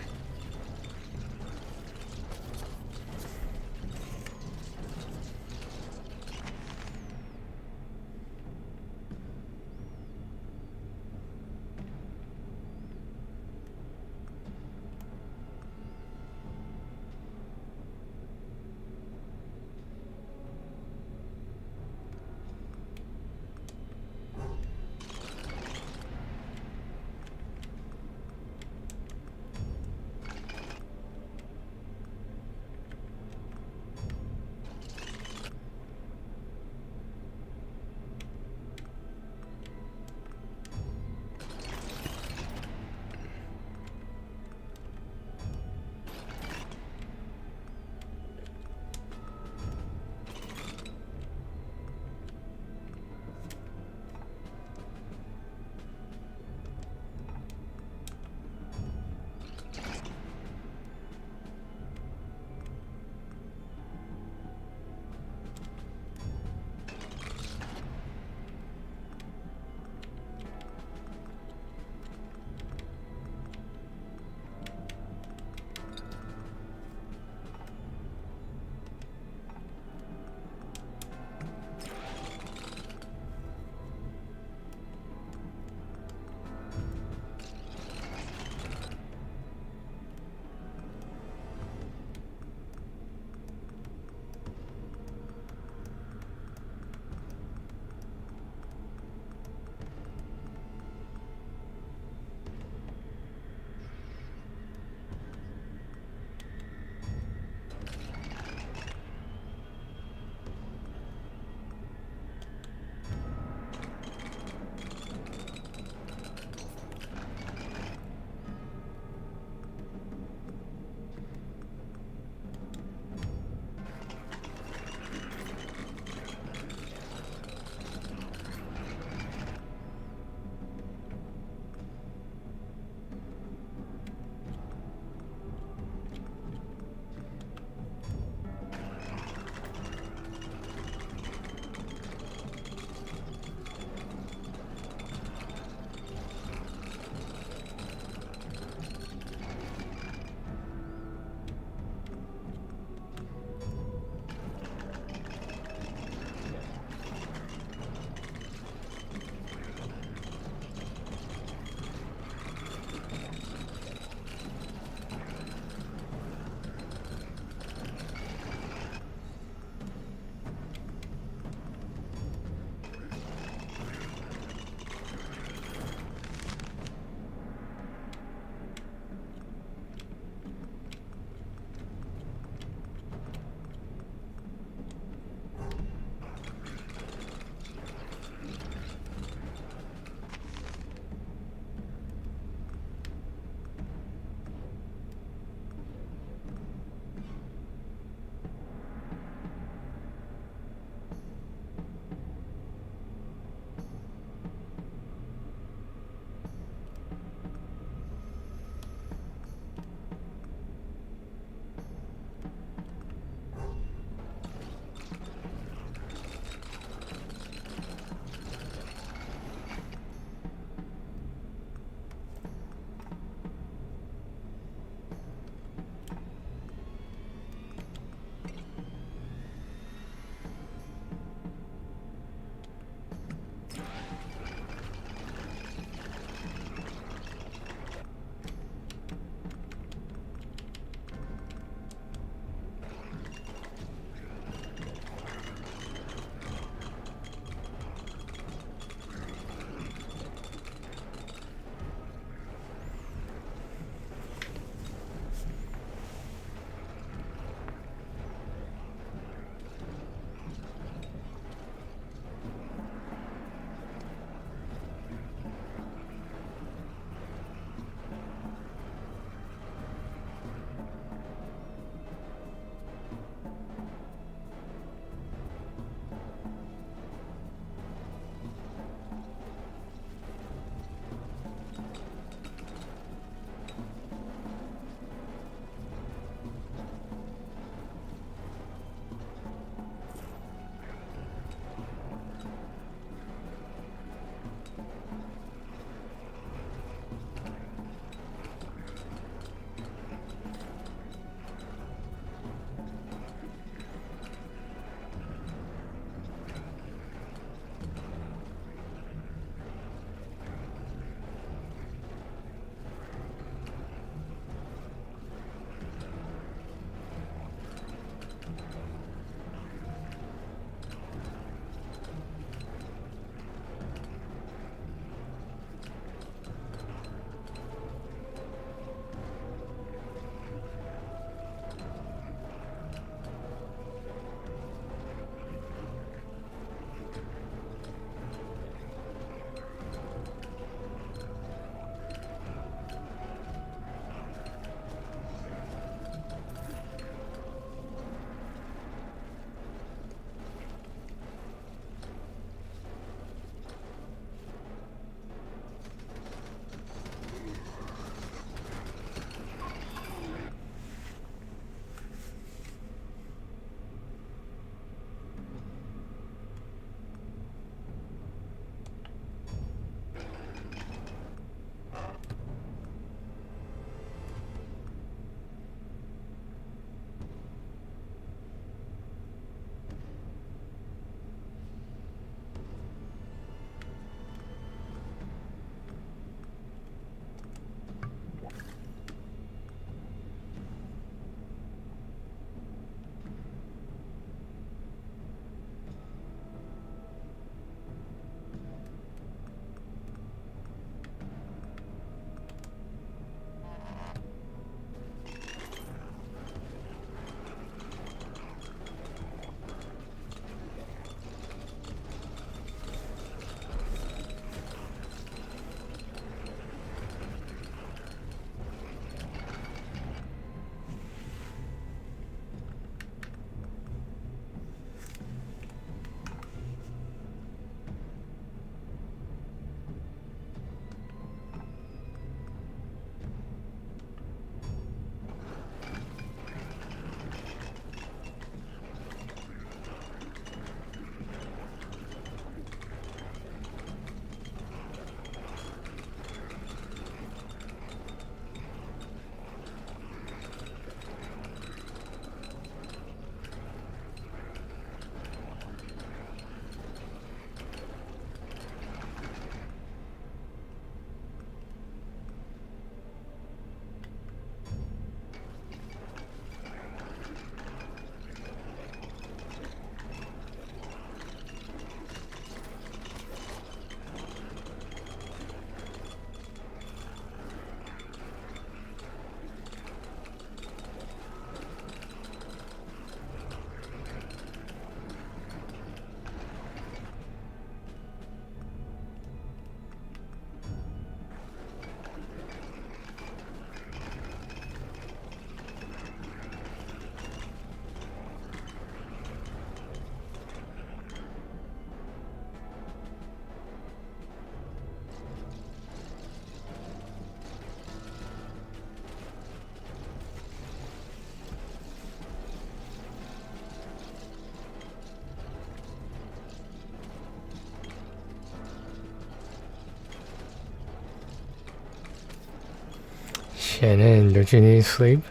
Shannon, don't you need sleep?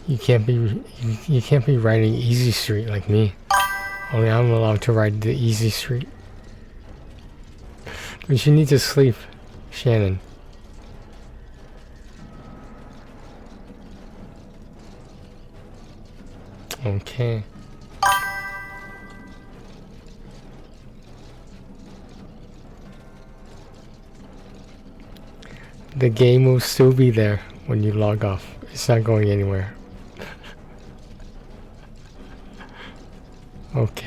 You can't be riding Easy Street like me. Only I'm allowed to ride the Easy Street. But you need to sleep, Shannon. Okay. The game will still be there when you log off. It's not going anywhere. Okay.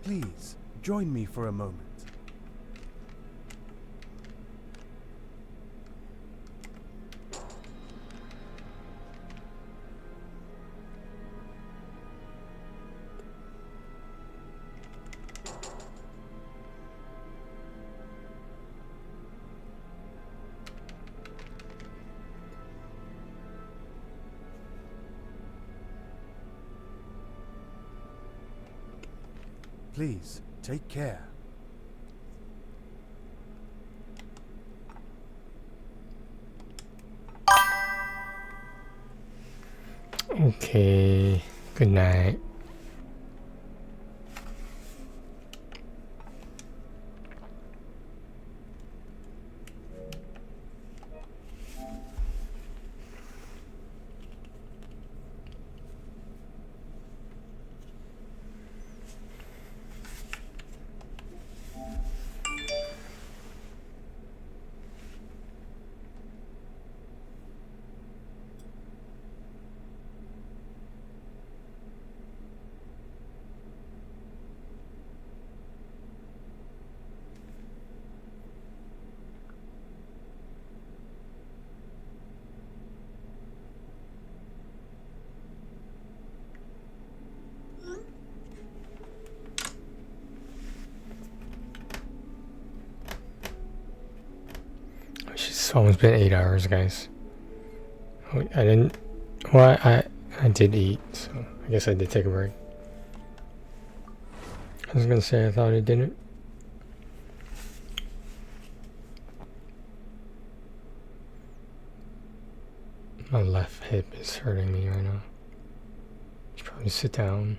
Please, join me for a moment. Please, take care. Okay, good night. It's almost been 8 hours, guys. I didn't. Well, I did eat, so I guess I did take a break. I was gonna say I thought I didn't. My left hip is hurting me right now. Should probably sit down.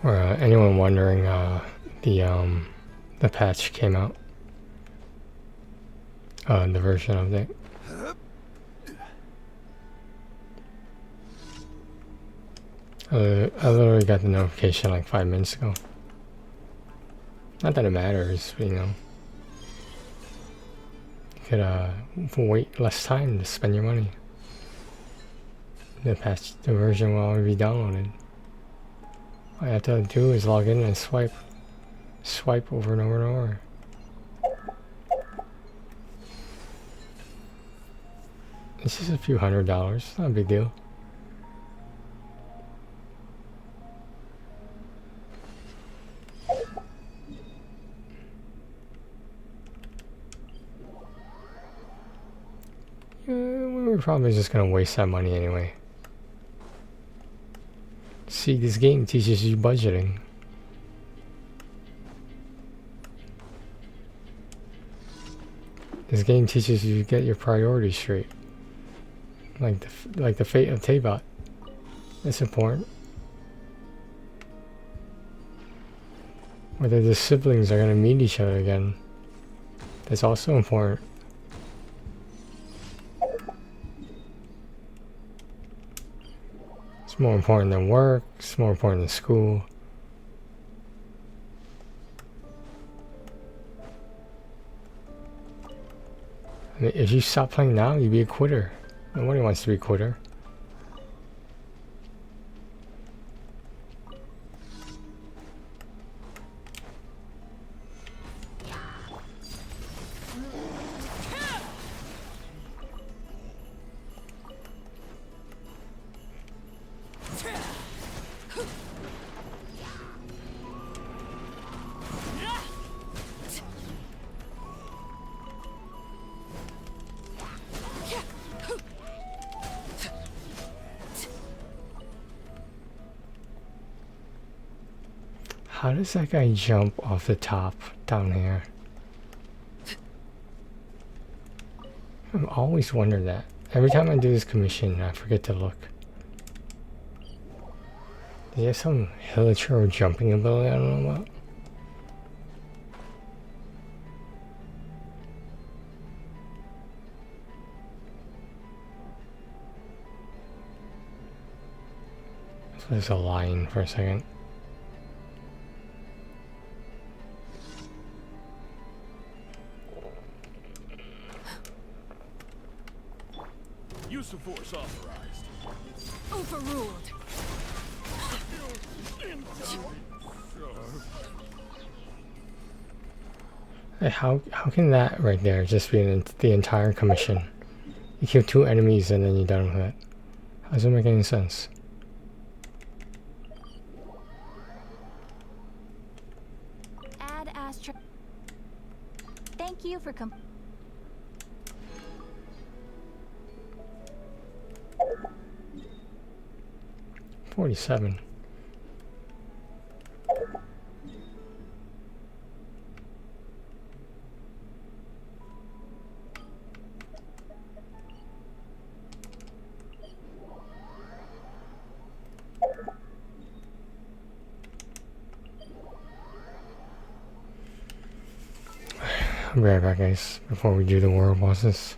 For anyone wondering, the patch came out. The version update. I literally got the notification like 5 minutes ago. Not that it matters, but, you know. You could wait less time to spend your money. The version will already be downloaded. All you have to do is log in and swipe over and over and over. It's just a few $100s, not a big deal. We're probably just gonna waste that money anyway. See, this game teaches you budgeting. This game teaches you to get your priorities straight. Like the fate of Tabot. That's important. Whether the siblings are gonna meet each other again. That's also important. It's more important than work, it's more important than school. I mean, if you stop playing now, you'd be a quitter. Nobody wants to be a quitter. How does that guy jump off the top down here? I've always wondered that. Every time I do this commission, I forget to look. Does he have some hilliture or jumping ability I don't know about? So there's a lion for a second. Use of force authorized. Overruled. Hey, how can that right there just be the entire commission? You kill 2 enemies and then you're done with it. How does it make any sense? Add Astra. Thank you for 47. I'll be right back, guys, before we do the world bosses.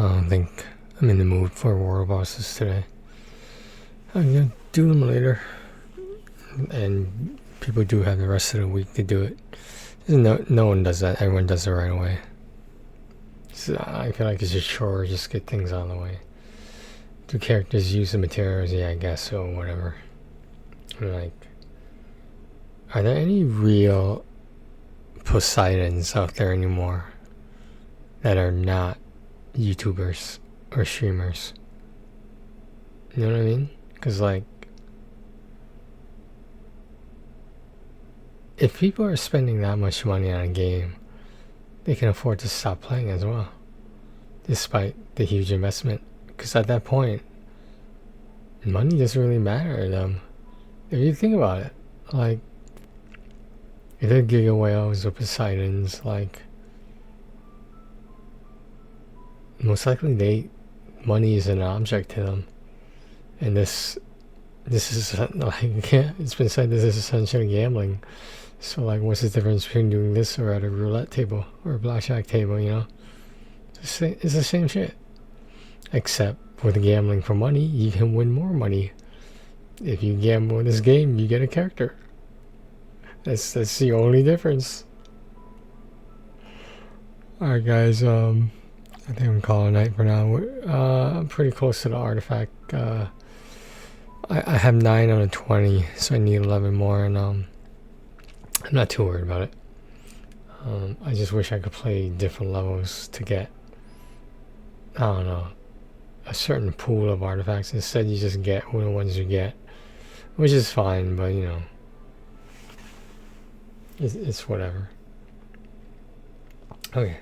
don't think I'm in the mood for world bosses today. I'm gonna do them later. And people do have the rest of the week to do it. No one does that. Everyone does it right away. So I feel like it's a chore. Just get things on the way. Do characters use the materials? Yeah, I guess so. Whatever. Like, are there any real Poseidons out there anymore that are not YouTubers or streamers? You know what I mean? Because like, if people are spending that much money on a game, they can afford to stop playing as well, despite the huge investment. Because at that point, money doesn't really matter to them. If you think about it, like, if they're Giga Whales or Poseidons, like, most likely money is an object to them. And this is like, yeah, it's been said this is essentially gambling. So like, what's the difference between doing this or at a roulette table or a blackjack table, you know? It's the same shit. Except with gambling for money, you can win more money. If you gamble in this game, you get a character. That's the only difference. Alright guys, I think I'm calling it night for now. I'm pretty close to the artifact. I have 9 out of 20, so I need 11 more, and I'm not too worried about it. I just wish I could play different levels to get, I don't know, a certain pool of artifacts. Instead, you just get the ones you get, which is fine, but you know, it's whatever. Okay,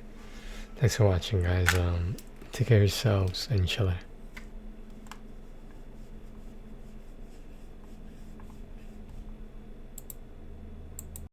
thanks for watching, guys. Take care of yourselves and chill out.